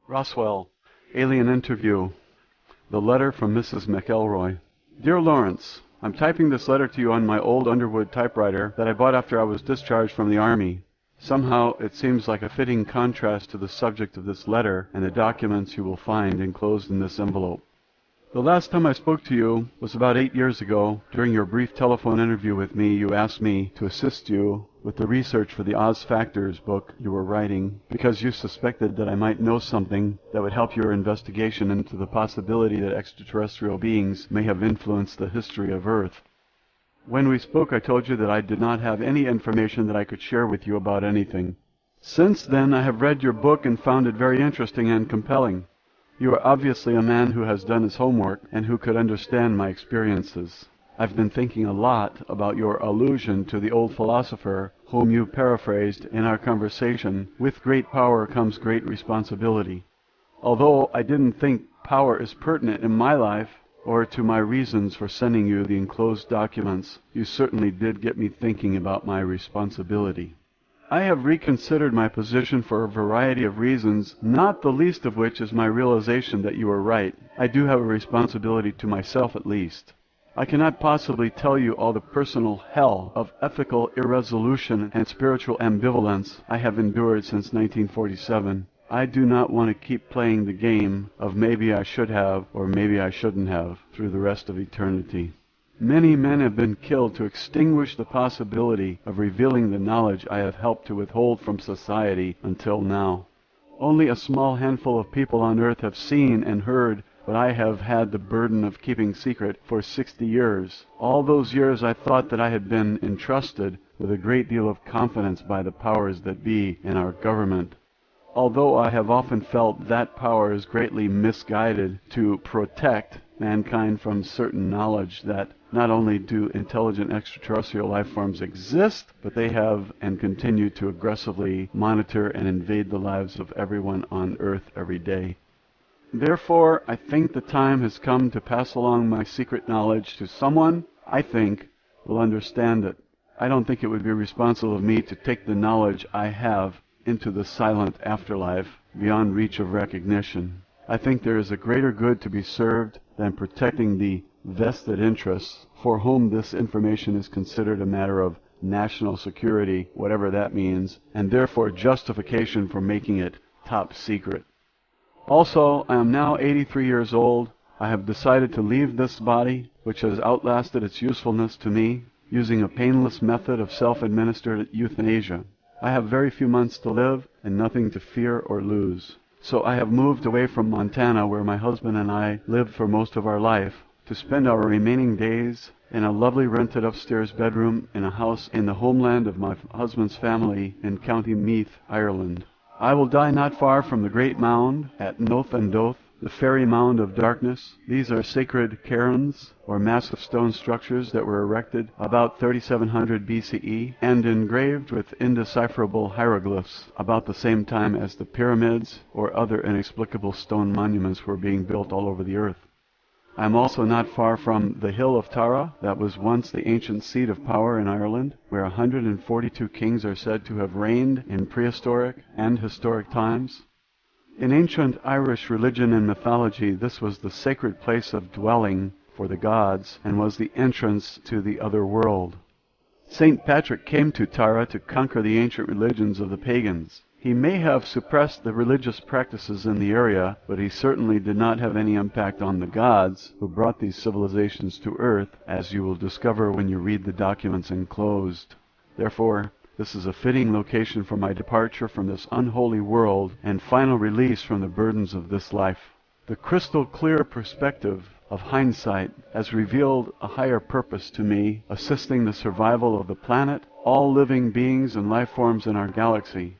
Roswell, Alien Interview. The letter from Mrs. McElroy. Dear Lawrence, I'm typing this letter to you on my old Underwood typewriter that I bought after I was discharged from the Army. Somehow it seems like a fitting contrast to the subject of this letter and the documents you will find enclosed in this envelope. The last time I spoke to you was about 8 years ago. During your brief telephone interview with me, you asked me to assist you with the research for the Oz Factors book you were writing because you suspected that I might know something that would help your investigation into the possibility that extraterrestrial beings may have influenced the history of Earth. When we spoke, I told you that I did not have any information that I could share with you about anything. Since then, I have read your book and found it very interesting and compelling. You are obviously a man who has done his homework and who could understand my experiences. I've been thinking a lot about your allusion to the old philosopher whom you paraphrased in our conversation, "With great power comes great responsibility." Although I didn't think power is pertinent in my life or to my reasons for sending you the enclosed documents, you certainly did get me thinking about my responsibility. I have reconsidered my position for a variety of reasons, not the least of which is my realization that you are right. I do have a responsibility to myself at least. I cannot possibly tell you all the personal hell of ethical irresolution and spiritual ambivalence I have endured since 1947. I do not want to keep playing the game of maybe I should have or maybe I shouldn't have through the rest of eternity. Many men have been killed to extinguish the possibility of revealing the knowledge I have helped to withhold from society until now. Only a small handful of people on earth have seen and heard what I have had the burden of keeping secret for 60 years. All those years I thought that I had been entrusted with a great deal of confidence by the powers that be in our government. Although I have often felt that power is greatly misguided to protect mankind from certain knowledge that not only do intelligent extraterrestrial life forms exist, but they have and continue to aggressively monitor and invade the lives of everyone on Earth every day. Therefore, I think the time has come to pass along my secret knowledge to someone I think will understand it. I don't think it would be responsible of me to take the knowledge I have into the silent afterlife beyond reach of recognition. I think there is a greater good to be served than protecting the vested interests for whom this information is considered a matter of national security, whatever that means, and therefore justification for making it top secret. Also, I am now 83 years old. I have decided to leave this body, which has outlasted its usefulness to me, using a painless method of self-administered euthanasia. I have very few months to live and nothing to fear or lose. So I have moved away from Montana, where my husband and I lived for most of our life, to spend our remaining days in a lovely rented upstairs bedroom in a house in the homeland of my husband's family in County Meath, Ireland. I will die not far from the great mound at Noth and Doth, the fairy mound of darkness. These are sacred cairns, or massive stone structures that were erected about 3700 BCE and engraved with indecipherable hieroglyphs about the same time as the pyramids or other inexplicable stone monuments were being built all over the earth. I am also not far from the hill of Tara, that was once the ancient seat of power in Ireland, where 142 kings are said to have reigned in prehistoric and historic times. In ancient Irish religion and mythology, this was the sacred place of dwelling for the gods and was the entrance to the other world. St. Patrick came to Tara to conquer the ancient religions of the pagans. He may have suppressed the religious practices in the area, but he certainly did not have any impact on the gods who brought these civilizations to Earth, as you will discover when you read the documents enclosed. Therefore, this is a fitting location for my departure from this unholy world and final release from the burdens of this life. The crystal clear perspective of hindsight has revealed a higher purpose to me, assisting the survival of the planet, all living beings and life forms in our galaxy.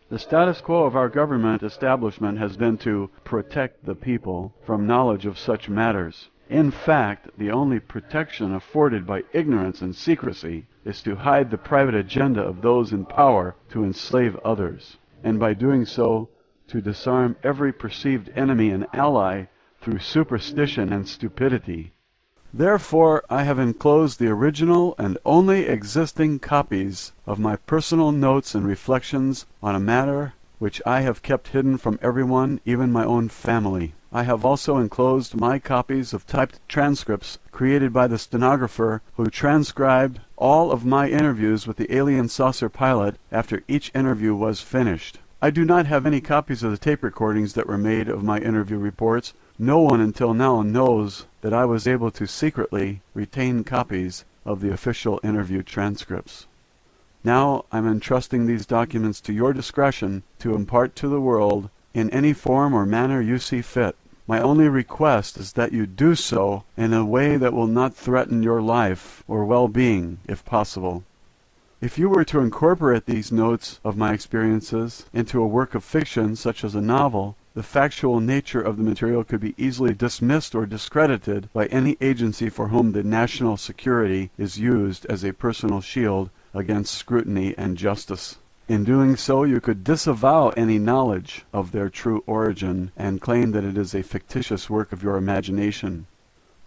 The status quo of our government establishment has been to protect the people from knowledge of such matters. In fact, the only protection afforded by ignorance and secrecy is to hide the private agenda of those in power to enslave others, and by doing so, to disarm every perceived enemy and ally through superstition and stupidity. Therefore, I have enclosed the original and only existing copies of my personal notes and reflections on a matter which I have kept hidden from everyone, even my own family. I have also enclosed my copies of typed transcripts created by the stenographer who transcribed all of my interviews with the alien saucer pilot after each interview was finished. I do not have any copies of the tape recordings that were made of my interview reports. No one until now knows that I was able to secretly retain copies of the official interview transcripts. Now I'm entrusting these documents to your discretion to impart to the world in any form or manner you see fit. My only request is that you do so in a way that will not threaten your life or well-being, if possible. If you were to incorporate these notes of my experiences into a work of fiction, such as a novel, the factual nature of the material could be easily dismissed or discredited by any agency for whom the national security is used as a personal shield against scrutiny and justice. In doing so, you could disavow any knowledge of their true origin and claim that it is a fictitious work of your imagination.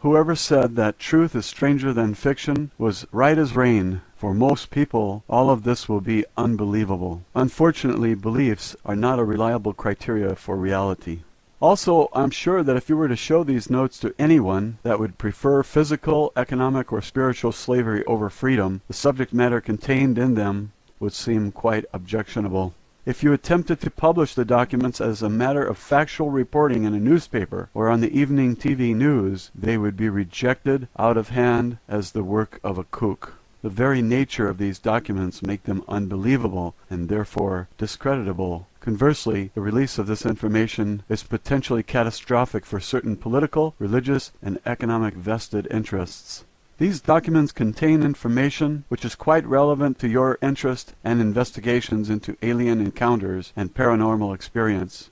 Whoever said that truth is stranger than fiction was right as rain. For most people, all of this will be unbelievable. Unfortunately, beliefs are not a reliable criteria for reality. Also, I'm sure that if you were to show these notes to anyone that would prefer physical, economic, or spiritual slavery over freedom, the subject matter contained in them would seem quite objectionable. If you attempted to publish the documents as a matter of factual reporting in a newspaper or on the evening TV news, they would be rejected out of hand as the work of a kook. The very nature of these documents make them unbelievable and therefore discreditable. Conversely, the release of this information is potentially catastrophic for certain political, religious, and economic vested interests. These documents contain information which is quite relevant to your interest and investigations into alien encounters and paranormal experience.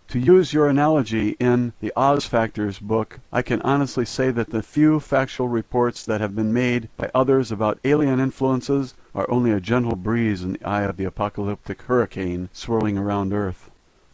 To use your analogy in the Oz Factors book, I can honestly say that the few factual reports that have been made by others about alien influences are only a gentle breeze in the eye of the apocalyptic hurricane swirling around Earth.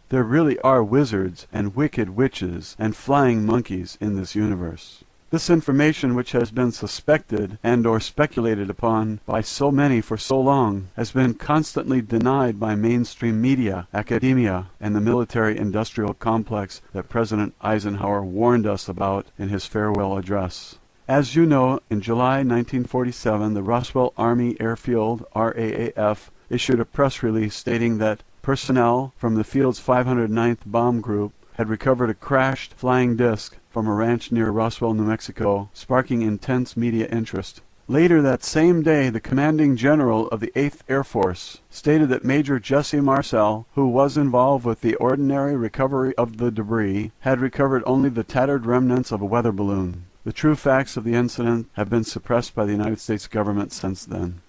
There really are wizards and wicked witches and flying monkeys in this universe. This information, which has been suspected and or speculated upon by so many for so long, has been constantly denied by mainstream media, academia, and the military-industrial complex that President Eisenhower warned us about in his farewell address. As you know, in July 1947, the Roswell Army Airfield, RAAF, issued a press release stating that personnel from the field's 509th Bomb Group had recovered a crashed flying disc from a ranch near Roswell, New Mexico, sparking intense media interest. Later that same day, the commanding general of the 8th Air Force stated that Major Jesse Marcel, who was involved with the ordinary recovery of the debris, had recovered only the tattered remnants of a weather balloon. The true facts of the incident have been suppressed by the United States government since then.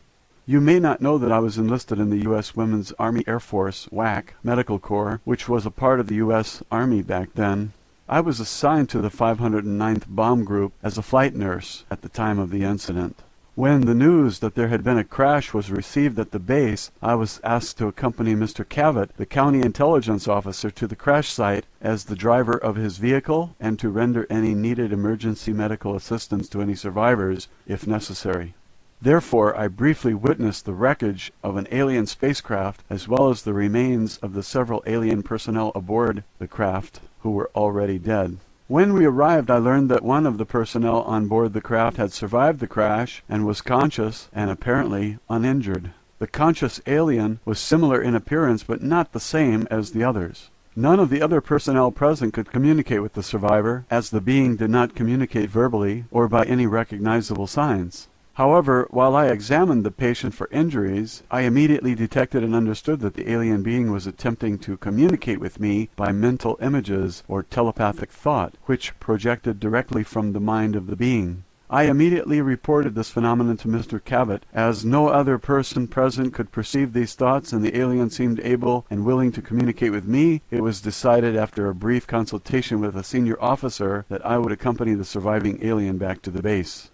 You may not know that I was enlisted in the U.S. Women's Army Air Force, WAC, Medical Corps, which was a part of the U.S. Army back then. I was assigned to the 509th Bomb Group as a flight nurse at the time of the incident. When the news that there had been a crash was received at the base, I was asked to accompany Mr. Cavett, the county intelligence officer, to the crash site as the driver of his vehicle and to render any needed emergency medical assistance to any survivors if necessary. Therefore, I briefly witnessed the wreckage of an alien spacecraft as well as the remains of the several alien personnel aboard the craft who were already dead. When we arrived, I learned that one of the personnel on board the craft had survived the crash and was conscious and apparently uninjured. The conscious alien was similar in appearance but not the same as the others. None of the other personnel present could communicate with the survivor, as the being did not communicate verbally or by any recognizable signs. However, while I examined the patient for injuries, I immediately detected and understood that the alien being was attempting to communicate with me by mental images or telepathic thought, which projected directly from the mind of the being. I immediately reported this phenomenon to Mr. Cavett. As no other person present could perceive these thoughts and the alien seemed able and willing to communicate with me, it was decided after a brief consultation with a senior officer that I would accompany the surviving alien back to the base.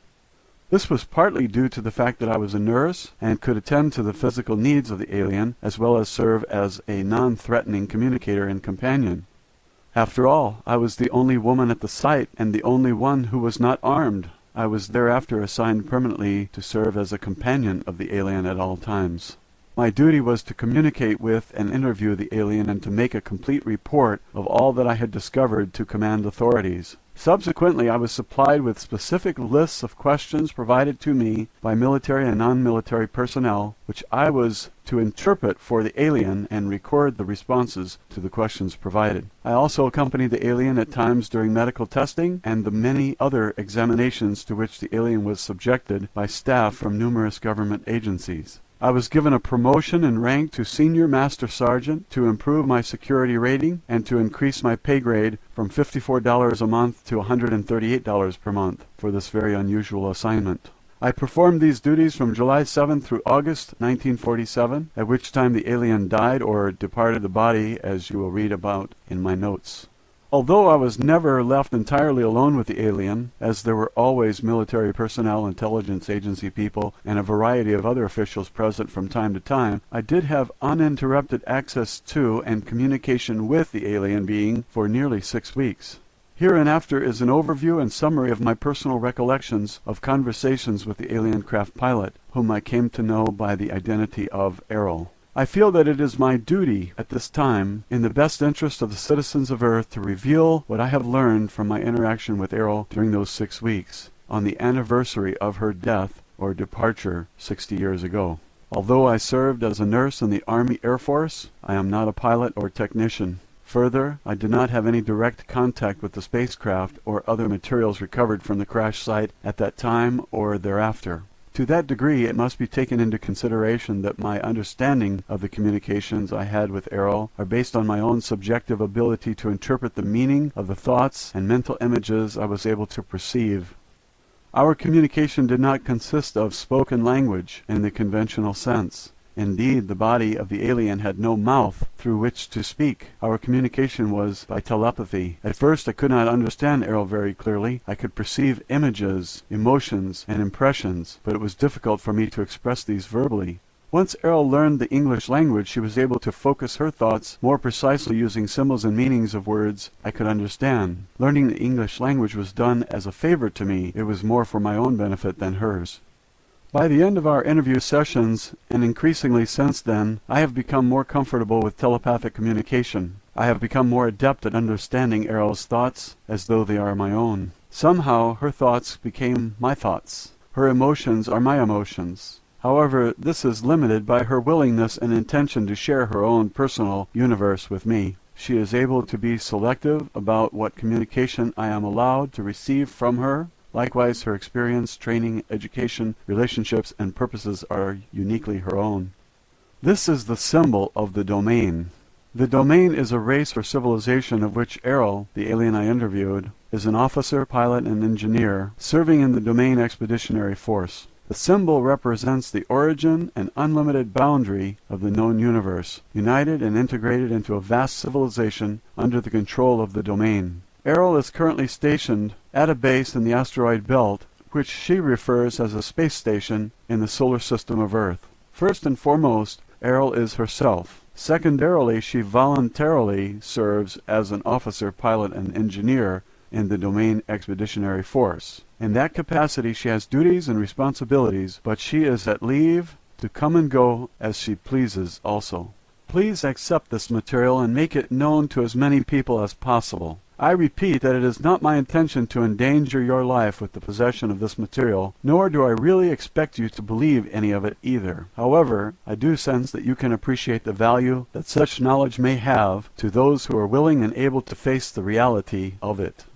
This was partly due to the fact that I was a nurse and could attend to the physical needs of the alien, as well as serve as a non-threatening communicator and companion. After all, I was the only woman at the site and the only one who was not armed. I was thereafter assigned permanently to serve as a companion of the alien at all times. My duty was to communicate with and interview the alien and to make a complete report of all that I had discovered to command authorities. Subsequently, I was supplied with specific lists of questions provided to me by military and non-military personnel, which I was to interpret for the alien and record the responses to the questions provided. I also accompanied the alien at times during medical testing and the many other examinations to which the alien was subjected by staff from numerous government agencies. I was given a promotion in rank to Senior Master Sergeant to improve my security rating and to increase my pay grade from $54 a month to $138 per month for this very unusual assignment. I performed these duties from July 7 through August 1947, at which time the alien died or departed the body, as you will read about in my notes. Although I was never left entirely alone with the alien, as there were always military personnel, intelligence agency people, and a variety of other officials present from time to time, I did have uninterrupted access to and communication with the alien being for nearly 6 weeks. Hereinafter is an overview and summary of my personal recollections of conversations with the alien craft pilot, whom I came to know by the identity of Errol. I feel that it is my duty at this time, in the best interest of the citizens of Earth, to reveal what I have learned from my interaction with Errol during those 6 weeks, on the anniversary of her death or departure 60 years ago. Although I served as a nurse in the Army Air Force, I am not a pilot or technician. Further, I did not have any direct contact with the spacecraft or other materials recovered from the crash site at that time or thereafter. To that degree, it must be taken into consideration that my understanding of the communications I had with Errol are based on my own subjective ability to interpret the meaning of the thoughts and mental images I was able to perceive. Our communication did not consist of spoken language in the conventional sense. Indeed, the body of the alien had no mouth through which to speak. Our communication was by telepathy. At first I could not understand Errol very clearly. I could perceive images, emotions, and impressions, but it was difficult for me to express these verbally. Once Errol learned the English language, she was able to focus her thoughts more precisely using symbols and meanings of words I could understand. Learning the English language was done as a favor to me. It was more for my own benefit than hers. By the end of our interview sessions, and increasingly since then, I have become more comfortable with telepathic communication. I have become more adept at understanding Errol's thoughts as though they are my own. Somehow her thoughts became my thoughts. Her emotions are my emotions. However, this is limited by her willingness and intention to share her own personal universe with me. She is able to be selective about what communication I am allowed to receive from her. Likewise, her experience, training, education, relationships, and purposes are uniquely her own. This is the symbol of the domain. The domain is a race or civilization of which Errol, the alien I interviewed, is an officer, pilot, and engineer serving in the Domain Expeditionary Force. The symbol represents the origin and unlimited boundary of the known universe, united and integrated into a vast civilization under the control of the domain. Errol is currently stationed at a base in the asteroid belt, which she refers as a space station in the solar system of Earth. First and foremost, Errol is herself. Secondarily, she voluntarily serves as an officer, pilot, and engineer in the Domain Expeditionary Force. In that capacity, she has duties and responsibilities, but she is at leave to come and go as she pleases also. Please accept this material and make it known to as many people as possible. I repeat that it is not my intention to endanger your life with the possession of this material, nor do I really expect you to believe any of it either. However, I do sense that you can appreciate the value that such knowledge may have to those who are willing and able to face the reality of it.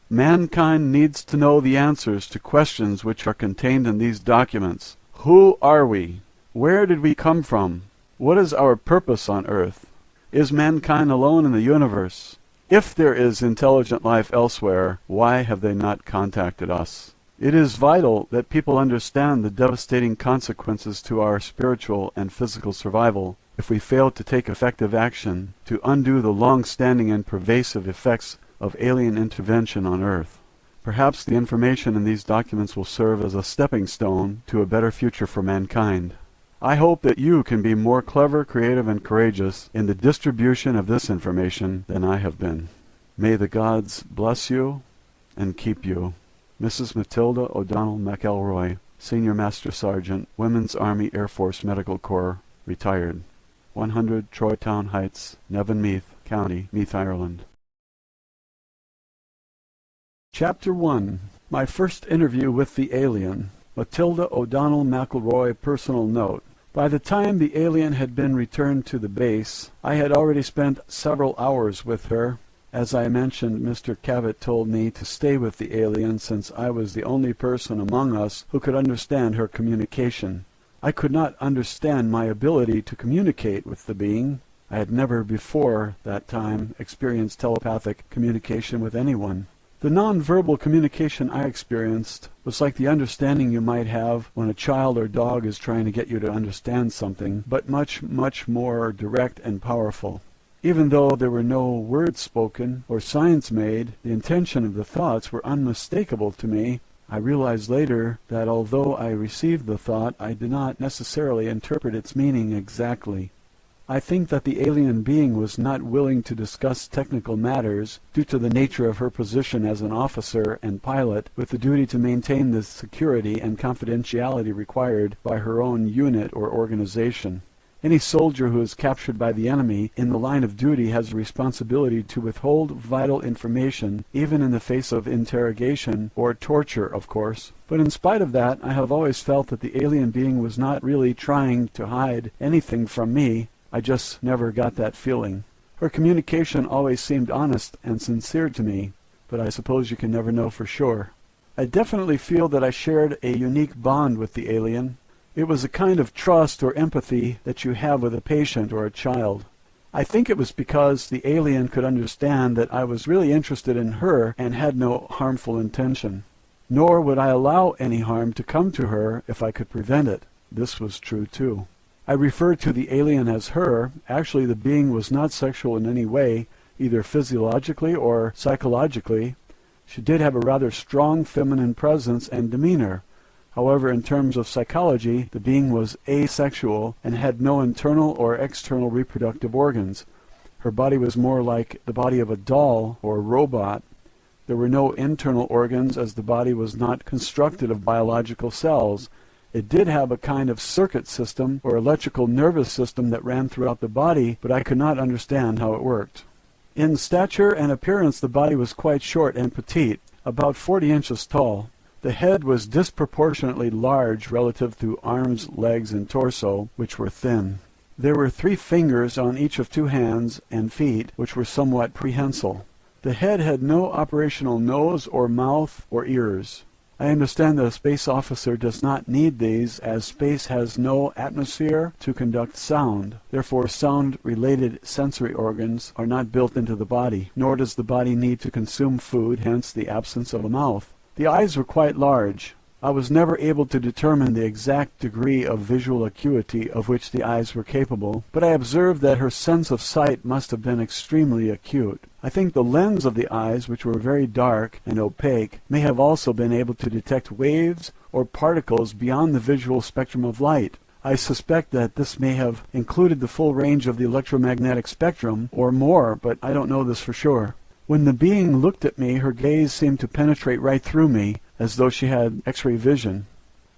Mankind needs to know the answers to questions which are contained in these documents. Who are we? Where did we come from? What is our purpose on Earth? Is mankind alone in the universe? If there is intelligent life elsewhere, why have they not contacted us? It is vital that people understand the devastating consequences to our spiritual and physical survival if we fail to take effective action to undo the long-standing and pervasive effects of alien intervention on Earth. Perhaps the information in these documents will serve as a stepping stone to a better future for mankind. I hope that you can be more clever, creative, and courageous in the distribution of this information than I have been. May the gods bless you and keep you. Mrs. Matilda O'Donnell McElroy, Senior Master Sergeant, Women's Army Air Force Medical Corps, retired. 100 Troytown Heights, Nevenmeath County, Meath, Ireland. Chapter 1. My first interview with the alien. Matilda O'Donnell McElroy personal note. By the time the alien had been returned to the base, I had already spent several hours with her. As I mentioned, Mr. Cabot told me to stay with the alien since I was the only person among us who could understand her communication. I could not understand my ability to communicate with the being. I had never before that time experienced telepathic communication with anyone. The non-verbal communication I experienced was like the understanding you might have when a child or dog is trying to get you to understand something, but much, much more direct and powerful. Even though there were no words spoken or signs made, the intention of the thoughts were unmistakable to me. I realized later that although I received the thought, I did not necessarily interpret its meaning exactly. I think that the alien being was not willing to discuss technical matters due to the nature of her position as an officer and pilot with the duty to maintain the security and confidentiality required by her own unit or organization. Any soldier who is captured by the enemy in the line of duty has a responsibility to withhold vital information, even in the face of interrogation or torture, of course. But in spite of that, I have always felt that the alien being was not really trying to hide anything from me. I just never got that feeling. Her communication always seemed honest and sincere to me, but I suppose you can never know for sure. I definitely feel that I shared a unique bond with the alien. It was a kind of trust or empathy that you have with a patient or a child. I think it was because the alien could understand that I was really interested in her and had no harmful intention. Nor would I allow any harm to come to her if I could prevent it. This was true too. I refer to the alien as her. Actually, the being was not sexual in any way, either physiologically or psychologically. She did have a rather strong feminine presence and demeanor. However, in terms of psychology, the being was asexual and had no internal or external reproductive organs. Her body was more like the body of a doll or robot. There were no internal organs as the body was not constructed of biological cells. It did have a kind of circuit system or electrical nervous system that ran throughout the body, but I could not understand how it worked. In stature and appearance, the body was quite short and petite, about 40 inches tall. The head was disproportionately large relative to arms, legs, and torso, which were thin. There were 3 fingers on each of 2 hands and feet, which were somewhat prehensile. The head had no operational nose or mouth or ears. I understand that a space officer does not need these, as space has no atmosphere to conduct sound. Therefore, sound-related sensory organs are not built into the body, nor does the body need to consume food, hence the absence of a mouth. The eyes were quite large. I was never able to determine the exact degree of visual acuity of which the eyes were capable, but I observed that her sense of sight must have been extremely acute. I think the lens of the eyes, which were very dark and opaque, may have also been able to detect waves or particles beyond the visual spectrum of light. I suspect that this may have included the full range of the electromagnetic spectrum, or more, but I don't know this for sure. When the being looked at me, her gaze seemed to penetrate right through me, as though she had X-ray vision.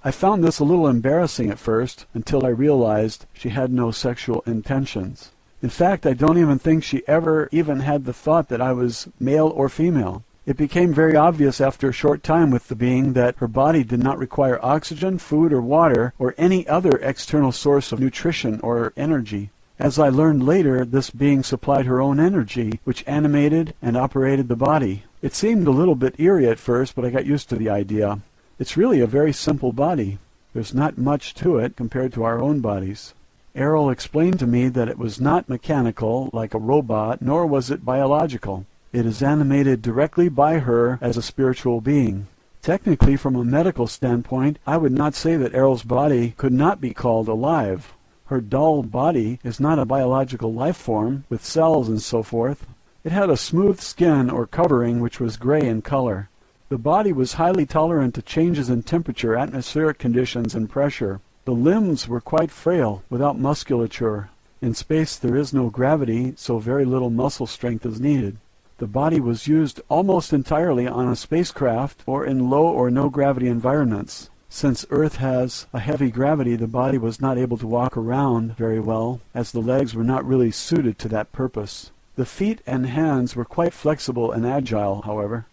I found this a little embarrassing at first, until I realized she had no sexual intentions. In fact, I don't even think she ever even had the thought that I was male or female. It became very obvious after a short time with the being that her body did not require oxygen, food, or water, or any other external source of nutrition or energy. As I learned later, this being supplied her own energy, which animated and operated the body. It seemed a little bit eerie at first, but I got used to the idea. It's really a very simple body. There's not much to it compared to our own bodies. Errol explained to me that it was not mechanical, like a robot, nor was it biological. It is animated directly by her as a spiritual being. Technically, from a medical standpoint, I would not say that Errol's body could not be called alive. Her dull body is not a biological life form, with cells and so forth. It had a smooth skin or covering which was gray in color. The body was highly tolerant to changes in temperature, atmospheric conditions, and pressure. The limbs were quite frail, without musculature. In space there is no gravity, so very little muscle strength is needed. The body was used almost entirely on a spacecraft or in low or no gravity environments. Since Earth has a heavy gravity, the body was not able to walk around very well, as the legs were not really suited to that purpose. The feet and hands were quite flexible and agile, however.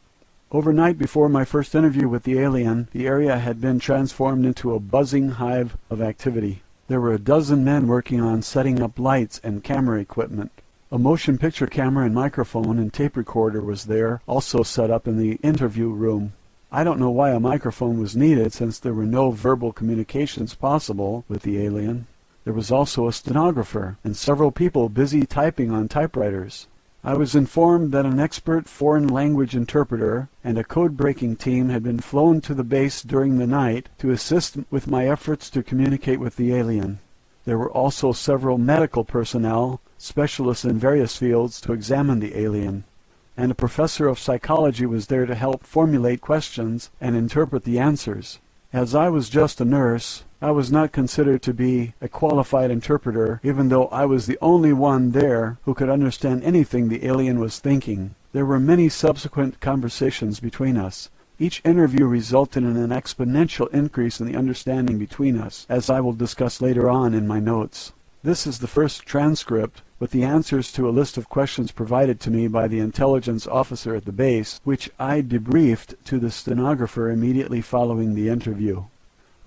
Overnight before my first interview with the alien, the area had been transformed into a buzzing hive of activity. There were 12 men working on setting up lights and camera equipment. A motion picture camera and microphone and tape recorder was there, also set up in the interview room. I don't know why a microphone was needed, since there were no verbal communications possible with the alien. There was also a stenographer and several people busy typing on typewriters. I was informed that an expert foreign language interpreter and a code-breaking team had been flown to the base during the night to assist with my efforts to communicate with the alien. There were also several medical personnel, specialists in various fields, to examine the alien. And a professor of psychology was there to help formulate questions and interpret the answers. As I was just a nurse, I was not considered to be a qualified interpreter, even though I was the only one there who could understand anything the alien was thinking. There were many subsequent conversations between us. Each interview resulted in an exponential increase in the understanding between us, as I will discuss later on in my notes. This is the first transcript, with the answers to a list of questions provided to me by the intelligence officer at the base, which I debriefed to the stenographer immediately following the interview.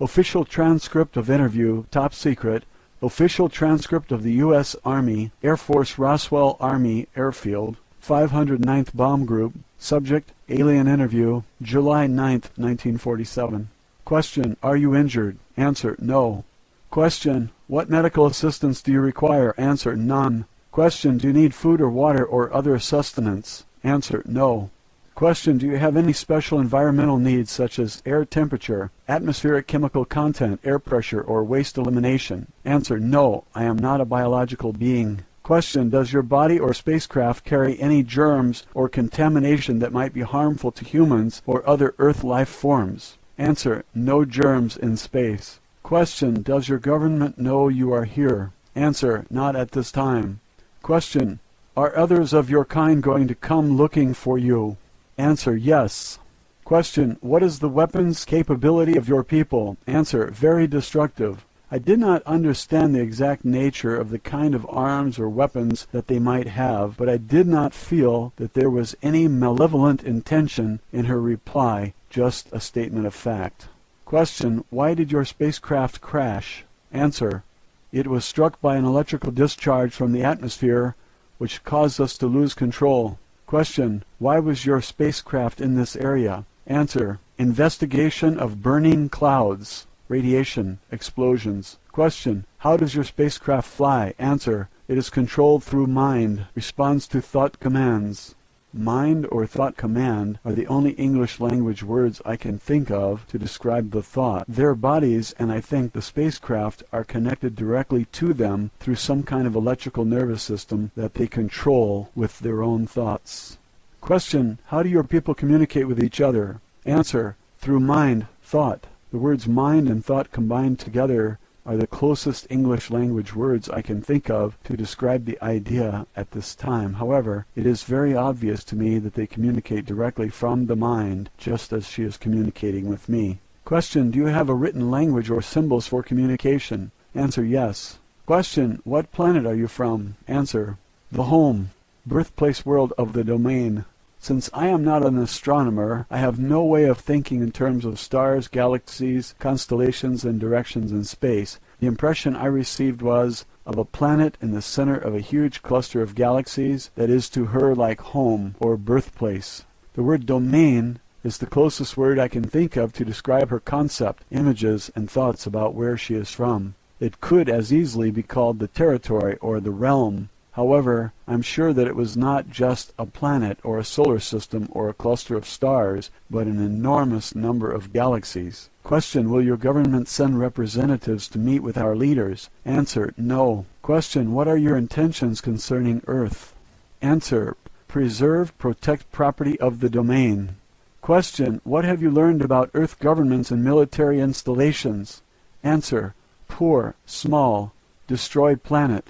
Official transcript of interview, top secret. Official transcript of the U.S. Army, Air Force Roswell Army Airfield, 509th Bomb Group. Subject, alien interview, July 9th, 1947. Question, are you injured? Answer, no. Question, what medical assistance do you require? Answer, none. Question, do you need food or water or other sustenance? Answer, no. Question, do you have any special environmental needs such as air temperature, atmospheric chemical content, air pressure, or waste elimination? Answer, no, I am not a biological being. Question, does your body or spacecraft carry any germs or contamination that might be harmful to humans or other Earth life forms? Answer, no germs in space. Question, does your government know you are here? Answer, not at this time. Question, are others of your kind going to come looking for you? Answer, yes. Question, what is the weapons capability of your people? Answer, very destructive. I did not understand the exact nature of the kind of arms or weapons that they might have, but I did not feel that there was any malevolent intention in her reply, just a statement of fact. Question, why did your spacecraft crash? Answer, it was struck by an electrical discharge from the atmosphere, which caused us to lose control. Question, why was your spacecraft in this area? Answer, investigation of burning clouds, radiation, explosions. Question, how does your spacecraft fly? Answer, it is controlled through mind, responds to thought commands. Mind or thought command are the only English language words I can think of to describe the thought. Their bodies, and I think the spacecraft, are connected directly to them through some kind of electrical nervous system that they control with their own thoughts. Question, how do your people communicate with each other? Answer, through mind, thought. The words mind and thought combined together are the closest English language words I can think of to describe the idea at this time. However, it is very obvious to me that they communicate directly from the mind, just as she is communicating with me. Question, do you have a written language or symbols for communication? Answer, yes. Question, what planet are you from? Answer, the home, birthplace world of the domain. Since I am not an astronomer, I have no way of thinking in terms of stars, galaxies, constellations, and directions in space. The impression I received was of a planet in the center of a huge cluster of galaxies that is to her like home or birthplace. The word domain is the closest word I can think of to describe her concept, images, and thoughts about where she is from. It could as easily be called the territory or the realm. However, I'm sure that it was not just a planet or a solar system or a cluster of stars, but an enormous number of galaxies. Question, will your government send representatives to meet with our leaders? Answer, no. Question, what are your intentions concerning Earth? Answer, preserve, protect property of the domain. Question, what have you learned about Earth governments and military installations? Answer, poor, small, destroy planet.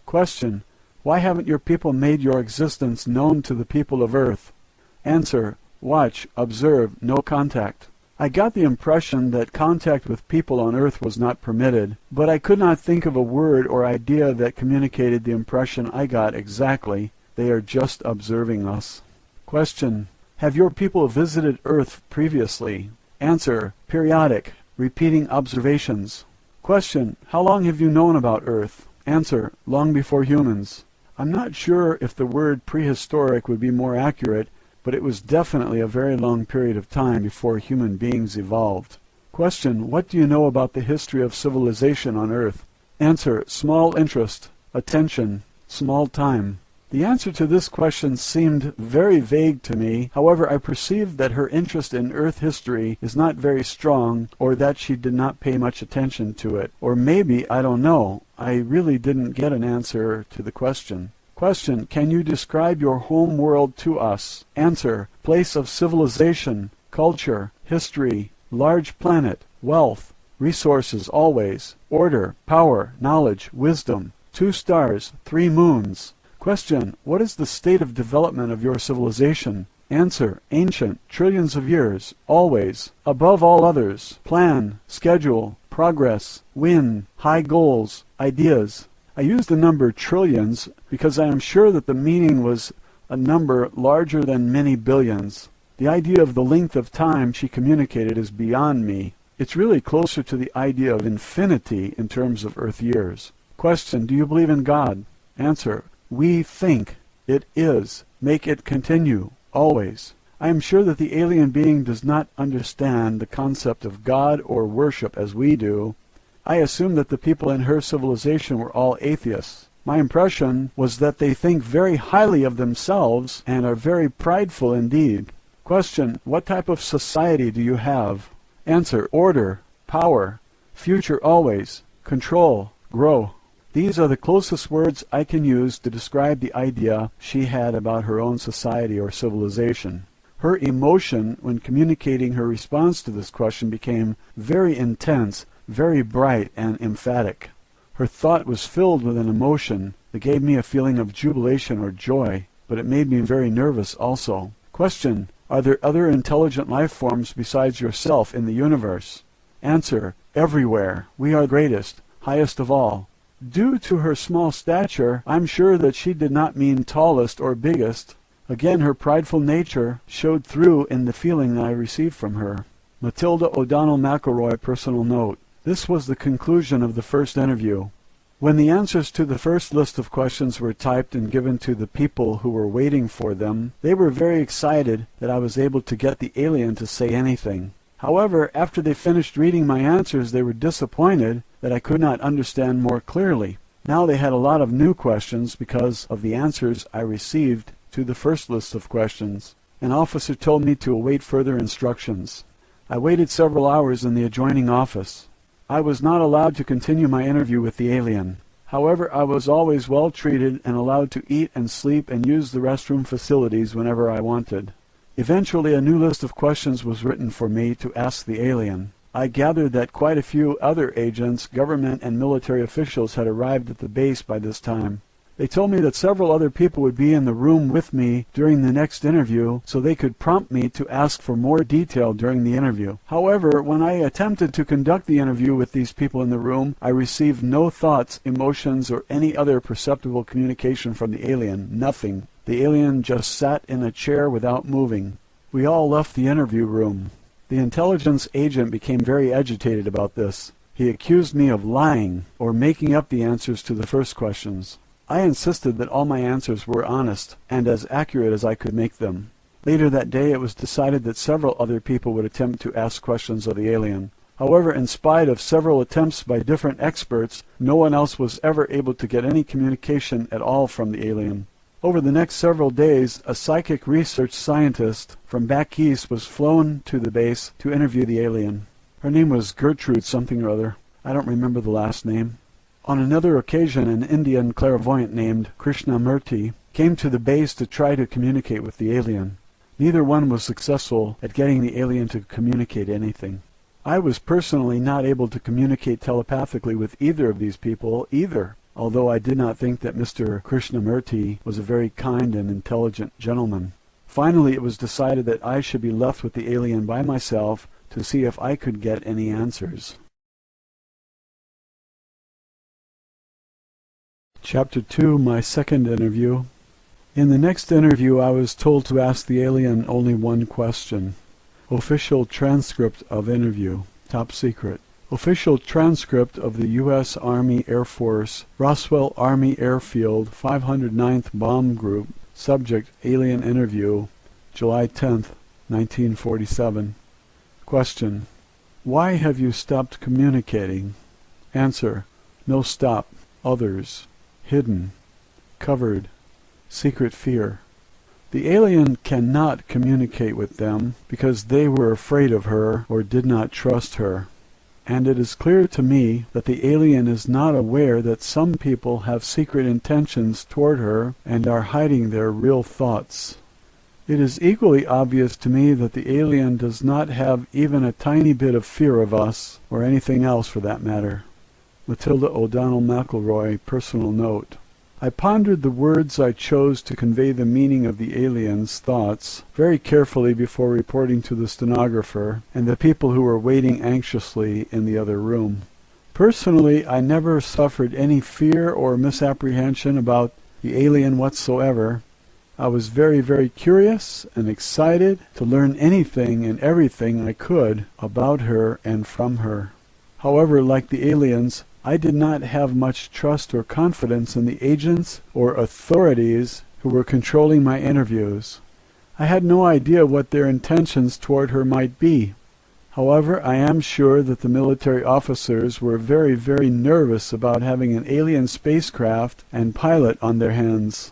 Question, why haven't your people made your existence known to the people of Earth? Answer, watch, observe, no contact. I got the impression that contact with people on Earth was not permitted, but I could not think of a word or idea that communicated the impression I got exactly. They are just observing us. Question: have your people visited Earth previously? Answer: periodic, repeating observations. Question: how long have you known about Earth? Answer: long before humans. I'm not sure if the word prehistoric would be more accurate, but it was definitely a very long period of time before human beings evolved. Question: what do you know about the history of civilization on Earth? Answer: small interest, attention, small time. The answer to this question seemed very vague to me. However, I perceived that her interest in Earth history is not very strong, or that she did not pay much attention to it. Or maybe, I don't know, I really didn't get an answer to the question. Question: can you describe your home world to us? Answer: place of civilization, culture, history, large planet, wealth, resources always, order, power, knowledge, wisdom, 2 stars, 3 moons. Question: what is the state of development of your civilization? Answer: ancient, trillions of years, always, above all others, plan, schedule, progress, win, high goals, ideas. I use the number trillions because I am sure that the meaning was a number larger than many billions. The idea of the length of time she communicated is beyond me. It's really closer to the idea of infinity in terms of Earth years. Question: do you believe in God? Answer: we think. It is. Make it continue. Always. I am sure that the alien being does not understand the concept of God or worship as we do. I assume that the people in her civilization were all atheists. My impression was that they think very highly of themselves and are very prideful indeed. Question: what type of society do you have? Answer: order, power, future always, control, grow. These are the closest words I can use to describe the idea she had about her own society or civilization. Her emotion when communicating her response to this question became very intense, very bright and emphatic. Her thought was filled with an emotion that gave me a feeling of jubilation or joy, but it made me very nervous also. Question: are there other intelligent life forms besides yourself in the universe? Answer: everywhere. We are greatest, highest of all. Due to her small stature, I'm sure that she did not mean tallest or biggest. Again, her prideful nature showed through in the feeling I received from her. Matilda O'Donnell McElroy, personal note. This was the conclusion of the first interview. When the answers to the first list of questions were typed and given to the people who were waiting for them, they were very excited that I was able to get the alien to say anything. However, after they finished reading my answers, they were disappointed that I could not understand more clearly. Now they had a lot of new questions because of the answers I received to the first list of questions. An officer told me to await further instructions. I waited several hours in the adjoining office. I was not allowed to continue my interview with the alien. However, I was always well treated and allowed to eat and sleep and use the restroom facilities whenever I wanted. Eventually, a new list of questions was written for me to ask the alien. I gathered that quite a few other agents, government and military officials had arrived at the base by this time. They told me that several other people would be in the room with me during the next interview, so they could prompt me to ask for more detail during the interview. However, when I attempted to conduct the interview with these people in the room, I received no thoughts, emotions, or any other perceptible communication from the alien. Nothing. The alien just sat in a chair without moving. We all left the interview room. The intelligence agent became very agitated about this. He accused me of lying or making up the answers to the first questions. I insisted that all my answers were honest and as accurate as I could make them. Later that day it was decided that several other people would attempt to ask questions of the alien. However, in spite of several attempts by different experts, no one else was ever able to get any communication at all from the alien. Over the next several days, a psychic research scientist from back east was flown to the base to interview the alien. Her name was Gertrude something or other. I don't remember the last name. On another occasion, an Indian clairvoyant named Krishnamurti came to the base to try to communicate with the alien. Neither one was successful at getting the alien to communicate anything. I was personally not able to communicate telepathically with either of these people either, although I did not think that Mr. Krishnamurti was a very kind and intelligent gentleman. Finally, it was decided that I should be left with the alien by myself to to see if I could get any answers. Chapter 2, my second interview. In the next interview, I was told to ask the alien only one question. Official transcript of interview. Top secret. Official transcript of the U.S. Army Air Force, Roswell Army Airfield, 509th Bomb Group. Subject, alien interview, July 10th, 1947. Question. Why have you stopped communicating? Answer. No stop. Others. Hidden. Covered. Secret fear. The alien cannot communicate with them because they were afraid of her or did not trust her. And it is clear to me that the alien is not aware that some people have secret intentions toward her and are hiding their real thoughts. It is equally obvious to me that the alien does not have even a tiny bit of fear of us, or anything else for that matter. Matilda O'Donnell McElroy, personal note. I pondered the words I chose to convey the meaning of the alien's thoughts very carefully before reporting to the stenographer and the people who were waiting anxiously in the other room. Personally, I never suffered any fear or misapprehension about the alien whatsoever. I was very, very curious and excited to learn anything and everything I could about her and from her. However, like the aliens, I did not have much trust or confidence in the agents or authorities who were controlling my interviews. I had no idea what their intentions toward her might be. However, I am sure that the military officers were very, very nervous about having an alien spacecraft and pilot on their hands.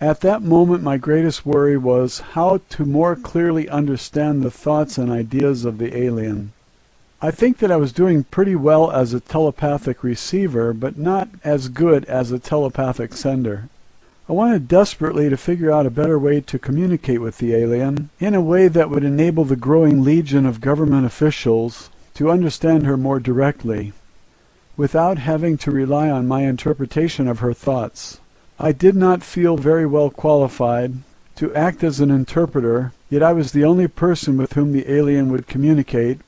At that moment, my greatest worry was how to more clearly understand the thoughts and ideas of the alien. I think that I was doing pretty well as a telepathic receiver, but not as good as a telepathic sender. I wanted desperately to figure out a better way to communicate with the alien, in a way that would enable the growing legion of government officials to understand her more directly, without having to rely on my interpretation of her thoughts. I did not feel very well qualified to act as an interpreter, yet I was the only person with whom the alien would communicate,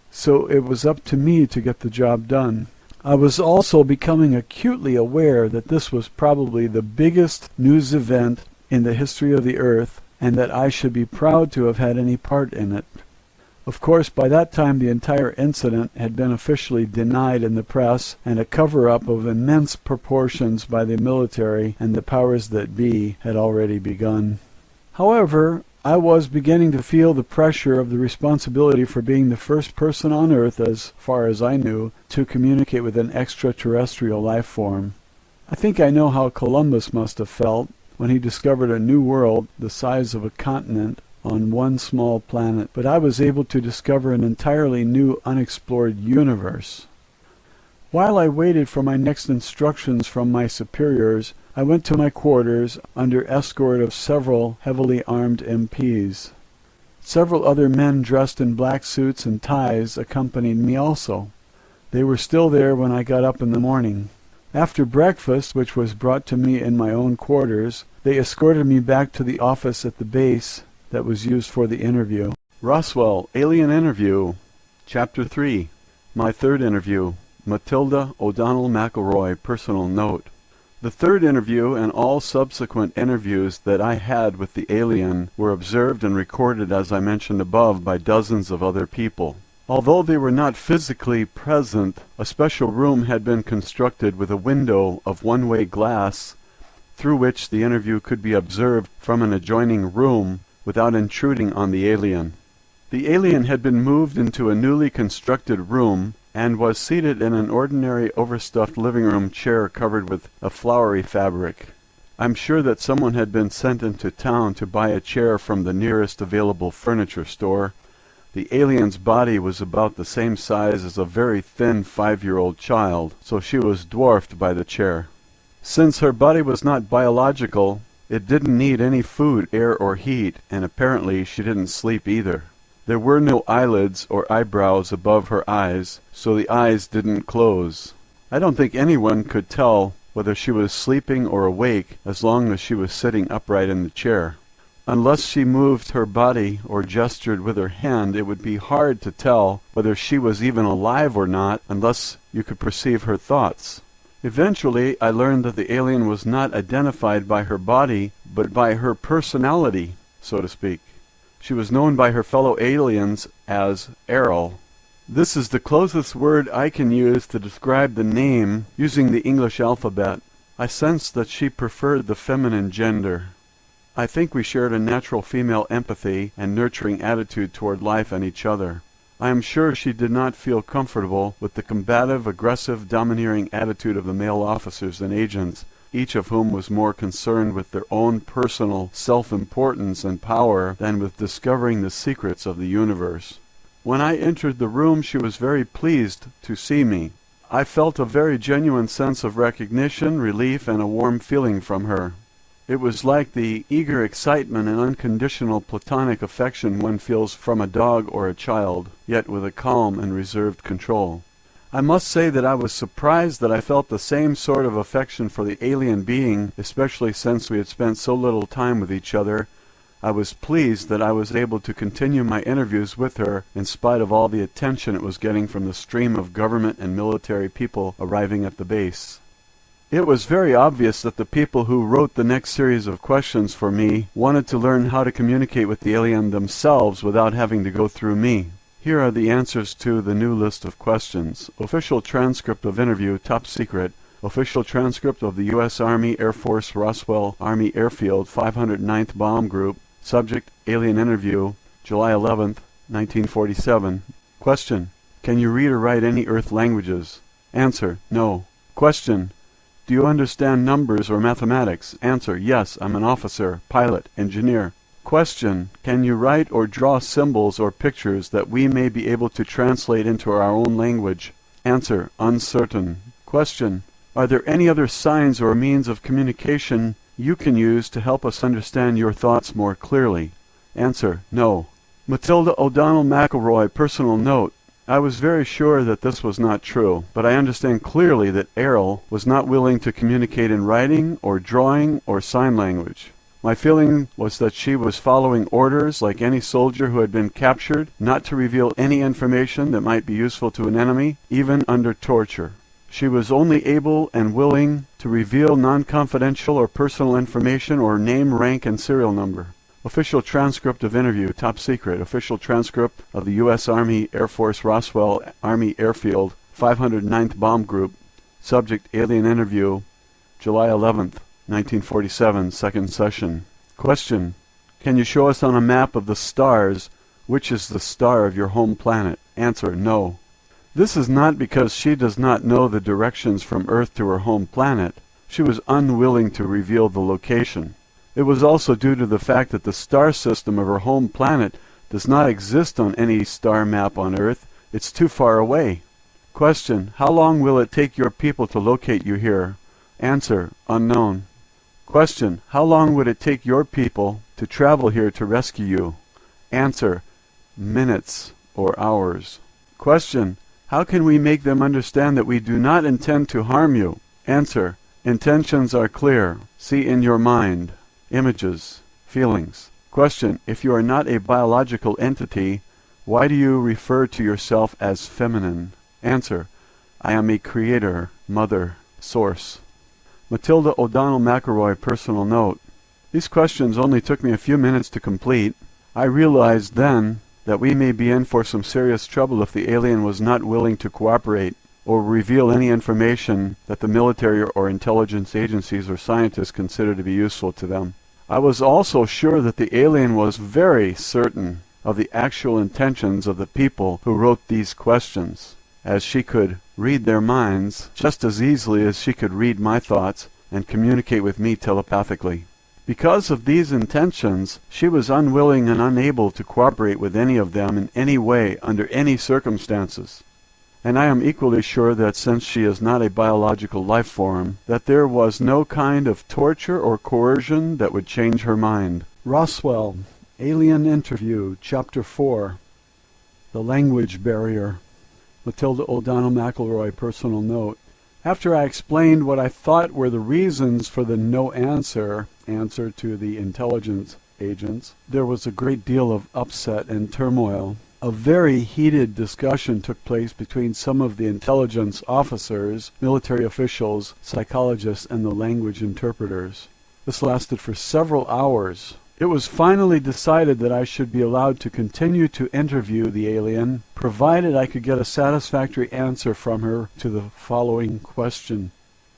so it was up to me to get the job done. I was also becoming acutely aware that this was probably the biggest news event in the history of the Earth, and that I should be proud to have had any part in it. Of course, by that time the entire incident had been officially denied in the press, and a cover-up of immense proportions by the military and the powers that be had already begun. However, I was beginning to feel the pressure of the responsibility for being the first person on Earth, as far as I knew, to communicate with an extraterrestrial life form. I think I know how Columbus must have felt when he discovered a new world the size of a continent on one small planet, but I was able to discover an entirely new unexplored universe. While I waited for my next instructions from my superiors, I went to my quarters under escort of several heavily armed MPs. Several other men dressed in black suits and ties accompanied me also. They were still there when I got up in the morning. After breakfast, which was brought to me in my own quarters, they escorted me back to the office at the base that was used for the interview. Roswell, alien interview. Chapter 3. My third interview. Matilda O'Donnell McElroy, personal note. The third interview and all subsequent interviews that I had with the alien were observed and recorded, as I mentioned above, by dozens of other people. Although they were not physically present, a special room had been constructed with a window of one-way glass through which the interview could be observed from an adjoining room without intruding on the alien. The alien had been moved into a newly constructed room and was seated in an ordinary overstuffed living room chair covered with a flowery fabric. I'm sure that someone had been sent into town to buy a chair from the nearest available furniture store. The alien's body was about the same size as a very thin 5-year-old child, so she was dwarfed by the chair. Since her body was not biological, it didn't need any food, air, or heat, and apparently she didn't sleep either. There were no eyelids or eyebrows above her eyes, so the eyes didn't close. I don't think anyone could tell whether she was sleeping or awake as long as she was sitting upright in the chair. Unless she moved her body or gestured with her hand, it would be hard to tell whether she was even alive or not unless you could perceive her thoughts. Eventually, I learned that the alien was not identified by her body, but by her personality, so to speak. She was known by her fellow aliens as Errol. This is the closest word I can use to describe the name using the English alphabet. I sensed that she preferred the feminine gender. I think we shared a natural female empathy and nurturing attitude toward life and each other. I am sure she did not feel comfortable with the combative, aggressive, domineering attitude of the male officers and agents, each of whom was more concerned with their own personal self-importance and power than with discovering the secrets of the universe. When I entered the room, she was very pleased to see me. I felt a very genuine sense of recognition, relief, and a warm feeling from her. It was like the eager excitement and unconditional platonic affection one feels from a dog or a child, yet with a calm and reserved control. I must say that I was surprised that I felt the same sort of affection for the alien being, especially since we had spent so little time with each other. I was pleased that I was able to continue my interviews with her in spite of all the attention it was getting from the stream of government and military people arriving at the base. It was very obvious that the people who wrote the next series of questions for me wanted to learn how to communicate with the alien themselves without having to go through me. Here are the answers to the new list of questions. Official transcript of interview, top secret. Official transcript of the U.S. Army Air Force Roswell Army Airfield 509th Bomb Group. Subject, alien interview, July 11th, 1947. Question, can you read or write any Earth languages? Answer, no. Question, do you understand numbers or mathematics? Answer, yes, I'm an officer, pilot, engineer. Question, can you write or draw symbols or pictures that we may be able to translate into our own language? Answer, uncertain. Question, are there any other signs or means of communication you can use to help us understand your thoughts more clearly? Answer, no. Matilda O'Donnell McElroy, personal note. I was very sure that this was not true, but I understand clearly that Errol was not willing to communicate in writing or drawing or sign language. My feeling was that she was following orders like any soldier who had been captured, not to reveal any information that might be useful to an enemy, even under torture. She was only able and willing to reveal non-confidential or personal information or name, rank, and serial number. Official transcript of interview, top secret. Official transcript of the U.S. Army Air Force Roswell Army Airfield 509th Bomb Group. Subject, alien interview, July 11th, 1947, second session. Question, can you show us on a map of the stars which is the star of your home planet? Answer, no. This is not because she does not know the directions from Earth to her home planet. She was unwilling to reveal the location. It was also due to the fact that the star system of her home planet does not exist on any star map on Earth. It's too far away. Question, how long will it take your people to locate you here? Answer, unknown. Question, how long would it take your people to travel here to rescue you? Answer, minutes or hours. Question, how can we make them understand that we do not intend to harm you? Answer, intentions are clear. See in your mind. Images, feelings. Question, if you are not a biological entity, why do you refer to yourself as feminine? Answer, I am a creator, mother, source. Matilda O'Donnell McElroy, personal note. These questions only took me a few minutes to complete. I realized then that we may be in for some serious trouble if the alien was not willing to cooperate or reveal any information that the military or intelligence agencies or scientists consider to be useful to them. I was also sure that the alien was very certain of the actual intentions of the people who wrote these questions, as she could read their minds just as easily as she could read my thoughts and communicate with me telepathically. Because of these intentions, she was unwilling and unable to cooperate with any of them in any way under any circumstances. And I am equally sure that since she is not a biological life form, that there was no kind of torture or coercion that would change her mind. Roswell, Alien Interview, Chapter 4. The Language Barrier. Matilda O'Donnell McElroy, personal note. After I explained what I thought were the reasons for the no answer to the intelligence agents. There was a great deal of upset and turmoil. A very heated discussion took place between some of the intelligence officers, military officials, psychologists, and the language interpreters. This lasted for several hours. It was finally decided that I should be allowed to continue to interview the alien, provided I could get a satisfactory answer from her to the following question.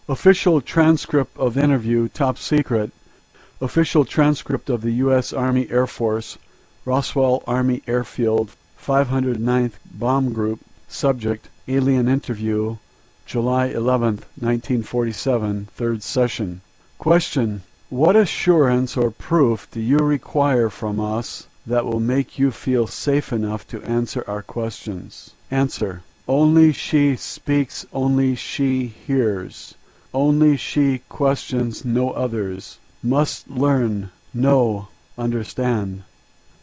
Official transcript of interview, top secret. Official transcript of the U.S. Army Air Force, Roswell Army Airfield, 509th Bomb Group. Subject, alien interview, July 11th, 1947, third session. Question. What assurance or proof do you require from us that will make you feel safe enough to answer our questions? Answer. Only she speaks, only she hears. Only she questions, no others. Must learn, know, understand.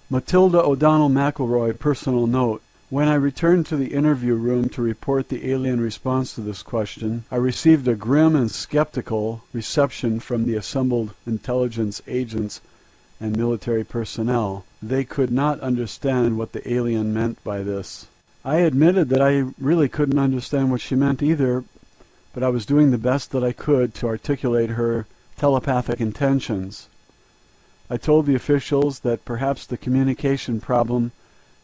Matilda O'Donnell McElroy, personal note. When I returned to the interview room to report the alien response to this question, I received a grim and skeptical reception from the assembled intelligence agents and military personnel. They could not understand what the alien meant by this. I admitted that I really couldn't understand what she meant either, but I was doing the best that I could to articulate her telepathic intentions. I told the officials that perhaps the communication problem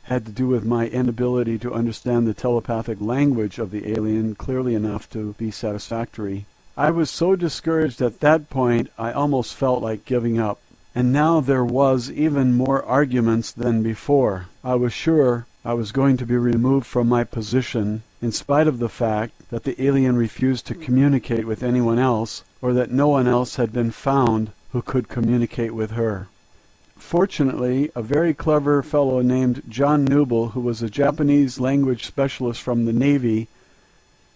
had to do with my inability to understand the telepathic language of the alien clearly enough to be satisfactory. I was so discouraged at that point I almost felt like giving up. And now there was even more arguments than before. I was sure I was going to be removed from my position in spite of the fact that the alien refused to communicate with anyone else, or that no one else had been found who could communicate with her. Fortunately, a very clever fellow named John Newble, who was a Japanese language specialist from the Navy,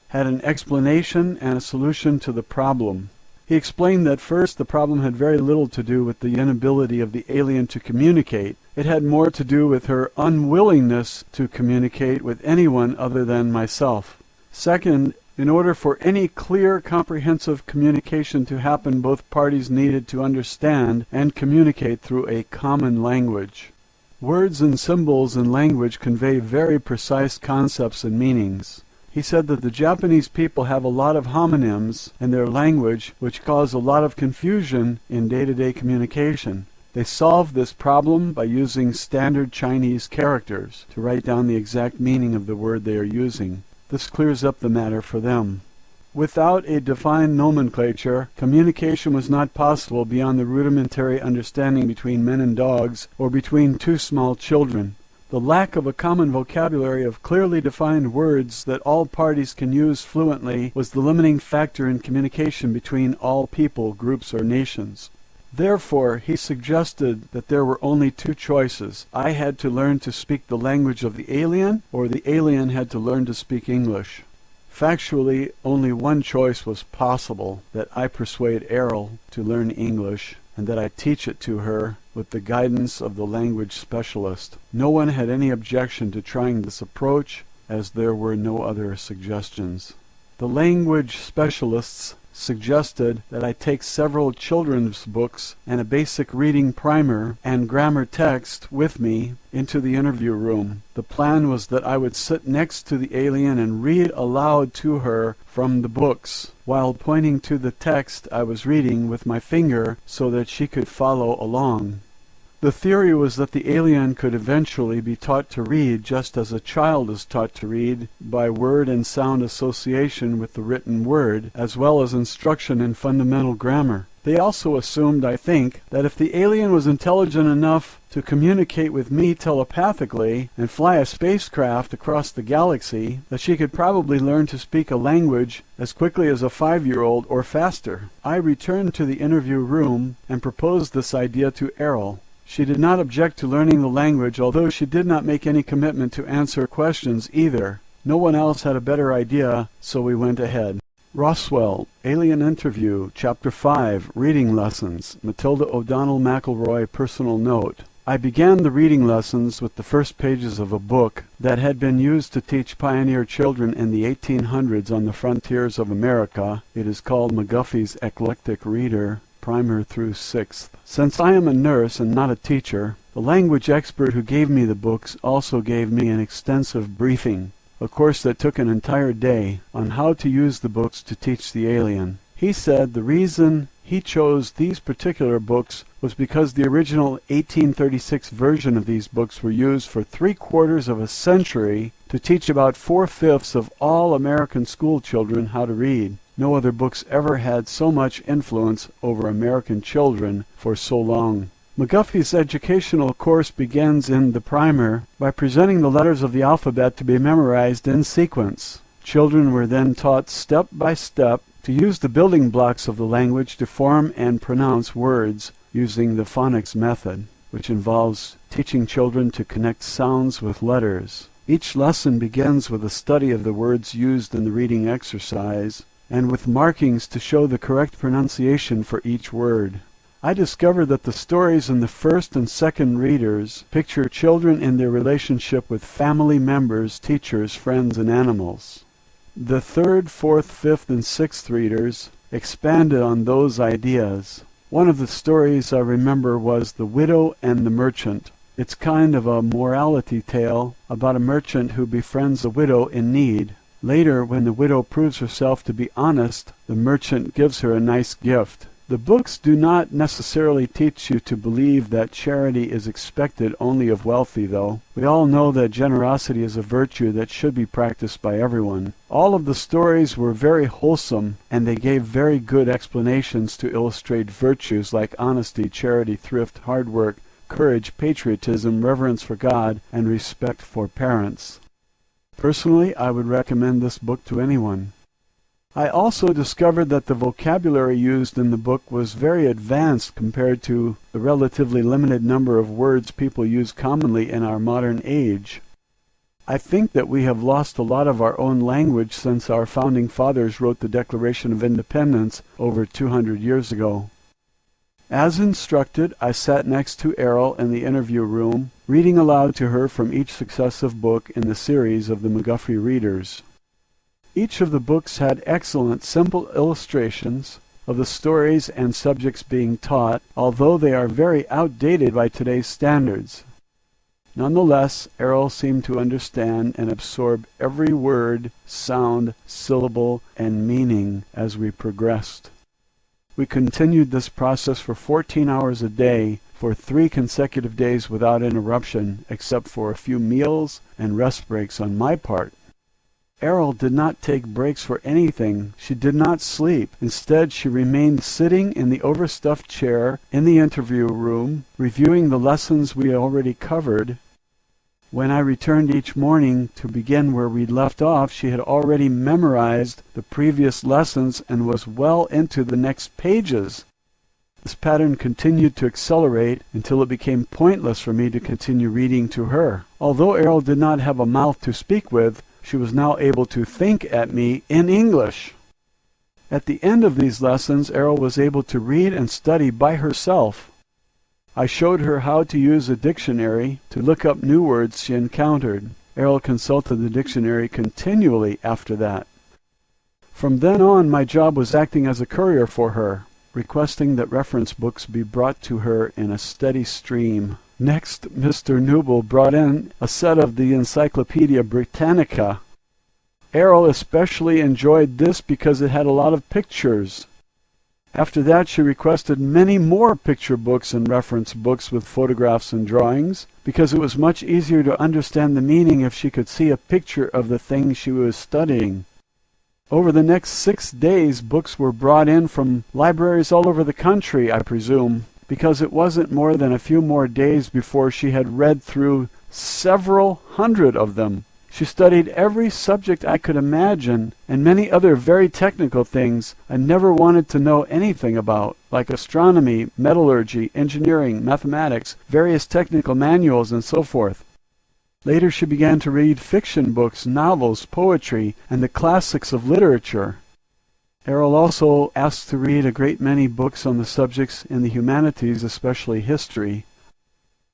had an explanation and a solution to the problem. He explained that first the problem had very little to do with the inability of the alien to communicate. It had more to do with her unwillingness to communicate with anyone other than myself. Second, in order for any clear, comprehensive communication to happen, both parties needed to understand and communicate through a common language. Words and symbols in language convey very precise concepts and meanings. He said that the Japanese people have a lot of homonyms in their language which cause a lot of confusion in day-to-day communication. They solved this problem by using standard Chinese characters to write down the exact meaning of the word they are using. This clears up the matter for them. Without a defined nomenclature, communication was not possible beyond the rudimentary understanding between men and dogs or between two small children. The lack of a common vocabulary of clearly defined words that all parties can use fluently was the limiting factor in communication between all people, groups, or nations. Therefore, he suggested that there were only two choices. I had to learn to speak the language of the alien, or the alien had to learn to speak English. Factually, only one choice was possible, that I persuade Errol to learn English, and that I teach it to her with the guidance of the language specialist. No one had any objection to trying this approach, as there were no other suggestions. The language specialists suggested that I take several children's books and a basic reading primer and grammar text with me into the interview room. The plan was that I would sit next to the alien and read aloud to her from the books, while pointing to the text I was reading with my finger so that she could follow along. The theory was that the alien could eventually be taught to read just as a child is taught to read, by word and sound association with the written word, as well as instruction in fundamental grammar. They also assumed, I think, that if the alien was intelligent enough to communicate with me telepathically and fly a spacecraft across the galaxy, that she could probably learn to speak a language as quickly as a 5-year-old or faster. I returned to the interview room and proposed this idea to Errol. She did not object to learning the language, although she did not make any commitment to answer questions either. No one else had a better idea, so we went ahead. Roswell, Alien Interview, Chapter 5, Reading Lessons, Matilda O'Donnell McElroy, Personal Note. I began the reading lessons with the first pages of a book that had been used to teach pioneer children in the 1800s on the frontiers of America. It is called McGuffey's Eclectic Reader. primer through 6th. Since I am a nurse and not a teacher, the language expert who gave me the books also gave me an extensive briefing, a course that took an entire day, on how to use the books to teach the alien. He said the reason he chose these particular books was because the original 1836 version of these books were used for 3/4 of a century to teach about 4/5 of all American school children how to read. No other books ever had so much influence over American children for so long. McGuffey's educational course begins in the primer by presenting the letters of the alphabet to be memorized in sequence. Children were then taught step by step to use the building blocks of the language to form and pronounce words using the phonics method, which involves teaching children to connect sounds with letters. Each lesson begins with a study of the words used in the reading exercise and with markings to show the correct pronunciation for each word. I discovered that the stories in the first and second readers picture children in their relationship with family members, teachers, friends, and animals. The third, fourth, fifth, and sixth readers expanded on those ideas. One of the stories I remember was The Widow and the Merchant. It's kind of a morality tale about a merchant who befriends a widow in need. Later, when the widow proves herself to be honest, the merchant gives her a nice gift. The books do not necessarily teach you to believe that charity is expected only of wealthy, though. We all know that generosity is a virtue that should be practiced by everyone. All of the stories were very wholesome, and they gave very good explanations to illustrate virtues like honesty, charity, thrift, hard work, courage, patriotism, reverence for God, and respect for parents. Personally, I would recommend this book to anyone. I also discovered that the vocabulary used in the book was very advanced compared to the relatively limited number of words people use commonly in our modern age. I think that we have lost a lot of our own language since our founding fathers wrote the Declaration of Independence over 200 years ago. As instructed, I sat next to Errol in the interview room, reading aloud to her from each successive book in the series of the McGuffey Readers. Each of the books had excellent, simple illustrations of the stories and subjects being taught, although they are very outdated by today's standards. Nonetheless, Errol seemed to understand and absorb every word, sound, syllable, and meaning as we progressed. We continued this process for 14 hours a day for 3 consecutive days without interruption, except for a few meals and rest breaks on my part. Errol did not take breaks for anything. She did not sleep. Instead, she remained sitting in the overstuffed chair in the interview room, reviewing the lessons we already covered. When I returned each morning to begin where we'd left off, she had already memorized the previous lessons and was well into the next pages. This pattern continued to accelerate until it became pointless for me to continue reading to her. Although Errol did not have a mouth to speak with, she was now able to think at me in English. At the end of these lessons, Errol was able to read and study by herself. I showed her how to use a dictionary to look up new words she encountered. Errol consulted the dictionary continually after that. From then on, my job was acting as a courier for her, requesting that reference books be brought to her in a steady stream. Next, Mr. Newble brought in a set of the Encyclopedia Britannica. Errol especially enjoyed this because it had a lot of pictures. After that, she requested many more picture books and reference books with photographs and drawings, because it was much easier to understand the meaning if she could see a picture of the thing she was studying. Over the next 6 days, books were brought in from libraries all over the country, I presume, because it wasn't more than a few more days before she had read through several hundred of them. She studied every subject I could imagine, and many other very technical things I never wanted to know anything about, like astronomy, metallurgy, engineering, mathematics, various technical manuals, and so forth. Later she began to read fiction books, novels, poetry, and the classics of literature. Errol also asked to read a great many books on the subjects in the humanities, especially history.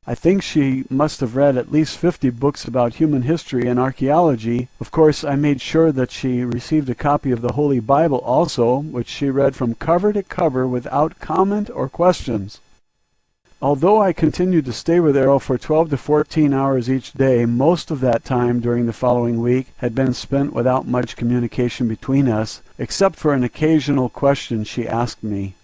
I think she must have read at least 50 books about human history and archaeology. Of course, I made sure that she received a copy of the Holy Bible also, which she read from cover to cover without comment or questions. Although I continued to stay with Errol for 12 to 14 hours each day, most of that time during the following week had been spent without much communication between us, except for an occasional question she asked me.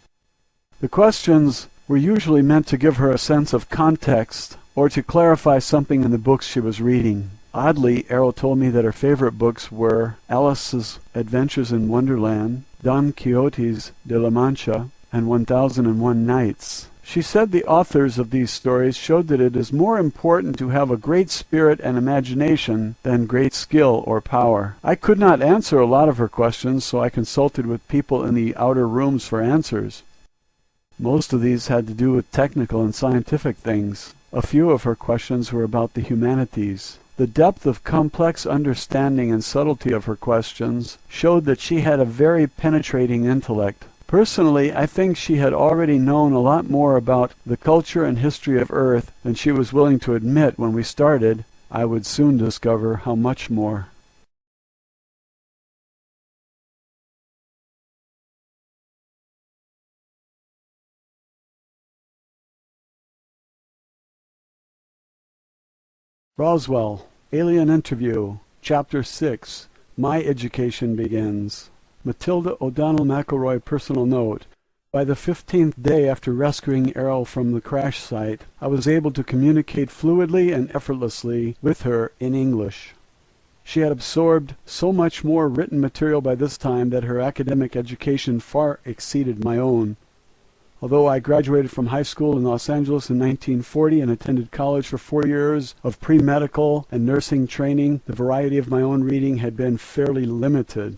The questions were usually meant to give her a sense of context or to clarify something in the books she was reading. Oddly, Errol told me that her favorite books were Alice's Adventures in Wonderland, Don Quixote's de la Mancha, and 1001 Nights. She said the authors of these stories showed that it is more important to have a great spirit and imagination than great skill or power. I could not answer a lot of her questions, so I consulted with people in the outer rooms for answers. Most of these had to do with technical and scientific things. A few of her questions were about the humanities. The depth of complex understanding and subtlety of her questions showed that she had a very penetrating intellect. Personally, I think she had already known a lot more about the culture and history of Earth than she was willing to admit when we started. I would soon discover how much more. Roswell, Alien Interview, Chapter 6, My Education Begins. Matilda O'Donnell McElroy personal note. By the 15th day after rescuing Errol from the crash site, I was able to communicate fluidly and effortlessly with her in English. She had absorbed so much more written material by this time that her academic education far exceeded my own. Although I graduated from high school in Los Angeles in 1940 and attended college for 4 years of pre-medical and nursing training, the variety of my own reading had been fairly limited.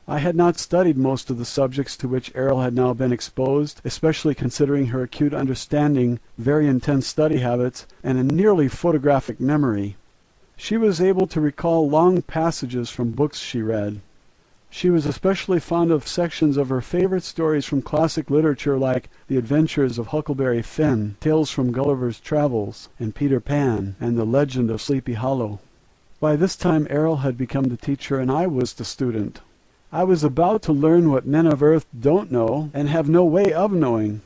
I had not studied most of the subjects to which Errol had now been exposed, especially considering her acute understanding, very intense study habits, and a nearly photographic memory. She was able to recall long passages from books she read. She was especially fond of sections of her favorite stories from classic literature like The Adventures of Huckleberry Finn, Tales from Gulliver's Travels, and Peter Pan, and The Legend of Sleepy Hollow. By this time Errol had become the teacher and I was the student. I was about to learn what men of Earth don't know and have no way of knowing.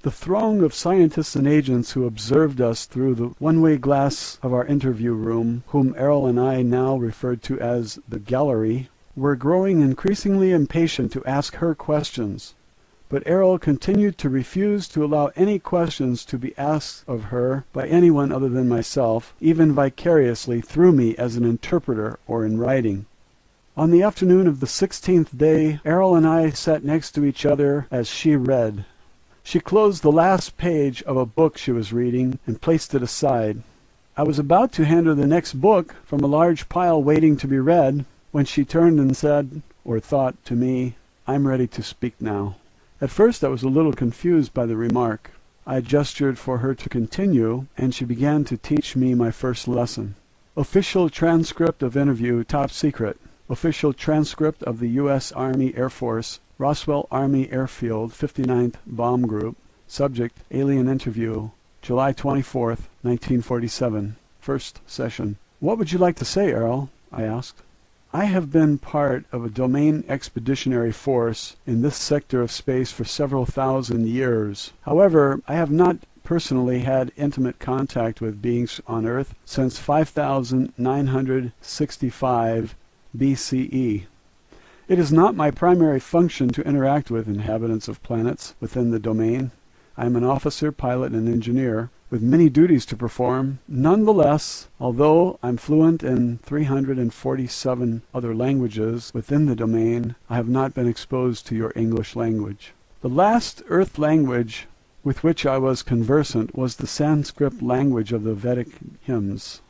The throng of scientists and agents who observed us through the one-way glass of our interview room, whom Errol and I now referred to as the gallery, were growing increasingly impatient to ask her questions. But Errol continued to refuse to allow any questions to be asked of her by anyone other than myself, even vicariously through me as an interpreter or in writing. On the afternoon of the 16th day, Errol and I sat next to each other as she read. She closed the last page of a book she was reading and placed it aside. I was about to hand her the next book from a large pile waiting to be read, when she turned and said, or thought to me, "I'm ready to speak now." At first I was a little confused by the remark. I gestured for her to continue, and she began to teach me my first lesson. Official transcript of interview, top secret. Official transcript of the U.S. Army Air Force, Roswell Army Airfield, 59th Bomb Group. Subject, alien interview, July 24th, 1947. First session. "What would you like to say, Errol?" I asked. "I have been part of a domain expeditionary force in this sector of space for several thousand years. However, I have not personally had intimate contact with beings on Earth since 5965 BCE. It is not my primary function to interact with inhabitants of planets within the domain. I am an officer, pilot, and engineer, with many duties to perform. Nonetheless, although I'm fluent in 347 other languages within the domain, I have not been exposed to your English language. The last Earth language with which I was conversant was the Sanskrit language of the Vedic hymns.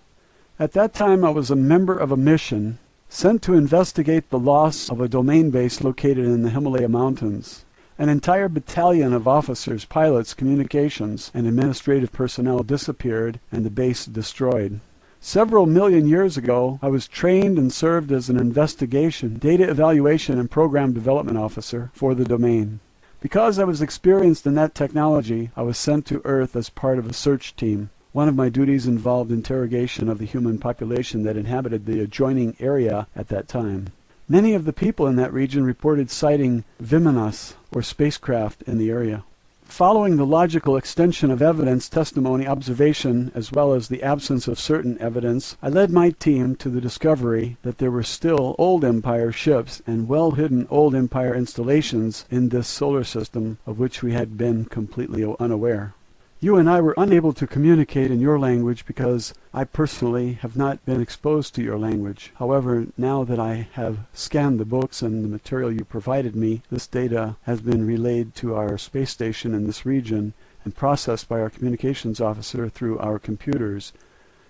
At that time I was a member of a mission sent to investigate the loss of a domain base located in the Himalaya Mountains. An entire battalion of officers, pilots, communications, and administrative personnel disappeared and the base destroyed. Several million years ago, I was trained and served as an investigation, data evaluation, and program development officer for the domain. Because I was experienced in that technology, I was sent to Earth as part of a search team. One of my duties involved interrogation of the human population that inhabited the adjoining area at that time. Many of the people in that region reported sighting Vimanas, or spacecraft, in the area. Following the logical extension of evidence, testimony, observation, as well as the absence of certain evidence, I led my team to the discovery that there were still Old Empire ships and well-hidden Old Empire installations in this solar system of which we had been completely unaware. You and I were unable to communicate in your language because I personally have not been exposed to your language. However, now that I have scanned the books and the material you provided me, this data has been relayed to our space station in this region and processed by our communications officer through our computers.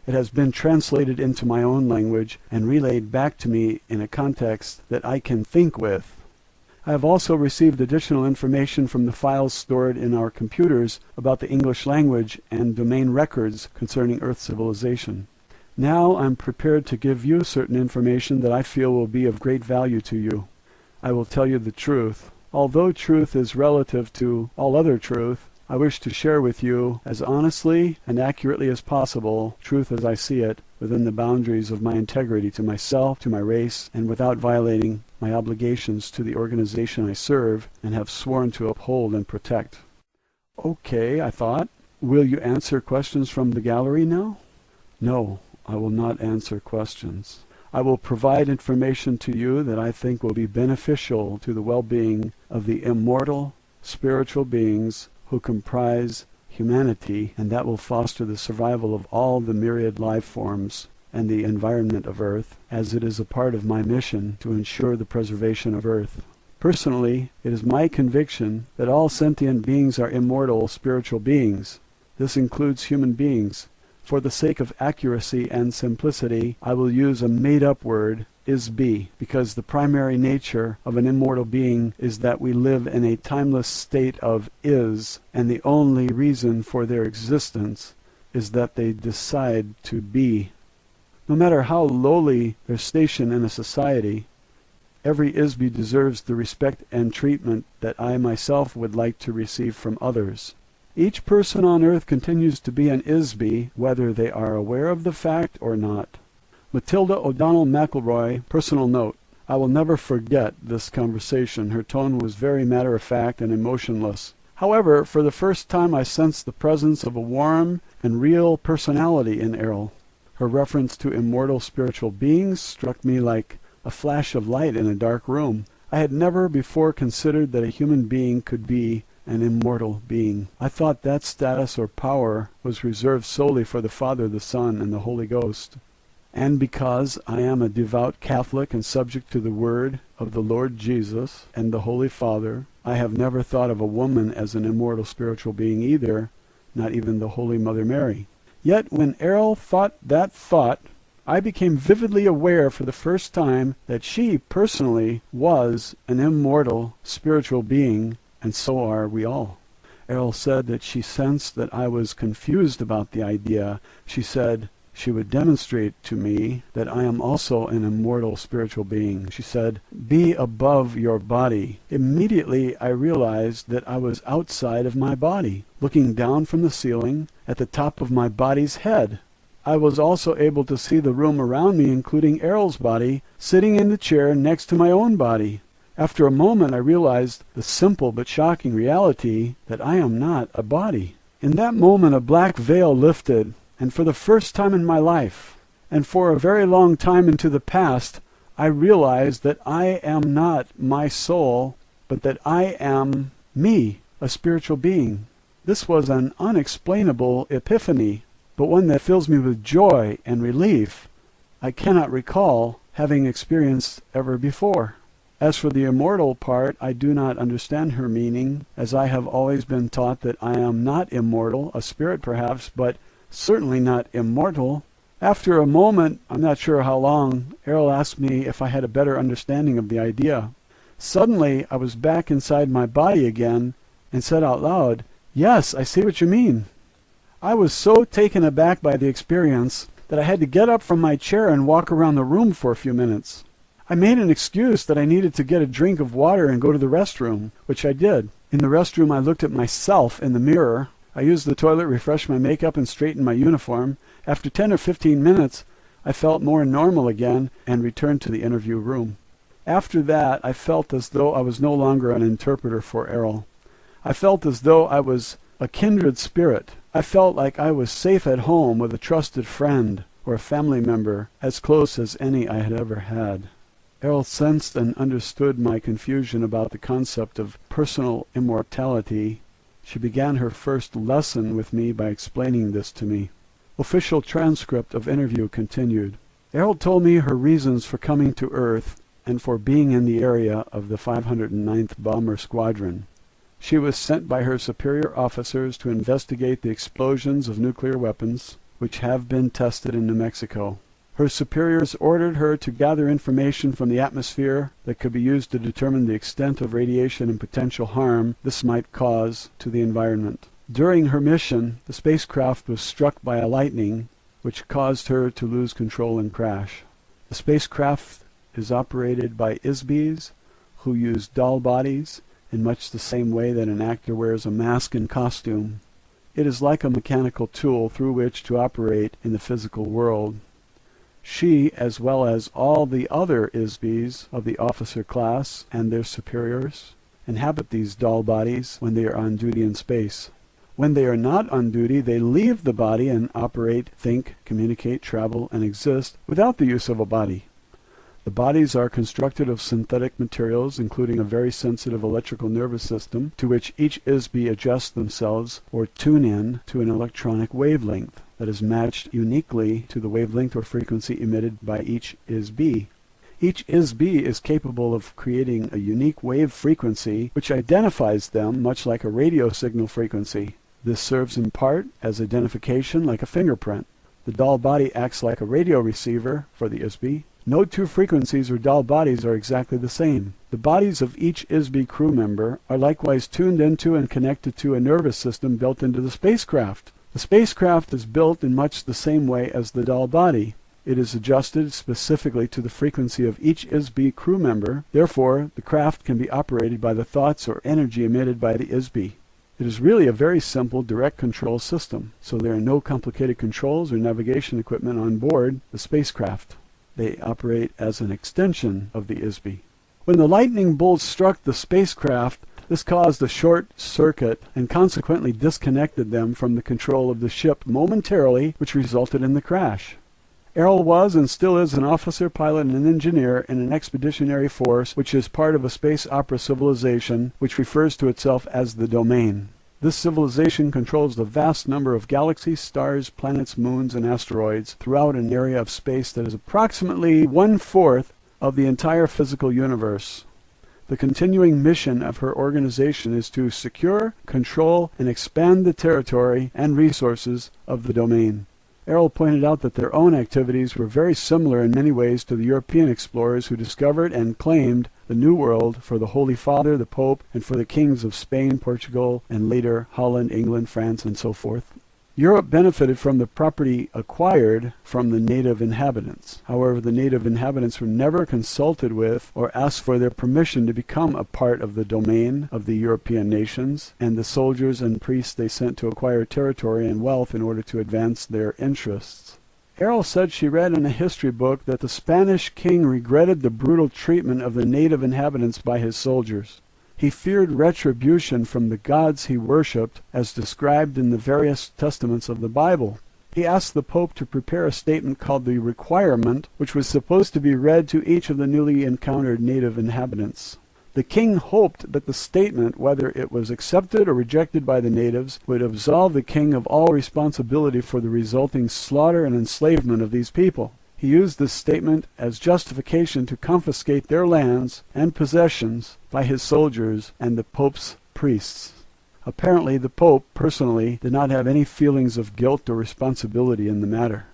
It has been translated into my own language and relayed back to me in a context that I can think with. I have also received additional information from the files stored in our computers about the English language and domain records concerning Earth civilization. Now I'm prepared to give you certain information that I feel will be of great value to you. I will tell you the truth. Although truth is relative to all other truth, I wish to share with you, as honestly and accurately as possible, truth as I see it, within the boundaries of my integrity to myself, to my race, and without violating my obligations to the organization I serve and have sworn to uphold and protect. Okay, I thought. Will you answer questions from the gallery now? No, I will not answer questions. I will provide information to you that I think will be beneficial to the well-being of the immortal, spiritual beings who comprise humanity, and that will foster the survival of all the myriad life forms and the environment of Earth, as it is a part of my mission to ensure the preservation of Earth. Personally, it is my conviction that all sentient beings are immortal spiritual beings. This includes human beings. For the sake of accuracy and simplicity, I will use a made-up word, is-be, because the primary nature of an immortal being is that we live in a timeless state of is, and the only reason for their existence is that they decide to be. No matter how lowly their station in a society, every is-be deserves the respect and treatment that I myself would like to receive from others. Each person on Earth continues to be an is-be, whether they are aware of the fact or not. Matilda O'Donnell McElroy, personal note. I will never forget this conversation. Her tone was very matter-of-fact and emotionless. However, for the first time I sensed the presence of a warm and real personality in Errol. Her reference to immortal spiritual beings struck me like a flash of light in a dark room. I had never before considered that a human being could be an immortal being. I thought that status or power was reserved solely for the Father, the Son, and the Holy Ghost. And because I am a devout Catholic and subject to the word of the Lord Jesus and the Holy Father, I have never thought of a woman as an immortal spiritual being either, not even the Holy Mother Mary. Yet when Errol thought that thought, I became vividly aware for the first time that she personally was an immortal spiritual being, and so are we all. Errol said that she sensed that I was confused about the idea. She said she would demonstrate to me that I am also an immortal spiritual being. She said, "Be above your body." Immediately I realized that I was outside of my body, looking down from the ceiling at the top of my body's head. I was also able to see the room around me, including Errol's body, sitting in the chair next to my own body. After a moment I realized the simple but shocking reality that I am not a body. In that moment a black veil lifted, and for the first time in my life, and for a very long time into the past, I realized that I am not my soul, but that I am me, a spiritual being. This was an unexplainable epiphany, but one that fills me with joy and relief I cannot recall having experienced ever before. As for the immortal part, I do not understand her meaning, as I have always been taught that I am not immortal, a spirit perhaps, but certainly not immortal. After a moment, I'm not sure how long, Errol asked me if I had a better understanding of the idea. Suddenly, I was back inside my body again and said out loud, "Yes, I see what you mean." I was so taken aback by the experience that I had to get up from my chair and walk around the room for a few minutes. I made an excuse that I needed to get a drink of water and go to the restroom, which I did. In the restroom I looked at myself in the mirror. I used the toilet, refreshed my makeup, and straightened my uniform. After 10 or 15 minutes, I felt more normal again and returned to the interview room. After that, I felt as though I was no longer an interpreter for Errol. I felt as though I was a kindred spirit. I felt like I was safe at home with a trusted friend or a family member, as close as any I had ever had. Errol sensed and understood my confusion about the concept of personal immortality. She began her first lesson with me by explaining this to me. Official transcript of interview continued. Errol told me her reasons for coming to Earth and for being in the area of the 509th Bomber Squadron. She was sent by her superior officers to investigate the explosions of nuclear weapons, which have been tested in New Mexico. Her superiors ordered her to gather information from the atmosphere that could be used to determine the extent of radiation and potential harm this might cause to the environment. During her mission, the spacecraft was struck by a lightning, which caused her to lose control and crash. The spacecraft is operated by ISBs, who use doll bodies in much the same way that an actor wears a mask and costume. It is like a mechanical tool through which to operate in the physical world. She, as well as all the other ISBs of the officer class and their superiors, inhabit these doll bodies when they are on duty in space. When they are not on duty, they leave the body and operate, think, communicate, travel, and exist without the use of a body. The bodies are constructed of synthetic materials, including a very sensitive electrical nervous system, to which each ISB adjusts themselves or tune in to an electronic wavelength that is matched uniquely to the wavelength or frequency emitted by each ISB. Each ISB is capable of creating a unique wave frequency which identifies them much like a radio signal frequency. This serves in part as identification like a fingerprint. The doll body acts like a radio receiver for the ISB. No two frequencies or doll bodies are exactly the same. The bodies of each ISB crew member are likewise tuned into and connected to a nervous system built into the spacecraft. The spacecraft is built in much the same way as the doll body. It is adjusted specifically to the frequency of each ISB crew member. Therefore, the craft can be operated by the thoughts or energy emitted by the ISB. It is really a very simple direct control system, so there are no complicated controls or navigation equipment on board the spacecraft. They operate as an extension of the ISB. When the lightning bolt struck the spacecraft, this caused a short circuit and consequently disconnected them from the control of the ship momentarily, which resulted in the crash. Errol was and still is an officer, pilot, and engineer in an expeditionary force which is part of a space opera civilization which refers to itself as the Domain. This civilization controls the vast number of galaxies, stars, planets, moons, and asteroids throughout an area of space that is approximately 1/4 of the entire physical universe. The continuing mission of her organization is to secure, control, and expand the territory and resources of the Domain. Errol pointed out that their own activities were very similar in many ways to the European explorers who discovered and claimed the New World for the Holy Father, the Pope, and for the kings of Spain, Portugal, and later Holland, England, France, and so forth. Europe benefited from the property acquired from the native inhabitants. However, the native inhabitants were never consulted with or asked for their permission to become a part of the domain of the European nations and the soldiers and priests they sent to acquire territory and wealth in order to advance their interests. Errol said she read in a history book that the Spanish king regretted the brutal treatment of the native inhabitants by his soldiers. He feared retribution from the gods he worshipped, as described in the various testaments of the Bible. He asked the Pope to prepare a statement called the Requirement, which was supposed to be read to each of the newly encountered native inhabitants. The king hoped that the statement, whether it was accepted or rejected by the natives, would absolve the king of all responsibility for the resulting slaughter and enslavement of these people. He used this statement as justification to confiscate their lands and possessions by his soldiers and the Pope's priests. Apparently, the Pope, personally, did not have any feelings of guilt or responsibility in the matter.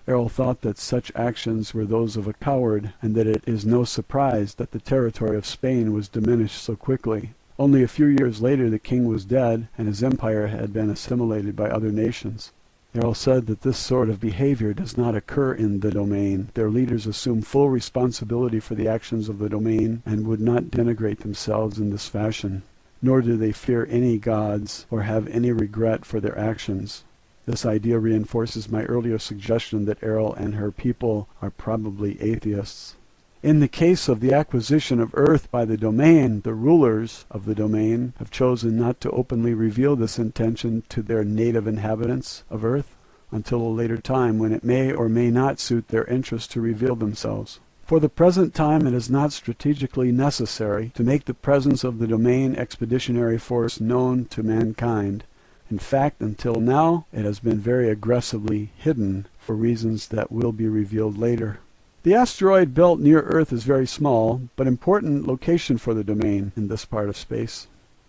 Errol thought that such actions were those of a coward, and that it is no surprise that the territory of Spain was diminished so quickly. Only a few years later the king was dead, and his empire had been assimilated by other nations. Errol said that this sort of behavior does not occur in the domain. Their leaders assume full responsibility for the actions of the domain and would not denigrate themselves in this fashion. nor do they fear any gods or have any regret for their actions. This idea reinforces my earlier suggestion that Errol and her people are probably atheists. In the case of the acquisition of Earth by the domain, the rulers of the domain have chosen not to openly reveal this intention to their native inhabitants of Earth until a later time when it may or may not suit their interest to reveal themselves. For the present time, it is not strategically necessary to make the presence of the domain expeditionary force known to mankind. In fact, until now, it has been very aggressively hidden for reasons that will be revealed later. The asteroid belt near Earth is very small, but important location for the domain in this part of space.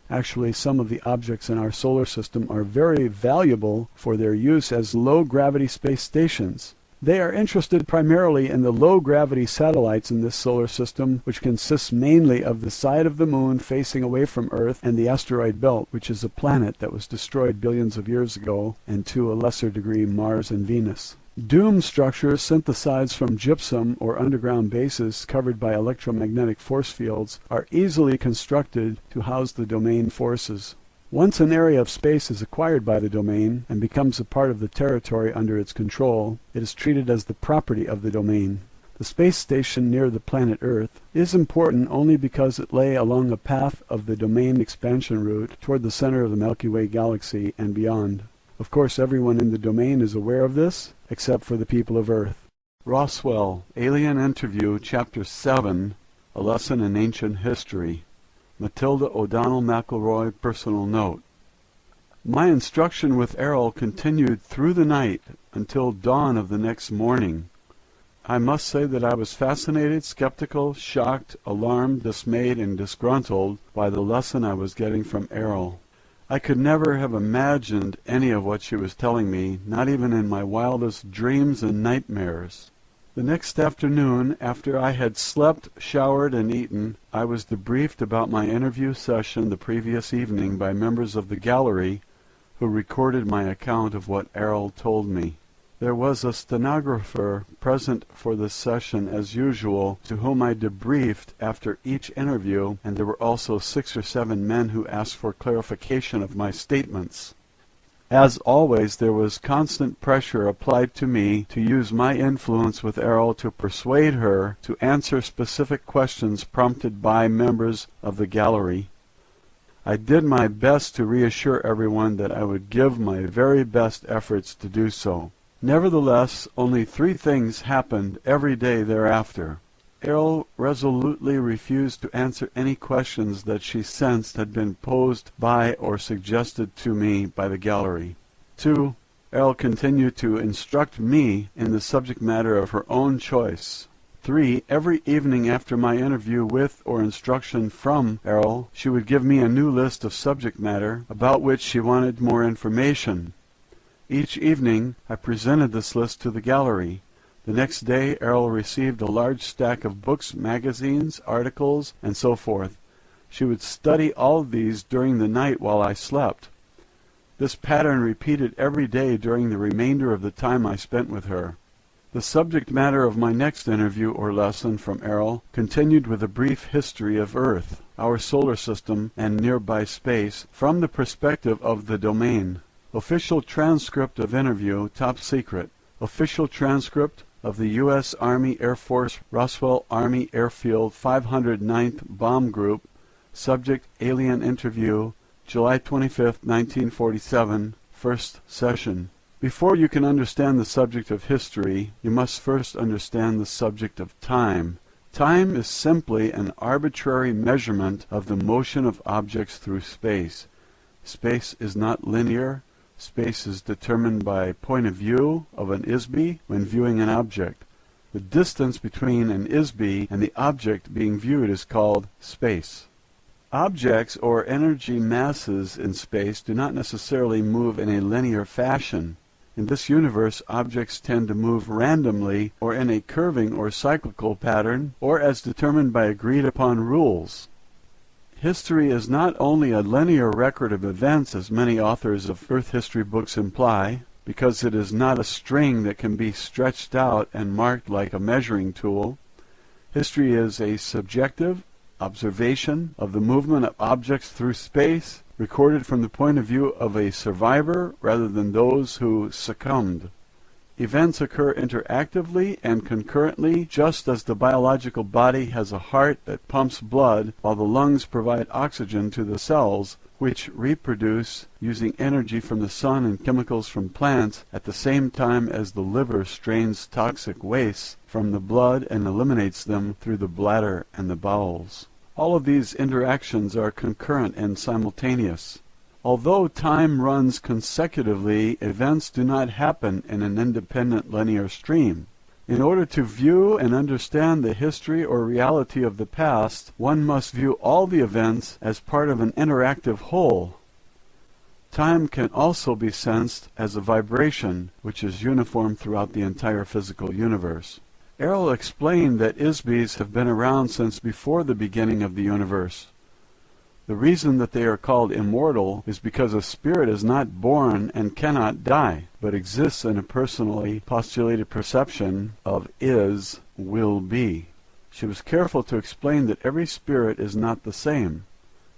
Actually, some of the objects in our solar system are very valuable for their use as low-gravity space stations. They are interested primarily in the low-gravity satellites in this solar system, which consists mainly of the side of the moon facing away from Earth and the asteroid belt, which is a planet that was destroyed billions of years ago, and to a lesser degree Mars and Venus. Dome structures synthesized from gypsum or underground bases covered by electromagnetic force fields are easily constructed to house the domain forces. Once an area of space is acquired by the domain and becomes a part of the territory under its control, it is treated as the property of the domain. The space station near the planet Earth is important only because it lay along a path of the domain expansion route toward the center of the Milky Way galaxy and beyond. Of course, everyone in the domain is aware of this, except for the people of Earth. Roswell, Alien Interview, Chapter 7, A Lesson in Ancient History. Matilda O'Donnell McElroy, personal note. My instruction with Errol continued through the night until dawn of the next morning. I must say that I was fascinated, skeptical, shocked, alarmed, dismayed, and disgruntled by the lesson I was getting from Errol. I could never have imagined any of what she was telling me, not even in my wildest dreams and nightmares. The next afternoon, after I had slept, showered, and eaten, I was debriefed about my interview session the previous evening by members of the gallery who recorded my account of what Errol told me. There was a stenographer present for the session as usual, to whom I debriefed after each interview, and there were also 6 or 7 men who asked for clarification of my statements. As always, there was constant pressure applied to me to use my influence with Errol to persuade her to answer specific questions prompted by members of the gallery. I did my best to reassure everyone that I would give my very best efforts to do so. Nevertheless, only 3 things happened every day thereafter. Errol resolutely refused to answer any questions that she sensed had been posed by or suggested to me by the gallery. 2. Errol continued to instruct me in the subject matter of her own choice. 3. Every evening after my interview with or instruction from Errol, she would give me a new list of subject matter about which she wanted more information. Each evening I presented this list to the gallery. The next day Errol received a large stack of books, magazines, articles, and so forth. She would study all of these during the night while I slept. This pattern repeated every day during the remainder of the time I spent with her. The subject matter of my next interview or lesson from Errol continued with a brief history of Earth, our solar system, and nearby space from the perspective of the domain. Official transcript of interview, top secret. Official transcript of the U.S. Army Air Force Roswell Army Airfield 509th Bomb Group. Subject Alien Interview, July 25, 1947, first session. Before you can understand the subject of history, you must first understand the subject of time. Time is simply an arbitrary measurement of the motion of objects through space. Space is not linear. Space is determined by point of view of an ISB when viewing an object. The distance between an ISB and the object being viewed is called space. Objects or energy masses in space do not necessarily move in a linear fashion. In this universe, objects tend to move randomly or in a curving or cyclical pattern, or as determined by agreed-upon rules. History is not only a linear record of events, as many authors of Earth history books imply, because it is not a string that can be stretched out and marked like a measuring tool. History is a subjective, observation of the movement of objects through space, recorded from the point of view of a survivor rather than those who succumbed. Events occur interactively and concurrently, just as the biological body has a heart that pumps blood while the lungs provide oxygen to the cells, which reproduce using energy from the sun and chemicals from plants at the same time as the liver strains toxic wastes from the blood and eliminates them through the bladder and the bowels. All of these interactions are concurrent and simultaneous. Although time runs consecutively, events do not happen in an independent linear stream. In order to view and understand the history or reality of the past, one must view all the events as part of an interactive whole. Time can also be sensed as a vibration, which is uniform throughout the entire physical universe. Errol explained that ISBs have been around since before the beginning of the universe. The reason that they are called immortal is because a spirit is not born and cannot die, but exists in a personally postulated perception of is, will be. She was careful to explain that every spirit is not the same.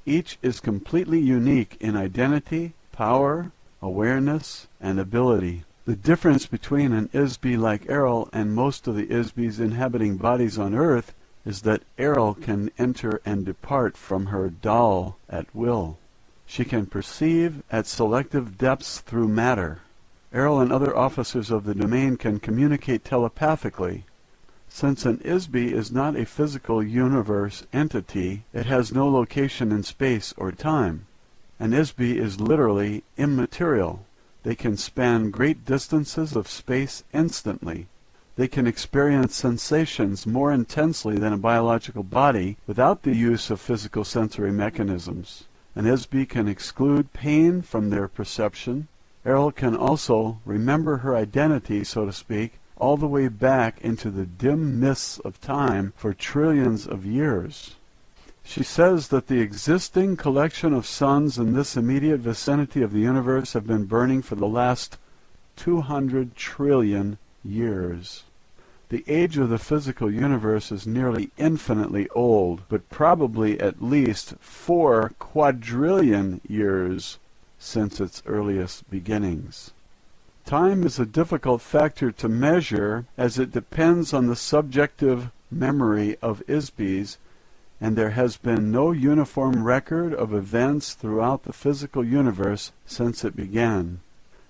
Each is completely unique in identity, power, awareness, and ability. The difference between an ISB like Errol and most of the ISBs inhabiting bodies on Earth is that Errol can enter and depart from her doll at will. She can perceive at selective depths through matter. Errol and other officers of the domain can communicate telepathically. Since an ISB is not a physical universe entity, it has no location in space or time. An ISB is literally immaterial. They can span great distances of space instantly. They can experience sensations more intensely than a biological body without the use of physical sensory mechanisms. An ISB can exclude pain from their perception. Errol can also remember her identity, so to speak, all the way back into the dim mists of time for trillions of years. She says that the existing collection of suns in this immediate vicinity of the universe have been burning for the last 200 trillion years. The age of the physical universe is nearly infinitely old, but probably at least 4 quadrillion years since its earliest beginnings. Time is a difficult factor to measure as it depends on the subjective memory of ISBs, and there has been no uniform record of events throughout the physical universe since it began.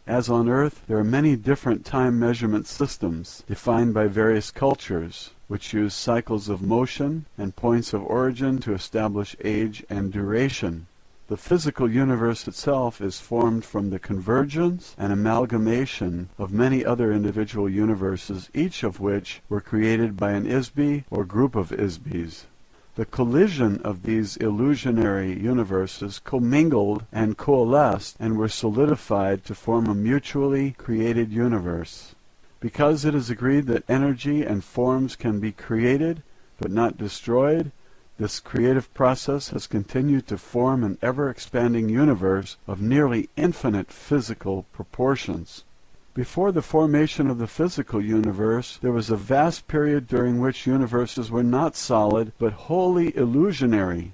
As on Earth, there are many different time measurement systems defined by various cultures, which use cycles of motion and points of origin to establish age and duration. The physical universe itself is formed from the convergence and amalgamation of many other individual universes, each of which were created by an ISB or group of ISBs. The collision of these illusionary universes commingled and coalesced and were solidified to form a mutually created universe. Because it is agreed that energy and forms can be created but not destroyed, this creative process has continued to form an ever-expanding universe of nearly infinite physical proportions. Before the formation of the physical universe, there was a vast period during which universes were not solid, but wholly illusionary.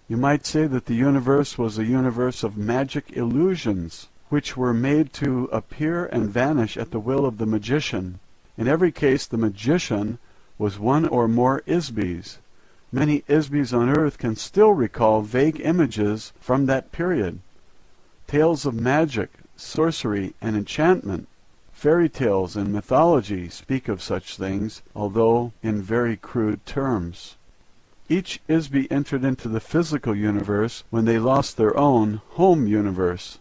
You might say that the universe was a universe of magic illusions, which were made to appear and vanish at the will of the magician. In every case, the magician was one or more ISBs. Many ISBs on Earth can still recall vague images from that period. Tales of magic, sorcery, and enchantment, fairy tales and mythology speak of such things, although in very crude terms. Each ISB entered into the physical universe when they lost their own home universe.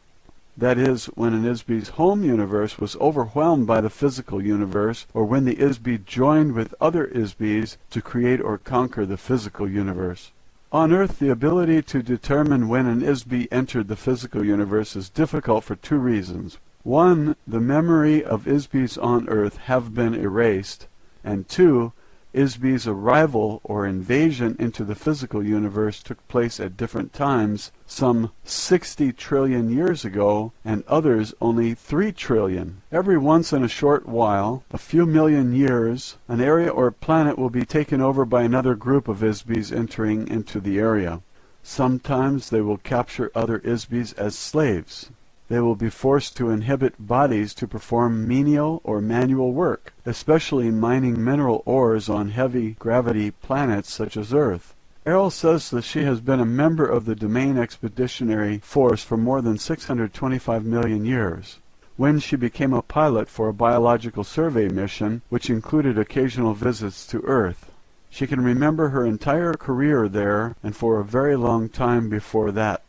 That is, when an ISB's home universe was overwhelmed by the physical universe, or when the ISB joined with other ISBs to create or conquer the physical universe. On Earth, the ability to determine when an ISB entered the physical universe is difficult for 2 reasons. 1, the memory of ISBs on Earth have been erased, and 2, ISB's arrival or invasion into the physical universe took place at different times, some 60 trillion years ago, and others only 3 trillion. Every once in a short while, a few million years, an area or planet will be taken over by another group of ISBs entering into the area. Sometimes they will capture other ISBs as slaves. They will be forced to inhabit bodies to perform menial or manual work, especially mining mineral ores on heavy gravity planets such as Earth. Errol says that she has been a member of the Domain Expeditionary Force for more than 625 million years. When she became a pilot for a biological survey mission, which included occasional visits to Earth. She can remember her entire career there and for a very long time before that.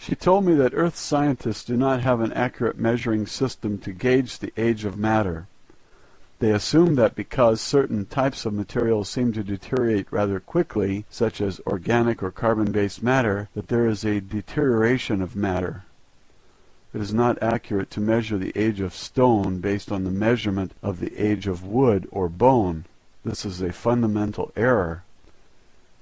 She told me that Earth scientists do not have an accurate measuring system to gauge the age of matter. They assume that because certain types of materials seem to deteriorate rather quickly, such as organic or carbon-based matter, that there is a deterioration of matter. It is not accurate to measure the age of stone based on the measurement of the age of wood or bone. This is a fundamental error.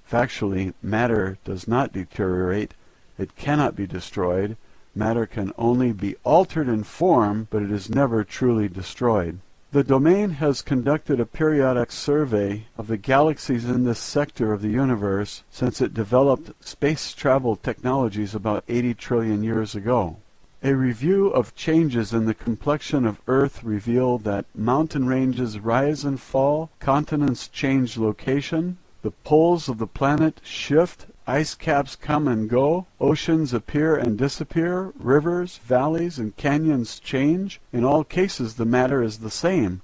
Factually, matter does not deteriorate. It cannot be destroyed. Matter can only be altered in form, but it is never truly destroyed. The domain has conducted a periodic survey of the galaxies in this sector of the universe since it developed space travel technologies about 80 trillion years ago. A review of changes in the complexion of Earth revealed that mountain ranges rise and fall, continents change location, the poles of the planet shift, ice caps come and go, oceans appear and disappear, rivers, valleys, and canyons change. In all cases the matter is the same.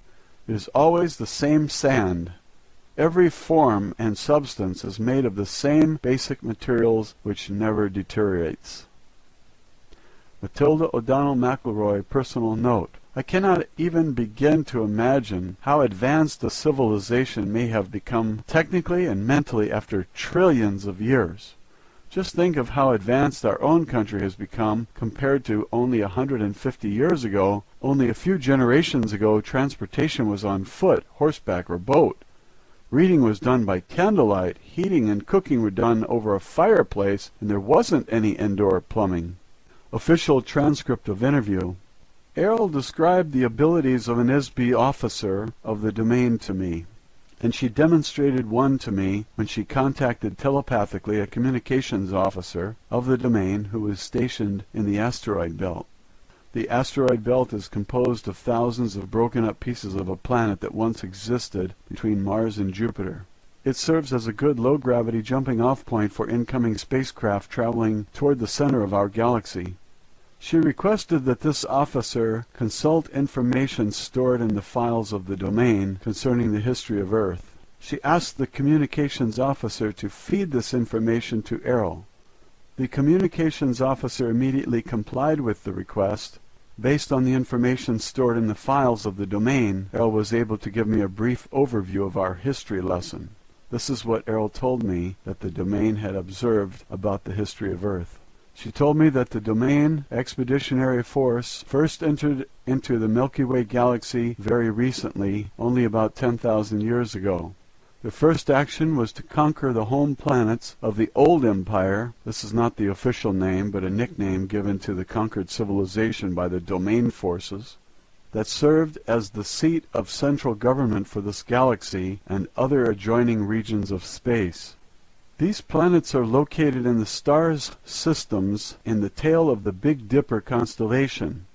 It is always the same sand. Every form and substance is made of the same basic materials which never deteriorates. Matilda O'Donnell McElroy, personal note. I cannot even begin to imagine how advanced a civilization may have become technically and mentally after trillions of years. Just think of how advanced our own country has become compared to only 150 years ago. Only a few generations ago, transportation was on foot, horseback, or boat. Reading was done by candlelight, heating and cooking were done over a fireplace, and there wasn't any indoor plumbing. Official transcript of interview. Errol described the abilities of an ISB officer of the domain to me, and she demonstrated one to me when she contacted telepathically a communications officer of the domain who was stationed in the asteroid belt. The asteroid belt is composed of thousands of broken-up pieces of a planet that once existed between Mars and Jupiter. It serves as a good low-gravity jumping-off point for incoming spacecraft traveling toward the center of our galaxy. She requested that this officer consult information stored in the files of the domain concerning the history of Earth. She asked the communications officer to feed this information to Errol. The communications officer immediately complied with the request. Based on the information stored in the files of the domain, Errol was able to give me a brief overview of our history lesson. This is what Errol told me that the domain had observed about the history of Earth. She told me that the Domain Expeditionary Force first entered into the Milky Way galaxy very recently, only about 10,000 years ago. Their first action was to conquer the home planets of the Old Empire. This is not the official name, but a nickname given to the conquered civilization by the Domain forces, that served as the seat of central government for this galaxy and other adjoining regions of space. These planets are located in the stars systems in the tail of the Big Dipper constellation.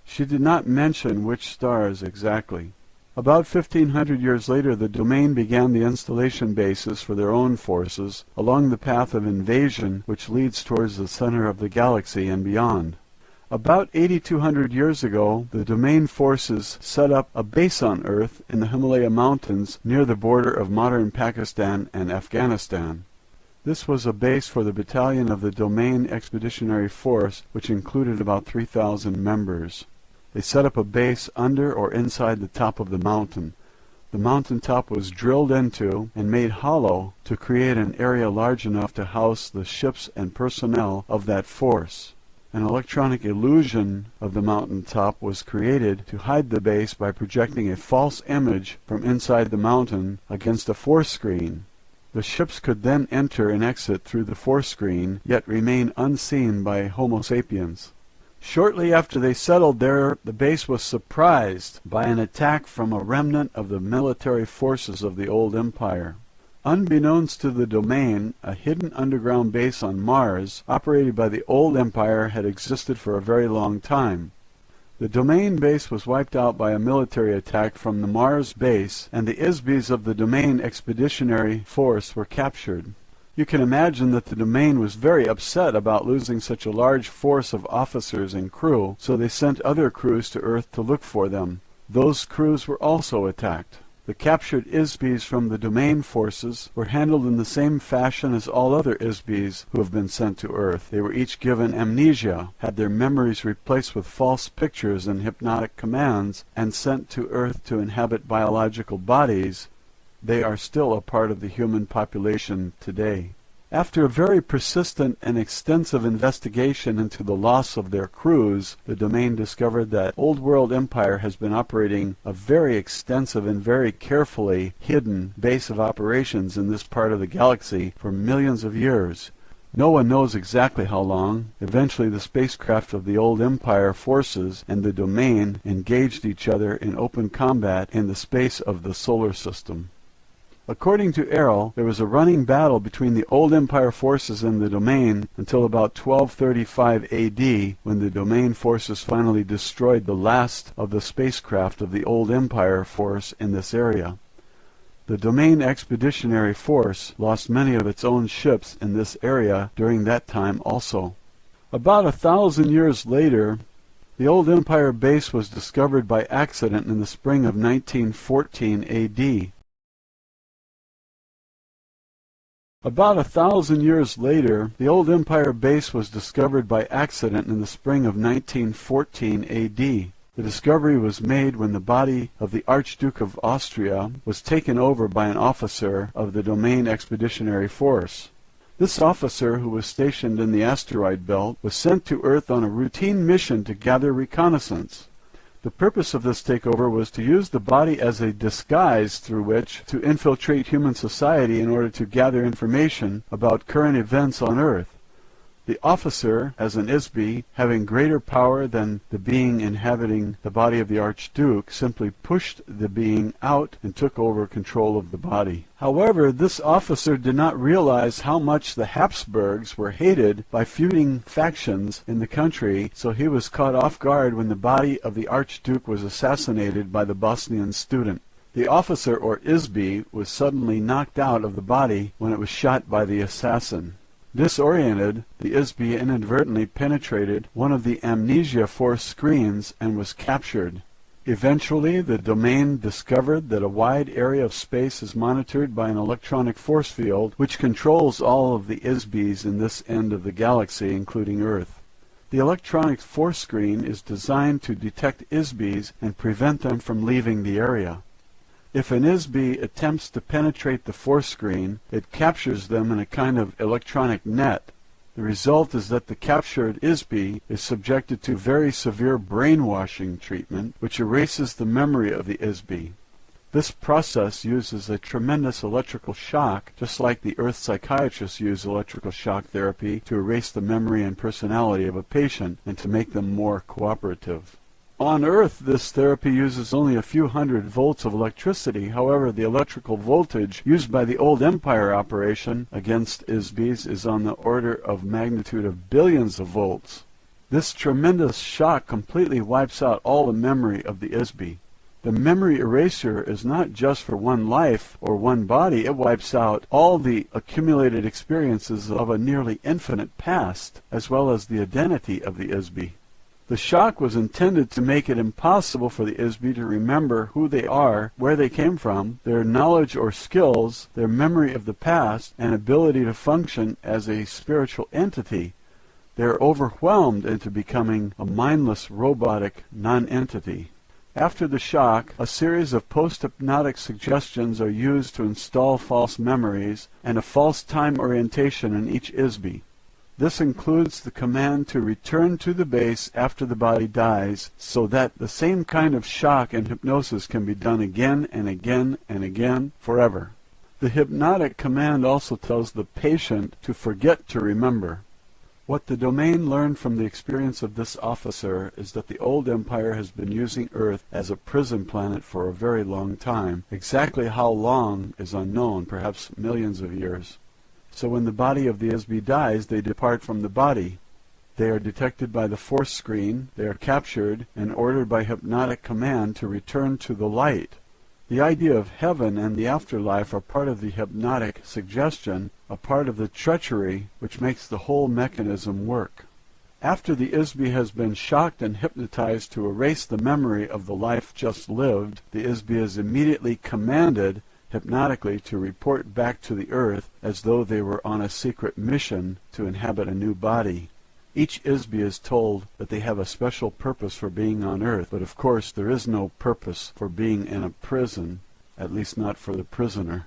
She did not mention which stars exactly. About 1,500 years later, the domain began the installation bases for their own forces along the path of invasion which leads towards the center of the galaxy and beyond. About 8,200 years ago, the domain forces set up a base on Earth in the Himalaya Mountains near the border of modern Pakistan and Afghanistan. This was a base for the battalion of the Domain Expeditionary Force, which included about 3,000 members. They set up a base under or inside the top of the mountain. The mountain top was drilled into and made hollow to create an area large enough to house the ships and personnel of that force. An electronic illusion of the mountain top was created to hide the base by projecting a false image from inside the mountain against a force screen. The ships could then enter and exit through the force screen, yet remain unseen by Homo sapiens. Shortly after they settled there, the base was surprised by an attack from a remnant of the military forces of the old empire. Unbeknownst to the domain, a hidden underground base on Mars, operated by the old empire, had existed for a very long time. The domain base was wiped out by a military attack from the Mars base, and the ISBs of the domain expeditionary force were captured. You can imagine that the domain was very upset about losing such a large force of officers and crew, so they sent other crews to Earth to look for them. Those crews were also attacked. The captured ISBs from the domain forces were handled in the same fashion as all other ISBs who have been sent to Earth. They were each given amnesia, had their memories replaced with false pictures and hypnotic commands, and sent to Earth to inhabit biological bodies. They are still a part of the human population today. After a very persistent and extensive investigation into the loss of their crews, the domain discovered that Old World Empire has been operating a very extensive and very carefully hidden base of operations in this part of the galaxy for millions of years. No one knows exactly how long. Eventually the spacecraft of the old empire forces and the domain engaged each other in open combat in the space of the solar system. According to Errol, there was a running battle between the old empire forces and the domain until about 1235 AD, when the domain forces finally destroyed the last of the spacecraft of the old empire force in this area. The domain expeditionary force lost many of its own ships in this area during that time also. About 1,000 years later, the old empire base was discovered by accident in the spring of 1914 AD. About 1,000 years later, the old empire base was discovered by accident in the spring of 1914 AD. The discovery was made when the body of the Archduke of Austria was taken over by an officer of the domain expeditionary force. This officer, who was stationed in the asteroid belt, was sent to Earth on a routine mission to gather reconnaissance. The purpose of this takeover was to use the body as a disguise through which to infiltrate human society in order to gather information about current events on Earth. The officer, as an ISB, having greater power than the being inhabiting the body of the Archduke, simply pushed the being out and took over control of the body. However, this officer did not realize how much the Habsburgs were hated by feuding factions in the country, so he was caught off guard when the body of the Archduke was assassinated by the Bosnian student. The officer, or ISB, was suddenly knocked out of the body when it was shot by the assassin. Disoriented, the ISB inadvertently penetrated one of the amnesia force screens and was captured. Eventually, the domain discovered that a wide area of space is monitored by an electronic force field which controls all of the ISBs in this end of the galaxy, including Earth. The electronic force screen is designed to detect ISBs and prevent them from leaving the area. If an ISB attempts to penetrate the force screen, it captures them in a kind of electronic net. The result is that the captured ISB is subjected to very severe brainwashing treatment, which erases the memory of the ISB. This process uses a tremendous electrical shock, just like the Earth psychiatrists use electrical shock therapy to erase the memory and personality of a patient and to make them more cooperative. On Earth, this therapy uses only a few hundred volts of electricity. However, the electrical voltage used by the old empire operation against ISBs is on the order of magnitude of billions of volts. This tremendous shock completely wipes out all the memory of the ISB. The memory erasure is not just for one life or one body. It wipes out all the accumulated experiences of a nearly infinite past, as well as the identity of the ISB. The shock was intended to make it impossible for the ISB to remember who they are, where they came from, their knowledge or skills, their memory of the past, and ability to function as a spiritual entity. They are overwhelmed into becoming a mindless, robotic non-entity. After the shock, a series of post-hypnotic suggestions are used to install false memories and a false time orientation in each ISB. This includes the command to return to the base after the body dies, so that the same kind of shock and hypnosis can be done again and again and again forever. The hypnotic command also tells the patient to forget to remember. What the domain learned from the experience of this officer is that the old empire has been using Earth as a prison planet for a very long time. Exactly how long is unknown, perhaps millions of years. So when the body of the ISB dies, they depart from the body. They are detected by the force screen, they are captured, and ordered by hypnotic command to return to the light. The idea of heaven and the afterlife are part of the hypnotic suggestion, a part of the treachery which makes the whole mechanism work. After the ISB has been shocked and hypnotized to erase the memory of the life just lived, the ISB is immediately commanded hypnotically to report back to the Earth as though they were on a secret mission to inhabit a new body. Each ISB is told that they have a special purpose for being on Earth, but of course there is no purpose for being in a prison, at least not for the prisoner.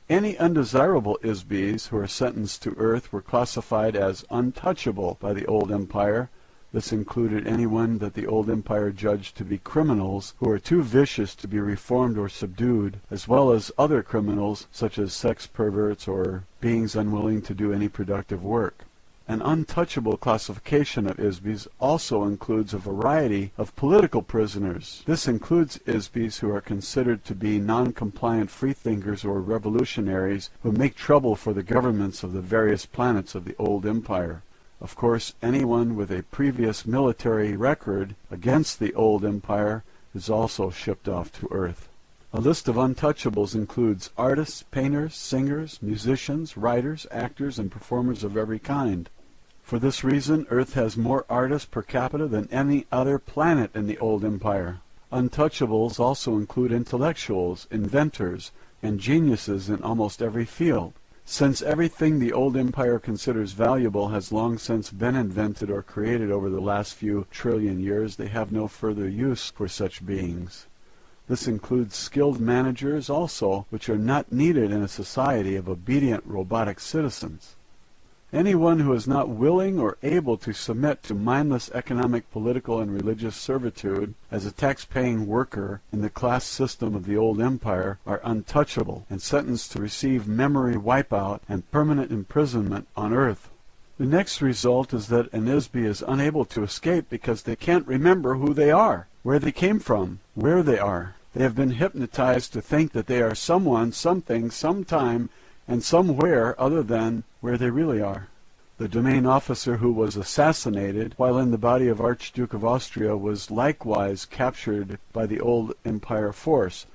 Any undesirable ISBs who are sentenced to Earth were classified as untouchable by the old empire. This included anyone that the old empire judged to be criminals who are too vicious to be reformed or subdued, as well as other criminals such as sex perverts or beings unwilling to do any productive work. An untouchable classification of ISBs also includes a variety of political prisoners. This includes ISBs who are considered to be non-compliant freethinkers or revolutionaries who make trouble for the governments of the various planets of the old empire. Of course, anyone with a previous military record against the old empire is also shipped off to Earth. A list of untouchables includes artists, painters, singers, musicians, writers, actors, and performers of every kind. For this reason, Earth has more artists per capita than any other planet in the old empire. Untouchables also include intellectuals, inventors, and geniuses in almost every field. Since everything the old empire considers valuable has long since been invented or created over the last few trillion years, they have no further use for such beings. This includes skilled managers also, which are not needed in a society of obedient robotic citizens. Anyone who is not willing or able to submit to mindless economic, political, and religious servitude as a tax-paying worker in the class system of the old empire are untouchable and sentenced to receive memory wipeout and permanent imprisonment on Earth. The next result is that an ISB is unable to escape because they can't remember who they are, where they came from, where they are. They have been hypnotized to think that they are someone, something, sometime, and somewhere other than where they really are. The domain officer who was assassinated while in the body of Archduke of Austria was likewise captured by the old empire force.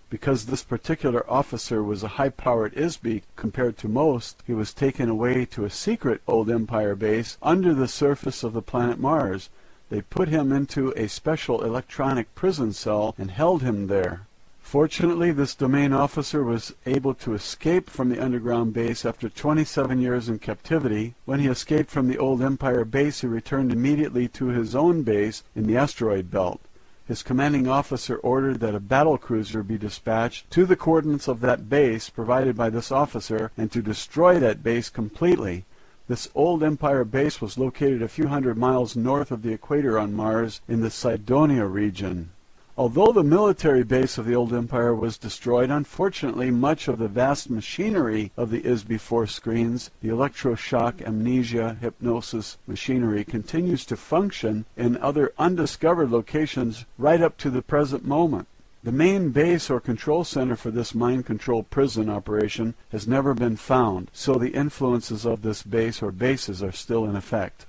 Because this particular officer was a high-powered ISB compared to most, he was taken away to a secret old empire base under the surface of the planet Mars. They put him into a special electronic prison cell and held him there. Fortunately, this domain officer was able to escape from the underground base after 27 years in captivity. When he escaped from the old empire base, he returned immediately to his own base in the asteroid belt. His commanding officer ordered that a battle cruiser be dispatched to the coordinates of that base provided by this officer and to destroy that base completely. This old empire base was located a few hundred miles north of the equator on Mars in the Cydonia region. Although the military base of the old empire was destroyed, unfortunately much of the vast machinery of the ISB force screens, the electroshock, amnesia, hypnosis machinery, continues to function in other undiscovered locations right up to the present moment. The main base or control center for this mind control prison operation has never been found, so the influences of this base or bases are still in effect.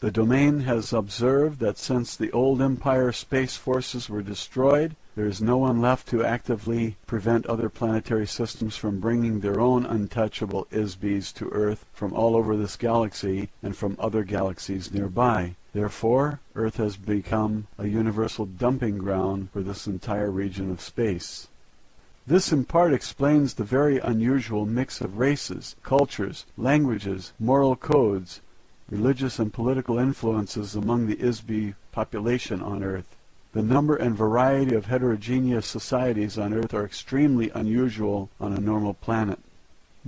The domain has observed that since the old empire space forces were destroyed, there is no one left to actively prevent other planetary systems from bringing their own untouchable ISBs to Earth from all over this galaxy and from other galaxies nearby. Therefore, Earth has become a universal dumping ground for this entire region of space. This in part explains the very unusual mix of races, cultures, languages, moral codes, religious and political influences among the ISB population on Earth. The number and variety of heterogeneous societies on Earth are extremely unusual on a normal planet.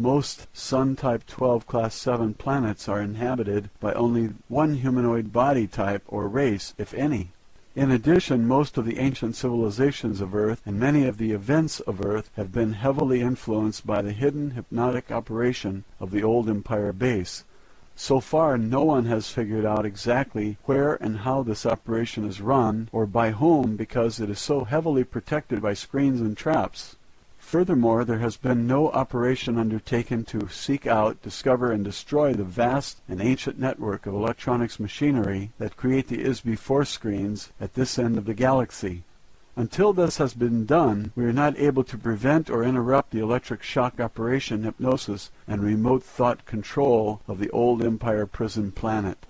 Most Sun-type 12 Class 7 planets are inhabited by only one humanoid body type or race, if any. In addition, most of the ancient civilizations of Earth and many of the events of Earth have been heavily influenced by the hidden hypnotic operation of the old Empire base. So far, no one has figured out exactly where and how this operation is run, or by whom, because it is so heavily protected by screens and traps. Furthermore, there has been no operation undertaken to seek out, discover, and destroy the vast and ancient network of electronics machinery that create the ISB force screens at this end of the galaxy. Until this has been done, we are not able to prevent or interrupt the electric shock operation, hypnosis, and remote thought control of the old Empire prison planet.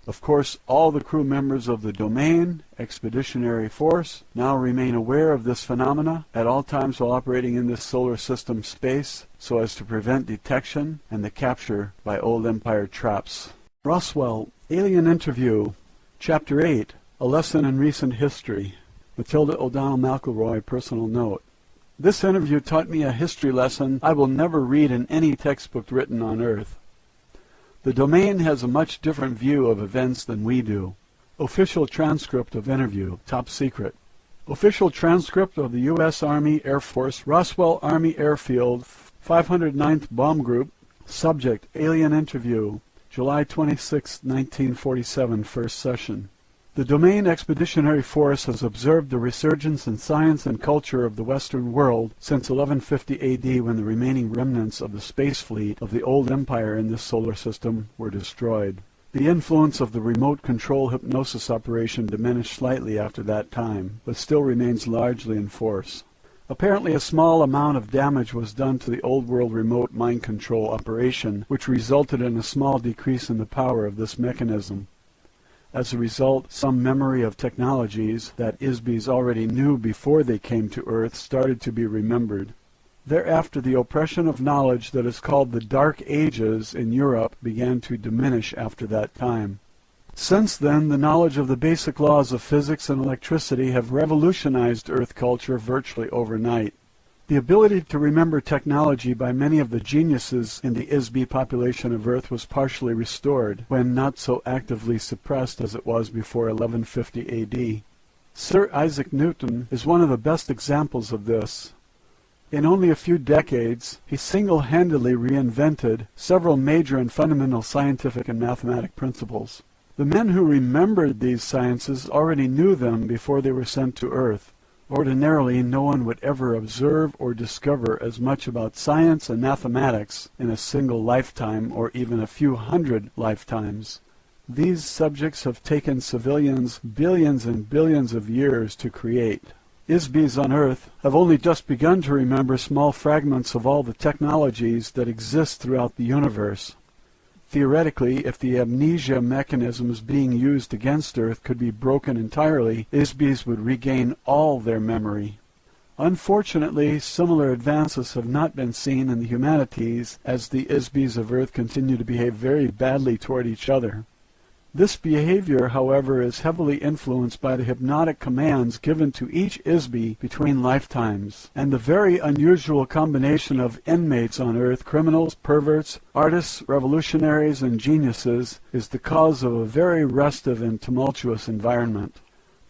Of course, all the crew members of the Domain Expeditionary Force now remain aware of this phenomena at all times while operating in this solar system space, so as to prevent detection and the capture by old Empire traps. Roswell, Alien Interview, Chapter 8, A Lesson in Recent History. Matilda O'Donnell McElroy, personal note. This interview taught me a history lesson I will never read in any textbook written on Earth. The Domain has a much different view of events than we do. Official transcript of interview, top secret. Official transcript of the U.S. Army Air Force, Roswell Army Airfield, 509th Bomb Group. Subject, Alien Interview, July 26, 1947, first session. The Domain Expeditionary Force has observed the resurgence in science and culture of the Western world since 1150 AD, when the remaining remnants of the space fleet of the old empire in this solar system were destroyed. The influence of the remote control hypnosis operation diminished slightly after that time, but still remains largely in force. Apparently a small amount of damage was done to the old world remote mind control operation, which resulted in a small decrease in the power of this mechanism. As a result, some memory of technologies that ISBs already knew before they came to Earth started to be remembered. Thereafter, the oppression of knowledge that is called the Dark Ages in Europe began to diminish after that time. Since then, the knowledge of the basic laws of physics and electricity have revolutionized Earth culture virtually overnight. The ability to remember technology by many of the geniuses in the ISB population of Earth was partially restored, when not so actively suppressed as it was before 1150 AD. Sir Isaac Newton is one of the best examples of this. In only a few decades, he single-handedly reinvented several major and fundamental scientific and mathematic principles. The men who remembered these sciences already knew them before they were sent to Earth. Ordinarily, no one would ever observe or discover as much about science and mathematics in a single lifetime, or even a few hundred lifetimes. These subjects have taken civilians billions and billions of years to create. ISBs on Earth have only just begun to remember small fragments of all the technologies that exist throughout the universe. Theoretically, if the amnesia mechanisms being used against Earth could be broken entirely, ISBs would regain all their memory. Unfortunately, similar advances have not been seen in the humanities, as the ISBs of Earth continue to behave very badly toward each other. This behavior, however, is heavily influenced by the hypnotic commands given to each ISB between lifetimes, and the very unusual combination of inmates on Earth, criminals, perverts, artists, revolutionaries, and geniuses, is the cause of a very restive and tumultuous environment.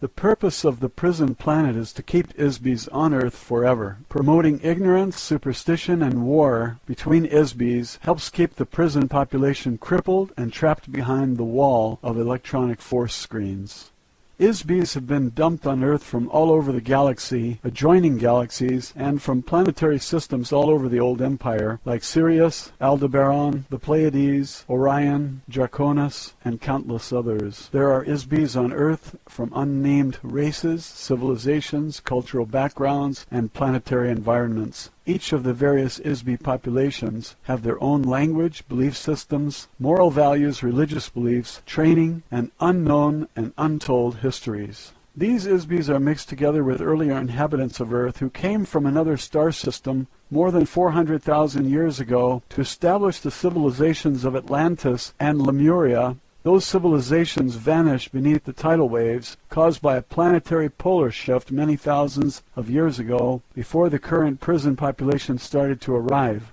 The purpose of the prison planet is to keep ISBs on Earth forever. Promoting ignorance, superstition, and war between ISBs helps keep the prison population crippled and trapped behind the wall of electronic force screens. ISBs have been dumped on Earth from all over the galaxy, adjoining galaxies, and from planetary systems all over the old empire, like Sirius, Aldebaran, the Pleiades, Orion, Draconis, and countless others. There are ISBs on Earth from unnamed races, civilizations, cultural backgrounds, and planetary environments. Each of the various ISB populations have their own language, belief systems, moral values, religious beliefs, training, and unknown and untold histories. These ISBs are mixed together with earlier inhabitants of Earth who came from another star system more than 400,000 years ago to establish the civilizations of Atlantis and Lemuria. Those civilizations vanished beneath the tidal waves caused by a planetary polar shift many thousands of years ago, before the current prison population started to arrive.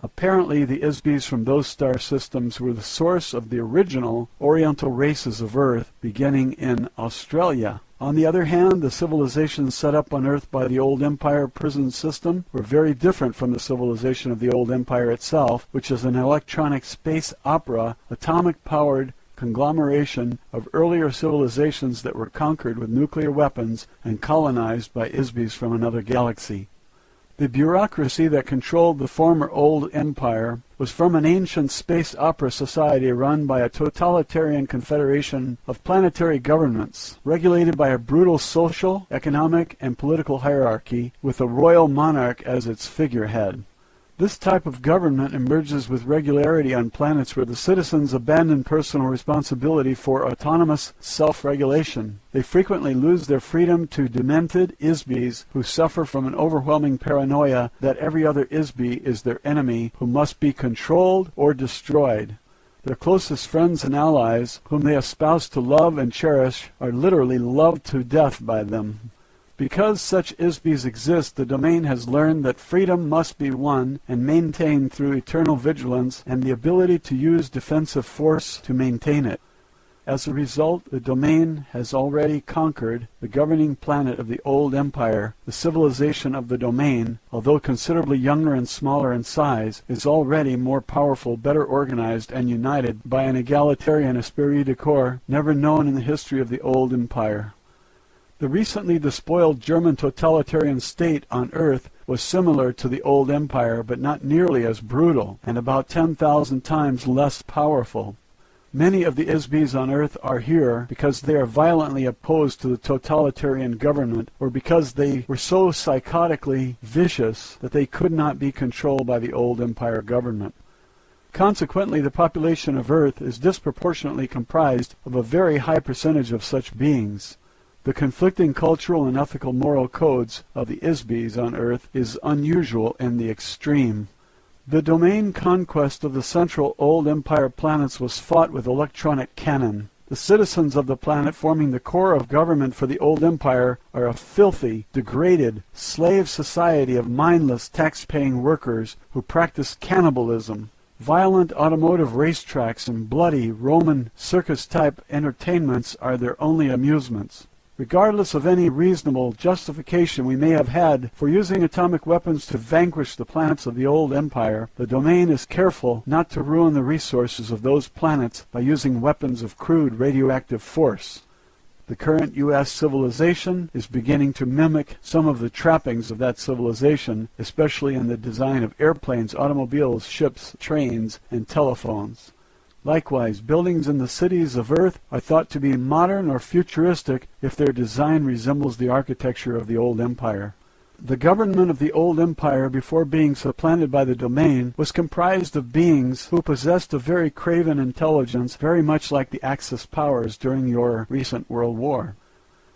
Apparently, the Isbis from those star systems were the source of the original Oriental races of Earth, beginning in Australia. On the other hand, the civilizations set up on Earth by the Old Empire prison system were very different from the civilization of the Old Empire itself, which is an electronic space opera, atomic-powered conglomeration of earlier civilizations that were conquered with nuclear weapons and colonized by Isbis from another galaxy. The bureaucracy that controlled the former Old Empire was from an ancient space opera society run by a totalitarian confederation of planetary governments, regulated by a brutal social, economic, and political hierarchy, with a royal monarch as its figurehead. This type of government emerges with regularity on planets where the citizens abandon personal responsibility for autonomous self-regulation. They frequently lose their freedom to demented Isbis who suffer from an overwhelming paranoia that every other Isbi is their enemy who must be controlled or destroyed. Their closest friends and allies, whom they espouse to love and cherish, are literally loved to death by them. Because such Isbis exist, the domain has learned that freedom must be won and maintained through eternal vigilance and the ability to use defensive force to maintain it. As a result, the domain has already conquered the governing planet of the Old Empire. The civilization of the domain, although considerably younger and smaller in size, is already more powerful, better organized, and united by an egalitarian esprit de corps never known in the history of the Old Empire. The recently despoiled German totalitarian state on Earth was similar to the Old Empire, but not nearly as brutal, and about 10,000 times less powerful. Many of the Isbis on Earth are here because they are violently opposed to the totalitarian government, or because they were so psychotically vicious that they could not be controlled by the Old Empire government. Consequently, the population of Earth is disproportionately comprised of a very high percentage of such beings. The conflicting cultural and ethical moral codes of the Isbis on Earth is unusual in the extreme. The domain conquest of the central Old Empire planets was fought with electronic cannon. The citizens of the planet forming the core of government for the Old Empire are a filthy, degraded, slave society of mindless, tax-paying workers who practice cannibalism. Violent automotive racetracks and bloody Roman circus-type entertainments are their only amusements. Regardless of any reasonable justification we may have had for using atomic weapons to vanquish the planets of the Old Empire, the domain is careful not to ruin the resources of those planets by using weapons of crude radioactive force. The current U.S. civilization is beginning to mimic some of the trappings of that civilization, especially in the design of airplanes, automobiles, ships, trains, and telephones. Likewise, buildings in the cities of Earth are thought to be modern or futuristic if their design resembles the architecture of the Old Empire. The government of the Old Empire, before being supplanted by the domain, was comprised of beings who possessed a very craven intelligence, very much like the Axis powers during your recent World War.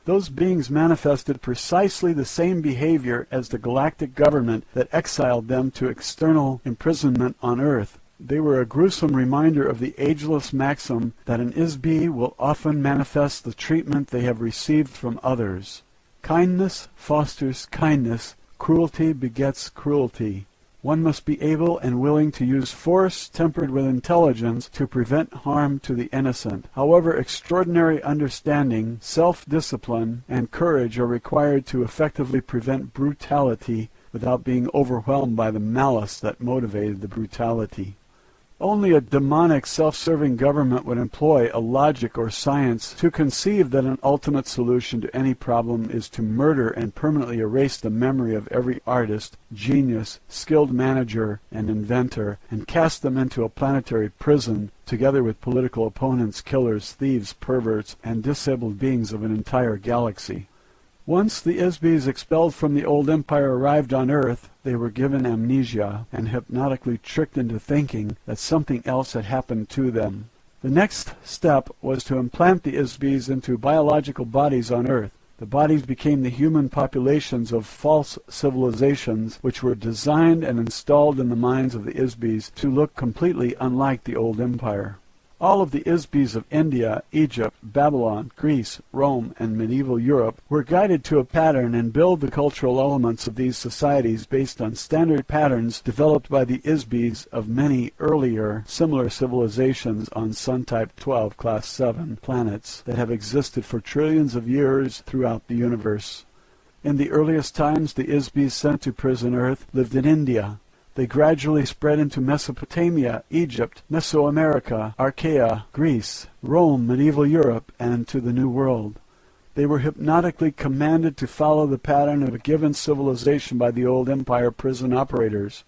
Those beings manifested precisely the same behavior as the galactic government that exiled them to external imprisonment on Earth. They were a gruesome reminder of the ageless maxim that an Isbi will often manifest the treatment they have received from others. Kindness fosters kindness, cruelty begets cruelty. One must be able and willing to use force tempered with intelligence to prevent harm to the innocent. However, extraordinary understanding, self-discipline, and courage are required to effectively prevent brutality without being overwhelmed by the malice that motivated the brutality. Only a demonic, self-serving government would employ a logic or science to conceive that an ultimate solution to any problem is to murder and permanently erase the memory of every artist, genius, skilled manager, and inventor, and cast them into a planetary prison, together with political opponents, killers, thieves, perverts, and disabled beings of an entire galaxy. Once the Isbis expelled from the Old Empire arrived on Earth, they were given amnesia and hypnotically tricked into thinking that something else had happened to them. The next step was to implant the Isbis into biological bodies on Earth. The bodies became the human populations of false civilizations which were designed and installed in the minds of the Isbis to look completely unlike the Old Empire. All of the Isbis of India, Egypt, Babylon, Greece, Rome, and medieval Europe were guided to a pattern and build the cultural elements of these societies based on standard patterns developed by the Isbis of many earlier similar civilizations on Sun-type 12 Class 7 planets that have existed for trillions of years throughout the universe. In the earliest times, the Isbis sent to prison Earth lived in India. They gradually spread into Mesopotamia, Egypt, Mesoamerica, Archaea, Greece, Rome, medieval Europe, and to the New World. They were hypnotically commanded to follow the pattern of a given civilization by the old empire prison operators.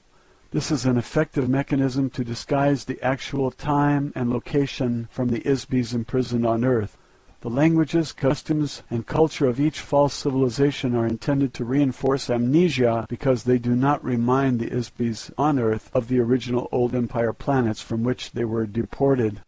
This is an effective mechanism to disguise the actual time and location from the Isbis imprisoned on Earth. The languages, customs, and culture of each false civilization are intended to reinforce amnesia because they do not remind the Isbis on Earth of the original old empire planets from which they were deported.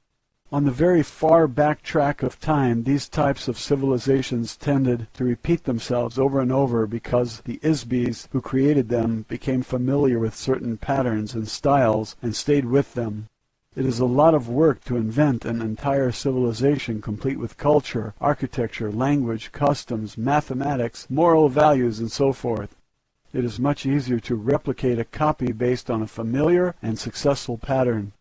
On the very far back track of time, these types of civilizations tended to repeat themselves over and over because the Isbis who created them became familiar with certain patterns and styles and stayed with them. It is a lot of work to invent an entire civilization complete with culture, architecture, language, customs, mathematics, moral values, and so forth. It is much easier to replicate a copy based on a familiar and successful pattern.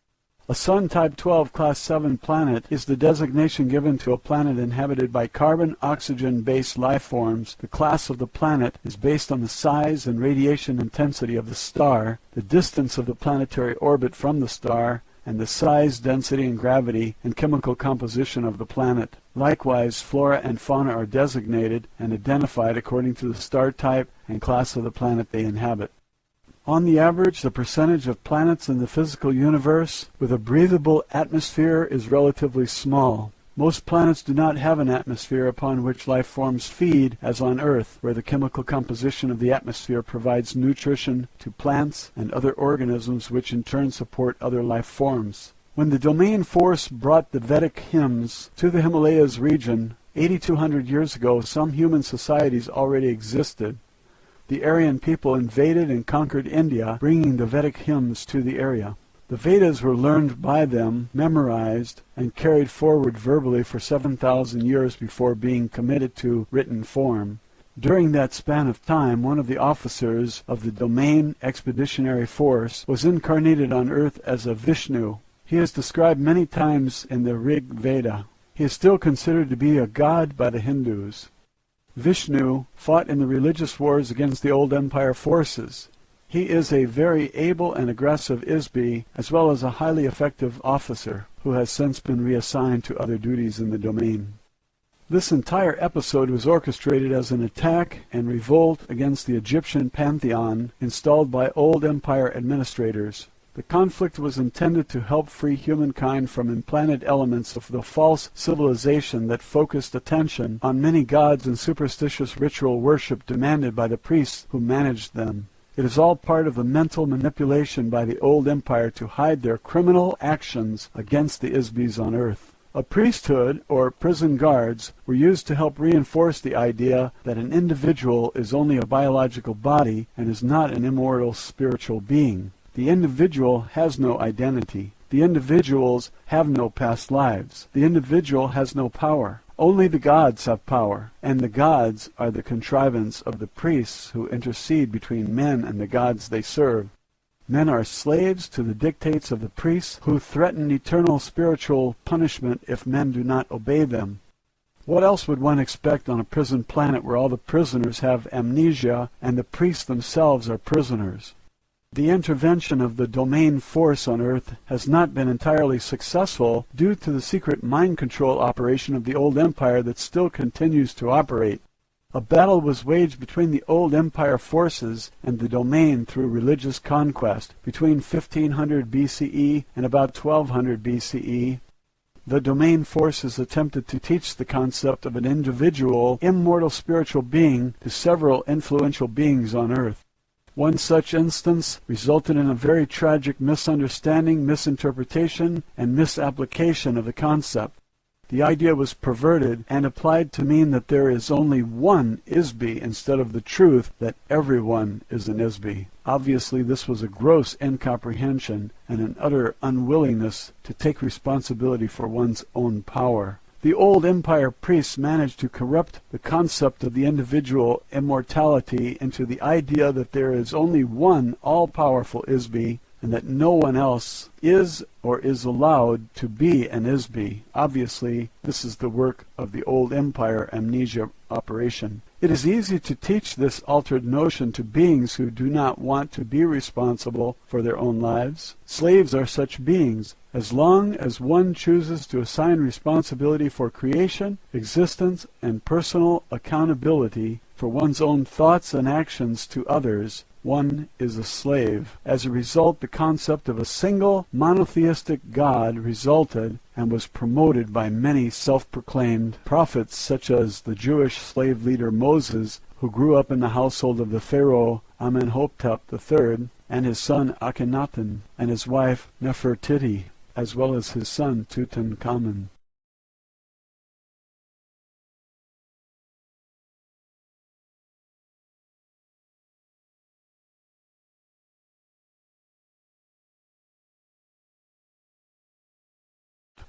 A Sun-type 12 Class 7 planet is the designation given to a planet inhabited by carbon-oxygen-based life forms. The class of the planet is based on the size and radiation intensity of the star, the distance of the planetary orbit from the star, and the size, density, and gravity and chemical composition of the planet. Likewise, flora and fauna are designated and identified according to the star type and class of the planet they inhabit. On the average, the percentage of planets in the physical universe with a breathable atmosphere is relatively small. Most planets do not have an atmosphere upon which life forms feed, as on Earth, where the chemical composition of the atmosphere provides nutrition to plants and other organisms which in turn support other life forms. When the domain force brought the Vedic hymns to the Himalayas region 8,200 years ago, some human societies already existed. The Aryan people invaded and conquered India, bringing the Vedic hymns to the area. The Vedas were learned by them, memorized, and carried forward verbally for 7,000 years before being committed to written form. During that span of time, one of the officers of the Domain Expeditionary Force was incarnated on Earth as a Vishnu. He is described many times in the Rig Veda. He is still considered to be a god by the Hindus. Vishnu fought in the religious wars against the old empire forces. He is a very able and aggressive Isbi, as well as a highly effective officer, who has since been reassigned to other duties in the domain. This entire episode was orchestrated as an attack and revolt against the Egyptian pantheon installed by old empire administrators. The conflict was intended to help free humankind from implanted elements of the false civilization that focused attention on many gods and superstitious ritual worship demanded by the priests who managed them. It is all part of the mental manipulation by the old empire to hide their criminal actions against the Isbis on Earth. A priesthood, or prison guards, were used to help reinforce the idea that an individual is only a biological body and is not an immortal spiritual being. The individual has no identity. The individuals have no past lives. The individual has no power. Only the gods have power, and the gods are the contrivance of the priests who intercede between men and the gods they serve. Men are slaves to the dictates of the priests who threaten eternal spiritual punishment if men do not obey them. What else would one expect on a prison planet where all the prisoners have amnesia and the priests themselves are prisoners? The intervention of the domain force on Earth has not been entirely successful due to the secret mind control operation of the old empire that still continues to operate. A battle was waged between the old empire forces and the domain through religious conquest between 1500 BCE and about 1200 BCE. The domain forces attempted to teach the concept of an individual, immortal spiritual being to several influential beings on Earth. One such instance resulted in a very tragic misunderstanding, misinterpretation, and misapplication of the concept. The idea was perverted and applied to mean that there is only one Isby instead of the truth that everyone is an Isby. Obviously, this was a gross incomprehension and an utter unwillingness to take responsibility for one's own power. The old empire priests managed to corrupt the concept of the individual immortality into the idea that there is only one all-powerful Isby, and that no one else is or is allowed to be an Isby. Obviously, this is the work of the old empire amnesia operation. It is easy to teach this altered notion to beings who do not want to be responsible for their own lives. Slaves are such beings. As long as one chooses to assign responsibility for creation, existence, and personal accountability for one's own thoughts and actions to others, one is a slave. As a result, the concept of a single monotheistic God resulted and was promoted by many self-proclaimed prophets, such as the Jewish slave leader Moses, who grew up in the household of the Pharaoh Amenhotep III, and his son Akhenaten, and his wife Nefertiti, as well as his son Tutankhamun.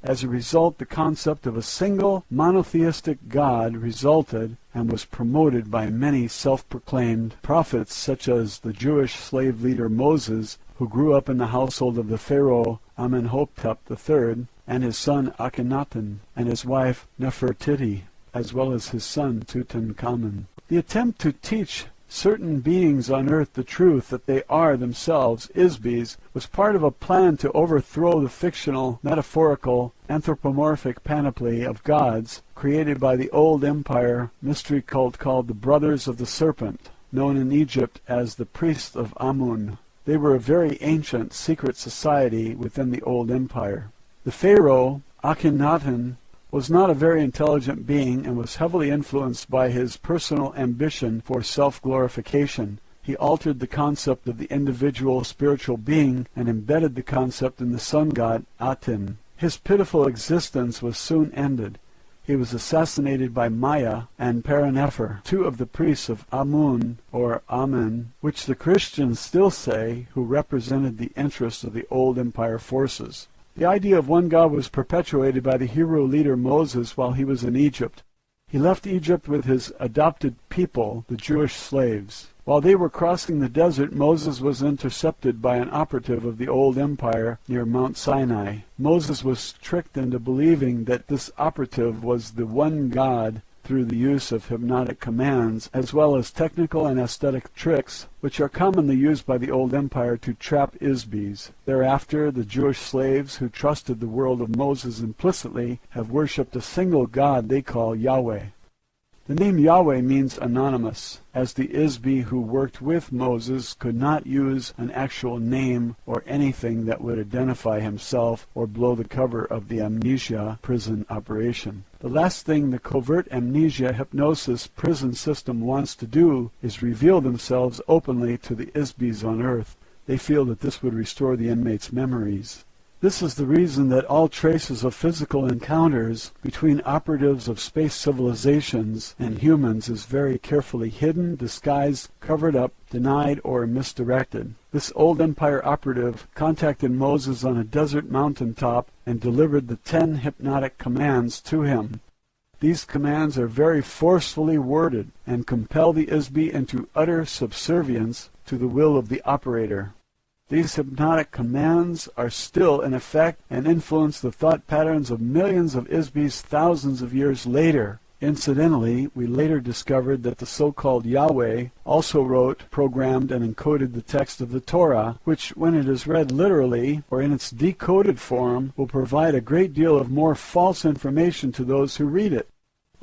As a result, the concept of a single monotheistic God resulted and was promoted by many self-proclaimed prophets, such as the Jewish slave leader Moses, who grew up in the household of the Pharaoh Amenhotep III, and his son Akhenaten, and his wife Nefertiti, as well as his son Tutankhamun. The attempt to teach certain beings on earth the truth that they are themselves Isbys was part of a plan to overthrow the fictional, metaphorical, anthropomorphic panoply of gods created by the old empire mystery cult called the Brothers of the Serpent, known in Egypt as the Priests of Amun. They were a very ancient secret society within the old empire. The pharaoh, Akhenaten, was not a very intelligent being and was heavily influenced by his personal ambition for self-glorification. He altered the concept of the individual spiritual being and embedded the concept in the sun god Aten. His pitiful existence was soon ended. He was assassinated by Maya and Paranefer, two of the priests of Amun, or Amen, which the Christians still say, who represented the interests of the old empire forces. The idea of one God was perpetuated by the Hebrew leader Moses while he was in Egypt. He left Egypt with his adopted people, the Jewish slaves. While they were crossing the desert, Moses was intercepted by an operative of the old empire near Mount Sinai. Moses was tricked into believing that this operative was the one God through the use of hypnotic commands, as well as technical and aesthetic tricks, which are commonly used by the old empire to trap Isbys. Thereafter, the Jewish slaves who trusted the world of Moses implicitly have worshipped a single God they call Yahweh. The name Yahweh means anonymous, as the Isby who worked with Moses could not use an actual name or anything that would identify himself or blow the cover of the amnesia prison operation. The last thing the covert amnesia hypnosis prison system wants to do is reveal themselves openly to the Isbys on Earth. They feel that this would restore the inmates' memories. This is the reason that all traces of physical encounters between operatives of space civilizations and humans is very carefully hidden, disguised, covered up, denied, or misdirected. This old empire operative contacted Moses on a desert mountaintop and delivered the 10 hypnotic commands to him. These commands are very forcefully worded and compel the Isby into utter subservience to the will of the operator. These hypnotic commands are still in effect and influence the thought patterns of millions of Isbys thousands of years later. Incidentally, we later discovered that the so-called Yahweh also wrote, programmed, and encoded the text of the Torah, which, when it is read literally or in its decoded form, will provide a great deal of more false information to those who read it.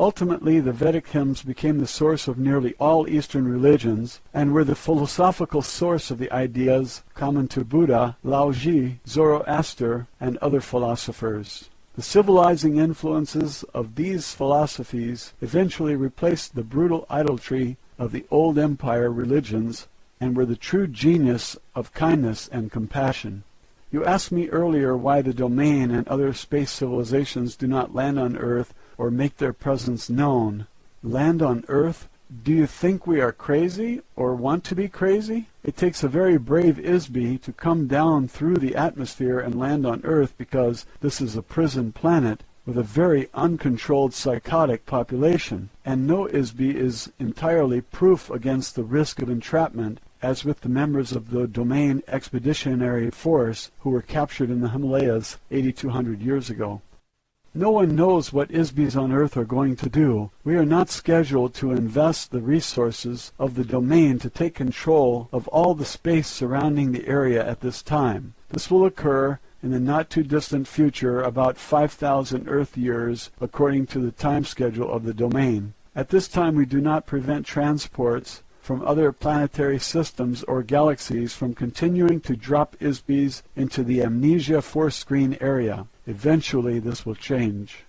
Ultimately, the Vedic hymns became the source of nearly all Eastern religions and were the philosophical source of the ideas common to Buddha, Laozi, Zoroaster, and other philosophers. The civilizing influences of these philosophies eventually replaced the brutal idolatry of the old empire religions and were the true genius of kindness and compassion. You asked me earlier why the domain and other space civilizations do not land on Earth or make their presence known. Land on Earth? Do you think we are crazy or want to be crazy? It takes a very brave ISB to come down through the atmosphere and land on Earth because this is a prison planet with a very uncontrolled psychotic population, and no ISB is entirely proof against the risk of entrapment, as with the members of the Domain Expeditionary Force who were captured in the Himalayas 8,200 years ago. No one knows what ISBs on Earth are going to do. We are not scheduled to invest the resources of the domain to take control of all the space surrounding the area at this time. This will occur in the not-too-distant future, about 5,000 Earth years, according to the time schedule of the domain. At this time, we do not prevent transports from other planetary systems or galaxies from continuing to drop ISBs into the amnesia force screen area. Eventually, this will change.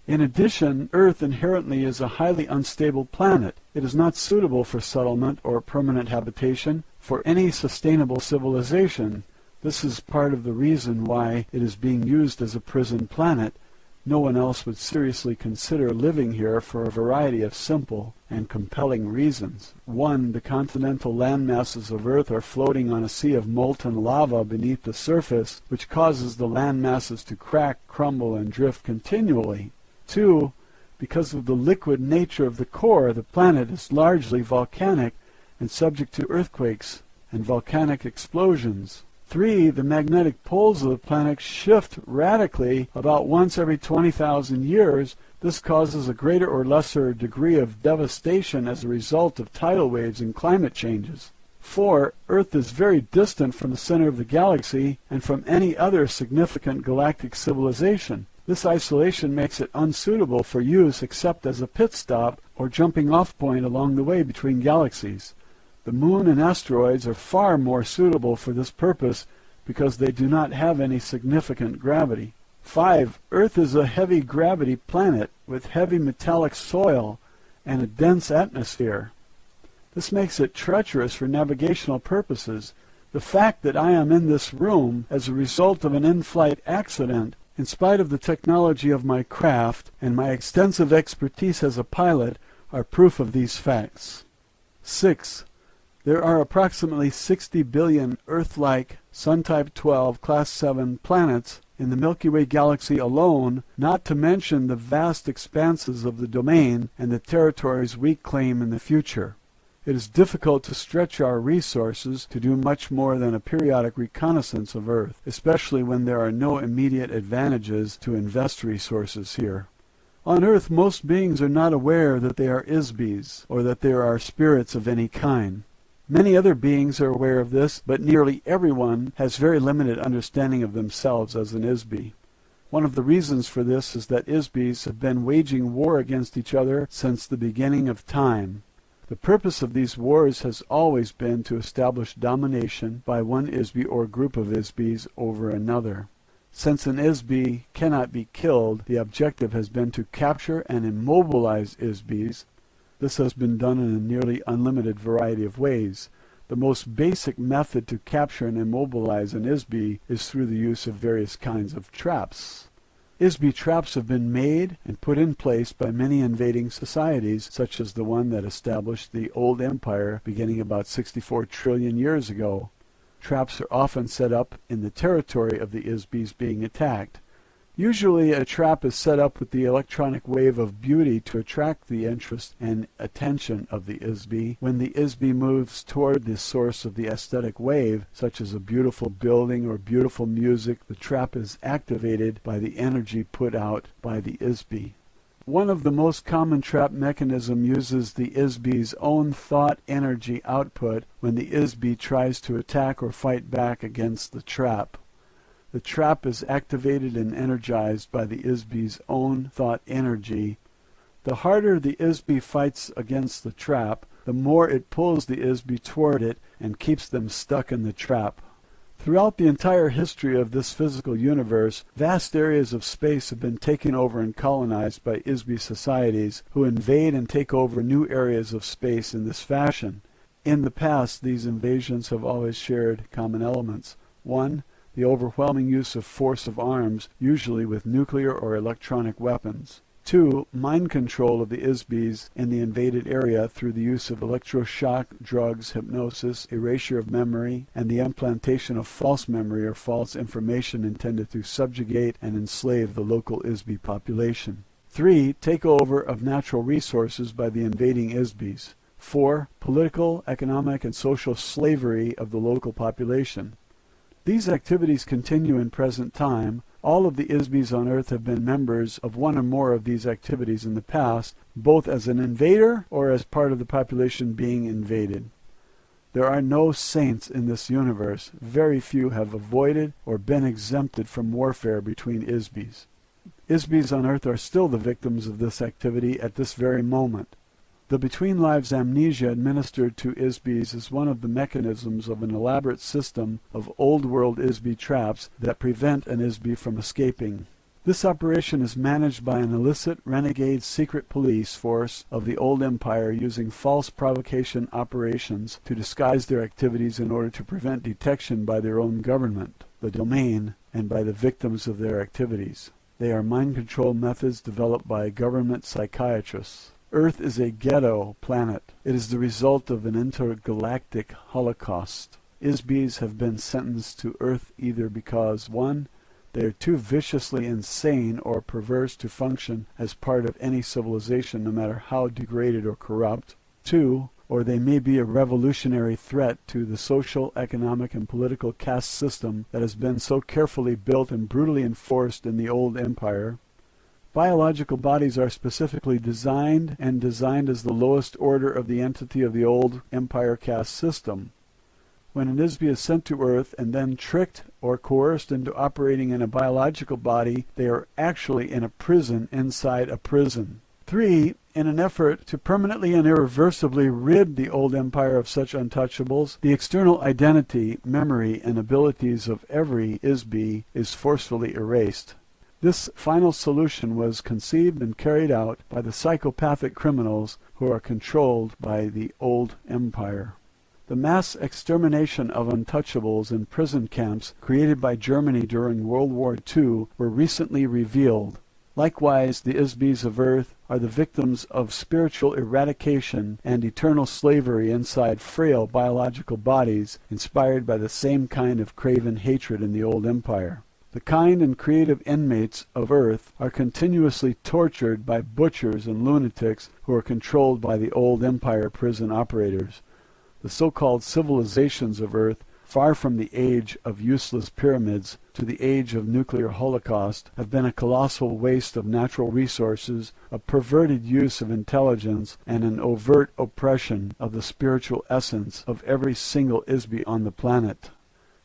In addition, Earth inherently is a highly unstable planet. It is not suitable for settlement or permanent habitation for any sustainable civilization. This is part of the reason why it is being used as a prison planet. No one else would seriously consider living here for a variety of simple and compelling reasons. 1. The continental landmasses of Earth are floating on a sea of molten lava beneath the surface, which causes the landmasses to crack, crumble, and drift continually. 2. Because of the liquid nature of the core, the planet is largely volcanic and subject to earthquakes and volcanic explosions. 3. The magnetic poles of the planet shift radically about once every 20,000 years. This causes a greater or lesser degree of devastation as a result of tidal waves and climate changes. 4. Earth is very distant from the center of the galaxy and from any other significant galactic civilization. This isolation makes it unsuitable for use except as a pit stop or jumping off point along the way between galaxies. The Moon and asteroids are far more suitable for this purpose because they do not have any significant gravity. 5. Earth is a heavy gravity planet with heavy metallic soil and a dense atmosphere. This makes it treacherous for navigational purposes. The fact that I am in this room as a result of an in-flight accident, in spite of the technology of my craft and my extensive expertise as a pilot, are proof of these facts. 6. There are approximately 60 billion Earth-like Sun-type 12 Class 7 planets in the Milky Way galaxy alone, not to mention the vast expanses of the domain and the territories we claim in the future. It is difficult to stretch our resources to do much more than a periodic reconnaissance of Earth, especially when there are no immediate advantages to invest resources here. On Earth, most beings are not aware that they are ISBs, or that there are spirits of any kind. Many other beings are aware of this, but nearly everyone has very limited understanding of themselves as an ISB. One of the reasons for this is that ISBs have been waging war against each other since the beginning of time. The purpose of these wars has always been to establish domination by one ISB or group of ISBs over another. Since an ISB cannot be killed, the objective has been to capture and immobilize ISBs. This has been done in a nearly unlimited variety of ways. The most basic method to capture and immobilize an ISB is through the use of various kinds of traps. ISB traps have been made and put in place by many invading societies, such as the one that established the old empire beginning about 64 trillion years ago. Traps are often set up in the territory of the ISBs being attacked. Usually a trap is set up with the electronic wave of beauty to attract the interest and attention of the ISB. When the ISB moves toward the source of the aesthetic wave, such as a beautiful building or beautiful music, the trap is activated by the energy put out by the ISB. One of the most common trap mechanisms uses the ISB's own thought energy output when the ISB tries to attack or fight back against the trap. The trap is activated and energized by the ISB's own thought energy. The harder the ISB fights against the trap, the more it pulls the ISB toward it and keeps them stuck in the trap. Throughout the entire history of this physical universe, vast areas of space have been taken over and colonized by ISB societies who invade and take over new areas of space in this fashion. In the past, these invasions have always shared common elements. 1. the overwhelming use of force of arms, usually with nuclear or electronic weapons. 2. Mind control of the ISBs in the invaded area through the use of electroshock, drugs, hypnosis, erasure of memory, and the implantation of false memory or false information intended to subjugate and enslave the local ISB population. 3. Takeover of natural resources by the invading ISBs. 4. Political, economic, and social slavery of the local population. These activities continue in present time. All of the ISBs on Earth have been members of one or more of these activities in the past, both as an invader or as part of the population being invaded. There are no saints in this universe. Very few have avoided or been exempted from warfare between ISBs. ISBs on Earth are still the victims of this activity at this very moment. The between lives amnesia administered to ISBs is one of the mechanisms of an elaborate system of old world ISB traps that prevent an ISB from escaping. This operation is managed by an illicit renegade secret police force of the old empire using false provocation operations to disguise their activities in order to prevent detection by their own government, the domain, and by the victims of their activities. They are mind control methods developed by government psychiatrists. Earth is a ghetto planet. It is the result of an intergalactic holocaust. ISBs have been sentenced to Earth either because 1. They are too viciously insane or perverse to function as part of any civilization no matter how degraded or corrupt. 2. Or they may be a revolutionary threat to the social, economic, and political caste system that has been so carefully built and brutally enforced in the old empire. Biological bodies are specifically designed as the lowest order of the entity of the old empire caste system. When an ISB is sent to Earth and then tricked or coerced into operating in a biological body, they are actually in a prison inside a prison. 3. In an effort to permanently and irreversibly rid the old empire of such untouchables, the external identity, memory, and abilities of every ISB is forcefully erased. This final solution was conceived and carried out by the psychopathic criminals who are controlled by the old empire. The mass extermination of untouchables in prison camps created by Germany during World War II were recently revealed. Likewise, the ISBs of Earth are the victims of spiritual eradication and eternal slavery inside frail biological bodies inspired by the same kind of craven hatred in the old empire. The kind and creative inmates of Earth are continuously tortured by butchers and lunatics who are controlled by the old empire prison operators. The so-called civilizations of Earth, far from the age of useless pyramids to the age of nuclear holocaust, have been a colossal waste of natural resources, a perverted use of intelligence, and an overt oppression of the spiritual essence of every single ISB on the planet.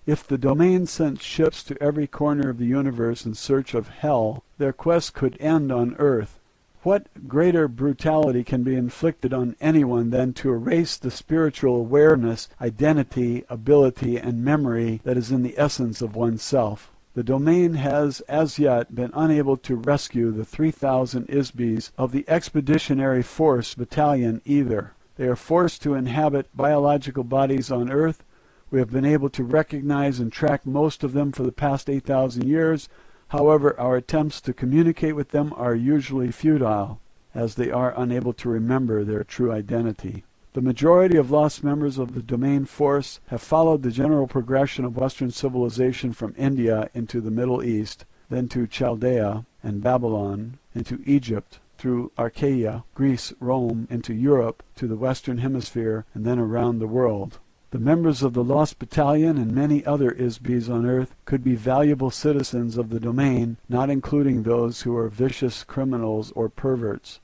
If the domain sent ships to every corner of the universe in search of hell, their quest could end on Earth. What greater brutality can be inflicted on anyone than to erase the spiritual awareness, identity, ability, and memory that is in the essence of oneself? The domain has as yet been unable to rescue the 3,000 ISBs of the Expeditionary Force Battalion either. They are forced to inhabit biological bodies on Earth. We have been able to recognize and track most of them for the past 8,000 years. However, our attempts to communicate with them are usually futile, as they are unable to remember their true identity. The majority of lost members of the domain force have followed the general progression of Western civilization from India into the Middle East, then to Chaldea and Babylon, into Egypt, through Achaia, Greece, Rome, into Europe, to the Western Hemisphere, and then around the world. The members of the Lost Battalion and many other ISBs on Earth could be valuable citizens of the domain, not including those who are vicious criminals or perverts.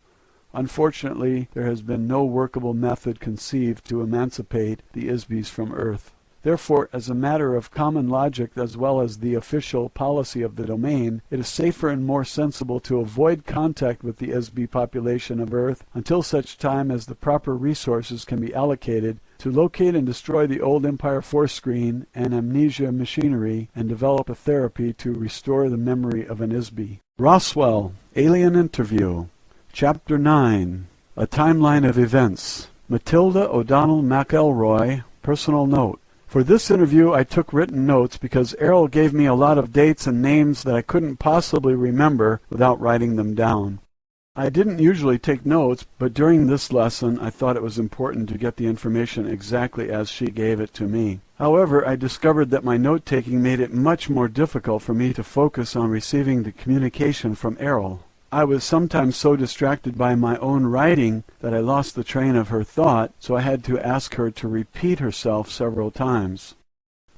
Unfortunately, there has been no workable method conceived to emancipate the ISBs from Earth. Therefore, as a matter of common logic as well as the official policy of the domain, it is safer and more sensible to avoid contact with the ISB population of Earth until such time as the proper resources can be allocated to locate and destroy the old empire force screen and amnesia machinery and develop a therapy to restore the memory of an ISB. Roswell, Alien Interview. Chapter 9. A Timeline of Events. Matilda O'Donnell McElroy, personal note. For this interview, I took written notes because Errol gave me a lot of dates and names that I couldn't possibly remember without writing them down. I didn't usually take notes, but during this lesson I thought it was important to get the information exactly as she gave it to me. However, I discovered that my note-taking made it much more difficult for me to focus on receiving the communication from Errol. I was sometimes so distracted by my own writing that I lost the train of her thought, so I had to ask her to repeat herself several times.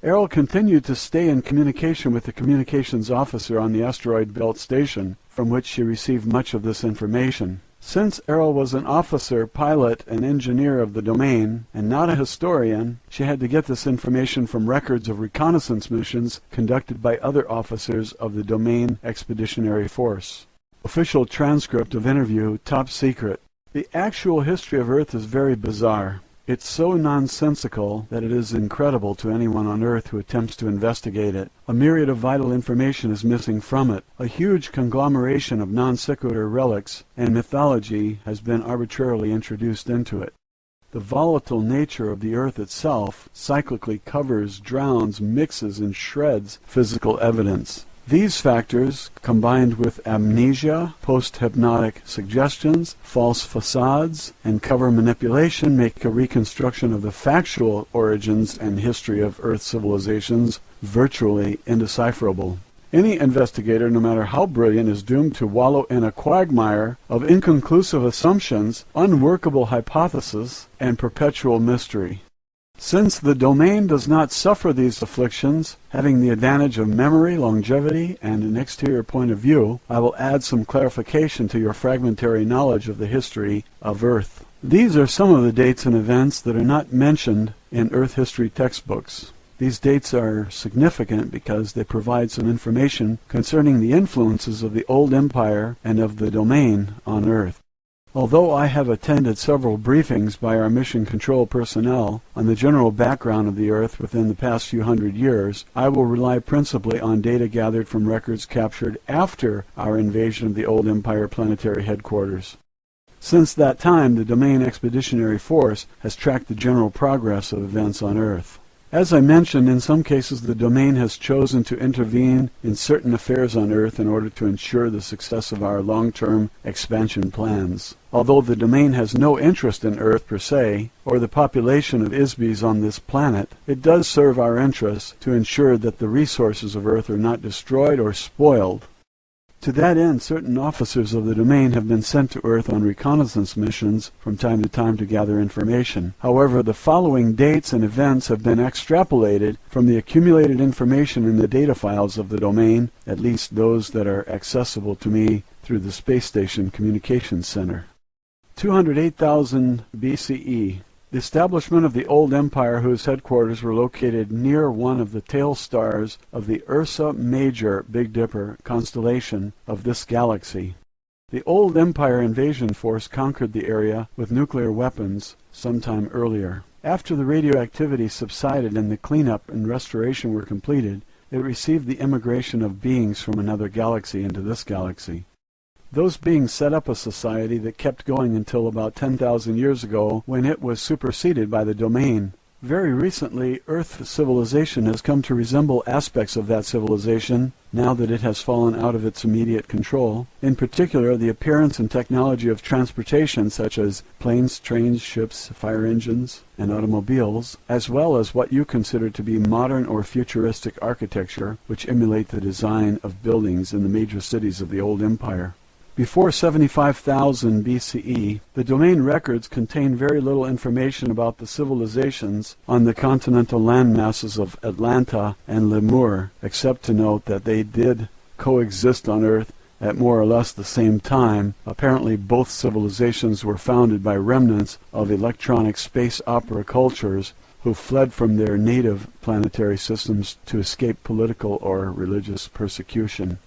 Errol continued to stay in communication with the communications officer on the asteroid belt station, from which she received much of this information. Since Errol was an officer, pilot, and engineer of the domain, and not a historian, she had to get this information from records of reconnaissance missions conducted by other officers of the Domain Expeditionary Force. Official transcript of interview, top secret. The actual history of Earth is very bizarre. It's so nonsensical that it is incredible to anyone on Earth who attempts to investigate it. A myriad of vital information is missing from it. A huge conglomeration of non sequitur relics and mythology has been arbitrarily introduced into it. The volatile nature of the Earth itself cyclically covers, drowns, mixes, and shreds physical evidence. These factors, combined with amnesia, post-hypnotic suggestions, false facades, and cover manipulation, make a reconstruction of the factual origins and history of Earth civilizations virtually indecipherable. Any investigator, no matter how brilliant, is doomed to wallow in a quagmire of inconclusive assumptions, unworkable hypotheses, and perpetual mystery. Since the domain does not suffer these afflictions, having the advantage of memory, longevity, and an exterior point of view, I will add some clarification to your fragmentary knowledge of the history of Earth. These are some of the dates and events that are not mentioned in Earth history textbooks. These dates are significant because they provide some information concerning the influences of the old empire and of the domain on Earth. Although I have attended several briefings by our mission control personnel on the general background of the Earth within the past few hundred years, I will rely principally on data gathered from records captured after our invasion of the old Empire planetary headquarters. Since that time, the Domain Expeditionary Force has tracked the general progress of events on Earth. As I mentioned, in some cases the domain has chosen to intervene in certain affairs on Earth in order to ensure the success of our long-term expansion plans. Although the domain has no interest in Earth per se, or the population of Isbys on this planet, it does serve our interests to ensure that the resources of Earth are not destroyed or spoiled. To that end, certain officers of the domain have been sent to Earth on reconnaissance missions from time to time to gather information. However, the following dates and events have been extrapolated from the accumulated information in the data files of the domain, at least those that are accessible to me through the Space Station Communications Center. 208,000 BCE. The establishment of the old empire, whose headquarters were located near one of the tail stars of the Ursa Major Big Dipper constellation of this galaxy. The old empire invasion force conquered the area with nuclear weapons sometime earlier. After the radioactivity subsided and the cleanup and restoration were completed, it received the immigration of beings from another galaxy into this galaxy. Those beings set up a society that kept going until about 10,000 years ago, when it was superseded by the domain. Very recently, Earth civilization has come to resemble aspects of that civilization, now that it has fallen out of its immediate control. In particular, the appearance and technology of transportation, such as planes, trains, ships, fire engines, and automobiles, as well as what you consider to be modern or futuristic architecture, which emulate the design of buildings in the major cities of the old empire. Before 75,000 BCE, the domain records contain very little information about the civilizations on the continental landmasses of Atlanta and Lemur, except to note that they did coexist on Earth at more or less the same time. Apparently both civilizations were founded by remnants of electronic space opera cultures who fled from their native planetary systems to escape political or religious persecution.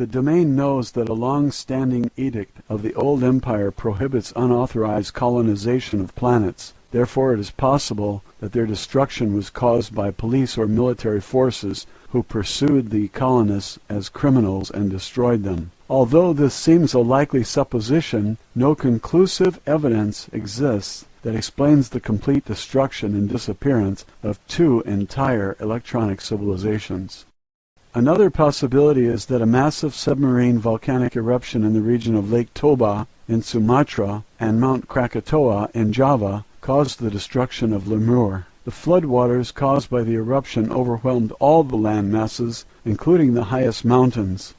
The domain knows that a long-standing edict of the old empire prohibits unauthorized colonization of planets, Therefore, it is possible that their destruction was caused by police or military forces who pursued the colonists as criminals and destroyed them. Although this seems a likely supposition, no conclusive evidence exists that explains the complete destruction and disappearance of two entire electronic civilizations. Another possibility is that a massive submarine volcanic eruption in the region of Lake Toba in Sumatra and Mount Krakatoa in Java caused the destruction of Lemur. The floodwaters caused by the eruption overwhelmed all the land masses, including the highest mountains.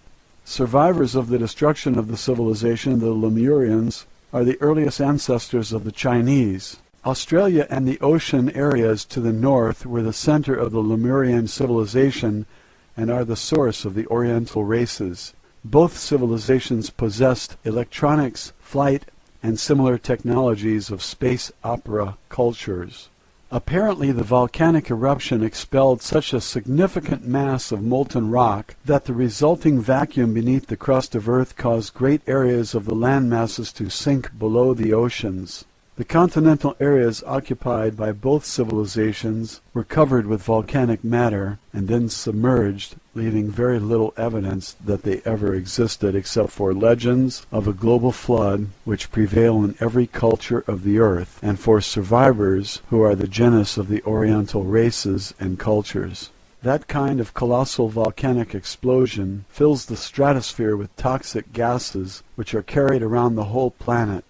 Survivors of the destruction of the civilization, the Lemurians, are the earliest ancestors of the Chinese. Australia and the ocean areas to the north were the center of the Lemurian civilization and are the source of the Oriental races. Both civilizations possessed electronics, flight, and similar technologies of space opera cultures. Apparently, the volcanic eruption expelled such a significant mass of molten rock that the resulting vacuum beneath the crust of Earth caused great areas of the land masses to sink below the oceans. The continental areas occupied by both civilizations were covered with volcanic matter and then submerged, leaving very little evidence that they ever existed except for legends of a global flood which prevail in every culture of the earth, and for survivors who are the genus of the Oriental races and cultures. That kind of colossal volcanic explosion fills the stratosphere with toxic gases which are carried around the whole planet.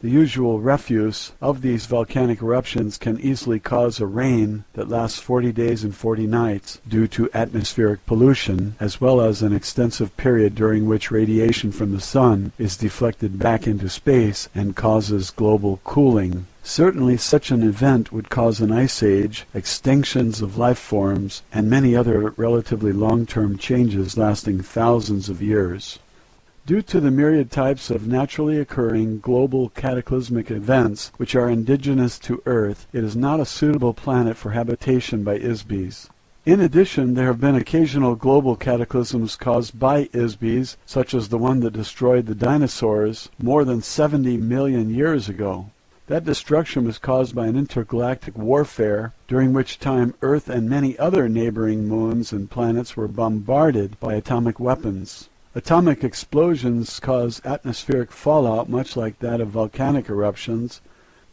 The usual refuse of these volcanic eruptions can easily cause a rain that lasts 40 days and 40 nights due to atmospheric pollution, as well as an extensive period during which radiation from the sun is deflected back into space and causes global cooling. Certainly such an event would cause an ice age, extinctions of life forms, and many other relatively long-term changes lasting thousands of years. Due to the myriad types of naturally occurring global cataclysmic events which are indigenous to Earth, it is not a suitable planet for habitation by ISBs. In addition, there have been occasional global cataclysms caused by ISBs, such as the one that destroyed the dinosaurs more than 70 million years ago. That destruction was caused by an intergalactic warfare, during which time Earth and many other neighboring moons and planets were bombarded by atomic weapons. Atomic explosions cause atmospheric fallout much like that of volcanic eruptions.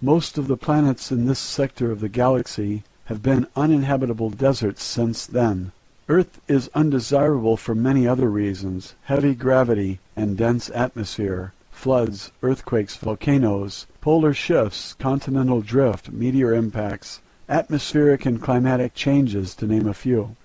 Most of the planets in this sector of the galaxy have been uninhabitable deserts since then. Earth is undesirable for many other reasons: heavy gravity and dense atmosphere, floods, earthquakes, volcanoes, polar shifts, continental drift, meteor impacts, atmospheric and climatic changes, to name a few.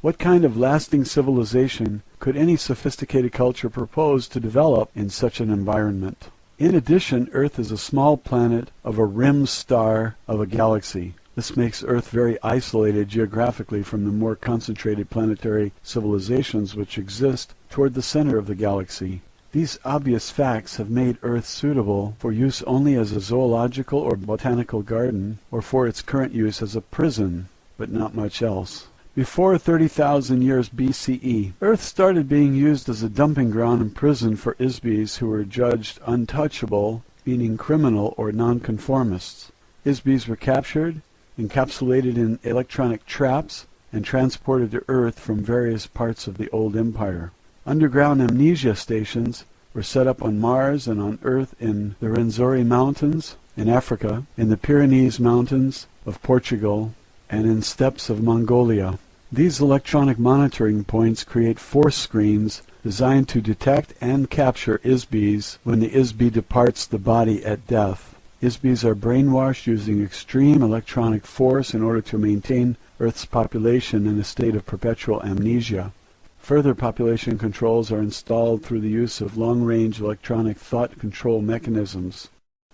What kind of lasting civilization could any sophisticated culture propose to develop in such an environment? In addition, Earth is a small planet of a rim star of a galaxy. This makes Earth very isolated geographically from the more concentrated planetary civilizations which exist toward the center of the galaxy. These obvious facts have made Earth suitable for use only as a zoological or botanical garden, or for its current use as a prison, but not much else. Before 30,000 years BCE, Earth started being used as a dumping ground and prison for ISBs who were judged untouchable, meaning criminal or nonconformists. ISBs were captured, encapsulated in electronic traps, and transported to Earth from various parts of the old empire. Underground amnesia stations were set up on Mars and on Earth in the Rwenzori Mountains in Africa, in the Pyrenees Mountains of Portugal, and in steppes of Mongolia. These electronic monitoring points create force screens designed to detect and capture ISBs when the ISB departs the body at death. ISBs are brainwashed using extreme electronic force in order to maintain Earth's population in a state of perpetual amnesia. Further population controls are installed through the use of long-range electronic thought control mechanisms.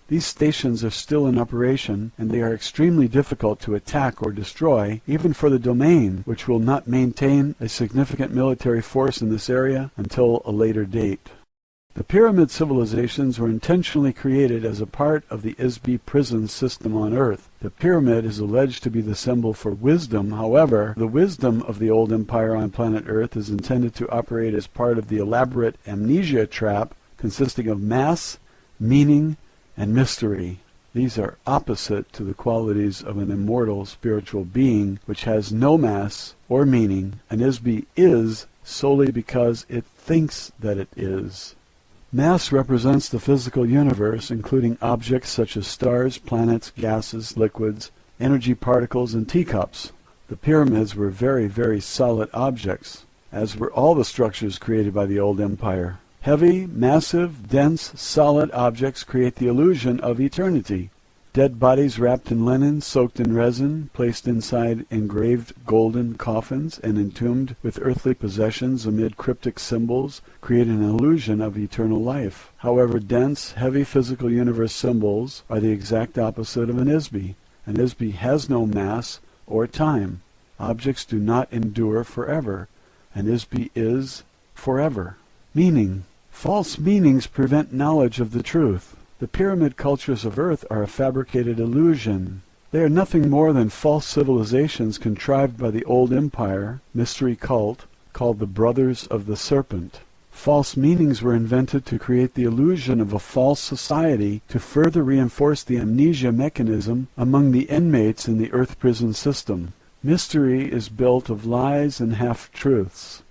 These stations are still in operation, and they are extremely difficult to attack or destroy, even for the domain, which will not maintain a significant military force in this area until a later date. The pyramid civilizations were intentionally created as a part of the ISB prison system on Earth. The pyramid is alleged to be the symbol for wisdom. However, the wisdom of the old empire on planet Earth is intended to operate as part of the elaborate amnesia trap consisting of mass, meaning, and mystery. These are opposite to the qualities of an immortal spiritual being which has no mass or meaning. An Isby is solely because it thinks that it is. Mass represents the physical universe, including objects such as stars, planets, gases, liquids, energy particles, and teacups. The pyramids were very, very solid objects, as were all the structures created by the old empire. Heavy, massive, dense, solid objects create the illusion of eternity. Dead bodies wrapped in linen, soaked in resin, placed inside engraved golden coffins, and entombed with earthly possessions amid cryptic symbols create an illusion of eternal life. However, dense, heavy physical universe symbols are the exact opposite of an Isby. An Isby has no mass or time. Objects do not endure forever. An Isby is forever. Meaning. False meanings prevent knowledge of the truth. The pyramid cultures of Earth are a fabricated illusion. They are nothing more than false civilizations contrived by the old empire, mystery cult, called the Brothers of the Serpent. False meanings were invented to create the illusion of a false society to further reinforce the amnesia mechanism among the inmates in the Earth prison system. Mystery is built of lies and half-truths.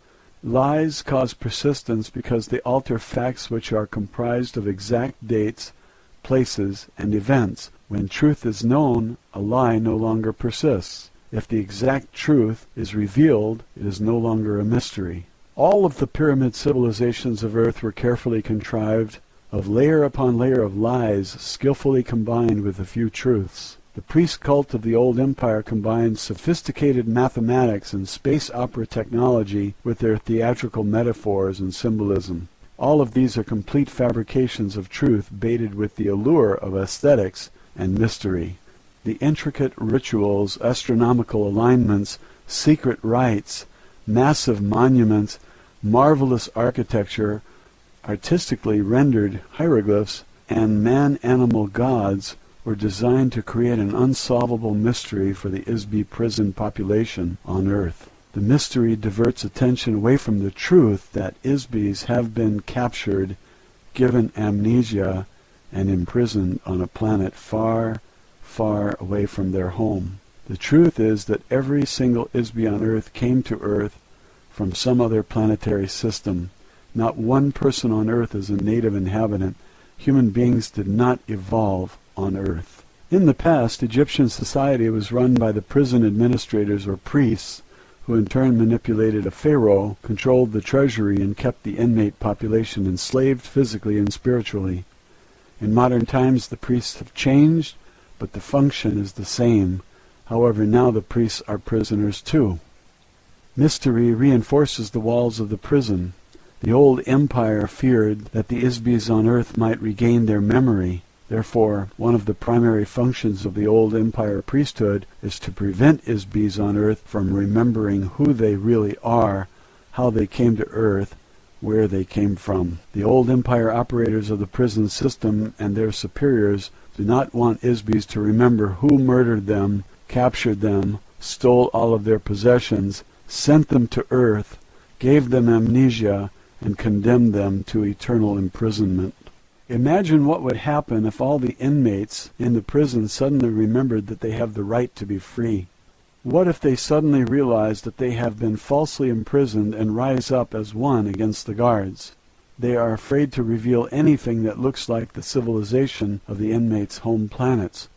Lies cause persistence because they alter facts which are comprised of exact dates, places, and events. When truth is known, a lie no longer persists. If the exact truth is revealed, it is no longer a mystery. All of the pyramid civilizations of Earth were carefully contrived of layer upon layer of lies skillfully combined with a few truths. The priest cult of the old empire combined sophisticated mathematics and space opera technology with their theatrical metaphors and symbolism. All of these are complete fabrications of truth baited with the allure of aesthetics and mystery. The intricate rituals, astronomical alignments, secret rites, massive monuments, marvelous architecture, artistically rendered hieroglyphs, and man-animal gods were designed to create an unsolvable mystery for the Isby prison population on Earth. The mystery diverts attention away from the truth that Isbys have been captured, given amnesia, and imprisoned on a planet far, far away from their home. The truth is that every single Isby on Earth came to Earth from some other planetary system. Not one person on Earth is a native inhabitant. Human beings did not evolve on Earth. In the past, Egyptian society was run by the prison administrators or priests, who in turn manipulated a pharaoh, controlled the treasury, and kept the inmate population enslaved physically and spiritually. In modern times, the priests have changed, but the function is the same. However, now the priests are prisoners too. Mystery reinforces the walls of the prison. The old empire feared that the Isbys on Earth might regain their memory. Therefore, one of the primary functions of the old empire priesthood is to prevent Isbys on Earth from remembering who they really are, how they came to Earth, where they came from. The old empire operators of the prison system and their superiors do not want Isbys to remember who murdered them, captured them, stole all of their possessions, sent them to Earth, gave them amnesia, and condemned them to eternal imprisonment. Imagine what would happen if all the inmates in the prison suddenly remembered that they have the right to be free. What if they suddenly realize that they have been falsely imprisoned and rise up as one against the guards? They are afraid to reveal anything that looks like the civilization of the inmates' home planets.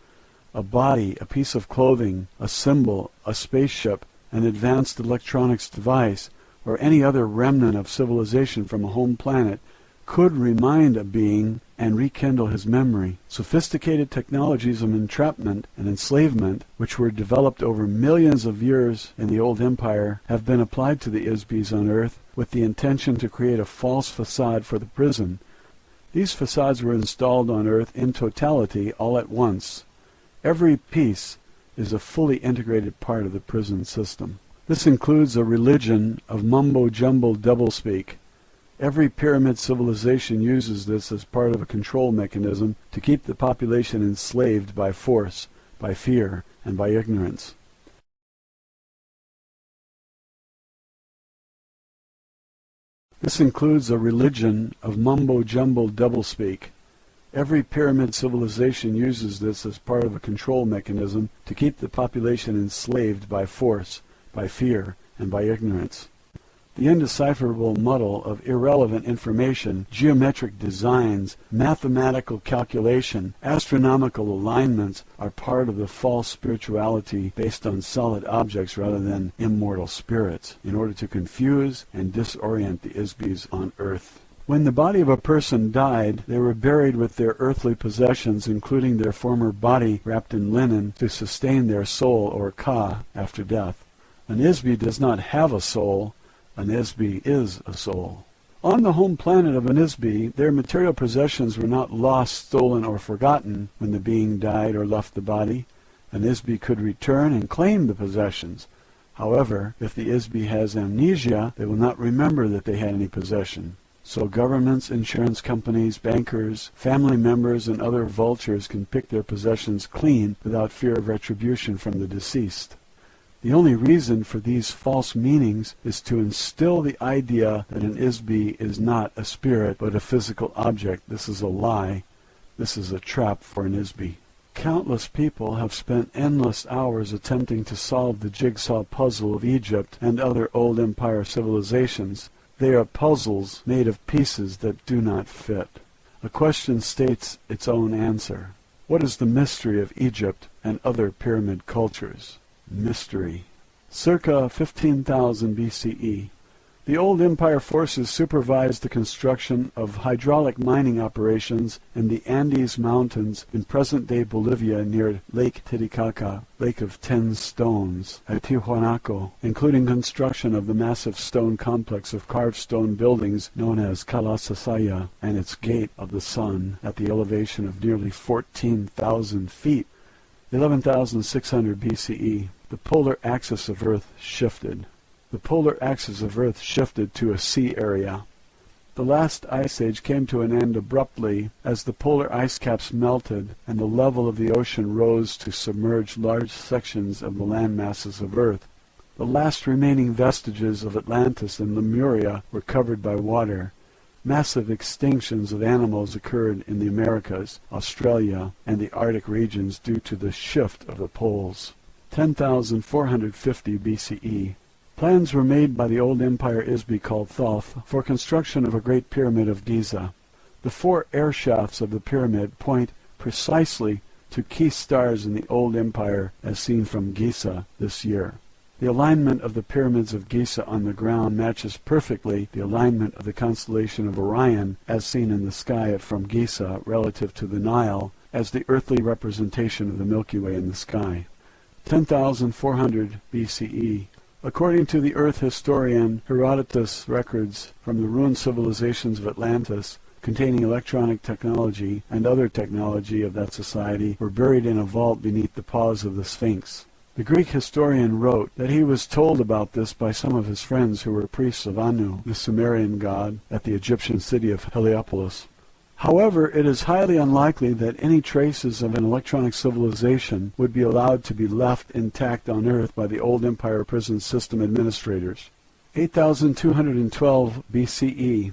A body, a piece of clothing, a symbol, a spaceship, an advanced electronics device, or any other remnant of civilization from a home planet could remind a being and rekindle his memory. Sophisticated technologies of entrapment and enslavement, which were developed over millions of years in the old empire, have been applied to the Isbys on Earth with the intention to create a false facade for the prison. These facades were installed on Earth in totality all at once. Every piece is a fully integrated part of the prison system. This includes a religion of mumbo-jumbo doublespeak. Every pyramid civilization uses this as part of a control mechanism to keep the population enslaved by force, by fear, and by ignorance. This includes a religion of mumbo-jumbo doublespeak. Every pyramid civilization uses this as part of a control mechanism to keep the population enslaved by force, by fear, and by ignorance. The indecipherable muddle of irrelevant information, geometric designs, mathematical calculation, astronomical alignments are part of the false spirituality based on solid objects rather than immortal spirits, in order to confuse and disorient the Isbis on Earth. When the body of a person died, they were buried with their earthly possessions, including their former body wrapped in linen, to sustain their soul, or ka, after death. An Isbi does not have a soul. An Isbi is a soul. On the home planet of an Isbi, their material possessions were not lost, stolen, or forgotten when the being died or left the body. An Isbi could return and claim the possessions. However, if the Isbi has amnesia, they will not remember that they had any possession. So governments, insurance companies, bankers, family members, and other vultures can pick their possessions clean without fear of retribution from the deceased. The only reason for these false meanings is to instill the idea that an Isbi is not a spirit but a physical object. This is a lie. This is a trap for an Isbi. Countless people have spent endless hours attempting to solve the jigsaw puzzle of Egypt and other old empire civilizations. They are puzzles made of pieces that do not fit. A question states its own answer. What is the mystery of Egypt and other pyramid cultures? Mystery. Circa 15,000 BCE. The old empire forces supervised the construction of hydraulic mining operations in the Andes Mountains in present-day Bolivia near Lake Titicaca, Lake of 10 Stones, at Tiwanaku, including construction of the massive stone complex of carved stone buildings known as Kalasasaya and its Gate of the Sun at the elevation of nearly 14,000 feet, 11,600 BCE. The polar axis of Earth shifted. The polar axis of Earth shifted to a sea area. The last ice age came to an end abruptly as the polar ice caps melted and the level of the ocean rose to submerge large sections of the land masses of Earth. The last remaining vestiges of Atlantis and Lemuria were covered by water. Massive extinctions of animals occurred in the Americas, Australia, and the Arctic regions due to the shift of the poles. 10,450 BCE. Plans were made by the old empire Isbi called Thoth for construction of a great pyramid of Giza. The 4 air shafts of the pyramid point precisely to key stars in the old empire as seen from Giza this year. The alignment of the pyramids of Giza on the ground matches perfectly the alignment of the constellation of Orion as seen in the sky from Giza relative to the Nile as the earthly representation of the Milky Way in the sky. 10,400 BCE. According to the Earth historian Herodotus, records from the ruined civilizations of Atlantis containing electronic technology and other technology of that society were buried in a vault beneath the paws of the Sphinx. The Greek historian wrote that he was told about this by some of his friends who were priests of Anu, the Sumerian god, at the Egyptian city of Heliopolis. However, it is highly unlikely that any traces of an electronic civilization would be allowed to be left intact on Earth by the old empire prison system administrators. 8,212 BCE.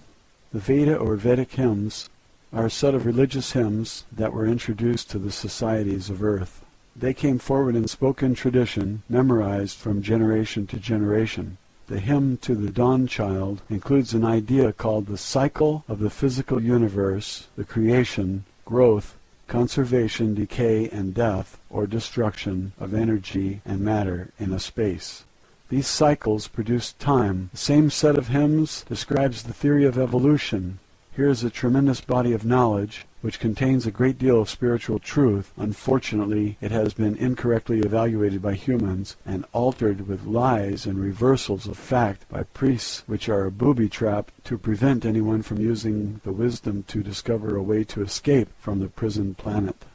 The Veda or Vedic hymns are a set of religious hymns that were introduced to the societies of Earth. They came forward in spoken tradition, memorized from generation to generation. The hymn to the dawn child includes an idea called the cycle of the physical universe, the creation, growth, conservation, decay, and death, or destruction of energy and matter in a space. These cycles produce time. The same set of hymns describes the theory of evolution. Here is a tremendous body of knowledge which contains a great deal of spiritual truth. Unfortunately, it has been incorrectly evaluated by humans and altered with lies and reversals of fact by priests, which are a booby trap to prevent anyone from using the wisdom to discover a way to escape from the prison planet.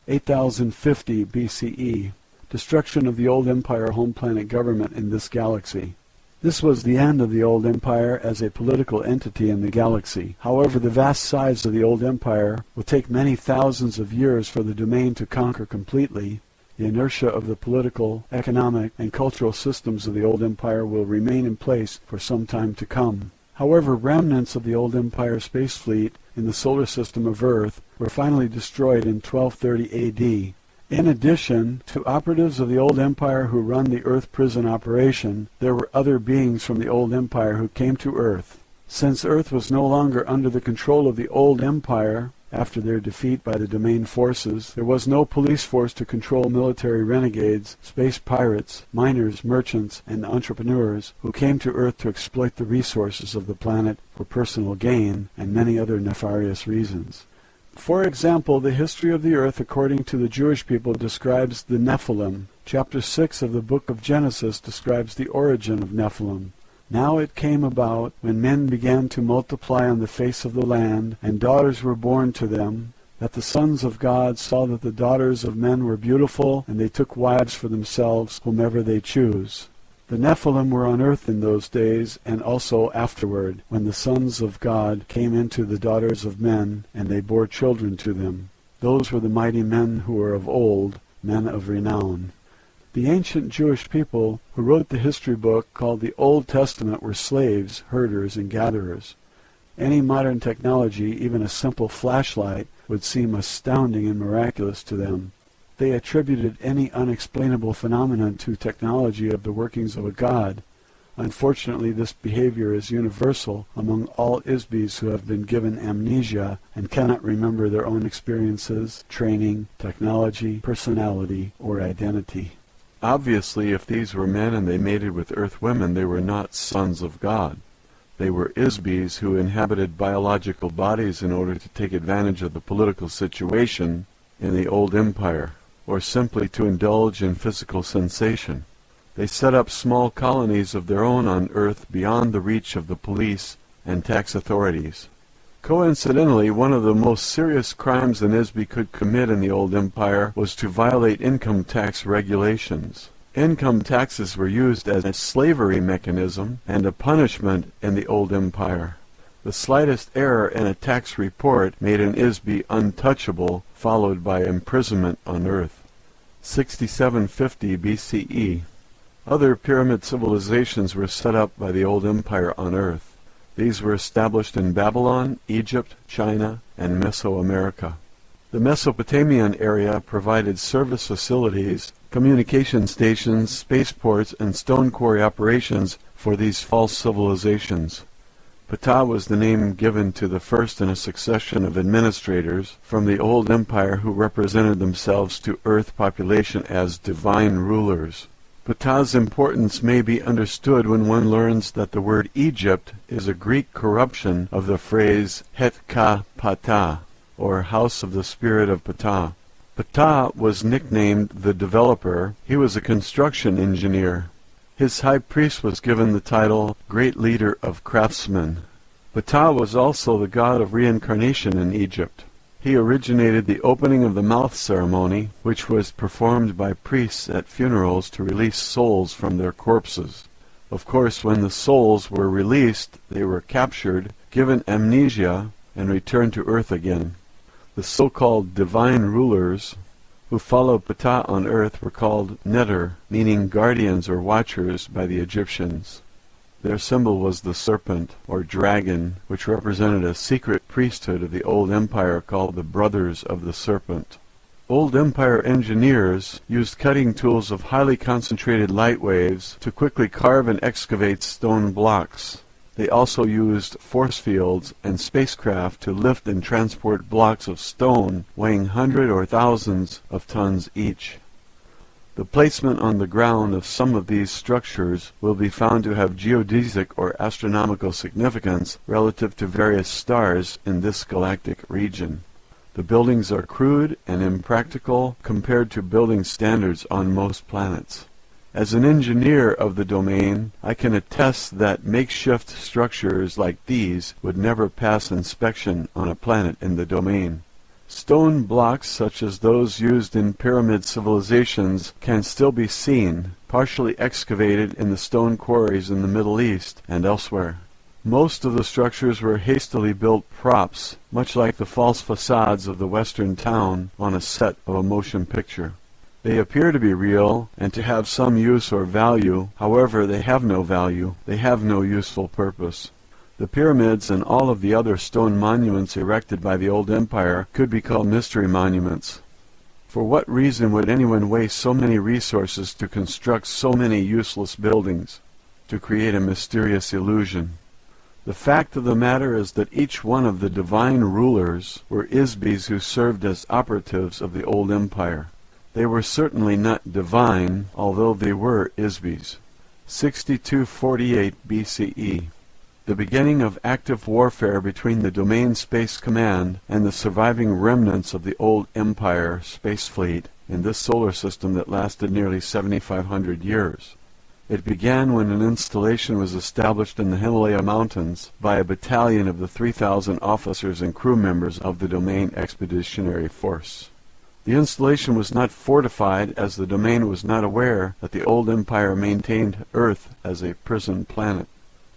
8050 BCE. Destruction of the old empire home planet government in this galaxy. This was the end of the old empire as a political entity in the galaxy. However, the vast size of the old empire will take many thousands of years for the domain to conquer completely. The inertia of the political, economic, and cultural systems of the old empire will remain in place for some time to come. However, remnants of the old empire space fleet in the solar system of Earth were finally destroyed in 1230 A.D. In addition to operatives of the old empire who run the Earth prison operation, there were other beings from the old empire who came to Earth. Since Earth was no longer under the control of the old empire, after their defeat by the domain forces, there was no police force to control military renegades, space pirates, miners, merchants, and entrepreneurs who came to Earth to exploit the resources of the planet for personal gain and many other nefarious reasons. For example, the history of the Earth according to the Jewish people describes the Nephilim. Chapter 6 of the book of Genesis describes the origin of Nephilim. Now it came about, when men began to multiply on the face of the land, and daughters were born to them, that the sons of God saw that the daughters of men were beautiful, and they took wives for themselves, whomever they choose. The Nephilim were on earth in those days, and also afterward, when the sons of God came into the daughters of men, and they bore children to them. Those were the mighty men who were of old, men of renown. The ancient Jewish people who wrote the history book called the Old Testament were slaves, herders, and gatherers. Any modern technology, even a simple flashlight, would seem astounding and miraculous to them. They attributed any unexplainable phenomenon to technology of the workings of a god. Unfortunately, this behavior is universal among all ISBs who have been given amnesia and cannot remember their own experiences, training, technology, personality, or identity. Obviously, if these were men and they mated with Earth women, they were not sons of God. They were ISBs who inhabited biological bodies in order to take advantage of the political situation in the old empire, or simply to indulge in physical sensation. They set up small colonies of their own on Earth beyond the reach of the police and tax authorities. Coincidentally, one of the most serious crimes an ISB could commit in the old empire was to violate income tax regulations. Income taxes were used as a slavery mechanism and a punishment in the old empire. The slightest error in a tax report made an ISB untouchable, followed by imprisonment on Earth. 6750 BCE. Other pyramid civilizations were set up by the old empire on Earth. These were established in Babylon, Egypt, China, and Mesoamerica. The Mesopotamian area provided service facilities, communication stations, spaceports, and stone quarry operations for these false civilizations. Ptah was the name given to the first in a succession of administrators from the old empire who represented themselves to Earth population as divine rulers. Ptah's importance may be understood when one learns that the word Egypt is a Greek corruption of the phrase Het Ka Ptah, or House of the Spirit of Ptah. Ptah was nicknamed the Developer. He was a construction engineer. His high priest was given the title Great Leader of Craftsmen. Ptah was also the god of reincarnation in Egypt. He originated the opening of the mouth ceremony, which was performed by priests at funerals to release souls from their corpses. Of course, when the souls were released, they were captured, given amnesia, and returned to Earth again. The so-called divine rulers who followed Ptah on Earth were called Neter, meaning guardians or watchers by the Egyptians. Their symbol was the serpent, or dragon, which represented a secret priesthood of the old empire called the Brothers of the Serpent. Old empire engineers used cutting tools of highly concentrated light waves to quickly carve and excavate stone blocks. They also used force fields and spacecraft to lift and transport blocks of stone weighing hundreds or thousands of tons each. The placement on the ground of some of these structures will be found to have geodesic or astronomical significance relative to various stars in this galactic region. The buildings are crude and impractical compared to building standards on most planets. As an engineer of the domain, I can attest that makeshift structures like these would never pass inspection on a planet in the domain. Stone blocks such as those used in pyramid civilizations can still be seen, partially excavated in the stone quarries in the Middle East and elsewhere. Most of the structures were hastily built props, much like the false facades of the Western town on a set of a motion picture. They appear to be real and to have some use or value, however they have no value, they have no useful purpose. The pyramids and all of the other stone monuments erected by the old empire could be called mystery monuments. For what reason would anyone waste so many resources to construct so many useless buildings, to create a mysterious illusion? The fact of the matter is that each one of the divine rulers were Isbis who served as operatives of the old empire. They were certainly not divine, although they were Isbis. 6248 BCE. The beginning of active warfare between the Domain Space Command and the surviving remnants of the old Empire space fleet in this solar system that lasted nearly 7,500 years. It began when an installation was established in the Himalaya Mountains by a battalion of the 3,000 officers and crew members of the Domain Expeditionary Force. The installation was not fortified, as the Domain was not aware that the old empire maintained Earth as a prison planet.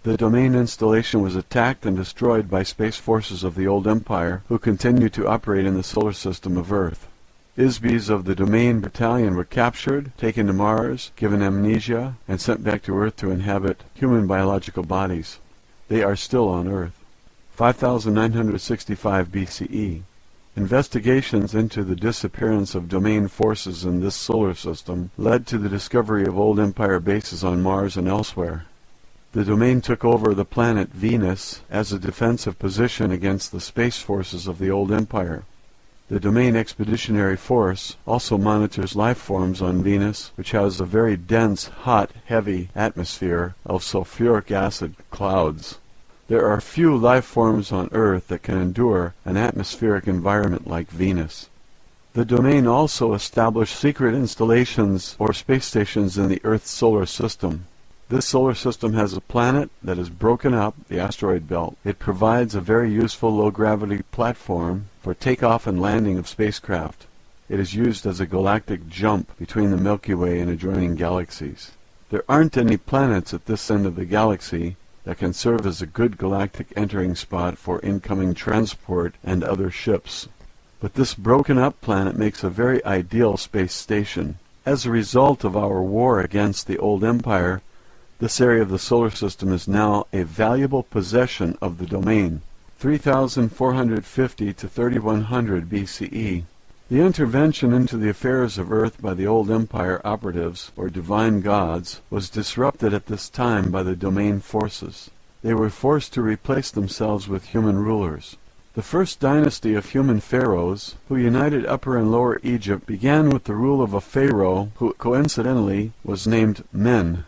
The Domain installation was attacked and destroyed by space forces of the old empire, who continued to operate in the solar system of Earth. Isbis of the Domain battalion were captured, taken to Mars, given amnesia, and sent back to Earth to inhabit human biological bodies. They are still on Earth. 5965 BCE. Investigations into the disappearance of Domain forces in this solar system led to the discovery of old empire bases on Mars and elsewhere. The Domain took over the planet Venus as a defensive position against the space forces of the old empire. The Domain Expeditionary Force also monitors life forms on Venus, which has a very dense, hot, heavy atmosphere of sulfuric acid clouds. There are few life forms on Earth that can endure an atmospheric environment like Venus. The Domain also established secret installations or space stations in the Earth's solar system. This solar system has a planet that is broken up, the asteroid belt. It provides a very useful low-gravity platform for takeoff and landing of spacecraft. It is used as a galactic jump between the Milky Way and adjoining galaxies. There aren't any planets at this end of the galaxy that can serve as a good galactic entering spot for incoming transport and other ships. But this broken-up planet makes a very ideal space station. As a result of our war against the old empire, this area of the solar system is now a valuable possession of the Domain. 3450 to 3100 BCE. The intervention into the affairs of Earth by the old empire operatives, or divine gods, was disrupted at this time by the Domain forces. They were forced to replace themselves with human rulers. The first dynasty of human pharaohs, who united Upper and Lower Egypt, began with the rule of a pharaoh who coincidentally was named Men.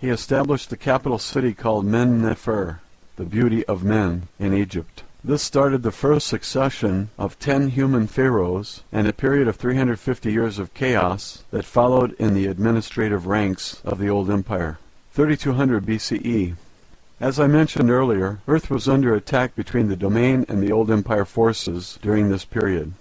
He established the capital city called Men-Nefer, the beauty of men, in Egypt. This started the first succession of 10 human pharaohs and a period of 350 years of chaos that followed in the administrative ranks of the old empire. 3200 BCE. As I mentioned earlier, Earth was under attack between the Domain and the old empire forces during this period.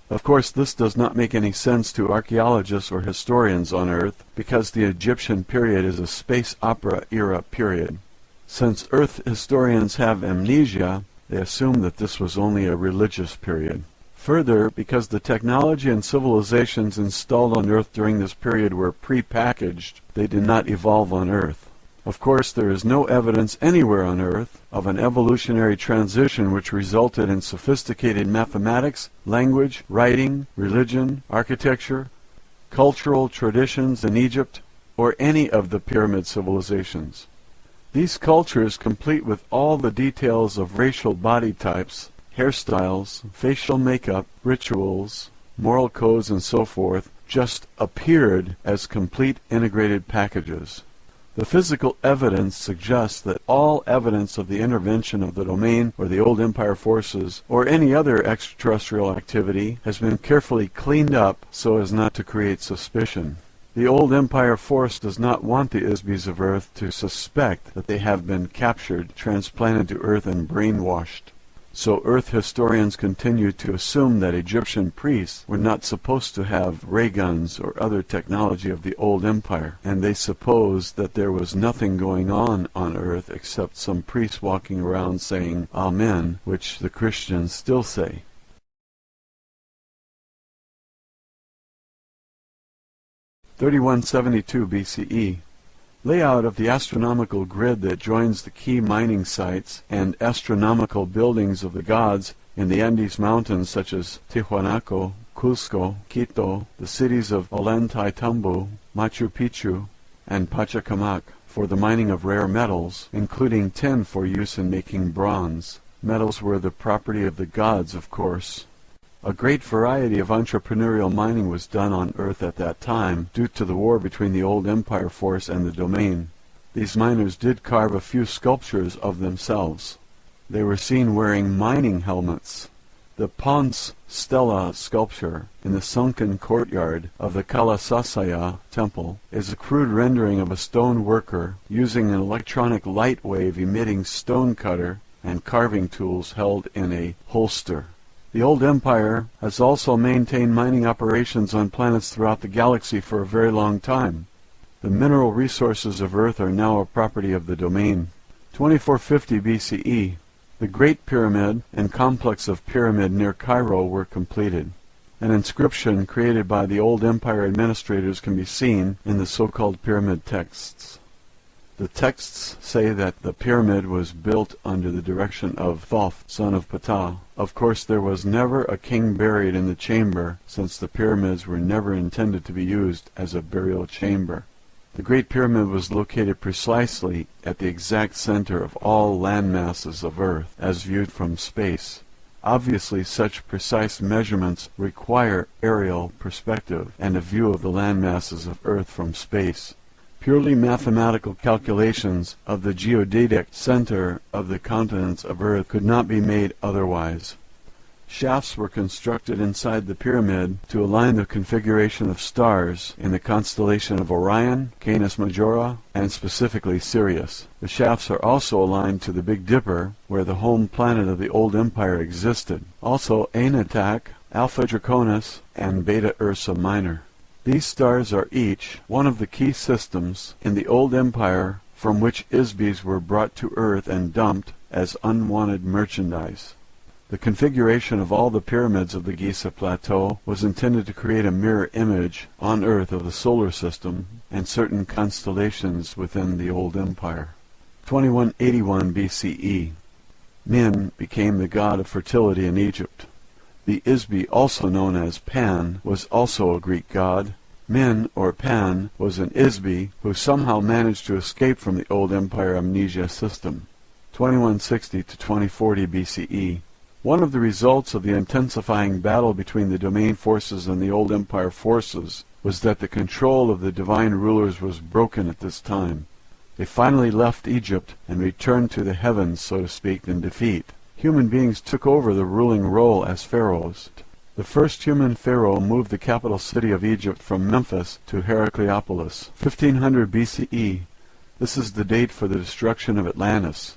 Of course, this does not make any sense to archaeologists or historians on Earth, because the Egyptian period is a space opera era period. Since Earth historians have amnesia, they assume that this was only a religious period. Further, because the technology and civilizations installed on Earth during this period were pre-packaged, they did not evolve on Earth. Of course, there is no evidence anywhere on Earth of an evolutionary transition which resulted in sophisticated mathematics, language, writing, religion, architecture, cultural traditions in Egypt, or any of the pyramid civilizations. These cultures, complete with all the details of racial body types, hairstyles, facial makeup, rituals, moral codes, and so forth, just appeared as complete integrated packages. The physical evidence suggests that all evidence of the intervention of the Domain or the old empire forces or any other extraterrestrial activity has been carefully cleaned up so as not to create suspicion. The old empire force does not want the Isbis of Earth to suspect that they have been captured, transplanted to Earth, and brainwashed. So Earth historians continue to assume that Egyptian priests were not supposed to have ray guns or other technology of the old empire, and they suppose that there was nothing going on Earth except some priests walking around saying Amen, which the Christians still say. (3172 BCE). Layout of the astronomical grid that joins the key mining sites and astronomical buildings of the gods in the Andes Mountains such as Tiwanaku, Cusco, Quito, the cities of Ollantaytambo, Machu Picchu, and Pachacamac for the mining of rare metals, including tin for use in making bronze. Metals were the property of the gods, of course. A great variety of entrepreneurial mining was done on Earth at that time, due to the war between the old Empire force and the Domain. These miners did carve a few sculptures of themselves. They were seen wearing mining helmets. The Ponce Stela sculpture in the sunken courtyard of the Kalasasaya temple is a crude rendering of a stone worker using an electronic light wave emitting stone cutter and carving tools held in a holster. The old empire has also maintained mining operations on planets throughout the galaxy for a very long time. The mineral resources of Earth are now a property of the Domain. 2450 BCE, the Great Pyramid and complex of Pyramid near Cairo were completed. An inscription created by the old empire administrators can be seen in the so-called pyramid texts. The texts say that the pyramid was built under the direction of Thoth, son of Ptah. Of course, there was never a king buried in the chamber, since the pyramids were never intended to be used as a burial chamber. The Great Pyramid was located precisely at the exact center of all land masses of Earth, as viewed from space. Obviously, such precise measurements require aerial perspective and a view of the land masses of Earth from space. Purely mathematical calculations of the geodetic center of the continents of Earth could not be made otherwise. Shafts were constructed inside the pyramid to align the configuration of stars in the constellation of Orion, Canis Majora, and specifically Sirius. The shafts are also aligned to the Big Dipper, where the home planet of the old empire existed. Also Aenetak, Alpha Draconis, and Beta Ursa Minor. These stars are each one of the key systems in the old empire from which Isbis were brought to Earth and dumped as unwanted merchandise. The configuration of all the pyramids of the Giza Plateau was intended to create a mirror image on Earth of the solar system and certain constellations within the old empire. 2181 BCE. Min became the god of fertility in Egypt. The Isbi, also known as Pan, was also a Greek god. Min, or Pan, was an Isbi who somehow managed to escape from the old empire amnesia system. 2160 to 2040 BCE. One of the results of the intensifying battle between the Domain forces and the old empire forces was that the control of the divine rulers was broken at this time. They finally left Egypt and returned to the heavens, so to speak, in defeat. Human beings took over the ruling role as pharaohs. The first human pharaoh moved the capital city of Egypt from Memphis to Heracleopolis, 1500 BCE. This is the date for the destruction of Atlantis,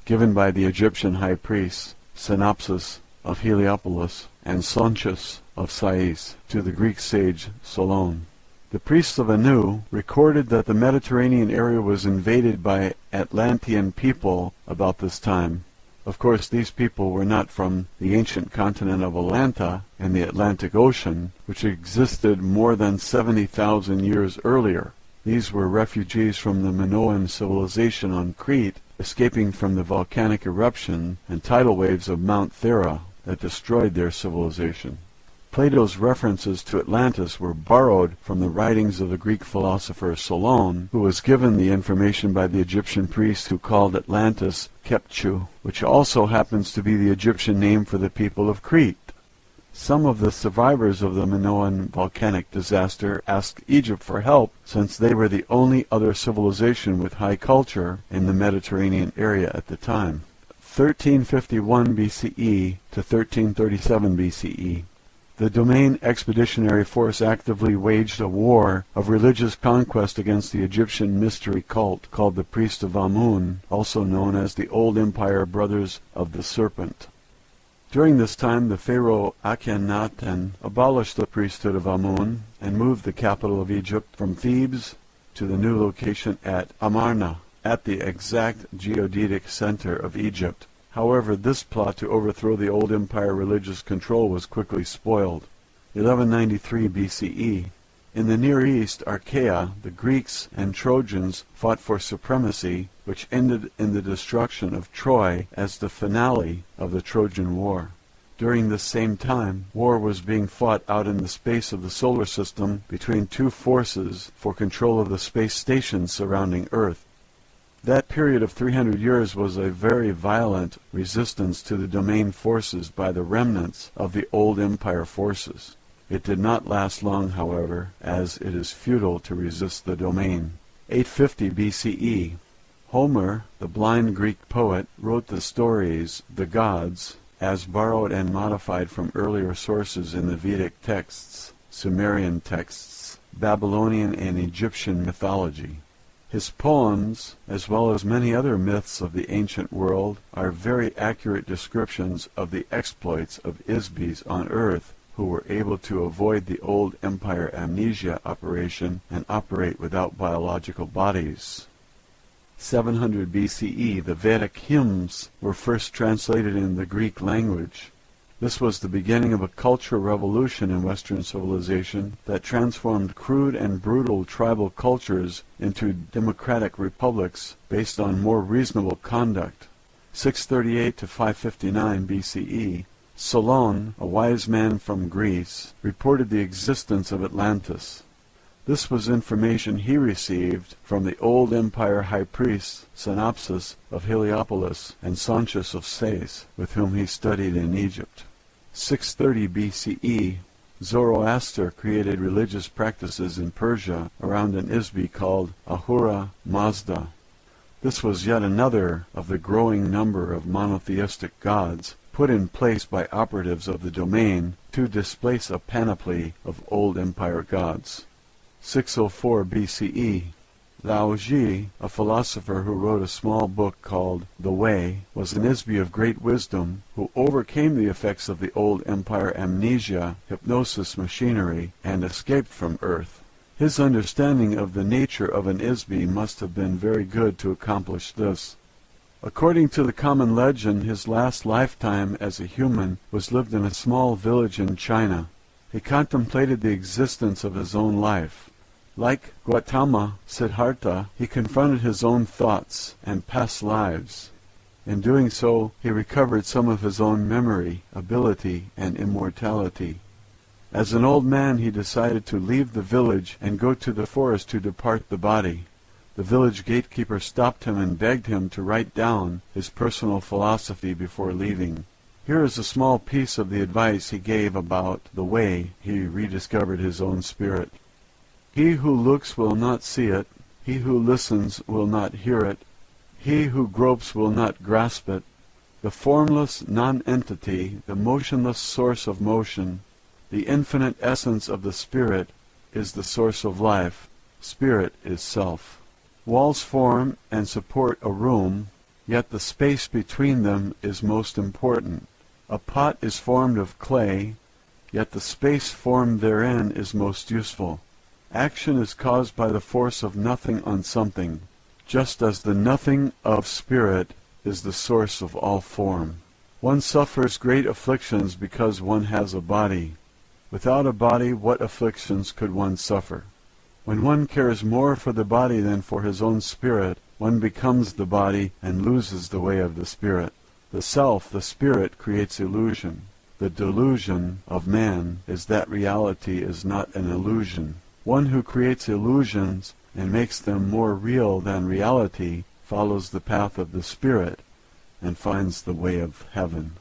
given by the Egyptian high priests, Synopsis of Heliopolis and Sonchus of Sais, to the Greek sage Solon. The priests of Anu recorded that the Mediterranean area was invaded by Atlantean people about this time. Of course, these people were not from the ancient continent of Atlanta in the Atlantic Ocean, which existed more than 70,000 years earlier. These were refugees from the Minoan civilization on Crete, escaping from the volcanic eruption and tidal waves of Mount Thera that destroyed their civilization. Plato's references to Atlantis were borrowed from the writings of the Greek philosopher Solon, who was given the information by the Egyptian priest who called Atlantis Kepchu, which also happens to be the Egyptian name for the people of Crete. Some of the survivors of the Minoan volcanic disaster asked Egypt for help, since they were the only other civilization with high culture in the Mediterranean area at the time. 1351 BCE to 1337 BCE. The Domain Expeditionary Force actively waged a war of religious conquest against the Egyptian mystery cult called the Priests of Amun, also known as the Old Empire Brothers of the Serpent. During this time, the pharaoh Akhenaten abolished the priesthood of Amun and moved the capital of Egypt from Thebes to the new location at Amarna, at the exact geodetic center of Egypt. However, this plot to overthrow the old empire religious control was quickly spoiled. 1193 BCE. In the Near East, Achaea, the Greeks and Trojans fought for supremacy, which ended in the destruction of Troy as the finale of the Trojan War. During this same time, war was being fought out in the space of the solar system between two forces for control of the space stations surrounding Earth. That period of 300 years was a very violent resistance to the domain forces by the remnants of the old empire forces. It did not last long, however, as it is futile to resist the domain. 850 BCE. Homer, the blind Greek poet, wrote the stories, the gods, as borrowed and modified from earlier sources in the Vedic texts, Sumerian texts, Babylonian and Egyptian mythology. His poems, as well as many other myths of the ancient world, are very accurate descriptions of the exploits of Isbis on Earth, who were able to avoid the old empire amnesia operation and operate without biological bodies. 700 BCE, the Vedic hymns were first translated in the Greek language. This was the beginning of a cultural revolution in Western civilization that transformed crude and brutal tribal cultures into democratic republics based on more reasonable conduct. 638 to 559 BCE, Solon, a wise man from Greece, reported the existence of Atlantis. This was information he received from the old empire high priests Synopsis of Heliopolis and Sontius of Sais, with whom he studied in Egypt. 630 BCE, Zoroaster created religious practices in Persia around an Isbi called Ahura Mazda. This was yet another of the growing number of monotheistic gods put in place by operatives of the domain to displace a panoply of old empire gods. 604 BCE, Lao Ji, a philosopher who wrote a small book called The Way, was an Isbi of great wisdom who overcame the effects of the old empire amnesia, hypnosis machinery, and escaped from Earth. His understanding of the nature of an Isbi must have been very good to accomplish this. According to the common legend, his last lifetime as a human was lived in a small village in China. He contemplated the existence of his own life. Like Gautama Siddhartha, he confronted his own thoughts and past lives. In doing so, he recovered some of his own memory, ability, and immortality. As an old man, he decided to leave the village and go to the forest to depart the body. The village gatekeeper stopped him and begged him to write down his personal philosophy before leaving. Here is a small piece of the advice he gave about the way he rediscovered his own spirit. He who looks will not see it, he who listens will not hear it, he who gropes will not grasp it. The formless non-entity, the motionless source of motion, the infinite essence of the spirit, is the source of life. Spirit is self. Walls form and support a room, yet the space between them is most important. A pot is formed of clay, yet the space formed therein is most useful. Action is caused by the force of nothing on something, just as the nothing of spirit is the source of all form. One suffers great afflictions because one has a body. Without a body, what afflictions could one suffer? When one cares more for the body than for his own spirit, one becomes the body and loses the way of the spirit. The self, the spirit, creates illusion. The delusion of man is that reality is not an illusion. One who creates illusions and makes them more real than reality follows the path of the spirit and finds the way of heaven.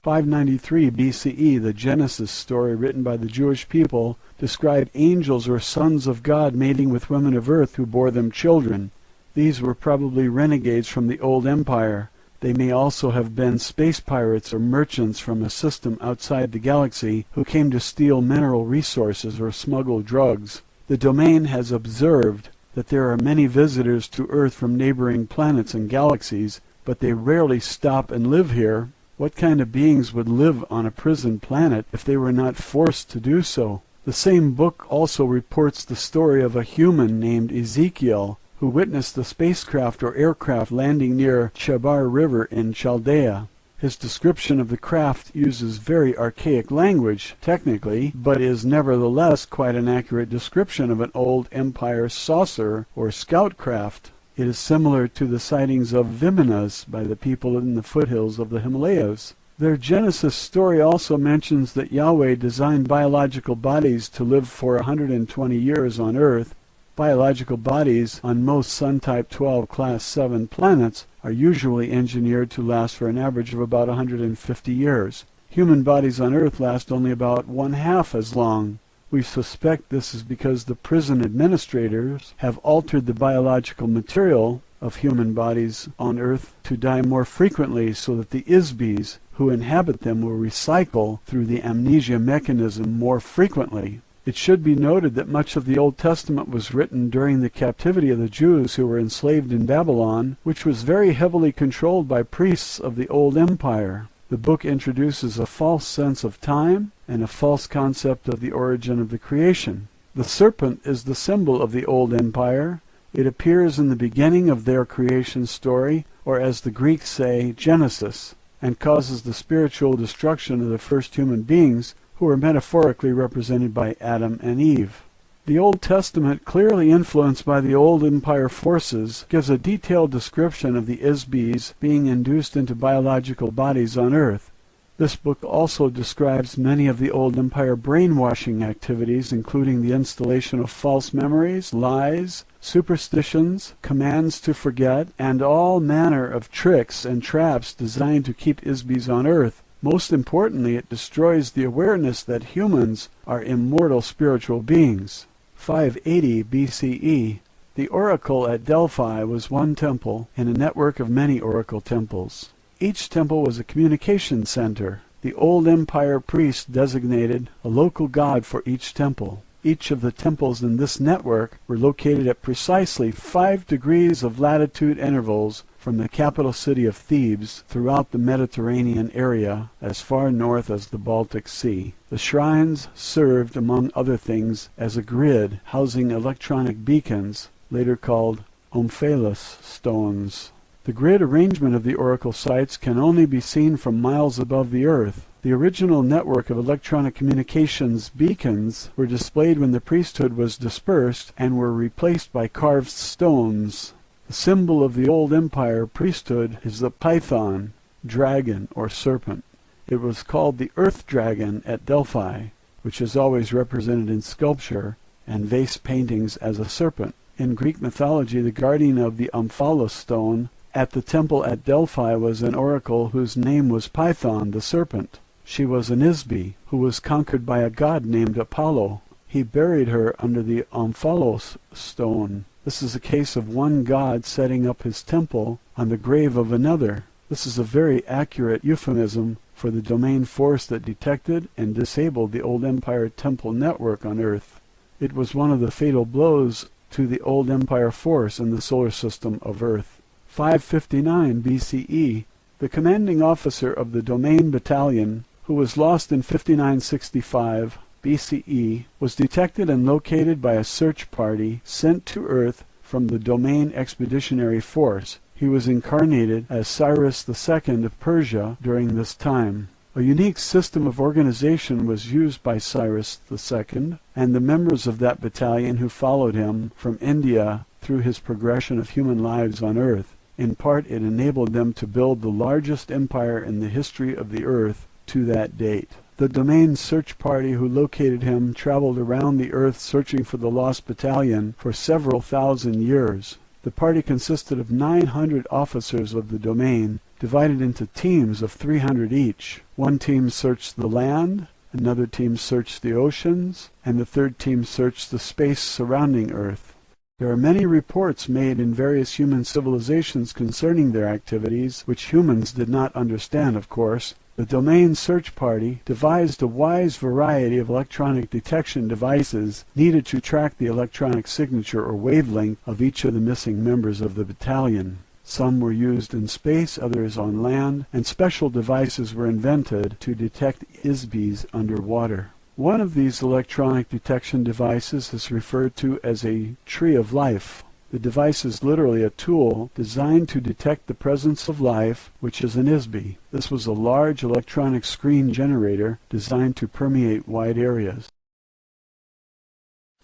593 BCE, the Genesis story written by the Jewish people, described angels or sons of God mating with women of earth who bore them children. These were probably renegades from the old empire. They may also have been space pirates or merchants from a system outside the galaxy who came to steal mineral resources or smuggle drugs. The domain has observed that there are many visitors to Earth from neighboring planets and galaxies, but they rarely stop and live here. What kind of beings would live on a prison planet if they were not forced to do so? The same book also reports the story of a human named Ezekiel, who witnessed the spacecraft or aircraft landing near Chebar River in Chaldea. His description of the craft uses very archaic language, technically, but is nevertheless quite an accurate description of an old Empire saucer or scout craft. It is similar to the sightings of Vimanas by the people in the foothills of the Himalayas. Their Genesis story also mentions that Yahweh designed biological bodies to live for 120 years on Earth. Biological bodies on most Sun-type 12 Class 7 planets are usually engineered to last for an average of about 150 years. Human bodies on Earth last only about one-half as long. We suspect this is because the prison administrators have altered the biological material of human bodies on Earth to die more frequently so that the Isbis who inhabit them will recycle through the amnesia mechanism more frequently. It should be noted that much of the Old Testament was written during the captivity of the Jews who were enslaved in Babylon, which was very heavily controlled by priests of the Old Empire. The book introduces a false sense of time and a false concept of the origin of the creation. The serpent is the symbol of the Old Empire. It appears in the beginning of their creation story, or as the Greeks say, Genesis, and causes the spiritual destruction of the first human beings, who are metaphorically represented by Adam and Eve. The Old Testament, clearly influenced by the Old Empire forces, gives a detailed description of the Isbis being induced into biological bodies on Earth. This book also describes many of the Old Empire brainwashing activities, including the installation of false memories, lies, superstitions, commands to forget, and all manner of tricks and traps designed to keep Isbis on Earth. Most importantly, it destroys the awareness that humans are immortal spiritual beings. 580 BCE. The oracle at Delphi was one temple in a network of many oracle temples. Each temple was a communication center. The Old Empire priests designated a local god for each temple. Each of the temples in this network were located at precisely 5 degrees of latitude intervals from the capital city of Thebes throughout the Mediterranean area as far north as the Baltic Sea. The shrines served, among other things, as a grid housing electronic beacons, later called omphalos stones. The grid arrangement of the oracle sites can only be seen from miles above the Earth. The original network of electronic communications beacons were displayed when the priesthood was dispersed and were replaced by carved stones. The symbol of the Old Empire priesthood is the python, dragon, or serpent. It was called the earth dragon at Delphi, which is always represented in sculpture and vase paintings as a serpent. In Greek mythology, the guardian of the omphalos stone at the temple at Delphi was an oracle whose name was Python, the serpent. She was an Isbi, who was conquered by a god named Apollo. He buried her under the omphalos stone. This is a case of one god setting up his temple on the grave of another. This is a very accurate euphemism for the domain force that detected and disabled the Old Empire temple network on Earth. It was one of the fatal blows to the Old Empire force in the solar system of Earth. 559 BCE, the commanding officer of the Domain Battalion, who was lost in 5965 BCE, was detected and located by a search party sent to Earth from the Domain Expeditionary Force. He was incarnated as Cyrus II of Persia during this time. A unique system of organization was used by Cyrus II and the members of that battalion who followed him from India through his progression of human lives on Earth. In part, it enabled them to build the largest empire in the history of the Earth to that date. The Domain search party who located him traveled around the Earth searching for the lost battalion for several thousand years. The party consisted of 900 officers of the Domain, divided into teams of 300 each. One team searched the land, another team searched the oceans, and the third team searched the space surrounding Earth. There are many reports made in various human civilizations concerning their activities, which humans did not understand, of course. The Domain Search Party devised a wide variety of electronic detection devices needed to track the electronic signature or wavelength of each of the missing members of the battalion. Some were used in space, others on land, and special devices were invented to detect Isbis underwater. One of these electronic detection devices is referred to as a tree of life. The device is literally a tool designed to detect the presence of life, which is an ISBY. This was a large electronic screen generator designed to permeate wide areas.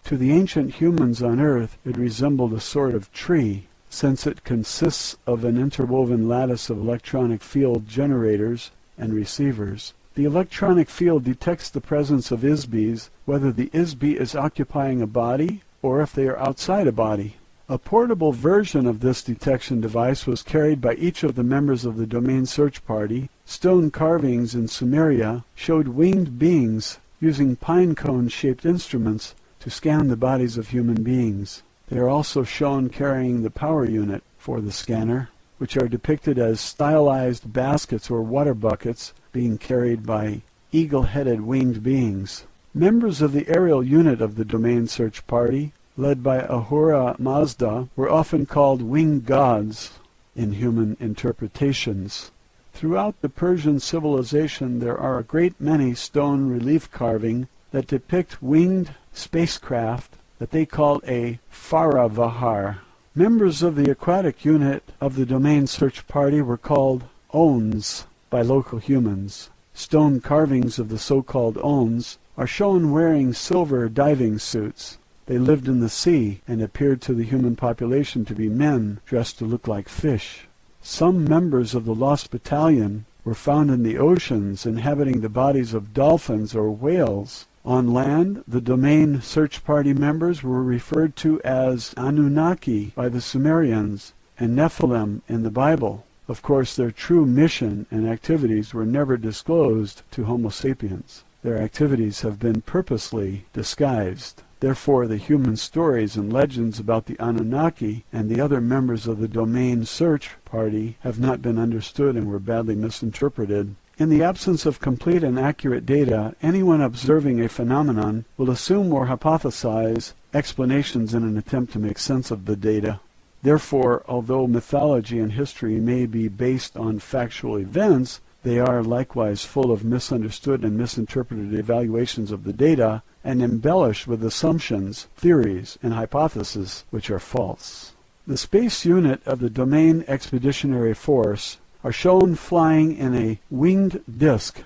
To the ancient humans on Earth, it resembled a sort of tree, since it consists of an interwoven lattice of electronic field generators and receivers. The electronic field detects the presence of ISBYs, whether the ISBY is occupying a body or if they are outside a body. A portable version of this detection device was carried by each of the members of the Domain Search Party. Stone carvings in Sumeria showed winged beings using pine cone-shaped instruments to scan the bodies of human beings. They are also shown carrying the power unit for the scanner, which are depicted as stylized baskets or water buckets being carried by eagle-headed winged beings. Members of the aerial unit of the Domain Search Party, led by Ahura Mazda, were often called winged gods in human interpretations. Throughout the Persian civilization there are a great many stone relief carving that depict winged spacecraft that they called a Faravahar. Members of the aquatic unit of the Domain Search Party were called Ons by local humans. Stone carvings of the so-called Ons are shown wearing silver diving suits. They lived in the sea and appeared to the human population to be men dressed to look like fish. Some members of the Lost Battalion were found in the oceans inhabiting the bodies of dolphins or whales. On land, the Domain Search Party members were referred to as Anunnaki by the Sumerians and Nephilim in the Bible. Of course, their true mission and activities were never disclosed to Homo sapiens. Their activities have been purposely disguised. Therefore, the human stories and legends about the Anunnaki and the other members of the Domain Search Party have not been understood and were badly misinterpreted. In the absence of complete and accurate data, anyone observing a phenomenon will assume or hypothesize explanations in an attempt to make sense of the data. Therefore, although mythology and history may be based on factual events, they are likewise full of misunderstood and misinterpreted evaluations of the data and embellished with assumptions, theories, and hypotheses which are false. The space unit of the Domain Expeditionary Force are shown flying in a winged disk.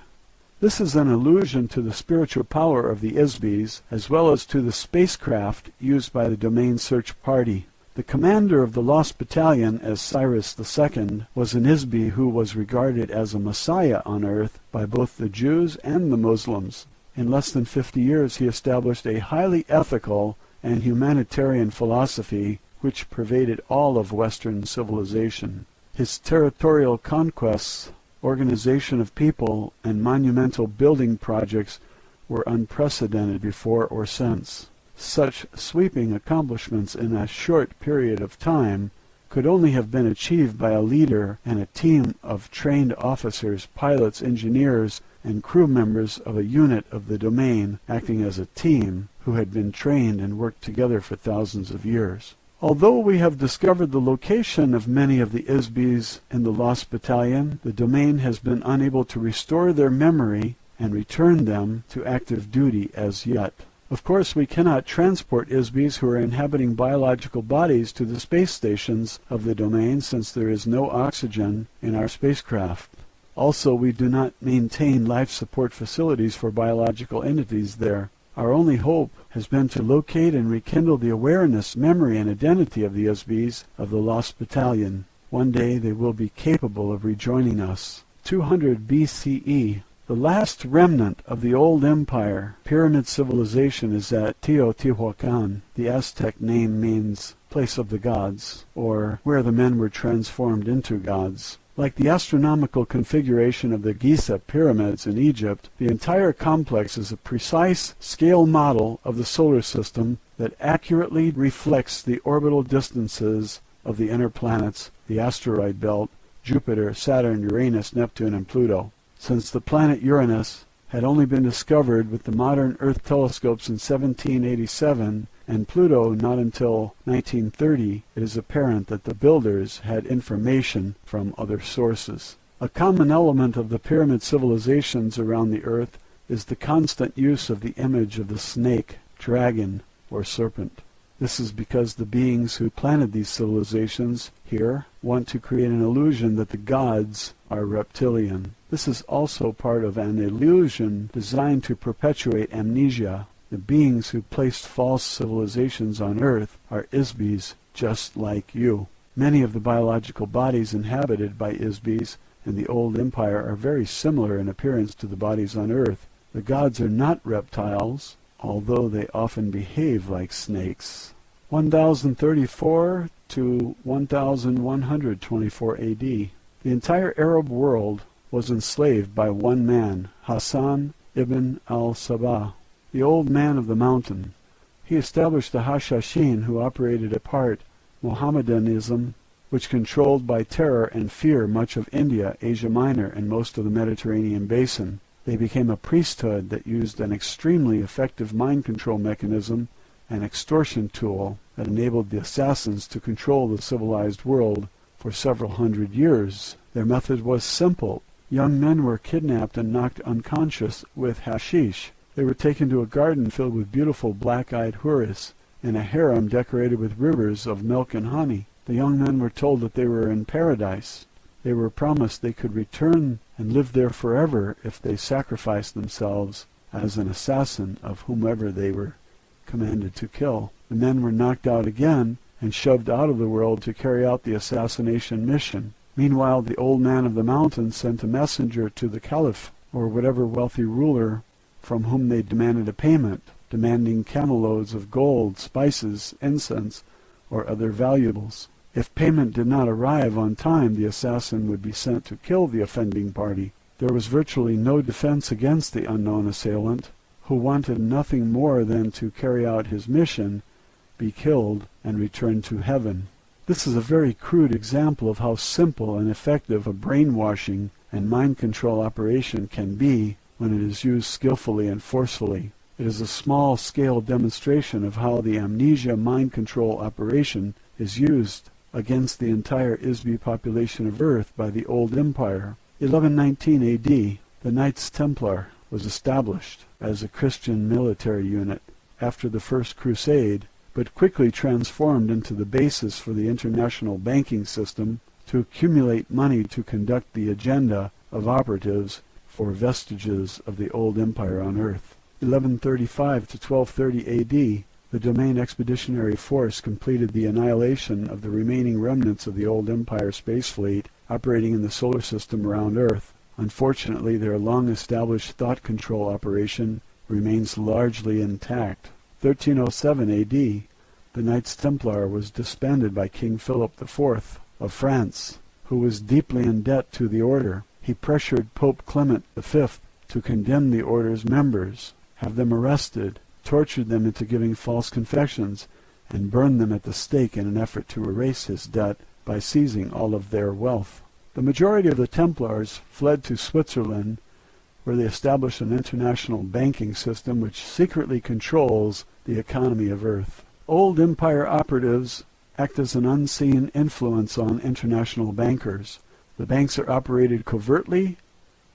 This is an allusion to the spiritual power of the ISBYs as well as to the spacecraft used by the Domain Search Party. The commander of the Lost Battalion, as Cyrus II, was an ISBY who was regarded as a messiah on Earth by both the Jews and the Muslims. In less than 50 years he established a highly ethical and humanitarian philosophy which pervaded all of Western civilization. His territorial conquests, organization of people, and monumental building projects were unprecedented before or since. Such sweeping accomplishments in a short period of time could only have been achieved by a leader and a team of trained officers, pilots, engineers, and crew members of a unit of the domain acting as a team who had been trained and worked together for thousands of years. Although we have discovered the location of many of the ISBYs in the Lost Battalion, the domain has been unable to restore their memory and return them to active duty as yet. Of course, we cannot transport ISBYs who are inhabiting biological bodies to the space stations of the domain since there is no oxygen in our spacecraft. Also, we do not maintain life support facilities for biological entities there. Our only hope has been to locate and rekindle the awareness, memory, and identity of the ISBYs of the Lost Battalion. One day they will be capable of rejoining us. 200 BCE. The last remnant of the old empire, pyramid civilization, is at Teotihuacan. The Aztec name means place of the gods, or where the men were transformed into gods. Like the astronomical configuration of the Giza pyramids in Egypt, the entire complex is a precise scale model of the solar system that accurately reflects the orbital distances of the inner planets, the asteroid belt, Jupiter, Saturn, Uranus, Neptune, and Pluto. Since the planet Uranus had only been discovered with the modern Earth telescopes in 1787, and Pluto not until 1930, it is apparent that the builders had information from other sources. A common element of the pyramid civilizations around the Earth is the constant use of the image of the snake, dragon, or serpent. This is because the beings who planted these civilizations here want to create an illusion that the gods are reptilian. This is also part of an illusion designed to perpetuate amnesia. The beings who placed false civilizations on Earth are Isbis, just like you. Many of the biological bodies inhabited by Isbis in the old empire are very similar in appearance to the bodies on Earth. The gods are not reptiles, although they often behave like snakes. 1034 to 1124 AD. The entire Arab world was enslaved by one man, Hassan ibn al-Sabah, the old man of the mountain. He established the Hashashin, who operated a part Mohammedanism, which controlled by terror and fear much of India, Asia Minor, and most of the Mediterranean basin. They became a priesthood that used an extremely effective mind control mechanism, an extortion tool that enabled the assassins to control the civilized world for several hundred years. Their method was simple. Young men were kidnapped and knocked unconscious with hashish. They were taken to a garden filled with beautiful black-eyed houris in a harem decorated with rivers of milk and honey. The young men were told that they were in paradise. They were promised they could return and live there forever if they sacrificed themselves as an assassin of whomever they were commanded to kill. The men were knocked out again and shoved out of the world to carry out the assassination mission. Meanwhile, the old man of the mountain sent a messenger to the caliph, or whatever wealthy ruler from whom they demanded a payment, demanding camel loads of gold, spices, incense, or other valuables. If payment did not arrive on time, the assassin would be sent to kill the offending party. There was virtually no defense against the unknown assailant, who wanted nothing more than to carry out his mission, be killed, and return to heaven. This is a very crude example of how simple and effective a brainwashing and mind control operation can be when it is used skillfully and forcefully. It is a small-scale demonstration of how the amnesia mind control operation is used against the entire Isbi population of Earth by the Old Empire. 1119 AD, the Knights Templar was established as a Christian military unit after the First Crusade, but quickly transformed into the basis for the international banking system to accumulate money to conduct the agenda of operatives for vestiges of the Old Empire on Earth. 1135 to 1230 AD, the Domain Expeditionary Force completed the annihilation of the remaining remnants of the Old Empire space fleet operating in the solar system around Earth. Unfortunately, their long-established thought control operation remains largely intact. 1307 AD, the Knights Templar was disbanded by King Philip IV of France, who was deeply in debt to the order. He pressured Pope Clement V to condemn the order's members, have them arrested, tortured them into giving false confessions, and burned them at the stake in an effort to erase his debt by seizing all of their wealth. The majority of the Templars fled to Switzerland, where they established an international banking system which secretly controls the economy of Earth. Old Empire operatives act as an unseen influence on international bankers. The banks are operated covertly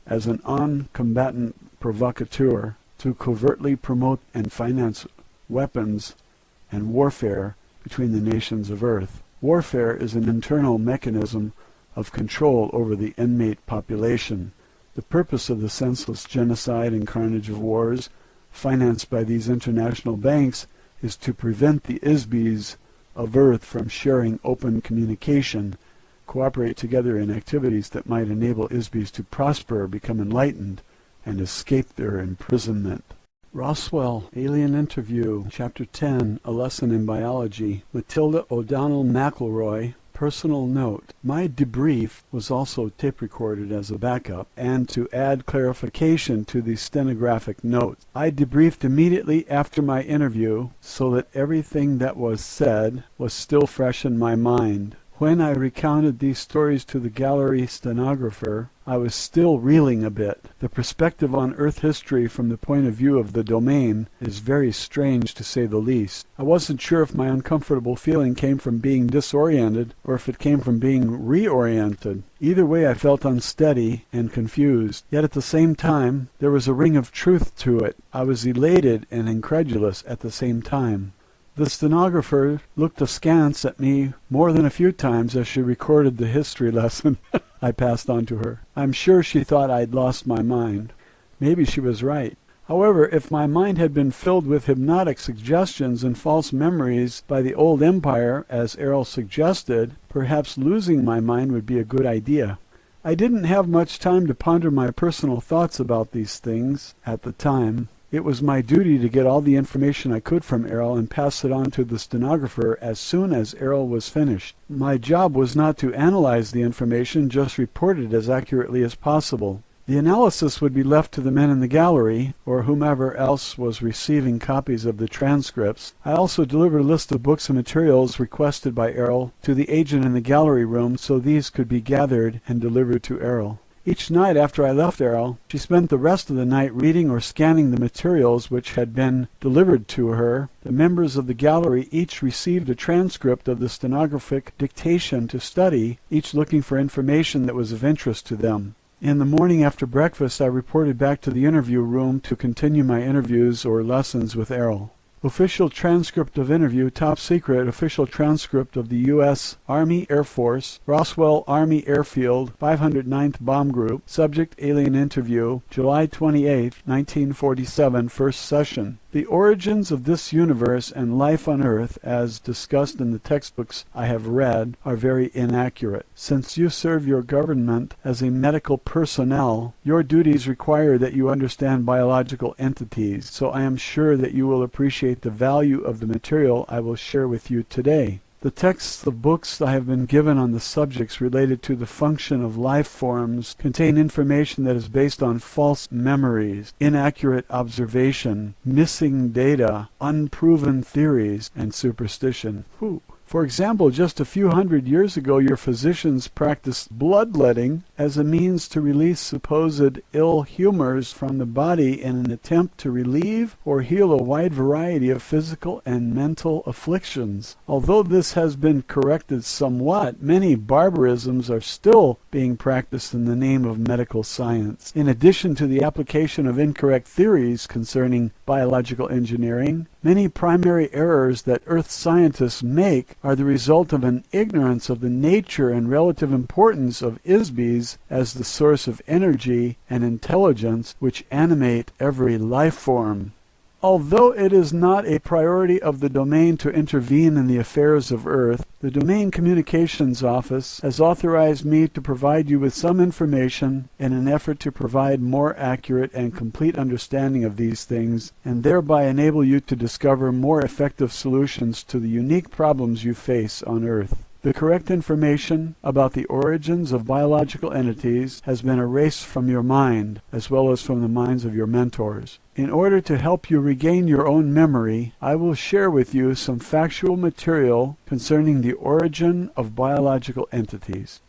as an on-combatant provocateur to covertly promote and finance weapons and warfare between the nations of Earth. Warfare is an internal mechanism of control over the inmate population. The purpose of the senseless genocide and carnage of wars financed by these international banks is to prevent the Isbis of Earth from sharing open communication, cooperate together in activities that might enable Isbis to prosper, become enlightened, and escape their imprisonment. Roswell, Alien Interview, Chapter 10, A Lesson in Biology. Matilda O'Donnell McElroy. Personal note: my debrief was also tape recorded as a backup and to add clarification to the stenographic notes. I debriefed immediately after my interview so that everything that was said was still fresh in my mind. When I recounted these stories to the gallery stenographer, I was still reeling a bit. The perspective on Earth history from the point of view of the domain is very strange, to say the least. I wasn't sure if my uncomfortable feeling came from being disoriented or if it came from being reoriented. Either way, I felt unsteady and confused. Yet at the same time, there was a ring of truth to it. I was elated and incredulous at the same time. The stenographer looked askance at me more than a few times as she recorded the history lesson I passed on to her. I'm sure she thought I'd lost my mind. Maybe she was right. However, if my mind had been filled with hypnotic suggestions and false memories by the old empire, as Errol suggested, perhaps losing my mind would be a good idea. I didn't have much time to ponder my personal thoughts about these things at the time. It was my duty to get all the information I could from Errol and pass it on to the stenographer as soon as Errol was finished. My job was not to analyze the information, just report it as accurately as possible. The analysis would be left to the men in the gallery, or whomever else was receiving copies of the transcripts. I also delivered a list of books and materials requested by Errol to the agent in the gallery room so these could be gathered and delivered to Errol. Each night after I left Errol, she spent the rest of the night reading or scanning the materials which had been delivered to her. The members of the gallery each received a transcript of the stenographic dictation to study, each looking for information that was of interest to them. In the morning after breakfast, I reported back to the interview room to continue my interviews or lessons with Errol. Official transcript of interview, top secret, official transcript of the U.S. Army Air Force, Roswell Army Airfield, 509th Bomb Group, subject alien interview, July 28, 1947, first session. The origins of this universe and life on Earth, as discussed in the textbooks I have read, are very inaccurate. Since you serve your government as a medical personnel, your duties require that you understand biological entities, so I am sure that you will appreciate the value of the material I will share with you today. The texts of books I have been given on the subjects related to the function of life forms contain information that is based on false memories, inaccurate observation, missing data, unproven theories, and superstition. For example, just a few hundred years ago, your physicians practiced bloodletting as a means to release supposed ill humors from the body in an attempt to relieve or heal a wide variety of physical and mental afflictions. Although this has been corrected somewhat, many barbarisms are still being practiced in the name of medical science. In addition to the application of incorrect theories concerning biological engineering, many primary errors that Earth scientists make are the result of an ignorance of the nature and relative importance of ISBs as the source of energy and intelligence which animate every life form. Although it is not a priority of the domain to intervene in the affairs of Earth, the Domain Communications Office has authorized me to provide you with some information in an effort to provide more accurate and complete understanding of these things, and thereby enable you to discover more effective solutions to the unique problems you face on Earth. The correct information about the origins of biological entities has been erased from your mind, as well as from the minds of your mentors. In order to help you regain your own memory, I will share with you some factual material concerning the origin of biological entities.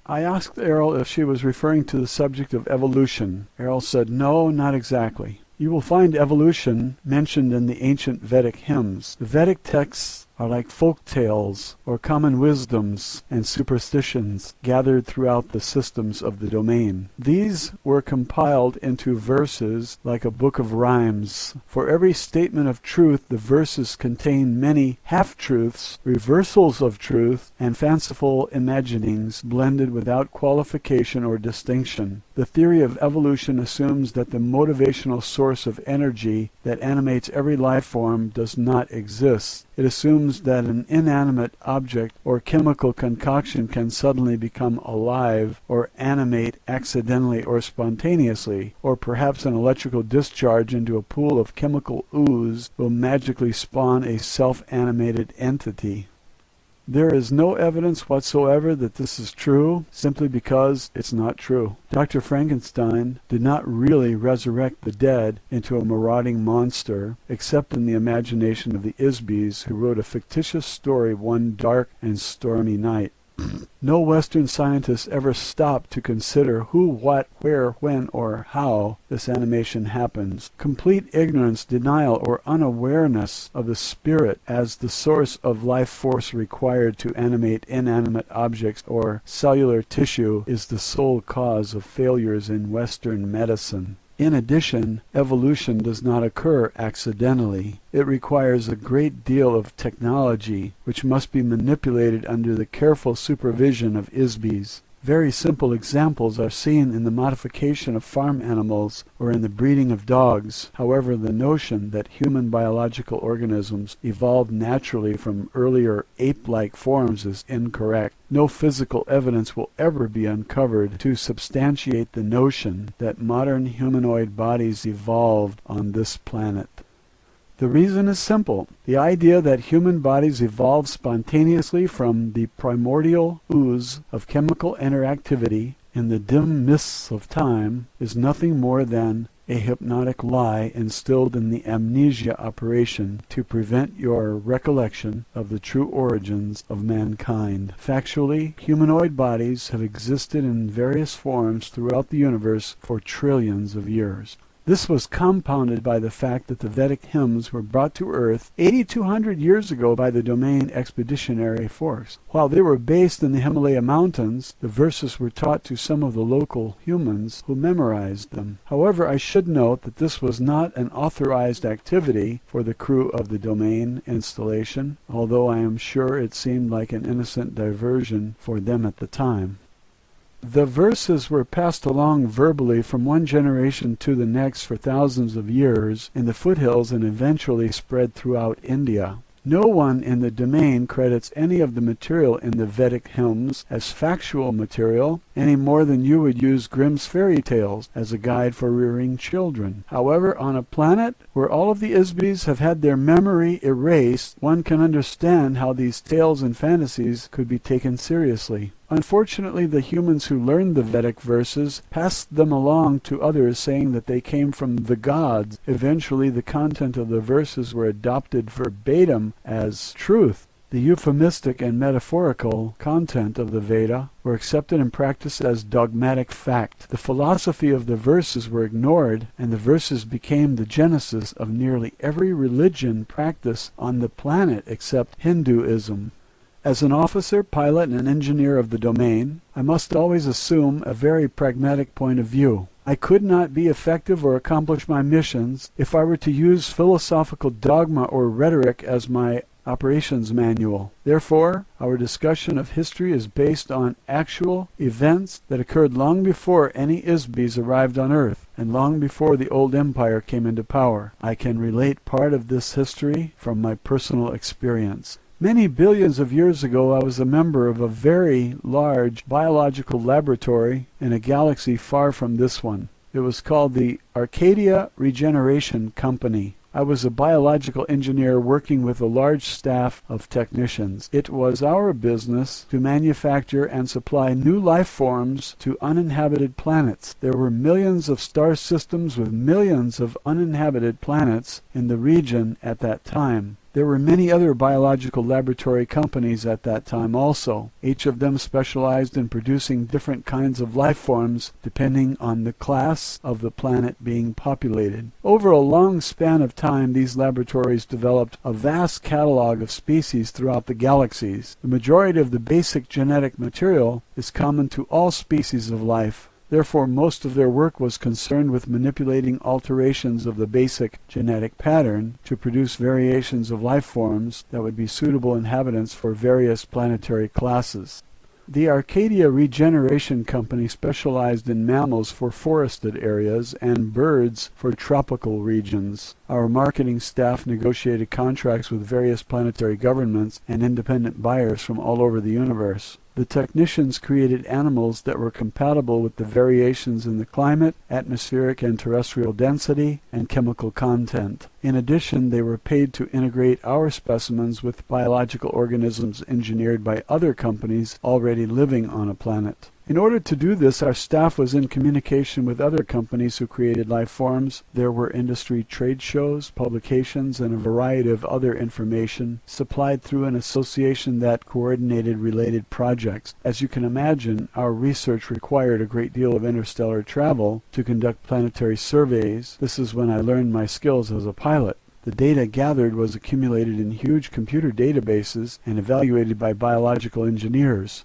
I asked Errol if she was referring to the subject of evolution. Errol said, no, not exactly. You will find evolution mentioned in the ancient Vedic hymns. The Vedic texts are like folk tales or common wisdoms and superstitions gathered throughout the systems of the domain. These were compiled into verses like a book of rhymes. For every statement of truth, the verses contain many half-truths, reversals of truth, and fanciful imaginings blended without qualification or distinction. The theory of evolution assumes that the motivational source of energy that animates every life form does not exist. It assumes that an inanimate object or chemical concoction can suddenly become alive or animate accidentally or spontaneously, or perhaps an electrical discharge into a pool of chemical ooze will magically spawn a self-animated entity. There is no evidence whatsoever that this is true, simply because it's not true. Dr. Frankenstein did not really resurrect the dead into a marauding monster, except in the imagination of the Isbys, who wrote a fictitious story one dark and stormy night. No Western scientist ever stopped to consider who, what, where, when, or how this animation happens. Complete ignorance, denial, or unawareness of the spirit as the source of life force required to animate inanimate objects or cellular tissue is the sole cause of failures in Western medicine. In addition, evolution does not occur accidentally. It requires a great deal of technology, which must be manipulated under the careful supervision of ISBEs. Very simple examples are seen in the modification of farm animals or in the breeding of dogs. However, the notion that human biological organisms evolved naturally from earlier ape-like forms is incorrect. No physical evidence will ever be uncovered to substantiate the notion that modern humanoid bodies evolved on this planet. The reason is simple. The idea that human bodies evolved spontaneously from the primordial ooze of chemical interactivity in the dim mists of time is nothing more than a hypnotic lie instilled in the amnesia operation to prevent your recollection of the true origins of mankind. Factually, humanoid bodies have existed in various forms throughout the universe for trillions of years. This was compounded by the fact that the Vedic hymns were brought to Earth 8,200 years ago by the Domain Expeditionary Force. While they were based in the Himalaya Mountains, the verses were taught to some of the local humans who memorized them. However, I should note that this was not an authorized activity for the crew of the Domain installation, although I am sure it seemed like an innocent diversion for them at the time. The verses were passed along verbally from one generation to the next for thousands of years in the foothills and eventually spread throughout India. No one in the domain credits any of the material in the Vedic hymns as factual material any more than you would use Grimm's fairy tales as a guide for rearing children. However, on a planet where all of the ISBEs have had their memory erased, one can understand how these tales and fantasies could be taken seriously. Unfortunately, the humans who learned the Vedic verses passed them along to others, saying that they came from the gods. Eventually, the content of the verses were adopted verbatim as truth. The euphemistic and metaphorical content of the Veda were accepted and practiced as dogmatic fact. The philosophy of the verses were ignored, and the verses became the genesis of nearly every religion practiced on the planet except Hinduism. As an officer, pilot, and engineer of the domain, I must always assume a very pragmatic point of view. I could not be effective or accomplish my missions if I were to use philosophical dogma or rhetoric as my operations manual. Therefore, our discussion of history is based on actual events that occurred long before any ISBEs arrived on Earth, and long before the old empire came into power. I can relate part of this history from my personal experience. Many billions of years ago, I was a member of a very large biological laboratory in a galaxy far from this one. It was called the Arcadia Regeneration Company. I was a biological engineer working with a large staff of technicians. It was our business to manufacture and supply new life forms to uninhabited planets. There were millions of star systems with millions of uninhabited planets in the region at that time. There were many other biological laboratory companies at that time also. Each of them specialized in producing different kinds of life forms depending on the class of the planet being populated. Over a long span of time, these laboratories developed a vast catalog of species throughout the galaxies. The majority of the basic genetic material is common to all species of life. Therefore, most of their work was concerned with manipulating alterations of the basic genetic pattern to produce variations of life forms that would be suitable inhabitants for various planetary classes. The Arcadia Regeneration Company specialized in mammals for forested areas and birds for tropical regions. Our marketing staff negotiated contracts with various planetary governments and independent buyers from all over the universe. The technicians created animals that were compatible with the variations in the climate, atmospheric and terrestrial density, and chemical content. In addition, they were paid to integrate our specimens with biological organisms engineered by other companies already living on a planet. In order to do this, our staff was in communication with other companies who created life forms. There were industry trade shows, publications, and a variety of other information supplied through an association that coordinated related projects. As you can imagine, our research required a great deal of interstellar travel to conduct planetary surveys. This is when I learned my skills as a pilot. The data gathered was accumulated in huge computer databases and evaluated by biological engineers.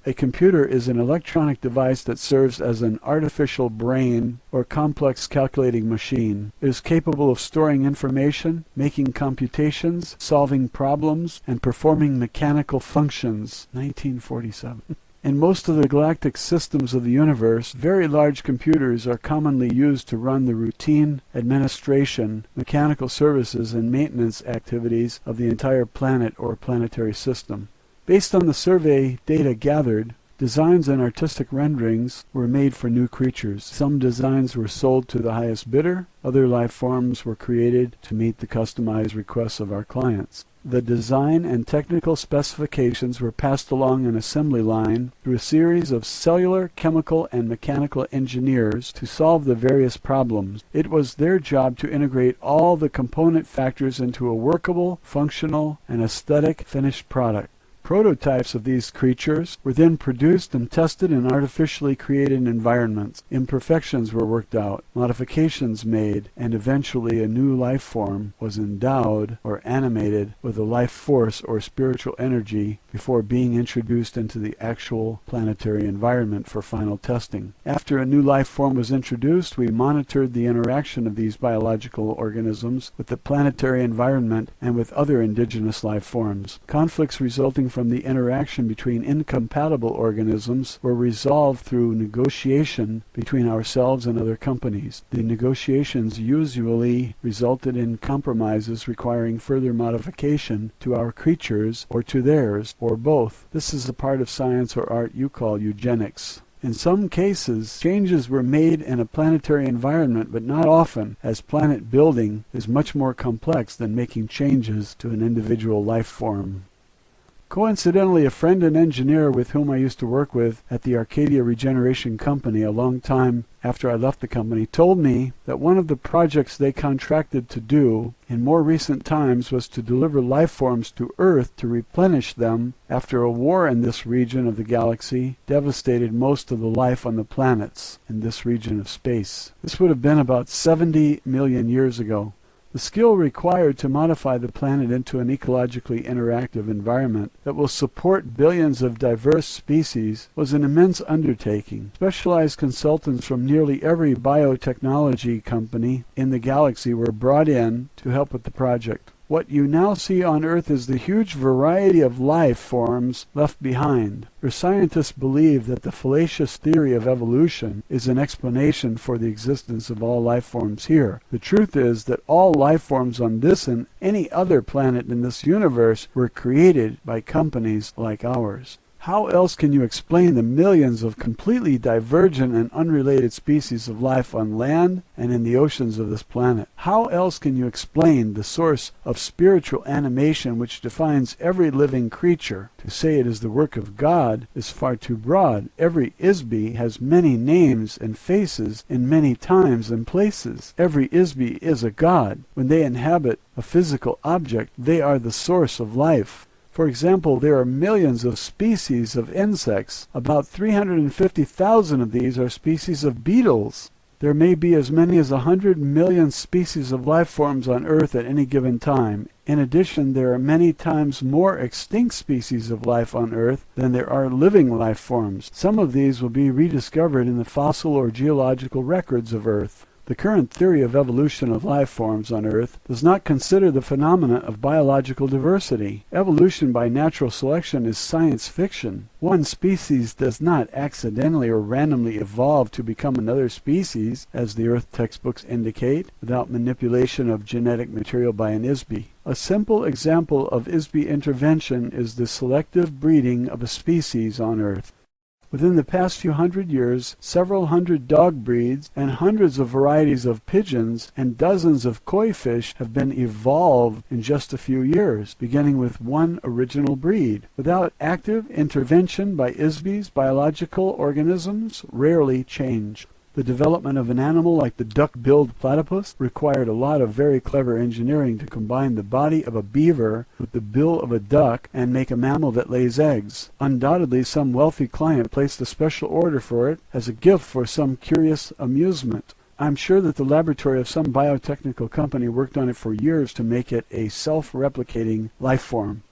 A computer is an electronic device that serves as an artificial brain or complex calculating machine. It is capable of storing information, making computations, solving problems, and performing mechanical functions. 1947. In most of the galactic systems of the universe, very large computers are commonly used to run the routine administration, mechanical services, and maintenance activities of the entire planet or planetary system. Based on the survey data gathered, designs and artistic renderings were made for new creatures. Some designs were sold to the highest bidder, other life forms were created to meet the customized requests of our clients. The design and technical specifications were passed along an assembly line through a series of cellular, chemical, and mechanical engineers to solve the various problems. It was their job to integrate all the component factors into a workable, functional, and aesthetic finished product. Prototypes of these creatures were then produced and tested in artificially created environments. Imperfections were worked out, modifications made, and eventually a new life form was endowed or animated with a life force or spiritual energy before being introduced into the actual planetary environment for final testing. After a new life form was introduced, we monitored the interaction of these biological organisms with the planetary environment and with other indigenous life forms. Conflicts resulting from the interaction between incompatible organisms were resolved through negotiation between ourselves and other companies. The negotiations usually resulted in compromises requiring further modification to our creatures or to theirs, or both. This is the part of science or art you call eugenics. In some cases, changes were made in a planetary environment, but not often, as planet building is much more complex than making changes to an individual life form. Coincidentally, a friend and engineer with whom I used to work with at the Arcadia Regeneration Company a long time after I left the company told me that one of the projects they contracted to do in more recent times was to deliver life forms to Earth to replenish them after a war in this region of the galaxy devastated most of the life on the planets in this region of space. This would have been about 70 million years ago. The skill required to modify the planet into an ecologically interactive environment that will support billions of diverse species was an immense undertaking. Specialized consultants from nearly every biotechnology company in the galaxy were brought in to help with the project. What you now see on Earth is the huge variety of life forms left behind. Your scientists believe that the fallacious theory of evolution is an explanation for the existence of all life forms here. The truth is that all life forms on this and any other planet in this universe were created by companies like ours. How else can you explain the millions of completely divergent and unrelated species of life on land and in the oceans of this planet? How else can you explain the source of spiritual animation which defines every living creature? To say it is the work of God is far too broad. Every Isby has many names and faces in many times and places. Every Isby is a god. When they inhabit a physical object, they are the source of life. For example, there are millions of species of insects. About 350,000 of these are species of beetles. There may be as many as 100 million species of life forms on Earth at any given time. In addition, there are many times more extinct species of life on Earth than there are living life forms. Some of these will be rediscovered in the fossil or geological records of Earth. The current theory of evolution of life forms on Earth does not consider the phenomena of biological diversity. Evolution by natural selection is science fiction. One species does not accidentally or randomly evolve to become another species, as the Earth textbooks indicate, without manipulation of genetic material by an Isby. A simple example of Isby intervention is the selective breeding of a species on Earth. Within the past few hundred years, several hundred dog breeds and hundreds of varieties of pigeons and dozens of koi fish have been evolved in just a few years, beginning with one original breed. Without active intervention by Isbys, biological organisms rarely change. The development of an animal like the duck-billed platypus required a lot of very clever engineering to combine the body of a beaver with the bill of a duck and make a mammal that lays eggs. Undoubtedly, some wealthy client placed a special order for it as a gift for some curious amusement. I'm sure that the laboratory of some biotechnical company worked on it for years to make it a self-replicating life form.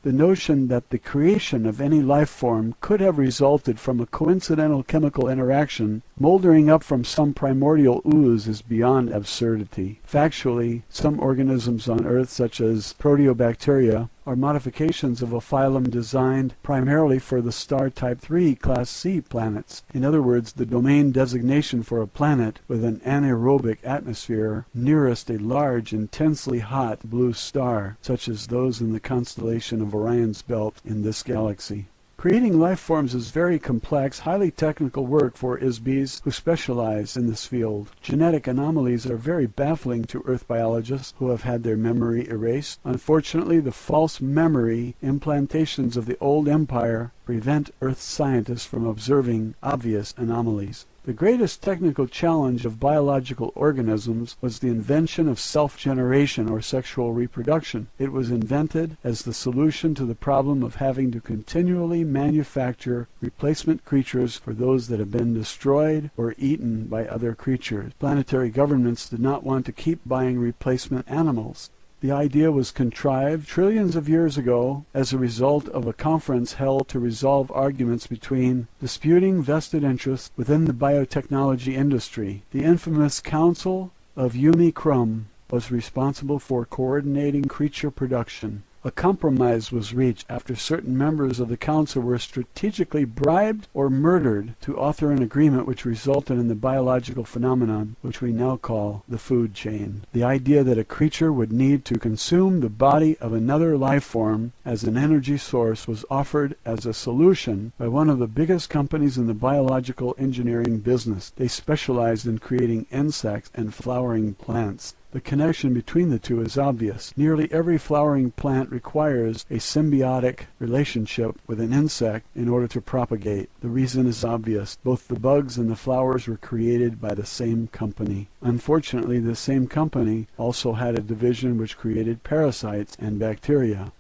The notion that the creation of any life form could have resulted from a coincidental chemical interaction moldering up from some primordial ooze is beyond absurdity. Factually, some organisms on Earth, such as proteobacteria, are modifications of a phylum designed primarily for the star Type 3 Class C planets. In other words, the domain designation for a planet with an anaerobic atmosphere nearest a large, intensely hot blue star, such as those in the constellation of Orion's belt in this galaxy. Creating life forms is very complex, highly technical work for ISBs who specialize in this field. Genetic anomalies are very baffling to Earth biologists who have had their memory erased. Unfortunately, the false memory implantations of the old empire prevent Earth scientists from observing obvious anomalies. The greatest technical challenge of biological organisms was the invention of self-generation or sexual reproduction. It was invented as the solution to the problem of having to continually manufacture replacement creatures for those that have been destroyed or eaten by other creatures. Planetary governments did not want to keep buying replacement animals. The idea was contrived trillions of years ago as a result of a conference held to resolve arguments between disputing vested interests within the biotechnology industry. The infamous Council of Yumi Krum was responsible for coordinating creature production. A compromise was reached after certain members of the council were strategically bribed or murdered to author an agreement which resulted in the biological phenomenon which we now call the food chain. The idea that a creature would need to consume the body of another life form as an energy source was offered as a solution by one of the biggest companies in the biological engineering business. They specialized in creating insects and flowering plants. The connection between the two is obvious. Nearly every flowering plant requires a symbiotic relationship with an insect in order to propagate. The reason is obvious. Both the bugs and the flowers were created by the same company. Unfortunately, the same company also had a division which created parasites and bacteria.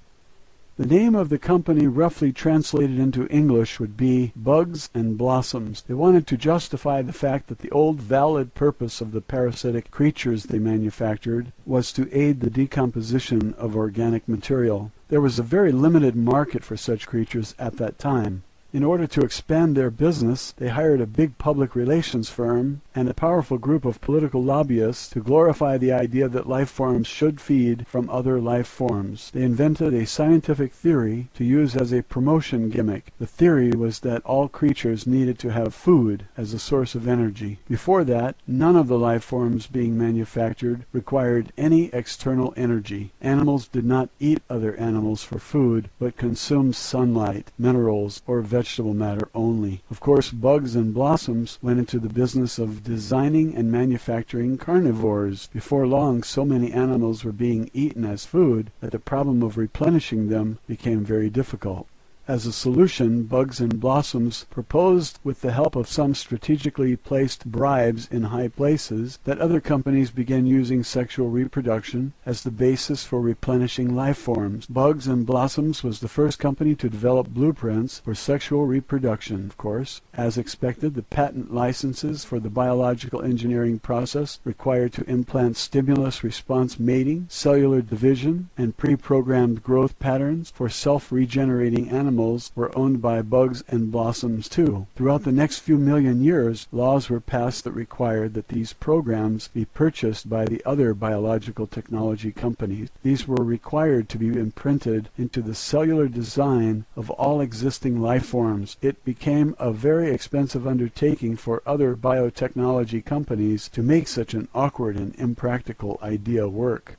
The name of the company, roughly translated into English, would be Bugs and Blossoms. They wanted to justify the fact that the old valid purpose of the parasitic creatures they manufactured was to aid the decomposition of organic material. There was a very limited market for such creatures at that time. In order to expand their business, they hired a big public relations firm and a powerful group of political lobbyists to glorify the idea that life forms should feed from other life forms. They invented a scientific theory to use as a promotion gimmick. The theory was that all creatures needed to have food as a source of energy. Before that, none of the life forms being manufactured required any external energy. Animals did not eat other animals for food, but consumed sunlight, minerals, or vegetable matter only. Of course, Bugs and Blossoms went into the business of designing and manufacturing carnivores. Before long, so many animals were being eaten as food that the problem of replenishing them became very difficult. As a solution, Bugs and Blossoms proposed, with the help of some strategically placed bribes in high places, that other companies begin using sexual reproduction as the basis for replenishing life forms. Bugs and Blossoms was the first company to develop blueprints for sexual reproduction, of course. As expected, the patent licenses for the biological engineering process required to implant stimulus-response mating, cellular division, and pre-programmed growth patterns for self-regenerating animals were owned by Bugs and Blossoms too. Throughout the next few million years, laws were passed that required that these programs be purchased by the other biological technology companies. These were required to be imprinted into the cellular design of all existing life forms. It became a very expensive undertaking for other biotechnology companies to make such an awkward and impractical idea work.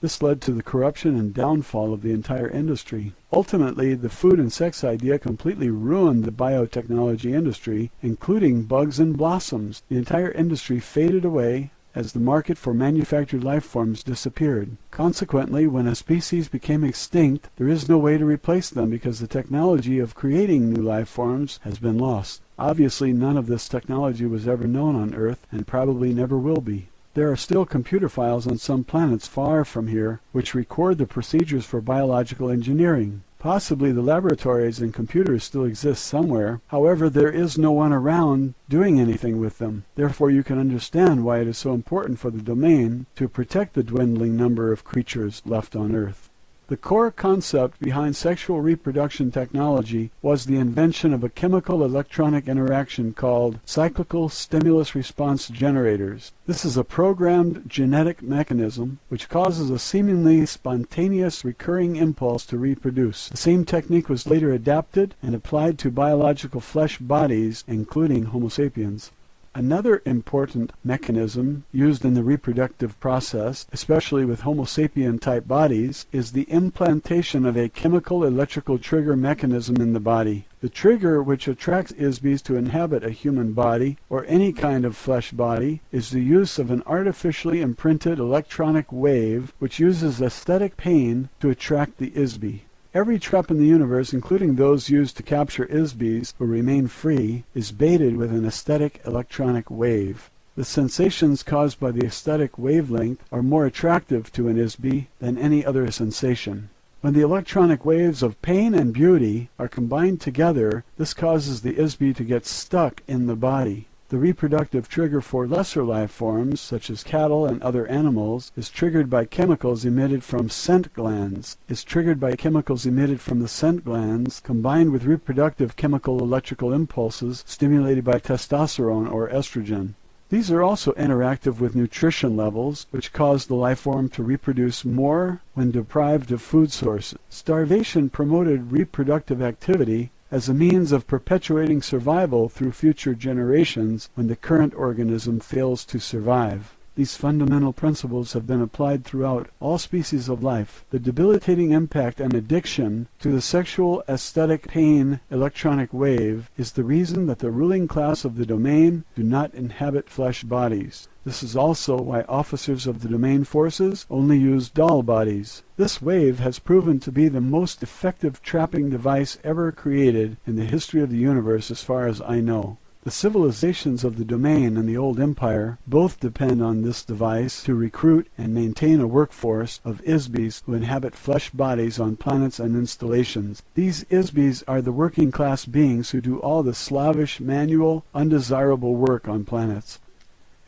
This led to the corruption and downfall of the entire industry. Ultimately, the food and sex idea completely ruined the biotechnology industry, including Bugs and Blossoms. The entire industry faded away as the market for manufactured life forms disappeared. Consequently, when a species became extinct, there is no way to replace them because the technology of creating new life forms has been lost. Obviously, none of this technology was ever known on Earth and probably never will be. There are still computer files on some planets far from here which record the procedures for biological engineering. Possibly the laboratories and computers still exist somewhere. However, there is no one around doing anything with them. Therefore, you can understand why it is so important for the domain to protect the dwindling number of creatures left on Earth. The core concept behind sexual reproduction technology was the invention of a chemical-electronic interaction called cyclical stimulus response generators. This is a programmed genetic mechanism which causes a seemingly spontaneous recurring impulse to reproduce. The same technique was later adapted and applied to biological flesh bodies, including Homo sapiens. Another important mechanism used in the reproductive process, especially with Homo sapien-type bodies, is the implantation of a chemical-electrical trigger mechanism in the body. The trigger which attracts ISBs to inhabit a human body, or any kind of flesh body, is the use of an artificially imprinted electronic wave which uses aesthetic pain to attract the ISB. Every trap in the universe, including those used to capture ISBs who remain free, is baited with an aesthetic electronic wave. The sensations caused by the aesthetic wavelength are more attractive to an ISB than any other sensation. When the electronic waves of pain and beauty are combined together, this causes the ISB to get stuck in the body. The reproductive trigger for lesser life forms, such as cattle and other animals, is triggered by chemicals emitted from scent glands. The scent glands, combined with reproductive chemical electrical impulses stimulated by testosterone or estrogen. These are also interactive with nutrition levels, which cause the life form to reproduce more when deprived of food sources. Starvation promoted reproductive activity as a means of perpetuating survival through future generations when the current organism fails to survive. These fundamental principles have been applied throughout all species of life. The debilitating impact and addiction to the sexual aesthetic pain electronic wave is the reason that the ruling class of the domain do not inhabit flesh bodies. This is also why officers of the domain forces only use doll bodies. This wave has proven to be the most effective trapping device ever created in the history of the universe as far as I know. The civilizations of the domain and the old empire both depend on this device to recruit and maintain a workforce of ISBs who inhabit flesh bodies on planets and installations. These ISBs are the working class beings who do all the slavish, manual, undesirable work on planets.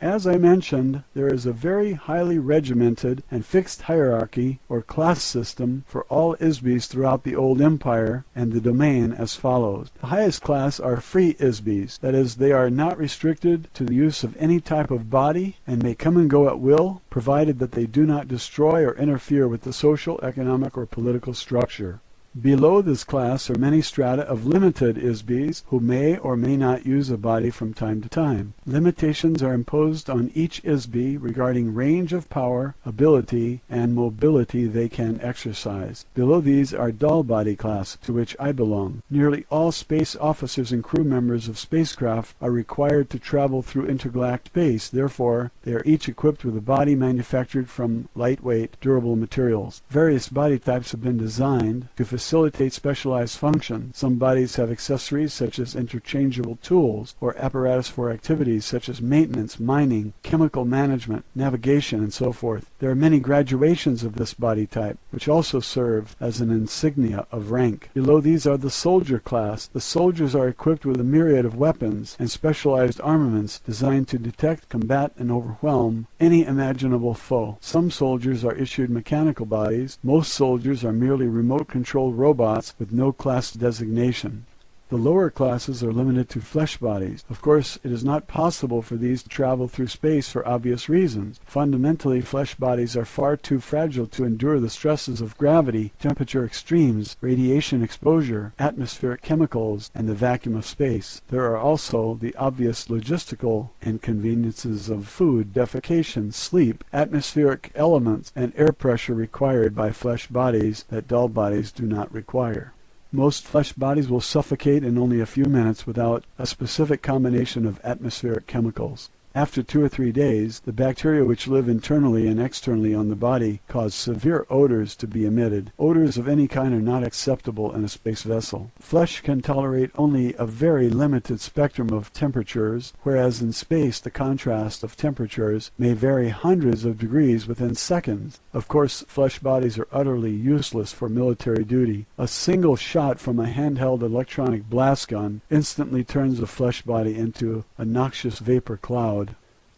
As I mentioned, there is a very highly regimented and fixed hierarchy or class system for all ISBs throughout the old empire and the domain as follows. The highest class are free ISBs, that is, they are not restricted to the use of any type of body and may come and go at will, provided that they do not destroy or interfere with the social, economic, or political structure. Below this class are many strata of limited ISBs who may or may not use a body from time to time. Limitations are imposed on each ISB regarding range of power, ability, and mobility they can exercise. Below these are doll body class, to which I belong. Nearly all space officers and crew members of spacecraft are required to travel through intergalactic space. Therefore, they are each equipped with a body manufactured from lightweight, durable materials. Various body types have been designed to facilitate specialized functions. Some bodies have accessories such as interchangeable tools or apparatus for activities such as maintenance, mining, chemical management, navigation, and so forth. There are many graduations of this body type, which also serve as an insignia of rank. Below these are the soldier class. The soldiers are equipped with a myriad of weapons and specialized armaments designed to detect, combat, and overwhelm any imaginable foe. Some soldiers are issued mechanical bodies. Most soldiers are merely remote-controlled robots with no class designation. The lower classes are limited to flesh bodies. Of course, it is not possible for these to travel through space for obvious reasons. Fundamentally, flesh bodies are far too fragile to endure the stresses of gravity, temperature extremes, radiation exposure, atmospheric chemicals, and the vacuum of space. There are also the obvious logistical inconveniences of food, defecation, sleep, atmospheric elements, and air pressure required by flesh bodies that doll bodies do not require. Most flesh bodies will suffocate in only a few minutes without a specific combination of atmospheric chemicals. After 2 or 3 days, the bacteria which live internally and externally on the body cause severe odors to be emitted. Odors of any kind are not acceptable in a space vessel. Flesh can tolerate only a very limited spectrum of temperatures, whereas in space the contrast of temperatures may vary hundreds of degrees within seconds. Of course, flesh bodies are utterly useless for military duty. A single shot from a handheld electronic blast gun instantly turns a flesh body into a noxious vapor cloud.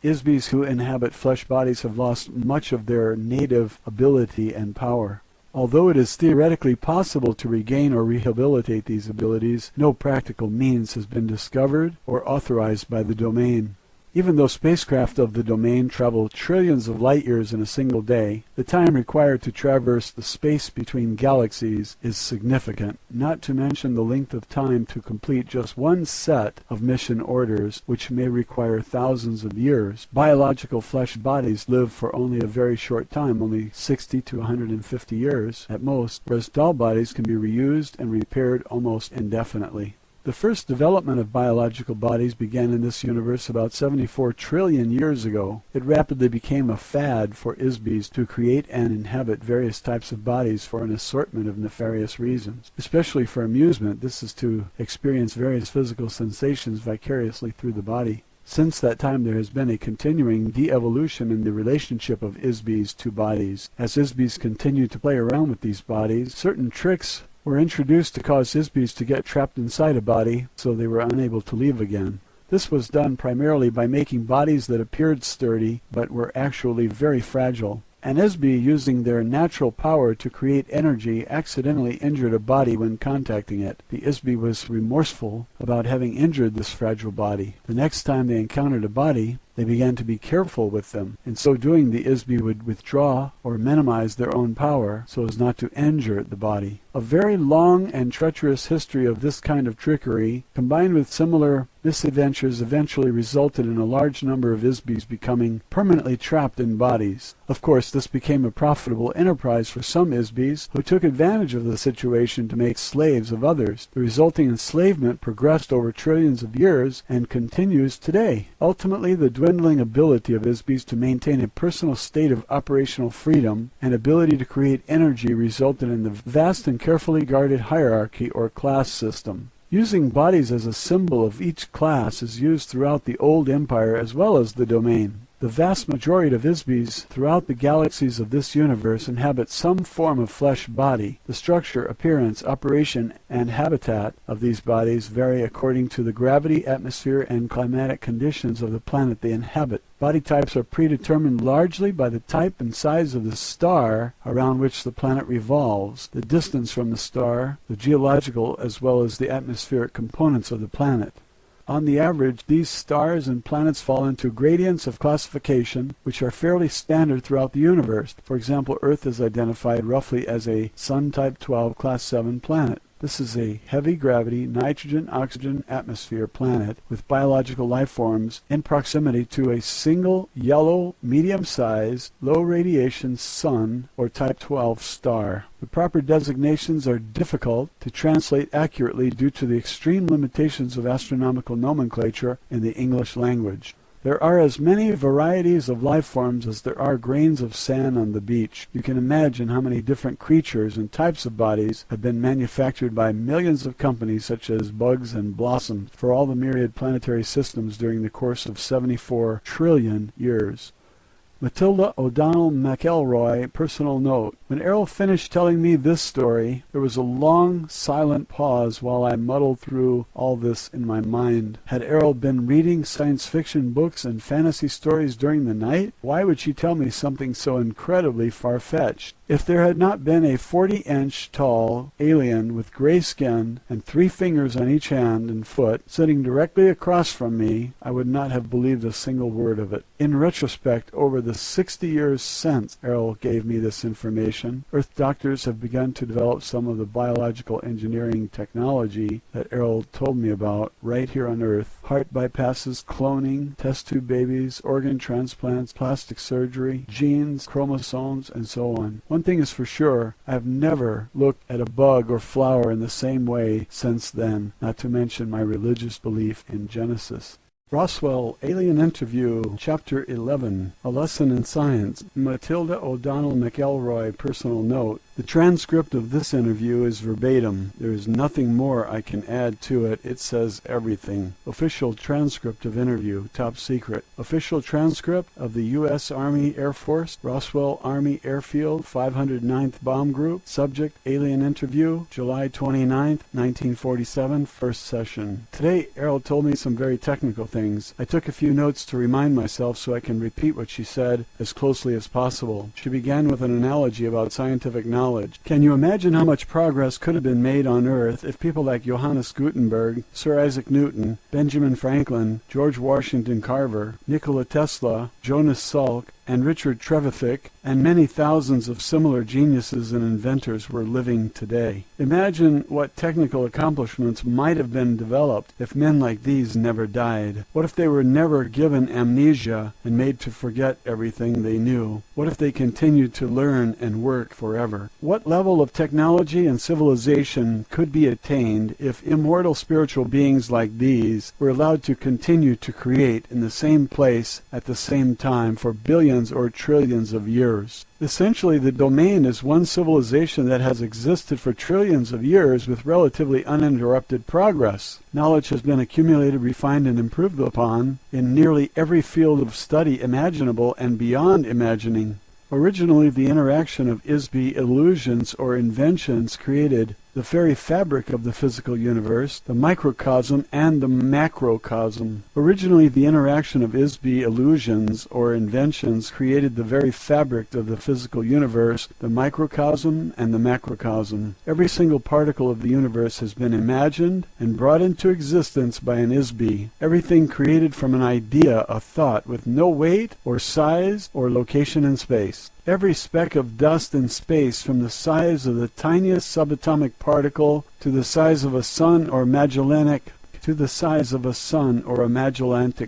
ISBs who inhabit flesh bodies have lost much of their native ability and power. Although it is theoretically possible to regain or rehabilitate these abilities, no practical means has been discovered or authorized by the domain. Even though spacecraft of the domain travel trillions of light years in a single day, the time required to traverse the space between galaxies is significant, not to mention the length of time to complete just one set of mission orders, which may require thousands of years. Biological flesh bodies live for only a very short time, only 60 to 150 years at most, whereas doll bodies can be reused and repaired almost indefinitely. The first development of biological bodies began in this universe about 74 trillion years ago. It rapidly became a fad for ISBEs to create and inhabit various types of bodies for an assortment of nefarious reasons. Especially for amusement, this is to experience various physical sensations vicariously through the body. Since that time there has been a continuing de-evolution in the relationship of ISBEs to bodies. As ISBEs continue to play around with these bodies, certain tricks were introduced to cause ISBEs to get trapped inside a body so they were unable to leave again. This was done primarily by making bodies that appeared sturdy but were actually very fragile. An ISBE, using their natural power to create energy, accidentally injured a body when contacting it. The ISBE was remorseful about having injured this fragile body. The next time they encountered a body, they began to be careful with them. In so doing, the ISBE would withdraw or minimize their own power so as not to injure the body. A very long and treacherous history of this kind of trickery, combined with similar misadventures, eventually resulted in a large number of ISBEs becoming permanently trapped in bodies. Of course, this became a profitable enterprise for some ISBEs who took advantage of the situation to make slaves of others. The resulting enslavement progressed over trillions of years and continues today. Ultimately, the dwindling ability of ISBEs to maintain a personal state of operational freedom and ability to create energy resulted in the vast and carefully guarded hierarchy or class system. Using bodies as a symbol of each class is used throughout the old empire as well as the domain. The vast majority of ISBEs throughout the galaxies of this universe inhabit some form of flesh body. The structure, appearance, operation, and habitat of these bodies vary according to the gravity, atmosphere, and climatic conditions of the planet they inhabit. Body types are predetermined largely by the type and size of the star around which the planet revolves, the distance from the star, the geological as well as the atmospheric components of the planet. On the average, these stars and planets fall into gradients of classification which are fairly standard throughout the universe. For example, Earth is identified roughly as a Sun Type 12 Class 7 planet. This is a heavy gravity, nitrogen-oxygen atmosphere planet with biological life forms in proximity to a single yellow, medium-sized, low-radiation sun or Type 12 star. The proper designations are difficult to translate accurately due to the extreme limitations of astronomical nomenclature in the English language. There are as many varieties of life forms as there are grains of sand on the beach. You can imagine how many different creatures and types of bodies have been manufactured by millions of companies such as Bugs and Blossoms for all the myriad planetary systems during the course of 74 trillion years. Matilda O'Donnell McElroy, personal note. When Errol finished telling me this story, there was a long, silent pause while I muddled through all this in my mind. Had Errol been reading science fiction books and fantasy stories during the night? Why would she tell me something so incredibly far-fetched? If there had not been a 40-inch tall alien with gray skin and 3 fingers on each hand and foot sitting directly across from me, I would not have believed a single word of it. In retrospect, over the 60 years since Errol gave me this information, Earth doctors have begun to develop some of the biological engineering technology that Errol told me about right here on Earth. Heart bypasses, cloning, test tube babies, organ transplants, plastic surgery, genes, chromosomes, and so on. One thing is for sure, I have never looked at a bug or flower in the same way since then, not to mention my religious belief in Genesis. Roswell Alien Interview, Chapter 11, A Lesson in Science. Matilda O'Donnell McElroy, personal note. The transcript of this interview is verbatim. There is nothing more I can add to it. It says everything. Official transcript of interview, top secret. Official transcript of the U.S. Army Air Force, Roswell Army Airfield, 509th Bomb Group. Subject, alien interview, July 29th, 1947, first session. Today, Errol told me some very technical things. I took a few notes to remind myself so I can repeat what she said as closely as possible. She began with an analogy about scientific knowledge knowledge. Can you imagine how much progress could have been made on Earth if people like Johannes Gutenberg, Sir Isaac Newton, Benjamin Franklin, George Washington Carver, Nikola Tesla, Jonas Salk, and Richard Trevithick, and many thousands of similar geniuses and inventors were living today? Imagine what technical accomplishments might have been developed if men like these never died. What if they were never given amnesia and made to forget everything they knew? What if they continued to learn and work forever? What level of technology and civilization could be attained if immortal spiritual beings like these were allowed to continue to create in the same place at the same time for billions or trillions of years? Essentially, the domain is one civilization that has existed for trillions of years with relatively uninterrupted progress. Knowledge has been accumulated, refined, and improved upon in nearly every field of study imaginable and beyond imagining. Originally, the interaction of ISB illusions or inventions created the very fabric of the physical universe, the microcosm and the macrocosm. Originally, the interaction of ISB illusions or inventions created the very fabric of the physical universe, the microcosm and the macrocosm. Every single particle of the universe has been imagined and brought into existence by an ISB. Everything created from an idea, a thought, with no weight or size or location in space. Every speck of dust in space, from the size of the tiniest subatomic particle to the size of a sun or Magellanic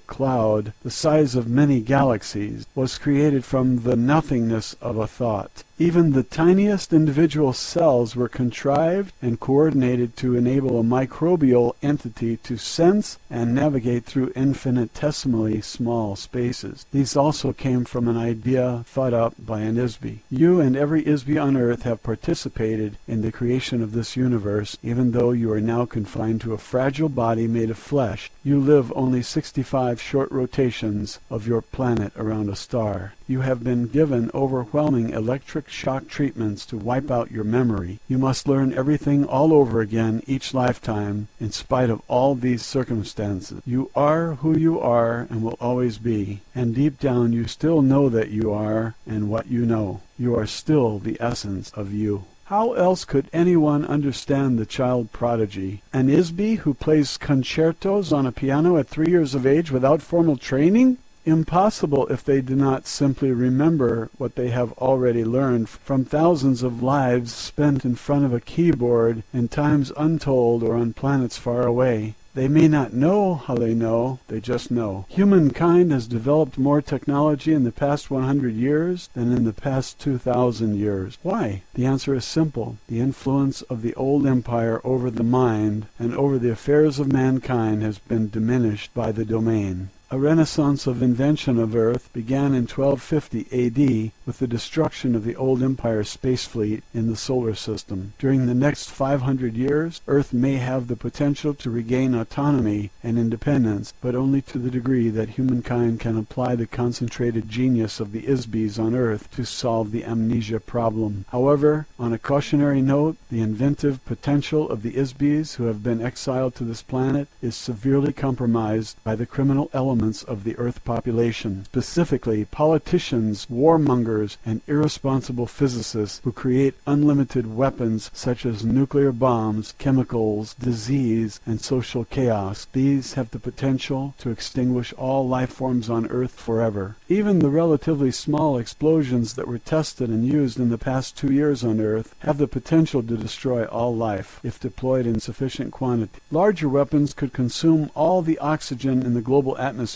cloud, the size of many galaxies, was created from the nothingness of a thought. Even the tiniest individual cells were contrived and coordinated to enable a microbial entity to sense and navigate through infinitesimally small spaces. These also came from an idea thought up by an ISB. You and every ISB on Earth have participated in the creation of this universe, even though you are now confined to a fragile body made of flesh. You live only 65 short rotations of your planet around a star. You have been given overwhelming electric shock treatments to wipe out your memory. You must learn everything all over again each lifetime, in spite of all these circumstances. You are who you are and will always be, and deep down you still know that you are and what you know. You are still the essence of you. How else could anyone understand the child prodigy? An ISB who plays concertos on a piano at 3 years of age without formal training? Impossible if they do not simply remember what they have already learned from thousands of lives spent in front of a keyboard in times untold or on planets far away. They may not know how they know, they just know. Humankind has developed more technology in the past 100 years than in the past 2,000 years. Why? The answer is simple. The influence of the old empire over the mind and over the affairs of mankind has been diminished by the domain. A renaissance of invention of Earth began in 1250 A.D. with the destruction of the old Empire space fleet in the solar system. During the next 500 years, Earth may have the potential to regain autonomy and independence, but only to the degree that humankind can apply the concentrated genius of the ISBs on Earth to solve the amnesia problem. However, on a cautionary note, the inventive potential of the ISBs who have been exiled to this planet is severely compromised by the criminal elements of the Earth population, specifically politicians, warmongers, and irresponsible physicists who create unlimited weapons such as nuclear bombs, chemicals, disease, and social chaos. These have the potential to extinguish all life forms on Earth forever. Even the relatively small explosions that were tested and used in the past 2 years on Earth have the potential to destroy all life, if deployed in sufficient quantity. Larger weapons could consume all the oxygen in the global atmosphere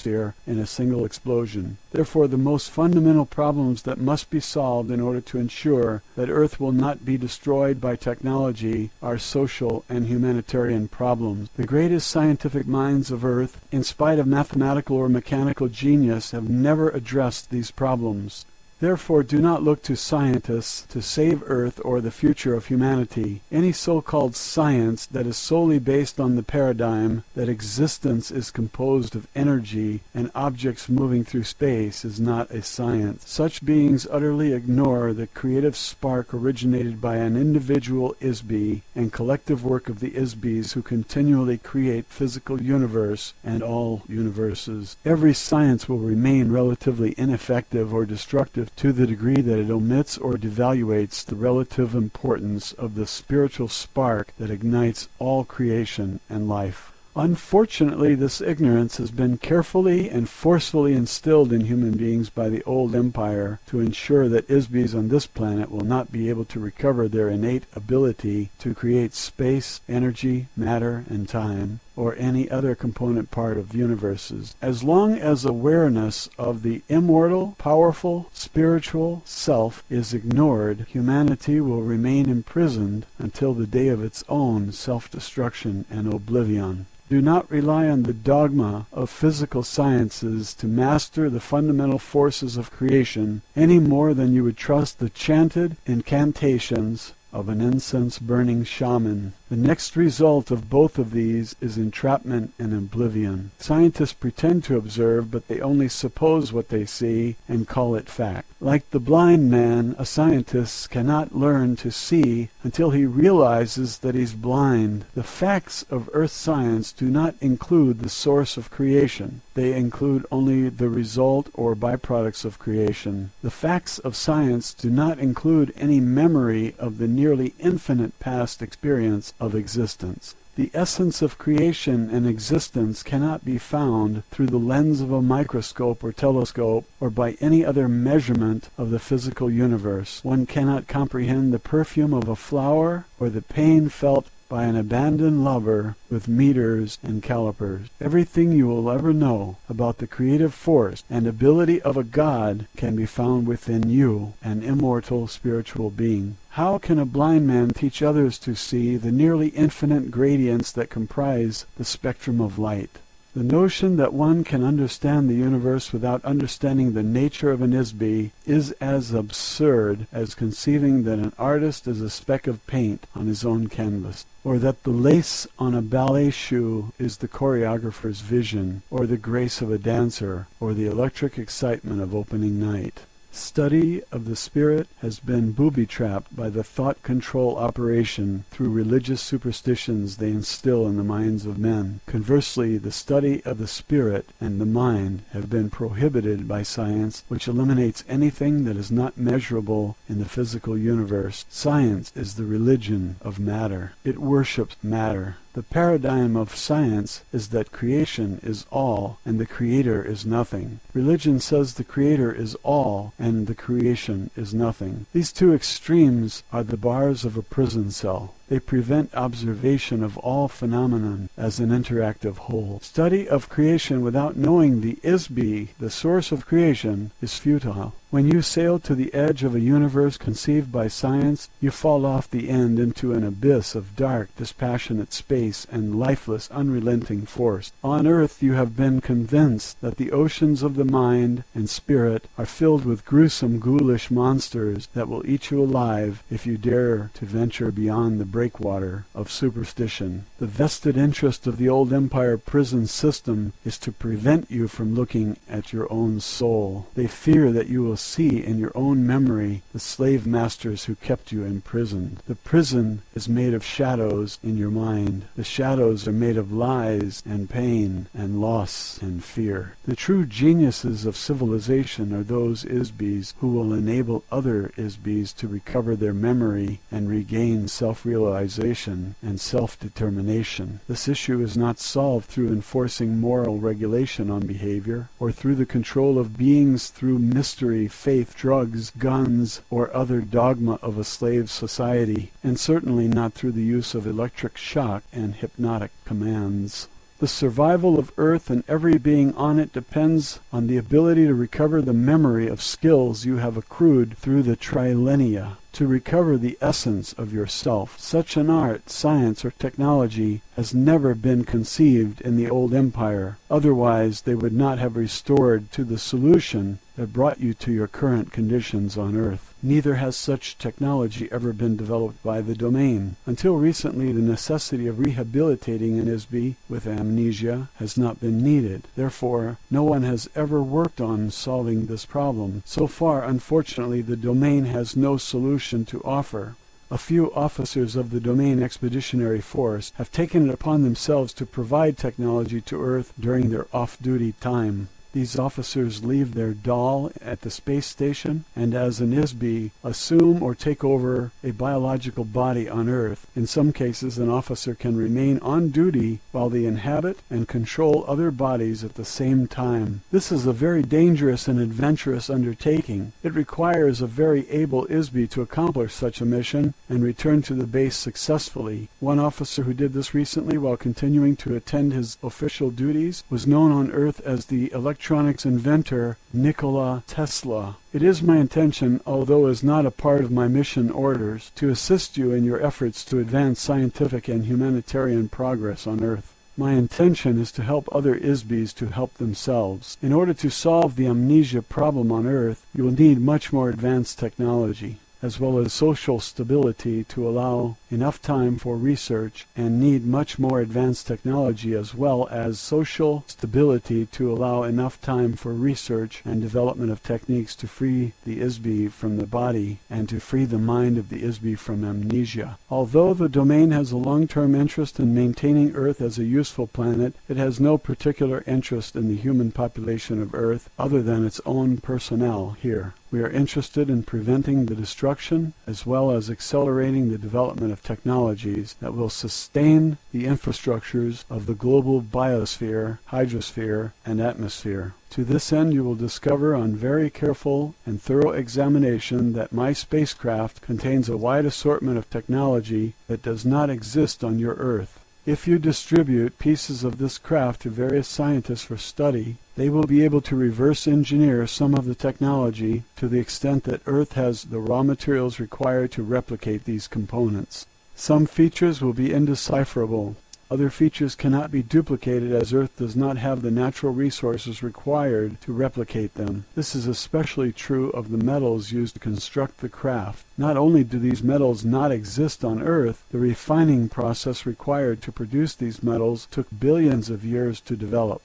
in a single explosion. Therefore, the most fundamental problems that must be solved in order to ensure that Earth will not be destroyed by technology are social and humanitarian problems. The greatest scientific minds of Earth, in spite of mathematical or mechanical genius, have never addressed these problems. Therefore, do not look to scientists to save Earth or the future of humanity. Any so-called science that is solely based on the paradigm that existence is composed of energy and objects moving through space is not a science. Such beings utterly ignore the creative spark originated by an individual ISB and collective work of the ISBs who continually create physical universe and all universes. Every science will remain relatively ineffective or destructive to the degree that it omits or devaluates the relative importance of the spiritual spark that ignites all creation and life. Unfortunately, this ignorance has been carefully and forcefully instilled in human beings by the old empire to ensure that Isbis on this planet will not be able to recover their innate ability to create space, energy, matter, and time, or any other component part of universes. As long as awareness of the immortal, powerful, spiritual self is ignored, humanity will remain imprisoned until the day of its own self-destruction and oblivion. Do not rely on the dogma of physical sciences to master the fundamental forces of creation any more than you would trust the chanted incantations of an incense-burning shaman. The next result of both of these is entrapment and oblivion. Scientists pretend to observe, but they only suppose what they see and call it fact. Like the blind man, a scientist cannot learn to see until he realizes that he's blind. The facts of earth science do not include the source of creation. They include only the result or byproducts of creation. The facts of science do not include any memory of the nearly infinite past experience of existence. The essence of creation and existence cannot be found through the lens of a microscope or telescope or by any other measurement of the physical universe. One cannot comprehend the perfume of a flower or the pain felt by an abandoned lover with meters and calipers. Everything you will ever know about the creative force and ability of a god can be found within you, an immortal spiritual being. How can a blind man teach others to see the nearly infinite gradients that comprise the spectrum of light? The notion that one can understand the universe without understanding the nature of an Isbi is as absurd as conceiving that an artist is a speck of paint on his own canvas, or that the lace on a ballet shoe is the choreographer's vision, or the grace of a dancer, or the electric excitement of opening night. Study of the spirit has been booby-trapped by the thought control operation through religious superstitions they instill in the minds of men. Conversely, the study of the spirit and the mind have been prohibited by science, which eliminates anything that is not measurable in the physical universe. Science is the religion of matter. It worships matter. The paradigm of science is that creation is all and the creator is nothing. Religion says the creator is all and the creation is nothing. These two extremes are the bars of a prison cell. They prevent observation of all phenomenon as an interactive whole. Study of creation without knowing the Isbi, the source of creation, is futile. When you sail to the edge of a universe conceived by science, you fall off the end into an abyss of dark, dispassionate space and lifeless, unrelenting force. On earth you have been convinced that the oceans of the mind and spirit are filled with gruesome, ghoulish monsters that will eat you alive if you dare to venture beyond the breakwater of superstition. The vested interest of the old empire prison system is to prevent you from looking at your own soul. They fear that you will see in your own memory the slave masters who kept you imprisoned. The prison is made of shadows in your mind. The shadows are made of lies and pain and loss and fear. The true geniuses of civilization are those Isbis who will enable other Isbis to recover their memory and regain self-realization and self-determination. This issue is not solved through enforcing moral regulation on behavior or through the control of beings through mystery, faith, drugs, guns, or other dogma of a slave society, and certainly not through the use of electric shock and hypnotic commands. The survival of Earth and every being on it depends on the ability to recover the memory of skills you have accrued through the trilenia, to recover the essence of yourself. Such an art, science, or technology has never been conceived in the old empire. Otherwise, they would not have restored to the solution that brought you to your current conditions on Earth. Neither has such technology ever been developed by the domain. Until recently, the necessity of rehabilitating an Isbi with amnesia has not been needed. Therefore, no one has ever worked on solving this problem. So far, unfortunately, the domain has no solution to offer. A few officers of the Domain Expeditionary Force have taken it upon themselves to provide technology to Earth during their off-duty time. These officers leave their doll at the space station and as an ISB assume or take over a biological body on Earth. In some cases, an officer can remain on duty while they inhabit and control other bodies at the same time. This is a very dangerous and adventurous undertaking. It requires a very able ISB to accomplish such a mission and return to the base successfully. One officer who did this recently while continuing to attend his official duties was known on Earth as the electronics inventor Nikola Tesla. It is my intention, although is not a part of my mission orders, to assist you in your efforts to advance scientific and humanitarian progress on Earth. My intention is to help other ISBs to help themselves. In order to solve the amnesia problem on Earth, you will need much more advanced technology, as well as social stability to allow enough time for research, and need much more advanced technology as well as social stability to allow enough time for research and development of techniques to free the ISB from the body and to free the mind of the ISB from amnesia. Although the domain has a long-term interest in maintaining Earth as a useful planet, it has no particular interest in the human population of Earth other than its own personnel here. We are interested in preventing the destruction as well as accelerating the development of technologies that will sustain the infrastructures of the global biosphere, hydrosphere, and atmosphere. To this end, you will discover on very careful and thorough examination that my spacecraft contains a wide assortment of technology that does not exist on your Earth. If you distribute pieces of this craft to various scientists for study, they will be able to reverse engineer some of the technology to the extent that Earth has the raw materials required to replicate these components. Some features will be indecipherable. Other features cannot be duplicated as Earth does not have the natural resources required to replicate them. This is especially true of the metals used to construct the craft. Not only do these metals not exist on Earth, the refining process required to produce these metals took billions of years to develop.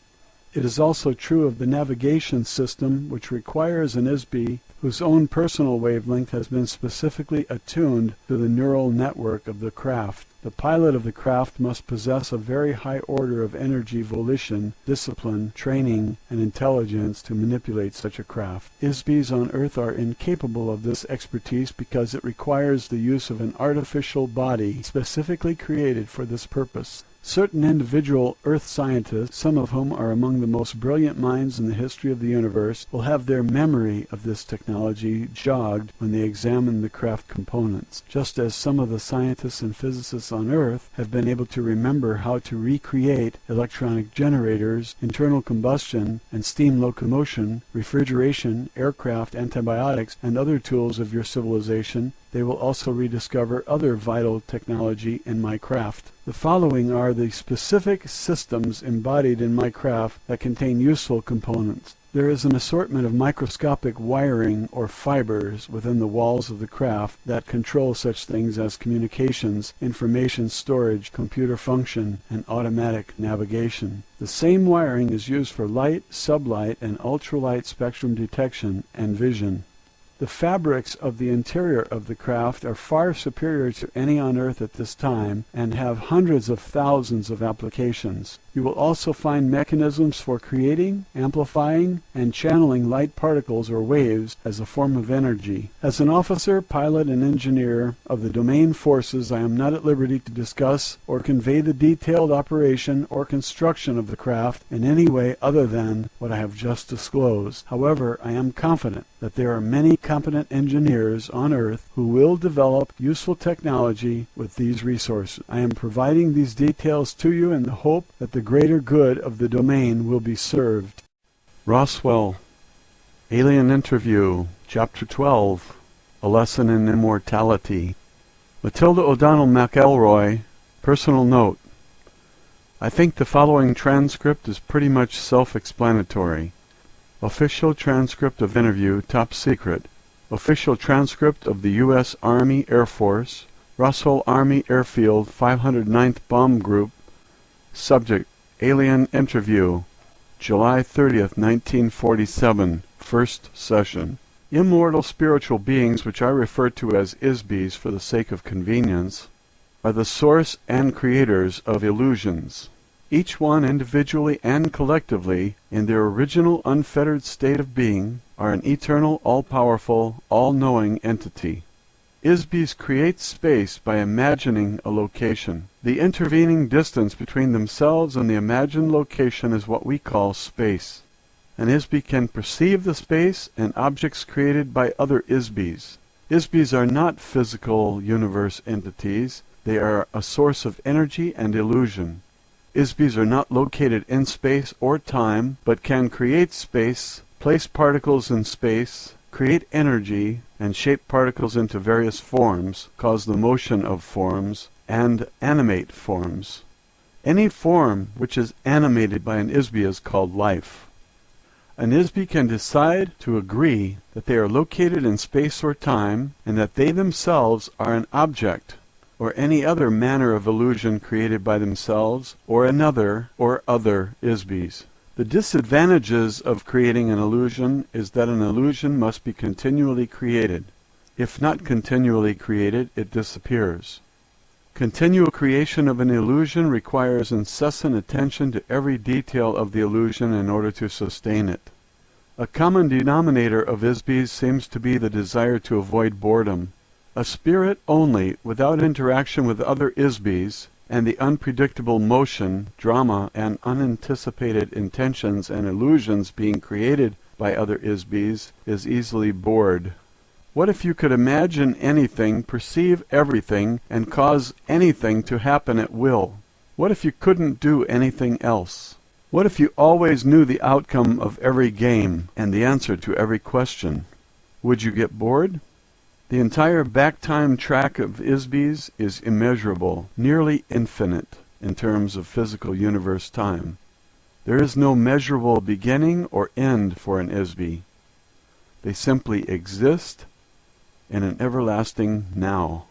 It is also true of the navigation system, which requires an ISB whose own personal wavelength has been specifically attuned to the neural network of the craft. The pilot of the craft must possess a very high order of energy, volition, discipline, training, and intelligence to manipulate such a craft. ISBs on Earth are incapable of this expertise because it requires the use of an artificial body specifically created for this purpose. Certain individual Earth scientists, some of whom are among the most brilliant minds in the history of the universe, will have their memory of this technology jogged when they examine the craft components, just as some of the scientists and physicists on Earth have been able to remember how to recreate electronic generators, internal combustion, and steam locomotion, refrigeration, aircraft, antibiotics, and other tools of your civilization. They will also rediscover other vital technology in my craft. The following are the specific systems embodied in my craft that contain useful components. There is an assortment of microscopic wiring or fibers within the walls of the craft that control such things as communications, information storage, computer function, and automatic navigation. The same wiring is used for light, sublight, and ultralight spectrum detection and vision. The fabrics of the interior of the craft are far superior to any on Earth at this time and have hundreds of thousands of applications. You will also find mechanisms for creating, amplifying, and channeling light particles or waves as a form of energy. As an officer, pilot, and engineer of the domain forces, I am not at liberty to discuss or convey the detailed operation or construction of the craft in any way other than what I have just disclosed. However, I am confident that there are many competent engineers on Earth who will develop useful technology with these resources. I am providing these details to you in the hope that the greater good of the domain will be served. Roswell, Alien Interview, Chapter 12, A Lesson in Immortality. Matilda O'Donnell McElroy, Personal Note. I think the following transcript is pretty much self-explanatory. Official transcript of interview, top secret. Official transcript of the U.S. Army Air Force, Roswell Army Airfield, 509th Bomb Group. Subject, Alien Interview, July 30th, 1947, first session. Immortal spiritual beings, which I refer to as ISBs for the sake of convenience, are the source and creators of illusions. each one individually and collectively, in their original unfettered state of being, are an eternal, all-powerful, all-knowing entity. ISBs create space by imagining a location. The intervening distance between themselves and the imagined location is what we call space. An ISB can perceive the space and objects created by other ISBs. ISBs are not physical universe entities. They are a source of energy and illusion. ISBs are not located in space or time, but can create space, place particles in space, create energy, and shape particles into various forms, cause the motion of forms, and animate forms. Any form which is animated by an ISB is called life. An ISB can decide to agree that they are located in space or time, and that they themselves are an object, or any other manner of illusion created by themselves, or another, or other ISBs. The disadvantages of creating an illusion is that an illusion must be continually created. If not continually created, it disappears. Continual creation of an illusion requires incessant attention to every detail of the illusion in order to sustain it. A common denominator of ISBs seems to be the desire to avoid boredom. A spirit only, without interaction with other ISBs, and the unpredictable motion, drama, and unanticipated intentions and illusions being created by other ISBs, is easily bored. What if you could imagine anything, perceive everything, and cause anything to happen at will? What if you couldn't do anything else? What if you always knew the outcome of every game and the answer to every question? Would you get bored? The entire back-time track of ISBs is immeasurable, nearly infinite, in terms of physical universe time. There is no measurable beginning or end for an ISB. They simply exist in an everlasting now.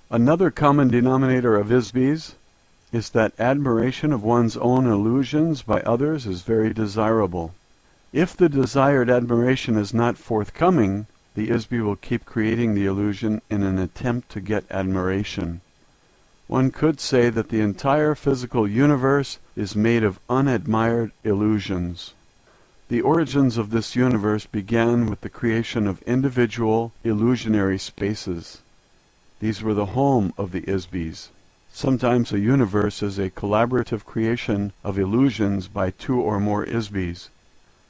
Another common denominator of ISBs is that admiration of one's own illusions by others is very desirable. If the desired admiration is not forthcoming, the ISB will keep creating the illusion in an attempt to get admiration. One could say that the entire physical universe is made of unadmired illusions. The origins of this universe began with the creation of individual illusionary spaces. These were the home of the ISBs. Sometimes a universe is a collaborative creation of illusions by two or more ISBs.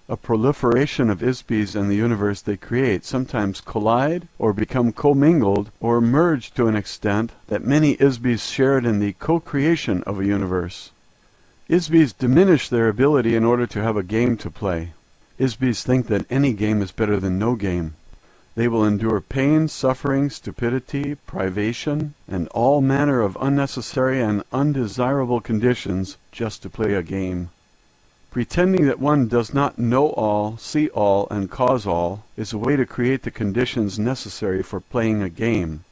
A proliferation of ISBs in the universe they create sometimes collide or become commingled or merge to an extent that many ISBs shared in the co-creation of a universe. ISBs diminish their ability in order to have a game to play. ISBs think that any game is better than no game. They will endure pain, suffering, stupidity, privation, and all manner of unnecessary and undesirable conditions just to play a game. Pretending that one does not know all, see all, and cause all is a way to create the conditions necessary for playing a game.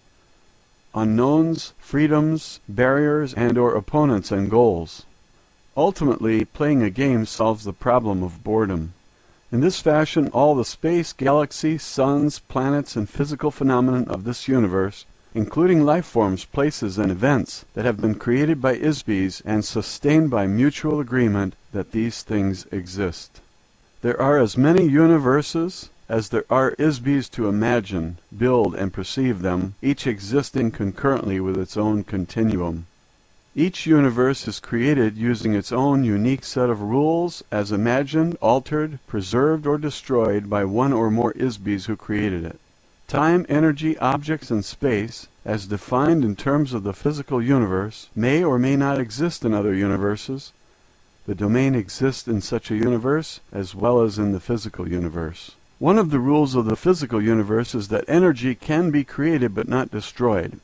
Unknowns, freedoms, barriers, and/or opponents and goals. Ultimately, playing a game solves the problem of boredom. In this fashion, all the space, galaxy, suns, planets, and physical phenomena of this universe, including life forms, places, and events that have been created by ISBs and sustained by mutual agreement that these things exist. There are as many universes as there are ISBs to imagine, build, and perceive them, each existing concurrently with its own continuum. Each universe is created using its own unique set of rules as imagined, altered, preserved, or destroyed by one or more ISBs who created it. Time, energy, objects, and space, as defined in terms of the physical universe, may or may not exist in other universes. The domain exists in such a universe as well as in the physical universe. One of the rules of the physical universe is that energy can be created but not destroyed.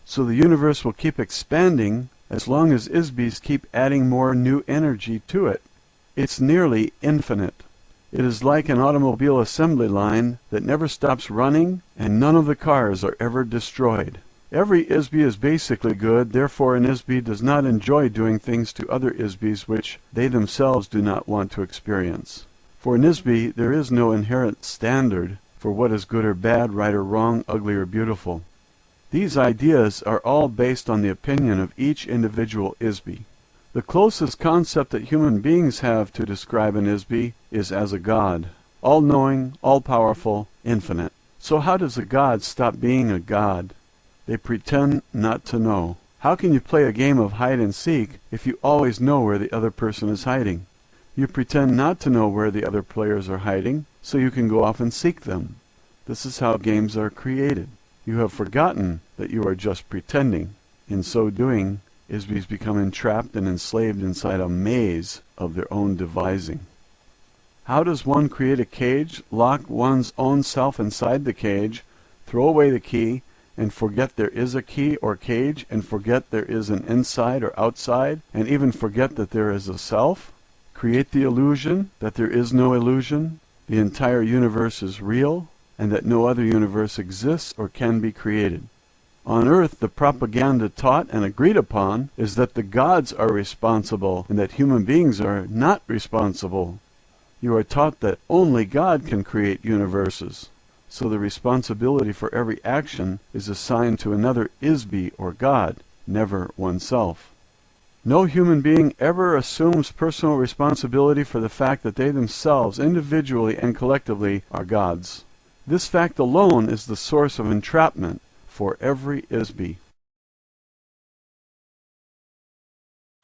So the universe will keep expanding as long as ISBs keep adding more new energy to it. It's nearly infinite. It is like an automobile assembly line that never stops running, and none of the cars are ever destroyed. Every ISB is basically good, therefore an ISB does not enjoy doing things to other ISBs which they themselves do not want to experience. For an ISB, there is no inherent standard for what is good or bad, right or wrong, ugly or beautiful. These ideas are all based on the opinion of each individual ISB. The closest concept that human beings have to describe an ISBE is as a god, all-knowing, all-powerful, infinite. So how does a god stop being a god? They pretend not to know. How can you play a game of hide and seek if you always know where the other person is hiding? You pretend not to know where the other players are hiding, so you can go off and seek them. This is how games are created. You have forgotten that you are just pretending. In so doing, ISBEs become entrapped and enslaved inside a maze of their own devising. How does one create a cage, lock one's own self inside the cage, throw away the key, and forget there is a key or cage, and forget there is an inside or outside, and even forget that there is a self? Create the illusion that there is no illusion, the entire universe is real, and that no other universe exists or can be created. On Earth, the propaganda taught and agreed upon is that the gods are responsible and that human beings are not responsible. You are taught that only God can create universes, so the responsibility for every action is assigned to another ISBE or God, never oneself. No human being ever assumes personal responsibility for the fact that they themselves, individually and collectively, are gods. This fact alone is the source of entrapment for every ISBE.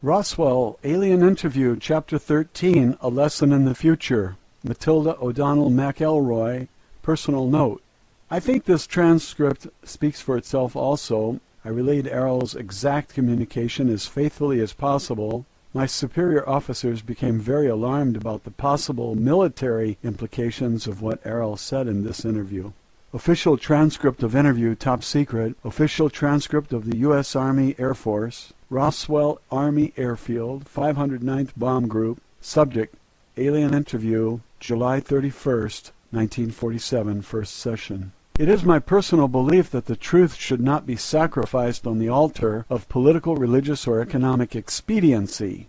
Roswell, Alien Interview, Chapter 13, A Lesson in the Future. Matilda O'Donnell McElroy, personal note. I think this transcript speaks for itself also. I relayed Errol's exact communication as faithfully as possible. My superior officers became very alarmed about the possible military implications of what Errol said in this interview. Official transcript of interview, top secret. Official transcript of the U.S. Army Air Force. Roswell Army Airfield, 509th Bomb Group. Subject, Alien Interview, July 31st, 1947, first session. It is my personal belief that the truth should not be sacrificed on the altar of political, religious, or economic expediency.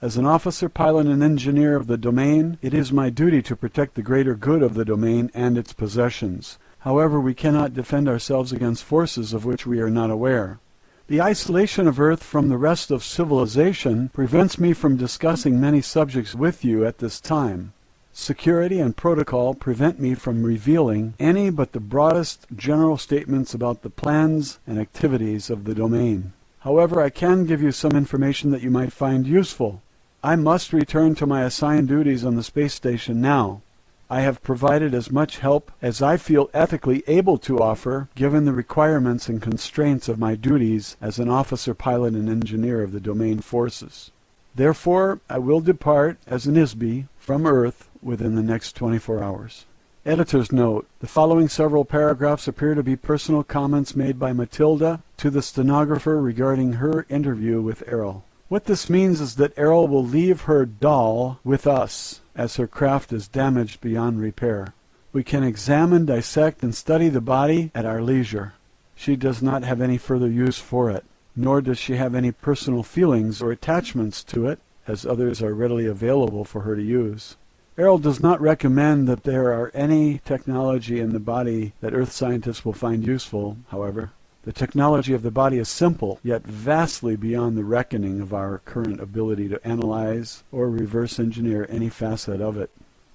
As an officer, pilot, and engineer of the domain, it is my duty to protect the greater good of the domain and its possessions. However, we cannot defend ourselves against forces of which we are not aware. The isolation of Earth from the rest of civilization prevents me from discussing many subjects with you at this time. Security and protocol prevent me from revealing any but the broadest general statements about the plans and activities of the domain. However, I can give you some information that you might find useful. I must return to my assigned duties on the space station now. I have provided as much help as I feel ethically able to offer, given the requirements and constraints of my duties as an officer, pilot, and engineer of the domain forces. Therefore, I will depart as an ISBE from Earth within the next 24 hours. Editor's note: the following several paragraphs appear to be personal comments made by Matilda to the stenographer regarding her interview with Errol. What this means is that Errol will leave her doll with us, as her craft is damaged beyond repair. We can examine, dissect, and study the body at our leisure. She does not have any further use for it, nor does she have any personal feelings or attachments to it, as others are readily available for her to use. Errol does not recommend that there are any technology in the body that Earth scientists will find useful, however. The technology of the body is simple, yet vastly beyond the reckoning of our current ability to analyze or reverse engineer any facet of it.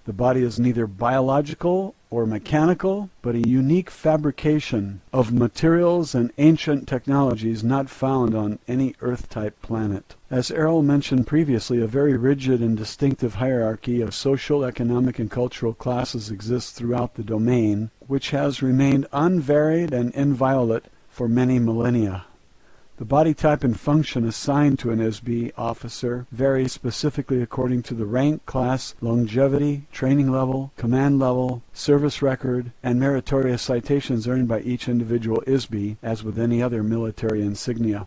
The body is neither biological or mechanical, but a unique fabrication of materials and ancient technologies not found on any Earth-type planet. As Errol mentioned previously, a very rigid and distinctive hierarchy of social, economic, and cultural classes exists throughout the domain, which has remained unvaried and inviolate for many millennia. The body type and function assigned to an ISBE officer vary specifically according to the rank, class, longevity, training level, command level, service record, and meritorious citations earned by each individual ISBE, as with any other military insignia.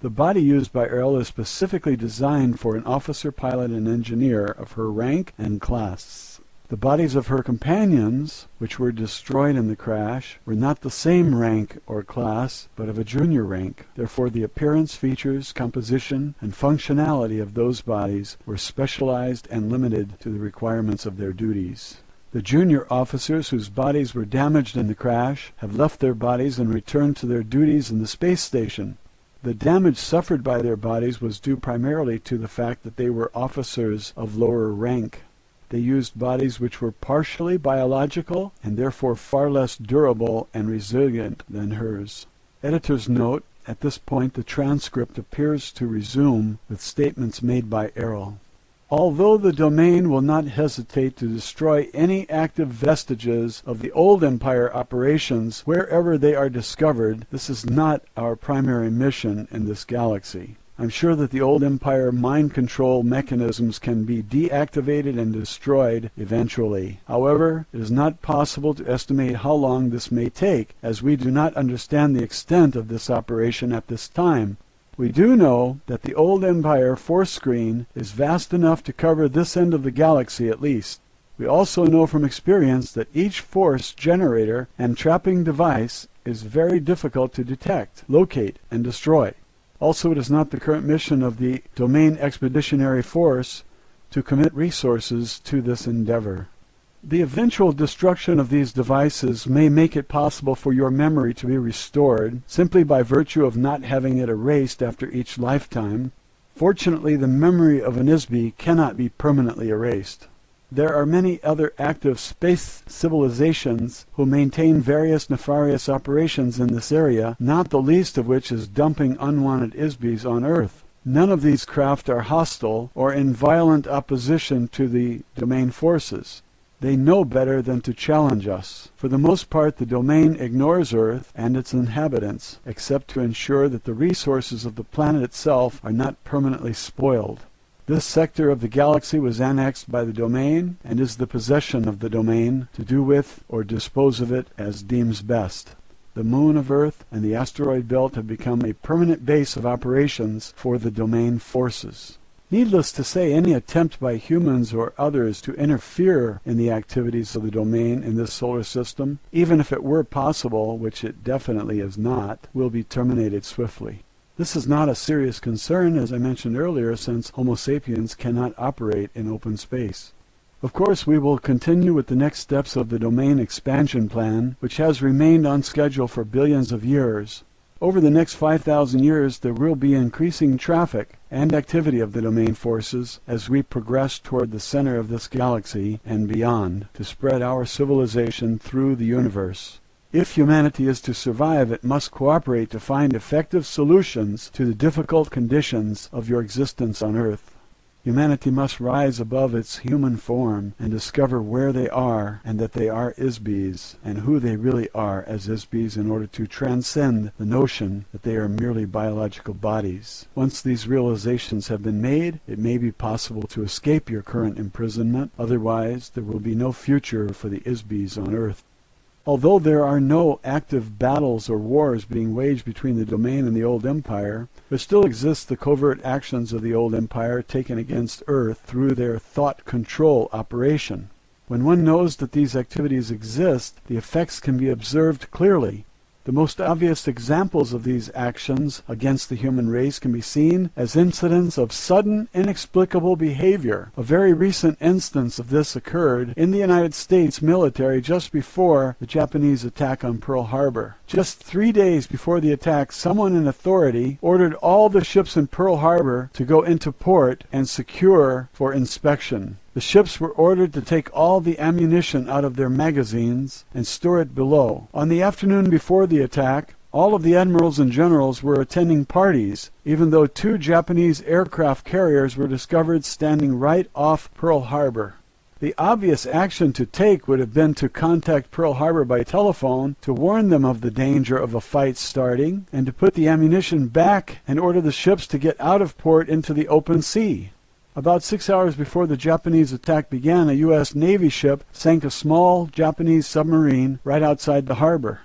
The body used by Errol is specifically designed for an officer, pilot, and engineer of her rank and class. The bodies of her companions, which were destroyed in the crash, were not the same rank or class, but of a junior rank. Therefore, the appearance, features, composition, and functionality of those bodies were specialized and limited to the requirements of their duties. The junior officers whose bodies were damaged in the crash have left their bodies and returned to their duties in the space station. The damage suffered by their bodies was due primarily to the fact that they were officers of lower rank. They used bodies which were partially biological and therefore far less durable and resilient than hers. Editor's note: at this point the transcript appears to resume with statements made by Errol. Although the domain will not hesitate to destroy any active vestiges of the old Empire operations wherever they are discovered, this is not our primary mission in this galaxy. I'm sure that the old Empire mind control mechanisms can be deactivated and destroyed eventually. However, it is not possible to estimate how long this may take, as we do not understand the extent of this operation at this time. We do know that the old Empire force screen is vast enough to cover this end of the galaxy at least. We also know from experience that each force generator and trapping device is very difficult to detect, locate, and destroy. Also, it is not the current mission of the Domain Expeditionary Force to commit resources to this endeavor. The eventual destruction of these devices may make it possible for your memory to be restored, simply by virtue of not having it erased after each lifetime. Fortunately, the memory of an ISB cannot be permanently erased. There are many other active space civilizations who maintain various nefarious operations in this area, not the least of which is dumping unwanted ISBs on Earth. None of these craft are hostile or in violent opposition to the domain forces. They know better than to challenge us. For the most part, the domain ignores Earth and its inhabitants, except to ensure that the resources of the planet itself are not permanently spoiled. This sector of the galaxy was annexed by the domain and is the possession of the domain to do with or dispose of it as deems best. The moon of Earth and the asteroid belt have become a permanent base of operations for the domain forces. Needless to say, any attempt by humans or others to interfere in the activities of the domain in this solar system, even if it were possible, which it definitely is not, will be terminated swiftly. This is not a serious concern, as I mentioned earlier, since Homo sapiens cannot operate in open space. Of course, we will continue with the next steps of the domain expansion plan, which has remained on schedule for billions of years. Over the next 5,000 years, there will be increasing traffic and activity of the domain forces as we progress toward the center of this galaxy and beyond to spread our civilization through the universe. If humanity is to survive, it must cooperate to find effective solutions to the difficult conditions of your existence on Earth. Humanity must rise above its human form and discover where they are and that they are ISBs and who they really are as ISBs in order to transcend the notion that they are merely biological bodies. Once these realizations have been made, it may be possible to escape your current imprisonment. Otherwise, there will be no future for the ISBs on Earth. Although there are no active battles or wars being waged between the domain and the old empire, there still exists the covert actions of the old empire taken against Earth through their thought control operation. When one knows that these activities exist, the effects can be observed clearly. The most obvious examples of these actions against the human race can be seen as incidents of sudden, inexplicable behavior. A very recent instance of this occurred in the United States military just before the Japanese attack on Pearl Harbor. Just 3 days before the attack, someone in authority ordered all the ships in Pearl Harbor to go into port and secure for inspection. The ships were ordered to take all the ammunition out of their magazines and store it below. On the afternoon before the attack, all of the admirals and generals were attending parties, even though 2 Japanese aircraft carriers were discovered standing right off Pearl Harbor. The obvious action to take would have been to contact Pearl Harbor by telephone to warn them of the danger of a fight starting and to put the ammunition back and order the ships to get out of port into the open sea. About 6 hours before the Japanese attack began, a U.S. Navy ship sank a small Japanese submarine right outside the harbor.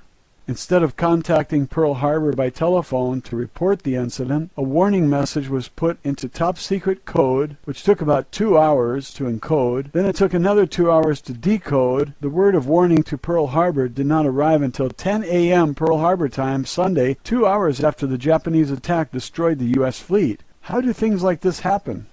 Instead of contacting Pearl Harbor by telephone to report the incident, a warning message was put into top-secret code, which took about 2 hours to encode. Then it took another 2 hours to decode. The word of warning to Pearl Harbor did not arrive until 10 a.m. Pearl Harbor time, Sunday, 2 hours after the Japanese attack destroyed the U.S. fleet. How do things like this happen?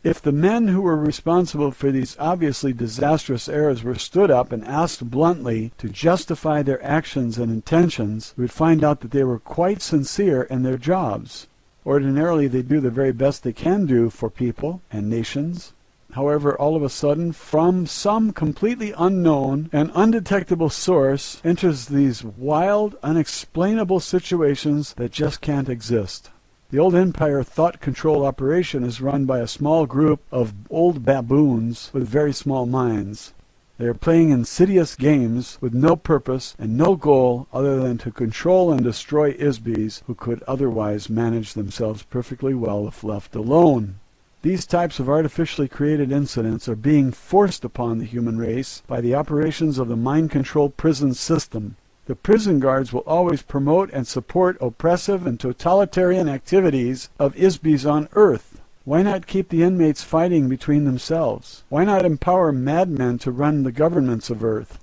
If the men who were responsible for these obviously disastrous errors were stood up and asked bluntly to justify their actions and intentions, we would find out that they were quite sincere in their jobs. Ordinarily, they do the very best they can do for people and nations. However, all of a sudden, from some completely unknown and undetectable source, enters these wild, unexplainable situations that just can't exist. The old Empire thought control operation is run by a small group of old baboons with very small minds. They are playing insidious games with no purpose and no goal other than to control and destroy Isbys who could otherwise manage themselves perfectly well if left alone. These types of artificially created incidents are being forced upon the human race by the operations of the mind-controlled prison system. The prison guards will always promote and support oppressive and totalitarian activities of Isbys on Earth. Why not keep the inmates fighting between themselves? Why not empower madmen to run the governments of Earth?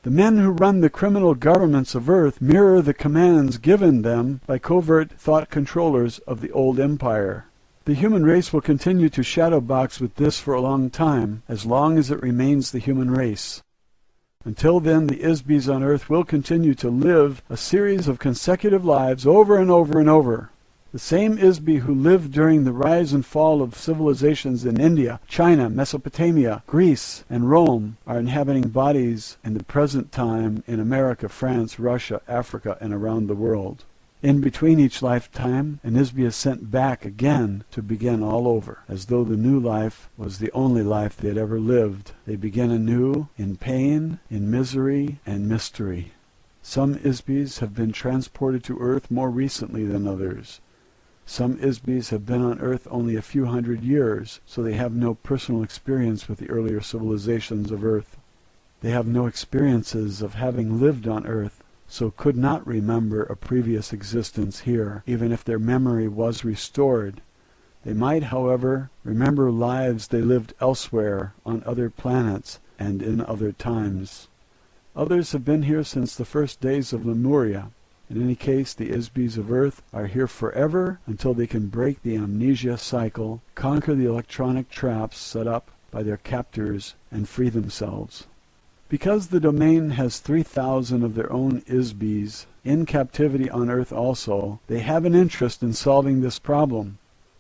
The men who run the criminal governments of Earth mirror the commands given them by covert thought controllers of the old empire. The human race will continue to shadowbox with this for a long time, as long as it remains the human race. Until then, the Isbys on Earth will continue to live a series of consecutive lives over and over and over. The same Isby who lived during the rise and fall of civilizations in India, China, Mesopotamia, Greece, and Rome are inhabiting bodies in the present time in America, France, Russia, Africa, and around the world. In between each lifetime, an Isby is sent back again to begin all over, as though the new life was the only life they had ever lived. They begin anew in pain, in misery, and mystery. Some Isbys have been transported to Earth more recently than others. Some Isbys have been on Earth only a few hundred years, so they have no personal experience with the earlier civilizations of Earth. They have no experiences of having lived on Earth, so could not remember a previous existence here, even if their memory was restored. They might, however, remember lives they lived elsewhere, on other planets, and in other times. Others have been here since the first days of Lemuria. In any case, the Isbys of Earth are here forever until they can break the amnesia cycle, conquer the electronic traps set up by their captors, and free themselves. Because the domain has 3,000 of their own Isbys in captivity on Earth also, they have an interest in solving this problem.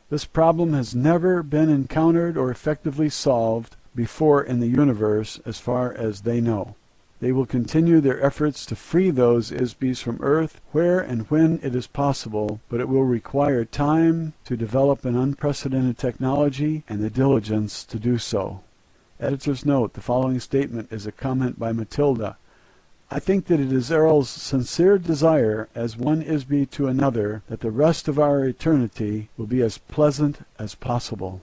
This problem has never been encountered or effectively solved before in the universe as far as they know. They will continue their efforts to free those Isbys from Earth where and when it is possible, but it will require time to develop an unprecedented technology and the diligence to do so. Editor's note: the following statement is a comment by Matilda. I think that it is Errol's sincere desire, as one Isby to another, that the rest of our eternity will be as pleasant as possible.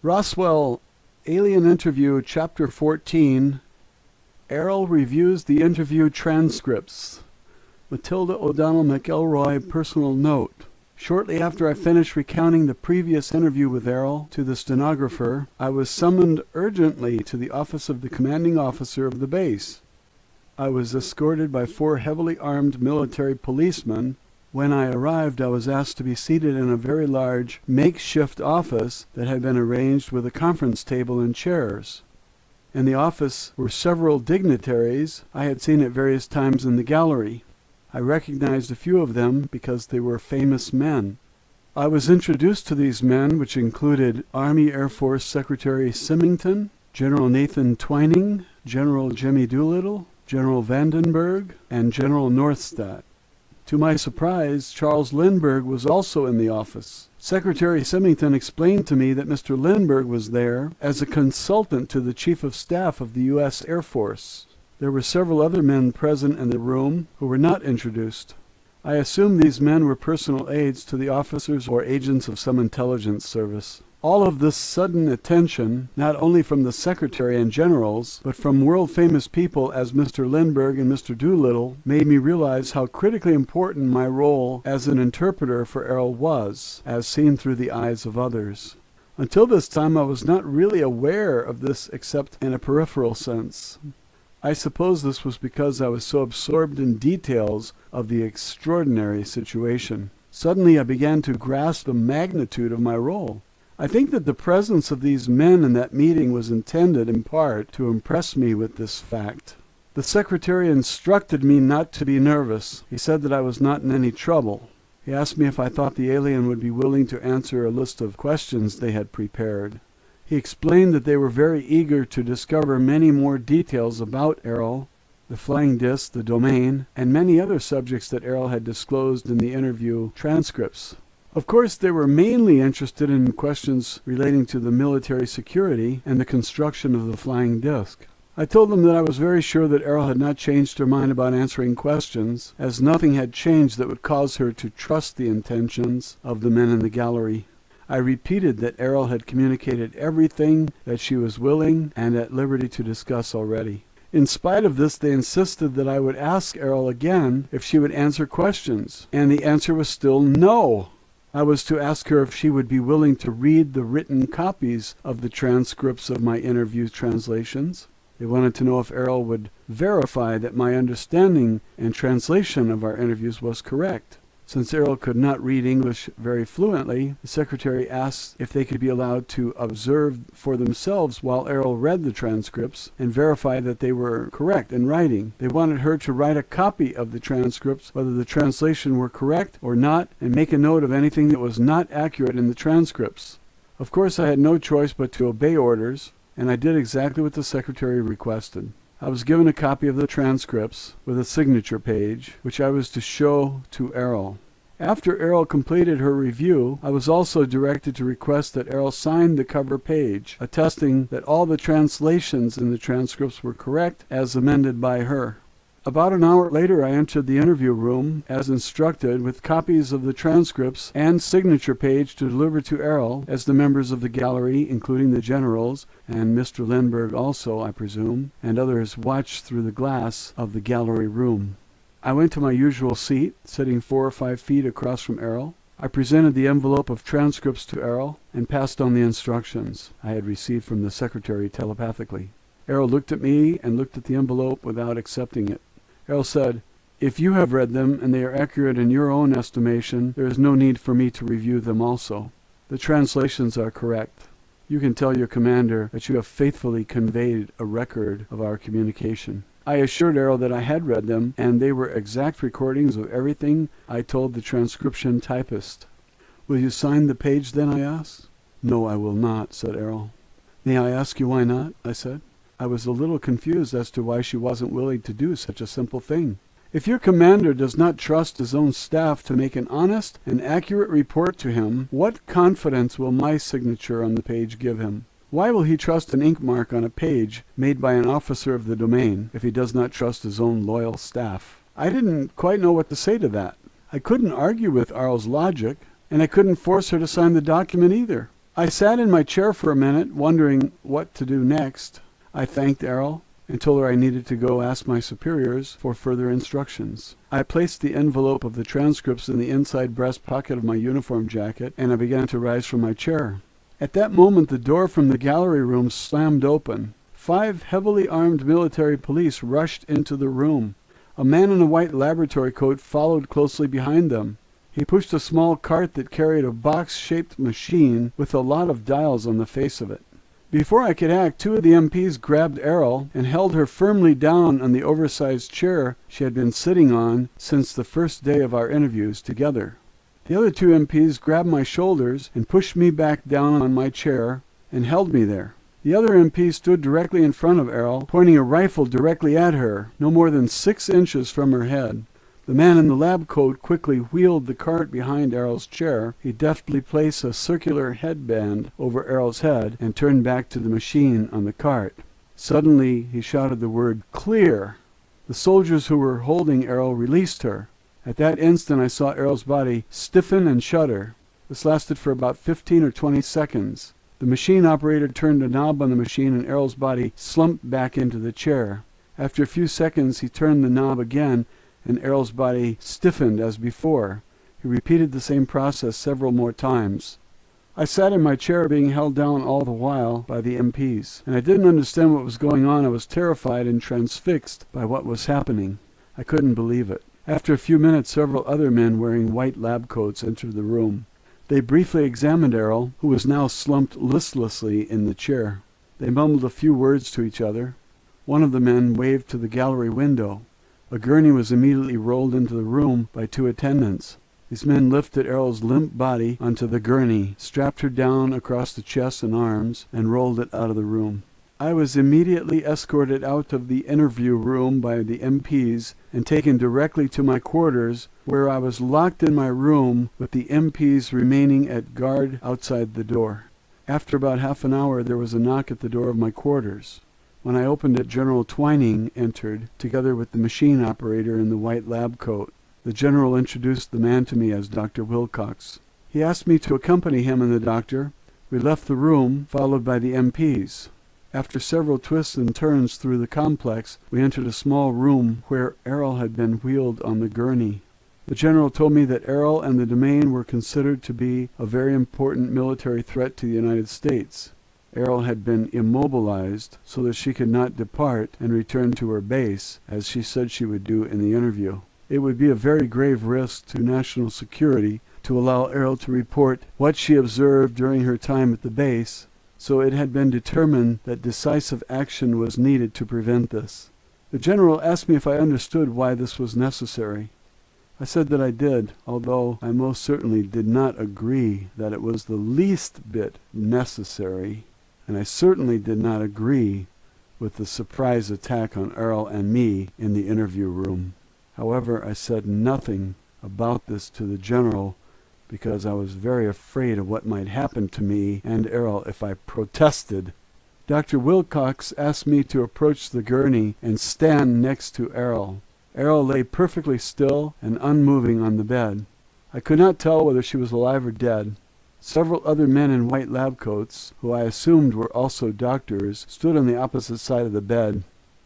Roswell, Alien Interview, Chapter 14. Errol reviews the interview transcripts. Matilda O'Donnell McElroy, personal note. Shortly after I finished recounting the previous interview with Errol to the stenographer, I was summoned urgently to the office of the commanding officer of the base. I was escorted by 4 heavily armed military policemen. When I arrived, I was asked to be seated in a very large makeshift office that had been arranged with a conference table and chairs. In the office were several dignitaries I had seen at various times in the gallery. I recognized a few of them because they were famous men. I was introduced to these men, which included Army Air Force Secretary Symington, General Nathan Twining, General Jimmy Doolittle, General Vandenberg, and General Northstadt. To my surprise, Charles Lindbergh was also in the office. Secretary Symington explained to me that Mr. Lindbergh was there as a consultant to the Chief of Staff of the U.S. Air Force. There were several other men present in the room who were not introduced. I assume these men were personal aides to the officers or agents of some intelligence service. All of this sudden attention, not only from the Secretary and generals, but from world-famous people as Mr. Lindbergh and Mr. Doolittle, made me realize how critically important my role as an interpreter for Errol was, as seen through the eyes of others. Until this time I was not really aware of this except in a peripheral sense. I suppose this was because I was so absorbed in details of the extraordinary situation. Suddenly I began to grasp the magnitude of my role. I think that the presence of these men in that meeting was intended, in part, to impress me with this fact. The secretary instructed me not to be nervous. He said that I was not in any trouble. He asked me if I thought the alien would be willing to answer a list of questions they had prepared. He explained that they were very eager to discover many more details about Errol, the flying disc, the domain, and many other subjects that Errol had disclosed in the interview transcripts. Of course, they were mainly interested in questions relating to the military security and the construction of the flying disc. I told them that I was very sure that Errol had not changed her mind about answering questions, as nothing had changed that would cause her to trust the intentions of the men in the gallery. I repeated that Errol had communicated everything that she was willing and at liberty to discuss already. In spite of this, they insisted that I would ask Errol again if she would answer questions, and the answer was still no. I was to ask her if she would be willing to read the written copies of the transcripts of my interview translations. They wanted to know if Errol would verify that my understanding and translation of our interviews was correct. Since Errol could not read English very fluently, the secretary asked if they could be allowed to observe for themselves while Errol read the transcripts and verify that they were correct in writing. They wanted her to write a copy of the transcripts, whether the translation were correct or not, and make a note of anything that was not accurate in the transcripts. Of course, I had no choice but to obey orders, and I did exactly what the secretary requested. I was given a copy of the transcripts with a signature page, which I was to show to Errol. After Errol completed her review, I was also directed to request that Errol sign the cover page, attesting that all the translations in the transcripts were correct as amended by her. About an hour later, I entered the interview room, as instructed, with copies of the transcripts and signature page to deliver to Errol, as the members of the gallery, including the generals, and Mr. Lindbergh also, I presume, and others watched through the glass of the gallery room. I went to my usual seat, sitting 4 or 5 feet across from Errol. I presented the envelope of transcripts to Errol and passed on the instructions I had received from the secretary telepathically. Errol looked at me and looked at the envelope without accepting it. Errol said, "If you have read them and they are accurate in your own estimation, there is no need for me to review them also. The translations are correct. You can tell your commander that you have faithfully conveyed a record of our communication." I assured Errol that I had read them, and they were exact recordings of everything I told the transcription typist. "Will you sign the page then?" I asked. "No, I will not," said Errol. "May I ask you why not?" I said. I was a little confused as to why she wasn't willing to do such a simple thing. "If your commander does not trust his own staff to make an honest and accurate report to him, what confidence will my signature on the page give him? Why will he trust an ink mark on a page made by an officer of the domain if he does not trust his own loyal staff?" I didn't quite know what to say to that. I couldn't argue with Arl's logic, and I couldn't force her to sign the document either. I sat in my chair for a minute, wondering what to do next. I thanked Errol and told her I needed to go ask my superiors for further instructions. I placed the envelope of the transcripts in the inside breast pocket of my uniform jacket, and I began to rise from my chair. At that moment, the door from the gallery room slammed open. 5 heavily armed military police rushed into the room. A man in a white laboratory coat followed closely behind them. He pushed a small cart that carried a box-shaped machine with a lot of dials on the face of it. Before I could act, 2 of the MPs grabbed Errol and held her firmly down on the oversized chair she had been sitting on since the first day of our interviews together. The other 2 MPs grabbed my shoulders and pushed me back down on my chair and held me there. The other MP stood directly in front of Errol, pointing a rifle directly at her, no more than 6 inches from her head. The man in the lab coat quickly wheeled the cart behind Errol's chair. He deftly placed a circular headband over Errol's head and turned back to the machine on the cart. Suddenly, he shouted the word, "Clear!" The soldiers who were holding Errol released her. At that instant, I saw Errol's body stiffen and shudder. This lasted for about 15 or 20 seconds. The machine operator turned a knob on the machine and Errol's body slumped back into the chair. After a few seconds, he turned the knob again and Errol's body stiffened as before. He repeated the same process several more times. I sat in my chair being held down all the while by the MPs, and I didn't understand what was going on. I was terrified and transfixed by what was happening. I couldn't believe it. After a few minutes, several other men wearing white lab coats entered the room. They briefly examined Errol, who was now slumped listlessly in the chair. They mumbled a few words to each other. One of the men waved to the gallery window. A gurney was immediately rolled into the room by 2 attendants. These men lifted Errol's limp body onto the gurney, strapped her down across the chest and arms, and rolled it out of the room. I was immediately escorted out of the interview room by the MPs and taken directly to my quarters, where I was locked in my room with the MPs remaining at guard outside the door. After about half an hour there was a knock at the door of my quarters. When I opened it, General Twining entered, together with the machine operator in the white lab coat. The general introduced the man to me as Dr. Wilcox. He asked me to accompany him and the doctor. We left the room, followed by the MPs. After several twists and turns through the complex, we entered a small room where Errol had been wheeled on the gurney. The general told me that Errol and the domain were considered to be a very important military threat to the United States. Errol had been immobilized so that she could not depart and return to her base, as she said she would do in the interview. It would be a very grave risk to national security to allow Errol to report what she observed during her time at the base, so it had been determined that decisive action was needed to prevent this. The general asked me if I understood why this was necessary. I said that I did, although I most certainly did not agree that it was the least bit necessary, and I certainly did not agree with the surprise attack on Errol and me in the interview room. However, I said nothing about this to the general because I was very afraid of what might happen to me and Errol if I protested. Dr. Wilcox asked me to approach the gurney and stand next to Errol. Errol lay perfectly still and unmoving on the bed. I could not tell whether she was alive or dead. Several other men in white lab coats, who I assumed were also doctors, stood on the opposite side of the bed.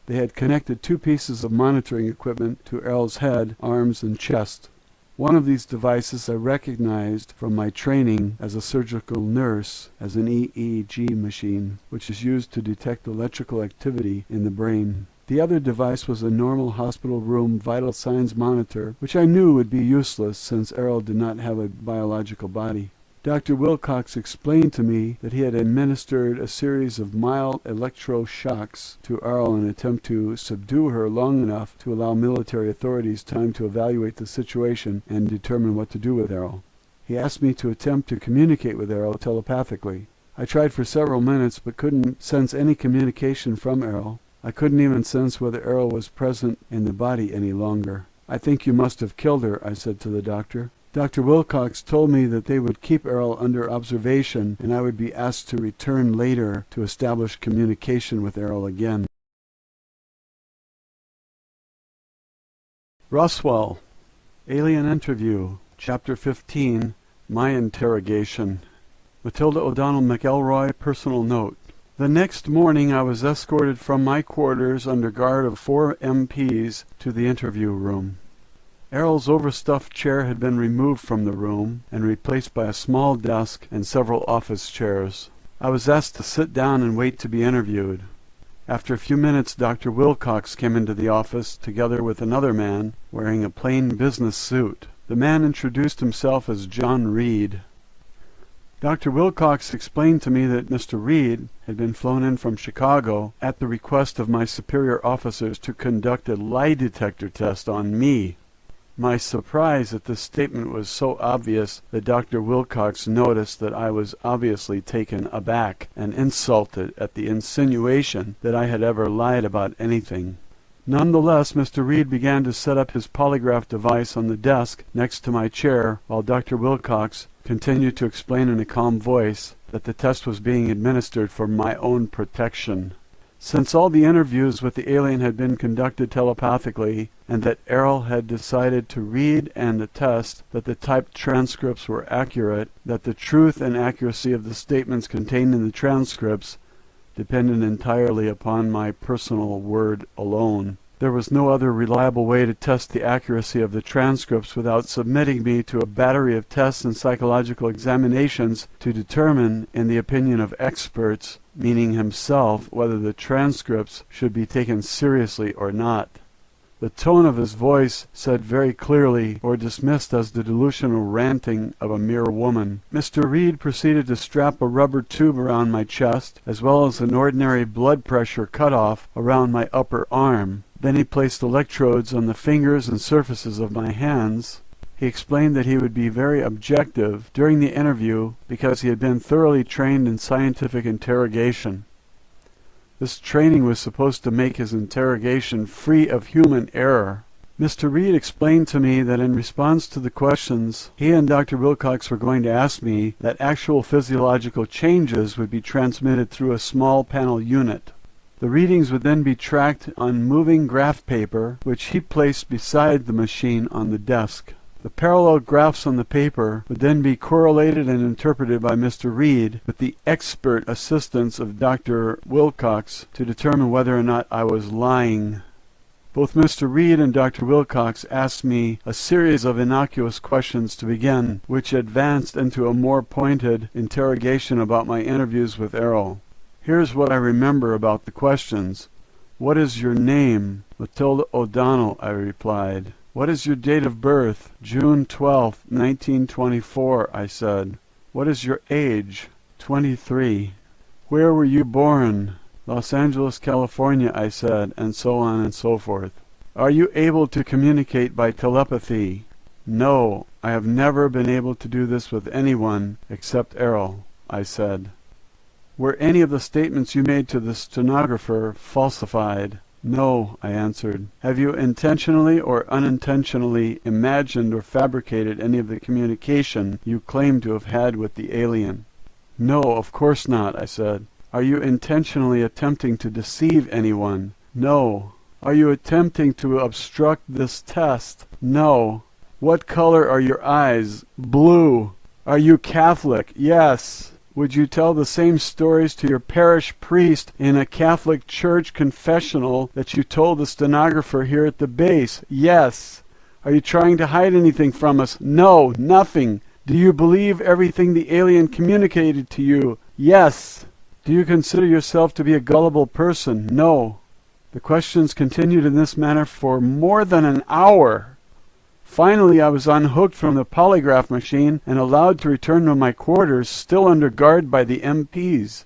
They had connected two pieces of monitoring equipment to Errol's head, arms, and chest. One of these devices I recognized from my training as a surgical nurse as an EEG machine, which is used to detect electrical activity in the brain. The other device was a normal hospital room vital signs monitor, which I knew would be useless since Errol did not have a biological body. Dr. Wilcox explained to me that he had administered a series of mild electroshocks to Errol in an attempt to subdue her long enough to allow military authorities time to evaluate the situation and determine what to do with Errol. He asked me to attempt to communicate with Errol telepathically. I tried for several minutes but couldn't sense any communication from Errol. I couldn't even sense whether Errol was present in the body any longer. "I think you must have killed her," I said to the doctor. Dr. Wilcox told me that they would keep Errol under observation and I would be asked to return later to establish communication with Errol again. Roswell, Alien Interview, Chapter 15, My Interrogation. Matilda O'Donnell McElroy, Personal Note. The next morning I was escorted from my quarters under guard of 4 MPs to the interview room. Errol's overstuffed chair had been removed from the room and replaced by a small desk and several office chairs. I was asked to sit down and wait to be interviewed. After a few minutes, Dr. Wilcox came into the office together with another man wearing a plain business suit. The man introduced himself as John Reed. Dr. Wilcox explained to me that Mr. Reed had been flown in from Chicago at the request of my superior officers to conduct a lie detector test on me. My surprise at this statement was so obvious that Dr. Wilcox noticed that I was obviously taken aback and insulted at the insinuation that I had ever lied about anything. Nonetheless, Mr. Reed began to set up his polygraph device on the desk next to my chair, while Dr. Wilcox continued to explain in a calm voice that the test was being administered for my own protection. Since all the interviews with the alien had been conducted telepathically, and that Errol had decided to read and attest that the typed transcripts were accurate, that the truth and accuracy of the statements contained in the transcripts depended entirely upon my personal word alone, there was no other reliable way to test the accuracy of the transcripts without submitting me to a battery of tests and psychological examinations to determine, in the opinion of experts, meaning himself, whether the transcripts should be taken seriously or not. The tone of his voice said very clearly, or dismissed as the delusional ranting of a mere woman. Mr. Reed proceeded to strap a rubber tube around my chest, as well as an ordinary blood pressure cutoff around my upper arm. Then he placed electrodes on the fingers and surfaces of my hands. He explained that he would be very objective during the interview because he had been thoroughly trained in scientific interrogation. This training was supposed to make his interrogation free of human error. Mr. Reed explained to me that in response to the questions he and Dr. Wilcox were going to ask me, that actual physiological changes would be transmitted through a small panel unit. The readings would then be tracked on moving graph paper, which he placed beside the machine on the desk. The parallel graphs on the paper would then be correlated and interpreted by Mr. Reed with the expert assistance of Dr. Wilcox to determine whether or not I was lying. Both Mr. Reed and Dr. Wilcox asked me a series of innocuous questions to begin, which advanced into a more pointed interrogation about my interviews with Errol. Here's what I remember about the questions. "What is your name?" "Matilda O'Donnell," I replied. "What is your date of birth?" "June 12th, 1924, I said. "What is your age?" 23. "Where were you born?" "Los Angeles, California," I said, and so on and so forth. "Are you able to communicate by telepathy?" "No, I have never been able to do this with anyone except Errol," I said. "Were any of the statements you made to the stenographer falsified?" "No," I answered. "Have you intentionally or unintentionally imagined or fabricated any of the communication you claim to have had with the alien?" "No, of course not," I said. "Are you intentionally attempting to deceive anyone?" "No." "Are you attempting to obstruct this test?" "No." "What color are your eyes?" "Blue." "Are you Catholic?" "Yes." "Would you tell the same stories to your parish priest in a Catholic church confessional that you told the stenographer here at the base?" "Yes." "Are you trying to hide anything from us?" "No, nothing." "Do you believe everything the alien communicated to you?" "Yes." "Do you consider yourself to be a gullible person?" "No." The questions continued in this manner for more than an hour. Finally, I was unhooked from the polygraph machine and allowed to return to my quarters, still under guard by the MPs.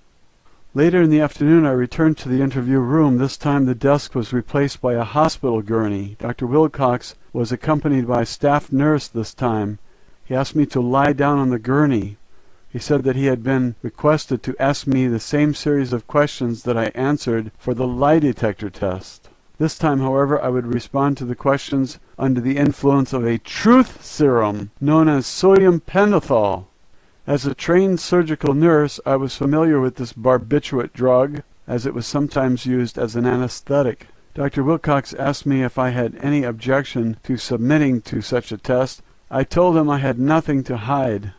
Later in the afternoon, I returned to the interview room. This time the desk was replaced by a hospital gurney. Dr. Wilcox was accompanied by a staff nurse this time. He asked me to lie down on the gurney. He said that he had been requested to ask me the same series of questions that I answered for the lie detector test. This time, however, I would respond to the questions under the influence of a truth serum known as sodium pentothal. As a trained surgical nurse, I was familiar with this barbiturate drug, as it was sometimes used as an anesthetic. Dr. Wilcox asked me if I had any objection to submitting to such a test. I told him I had nothing to hide.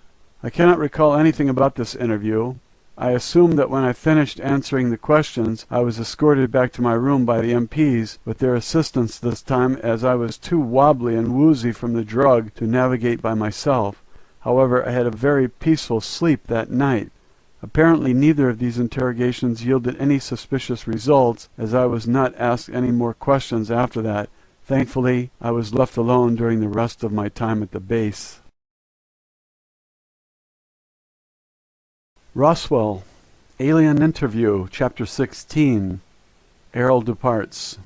I cannot recall anything about this interview. I assumed that when I finished answering the questions, I was escorted back to my room by the MPs, with their assistance this time, as I was too wobbly and woozy from the drug to navigate by myself. However, I had a very peaceful sleep that night. Apparently neither of these interrogations yielded any suspicious results, as I was not asked any more questions after that. Thankfully, I was left alone during the rest of my time at the base. Roswell, Alien Interview, Chapter 16. Errol departs.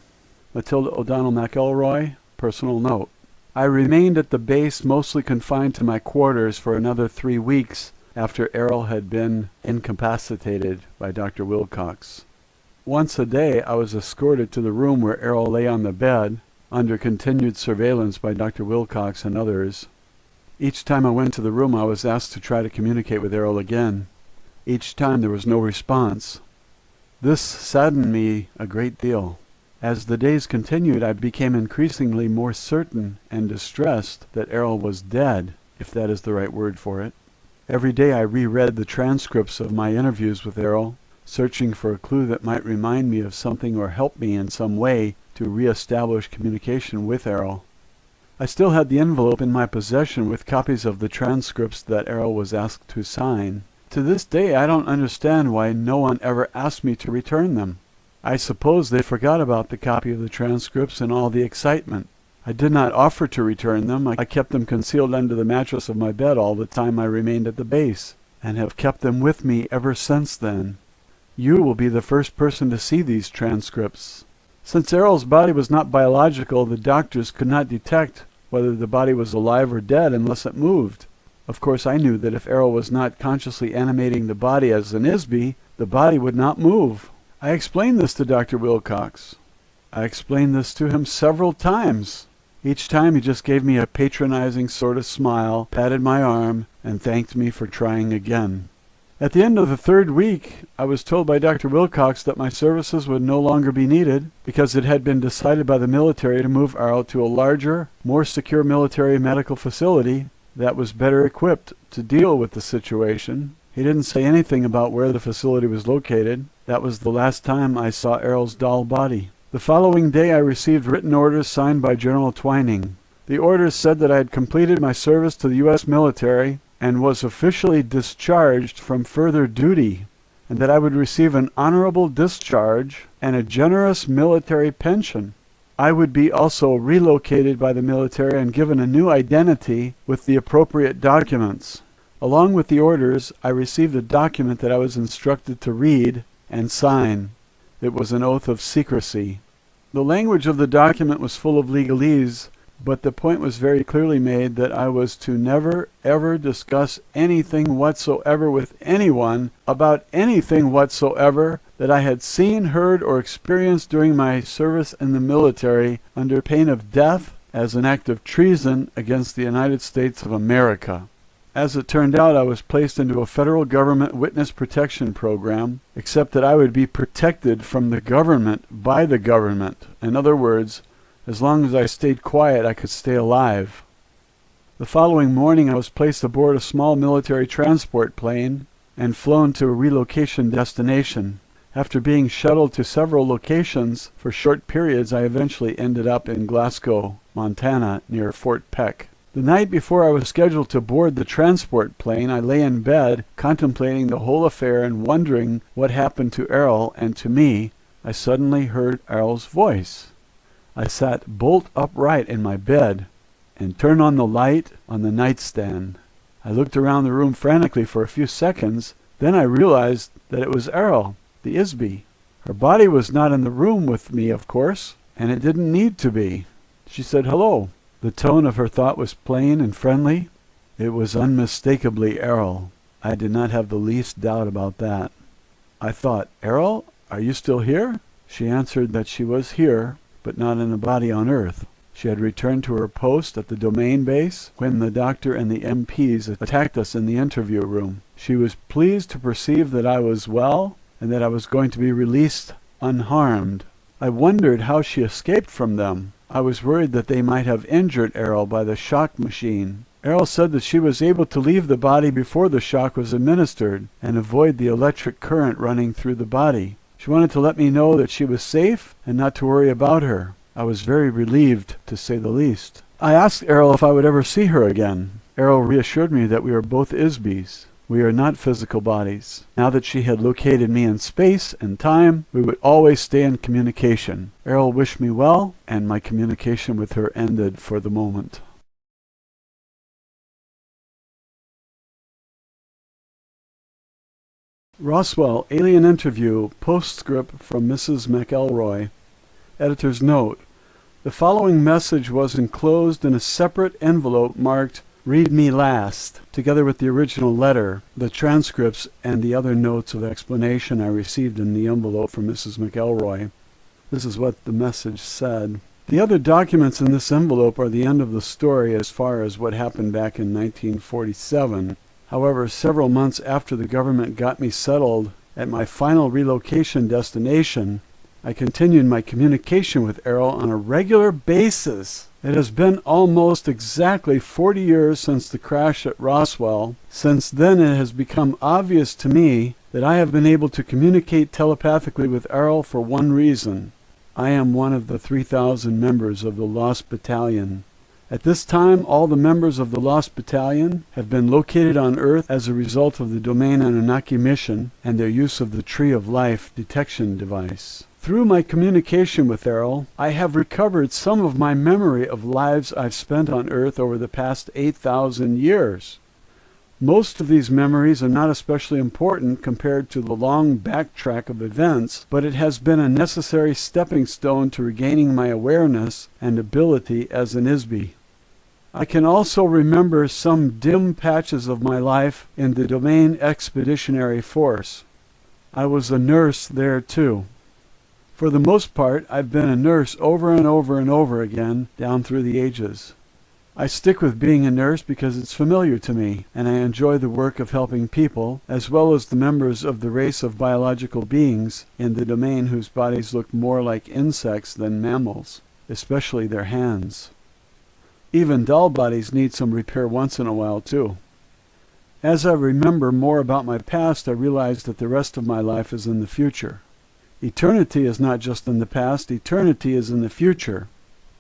Matilda O'Donnell McElroy, personal note. I remained at the base, mostly confined to my quarters, for another 3 weeks after Errol had been incapacitated by Dr. Wilcox. Once a day I was escorted to the room where Errol lay on the bed, under continued surveillance by Dr. Wilcox and others. Each time I went to the room, I was asked to try to communicate with Errol again. Each time there was no response. This saddened me a great deal. As the days continued, I became increasingly more certain and distressed that Errol was dead, if that is the right word for it. Every day I reread the transcripts of my interviews with Errol, searching for a clue that might remind me of something or help me in some way to re-establish communication with Errol. I still had the envelope in my possession with copies of the transcripts that Errol was asked to sign. To this day, I don't understand why no one ever asked me to return them. I suppose they forgot about the copy of the transcripts in all the excitement. I did not offer to return them. I kept them concealed under the mattress of my bed all the time I remained at the base, and have kept them with me ever since then. You will be the first person to see these transcripts. Since Errol's body was not biological, the doctors could not detect whether the body was alive or dead unless it moved. Of course, I knew that if Errol was not consciously animating the body as an ISB, the body would not move. I explained this to Dr. Wilcox. I explained this to him several times. Each time he just gave me a patronizing sort of smile, patted my arm, and thanked me for trying again. At the end of the third week, I was told by Dr. Wilcox that my services would no longer be needed because it had been decided by the military to move Errol to a larger, more secure military medical facility that was better equipped to deal with the situation. He didn't say anything about where the facility was located. That was the last time I saw Errol's doll body. The following day I received written orders signed by General Twining. The orders said that I had completed my service to the U.S. military and was officially discharged from further duty, and that I would receive an honorable discharge and a generous military pension. I would be also relocated by the military and given a new identity with the appropriate documents. Along with the orders, I received a document that I was instructed to read and sign. It was an oath of secrecy. The language of the document was full of legalese, but the point was very clearly made that I was to never, ever discuss anything whatsoever with anyone about anything whatsoever that I had seen, heard, or experienced during my service in the military under pain of death as an act of treason against the United States of America. As it turned out, I was placed into a federal government witness protection program, except that I would be protected from the government by the government. In other words, as long as I stayed quiet, I could stay alive. The following morning, I was placed aboard a small military transport plane and flown to a relocation destination. After being shuttled to several locations for short periods, I eventually ended up in Glasgow, Montana, near Fort Peck. The night before I was scheduled to board the transport plane, I lay in bed, contemplating the whole affair and wondering what happened to Errol and to me. I suddenly heard Errol's voice. I sat bolt upright in my bed and turned on the light on the nightstand. I looked around the room frantically for a few seconds. Then I realized that it was Errol, the ISB. Her body was not in the room with me, of course, and it didn't need to be. She said hello. The tone of her thought was plain and friendly. It was unmistakably Errol. I did not have the least doubt about that. I thought, Errol, are you still here? She answered that she was here, but not in a body on Earth. She had returned to her post at the domain base when the doctor and the MPs attacked us in the interview room. She was pleased to perceive that I was well and that I was going to be released unharmed. I wondered how she escaped from them. I was worried that they might have injured Errol by the shock machine. Errol said that she was able to leave the body before the shock was administered and avoid the electric current running through the body. She wanted to let me know that she was safe and not to worry about her. I was very relieved, to say the least. I asked Errol if I would ever see her again. Errol reassured me that we are both ISBs. We are not physical bodies. Now that she had located me in space and time, we would always stay in communication. Errol wished me well, and my communication with her ended for the moment. Roswell, alien interview, postscript from Mrs. McElroy. Editor's note: the following message was enclosed in a separate envelope marked "Read me last," together with the original letter, the transcripts, and the other notes of explanation I received in the envelope from Mrs. McElroy. This is what the message said. The other documents in this envelope are the end of the story as far as what happened back in 1947. However, several months after the government got me settled at my final relocation destination, I continued my communication with Errol on a regular basis. It has been almost exactly 40 years since the crash at Roswell. Since then, it has become obvious to me that I have been able to communicate telepathically with Errol for one reason. I am one of the 3,000 members of the Lost Battalion. At this time, all the members of the Lost Battalion have been located on Earth as a result of the Domain Anunnaki mission and their use of the Tree of Life detection device. Through my communication with Errol, I have recovered some of my memory of lives I've spent on Earth over the past 8,000 years. Most of these memories are not especially important compared to the long backtrack of events, but it has been a necessary stepping stone to regaining my awareness and ability as an ISB. I can also remember some dim patches of my life in the Domain Expeditionary Force. I was a nurse there too. For the most part, I've been a nurse over and over and over again down through the ages. I stick with being a nurse because it's familiar to me, and I enjoy the work of helping people, as well as the members of the race of biological beings in the domain whose bodies look more like insects than mammals, especially their hands. Even dull bodies need some repair once in a while, too. As I remember more about my past, I realize that the rest of my life is in the future. Eternity is not just in the past, eternity is in the future.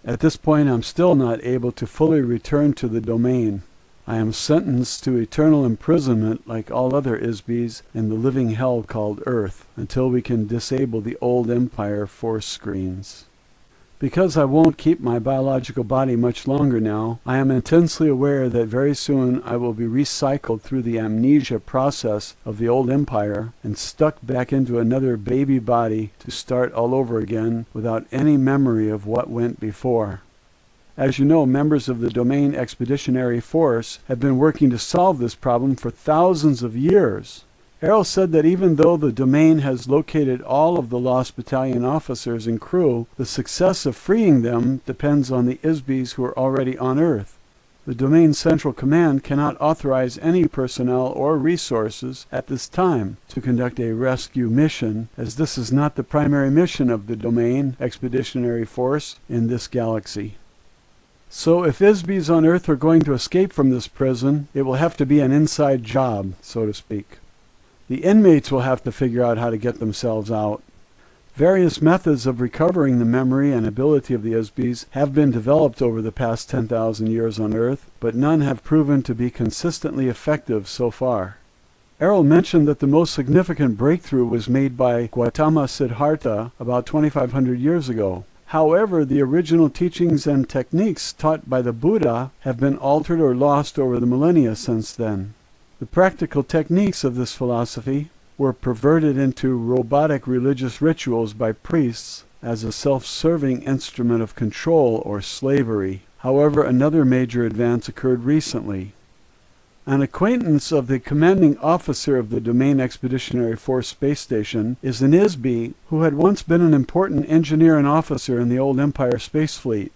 At this point, I'm still not able to fully return to the domain. I am sentenced to eternal imprisonment like all other Isbys in the living hell called Earth, until we can disable the old Empire force screens. Because I won't keep my biological body much longer now, I am intensely aware that very soon I will be recycled through the amnesia process of the old Empire and stuck back into another baby body to start all over again without any memory of what went before. As you know, members of the Domain Expeditionary Force have been working to solve this problem for thousands of years. Errol said that even though the Domain has located all of the lost battalion officers and crew, the success of freeing them depends on the Isbys who are already on Earth. The Domain Central Command cannot authorize any personnel or resources at this time to conduct a rescue mission, as this is not the primary mission of the Domain Expeditionary Force in this galaxy. So if Isbys on Earth are going to escape from this prison, it will have to be an inside job, so to speak. The inmates will have to figure out how to get themselves out. Various methods of recovering the memory and ability of the Isbys have been developed over the past 10,000 years on Earth, but none have proven to be consistently effective so far. Errol mentioned that the most significant breakthrough was made by Gautama Siddhartha about 2,500 years ago. However, the original teachings and techniques taught by the Buddha have been altered or lost over the millennia since then. The practical techniques of this philosophy were perverted into robotic religious rituals by priests as a self-serving instrument of control or slavery. However, another major advance occurred recently. An acquaintance of the commanding officer of the Domain Expeditionary Force space station is an Isby who had once been an important engineer and officer in the old Empire space fleet.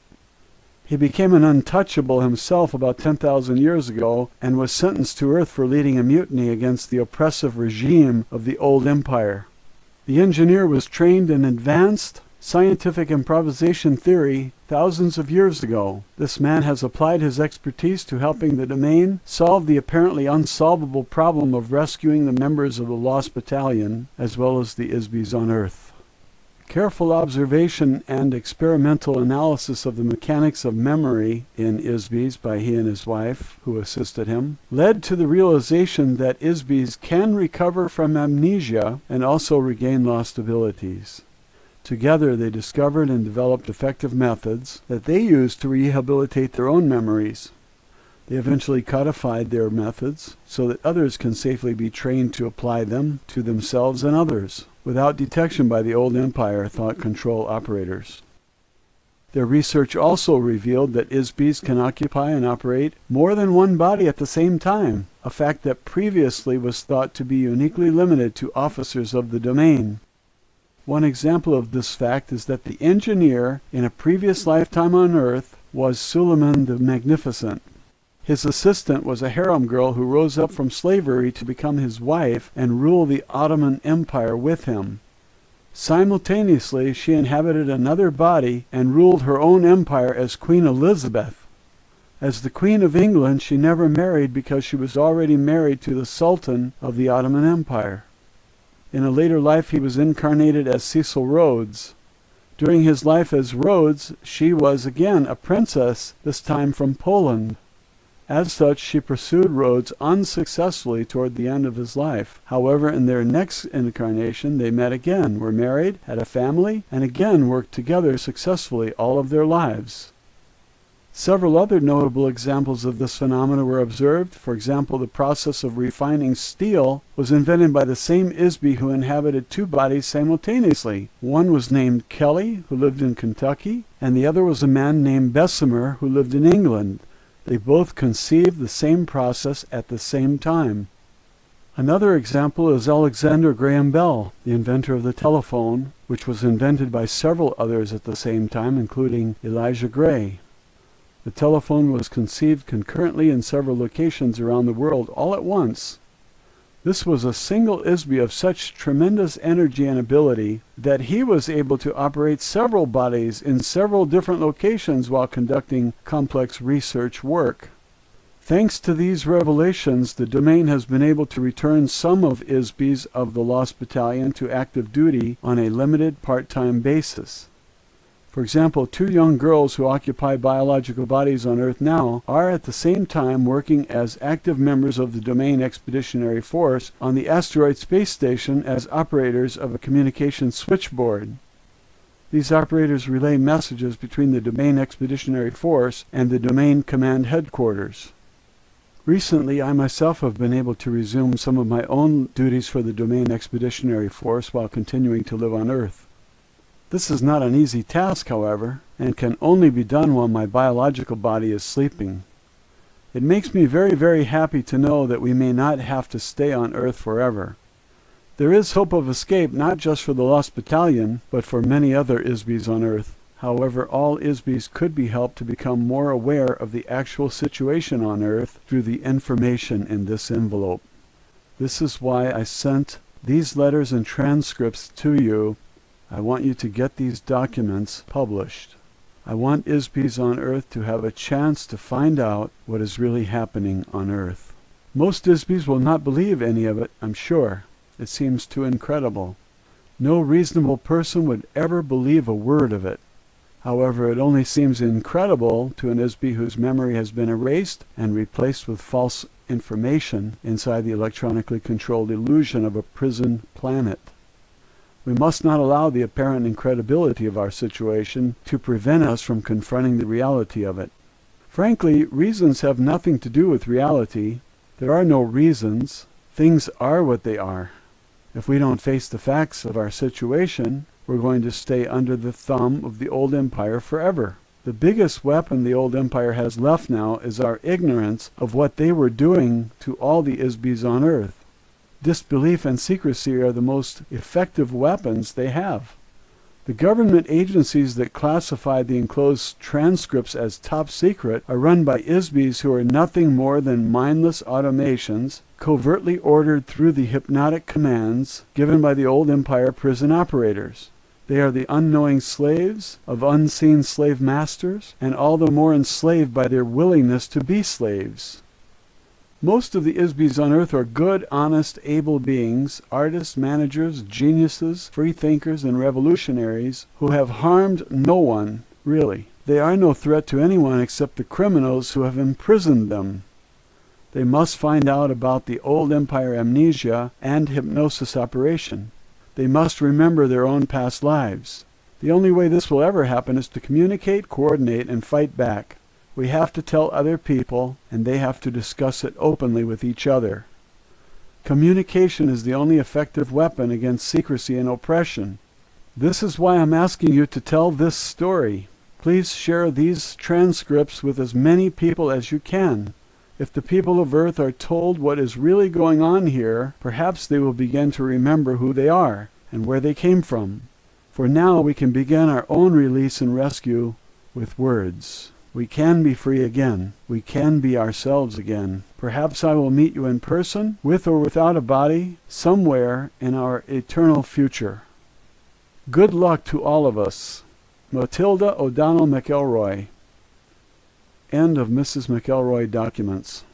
He became an untouchable himself about 10,000 years ago and was sentenced to Earth for leading a mutiny against the oppressive regime of the old Empire. The engineer was trained in advanced scientific improvisation theory thousands of years ago. This man has applied his expertise to helping the Domain solve the apparently unsolvable problem of rescuing the members of the Lost Battalion as well as the Isbys on Earth. Careful observation and experimental analysis of the mechanics of memory in Isbys by he and his wife, who assisted him, led to the realization that Isbys can recover from amnesia and also regain lost abilities. Together they discovered and developed effective methods that they used to rehabilitate their own memories. They eventually codified their methods so that others can safely be trained to apply them to themselves and others, without detection by the old Empire thought control operators. Their research also revealed that Isbys can occupy and operate more than one body at the same time, a fact that previously was thought to be uniquely limited to officers of the Domain. One example of this fact is that the engineer in a previous lifetime on Earth was Suleiman the Magnificent. His assistant was a harem girl who rose up from slavery to become his wife and rule the Ottoman Empire with him. Simultaneously, she inhabited another body and ruled her own empire as Queen Elizabeth. As the Queen of England, she never married because she was already married to the Sultan of the Ottoman Empire. In a later life, he was incarnated as Cecil Rhodes. During his life as Rhodes, she was again a princess, this time from Poland. As such, she pursued Rhodes unsuccessfully toward the end of his life. However, in their next incarnation, they met again, were married, had a family, and again worked together successfully all of their lives. Several other notable examples of this phenomenon were observed. For example, the process of refining steel was invented by the same Isby who inhabited two bodies simultaneously. One was named Kelly, who lived in Kentucky, and the other was a man named Bessemer, who lived in England. They both conceived the same process at the same time. Another example is Alexander Graham Bell, the inventor of the telephone, which was invented by several others at the same time, including Elijah Gray. The telephone was conceived concurrently in several locations around the world all at once. This was a single ISBE of such tremendous energy and ability that he was able to operate several bodies in several different locations while conducting complex research work. Thanks to these revelations, the domain has been able to return some of ISBEs of the Lost Battalion to active duty on a limited part-time basis. For example, 2 young girls who occupy biological bodies on Earth now are at the same time working as active members of the Domain Expeditionary Force on the Asteroid Space Station as operators of a communication switchboard. These operators relay messages between the Domain Expeditionary Force and the Domain Command Headquarters. Recently, I myself have been able to resume some of my own duties for the Domain Expeditionary Force while continuing to live on Earth. This is not an easy task, however, and can only be done while my biological body is sleeping. It makes me very, very happy to know that we may not have to stay on Earth forever. There is hope of escape not just for the Lost Battalion, but for many other ISBEs on Earth. However, all ISBEs could be helped to become more aware of the actual situation on Earth through the information in this envelope. This is why I sent these letters and transcripts to you. I want you to get these documents published. I want ISBEs on Earth to have a chance to find out what is really happening on Earth. Most ISBEs will not believe any of it, I'm sure. It seems too incredible. No reasonable person would ever believe a word of it. However, it only seems incredible to an ISBE whose memory has been erased and replaced with false information inside the electronically controlled illusion of a prison planet. We must not allow the apparent incredibility of our situation to prevent us from confronting the reality of it. Frankly, reasons have nothing to do with reality. There are no reasons. Things are what they are. If we don't face the facts of our situation, we're going to stay under the thumb of the old empire forever. The biggest weapon the old empire has left now is our ignorance of what they were doing to all the ISBEs on Earth. Disbelief and secrecy are the most effective weapons they have. The government agencies that classify the enclosed transcripts as top secret are run by ISBEs who are nothing more than mindless automations covertly ordered through the hypnotic commands given by the old empire prison operators. They are the unknowing slaves of unseen slave masters, and all the more enslaved by their willingness to be slaves. Most of the ISBEs on Earth are good, honest, able beings, artists, managers, geniuses, freethinkers, and revolutionaries who have harmed no one, really. They are no threat to anyone except the criminals who have imprisoned them. They must find out about the old empire amnesia and hypnosis operation. They must remember their own past lives. The only way this will ever happen is to communicate, coordinate, and fight back. We have to tell other people, and they have to discuss it openly with each other. Communication is the only effective weapon against secrecy and oppression. This is why I'm asking you to tell this story. Please share these transcripts with as many people as you can. If the people of Earth are told what is really going on here, perhaps they will begin to remember who they are and where they came from. For now, we can begin our own release and rescue with words. We can be free again. We can be ourselves again. Perhaps I will meet you in person, with or without a body, somewhere in our eternal future. Good luck to all of us. Matilda O'Donnell McElroy. End of Mrs. McElroy documents.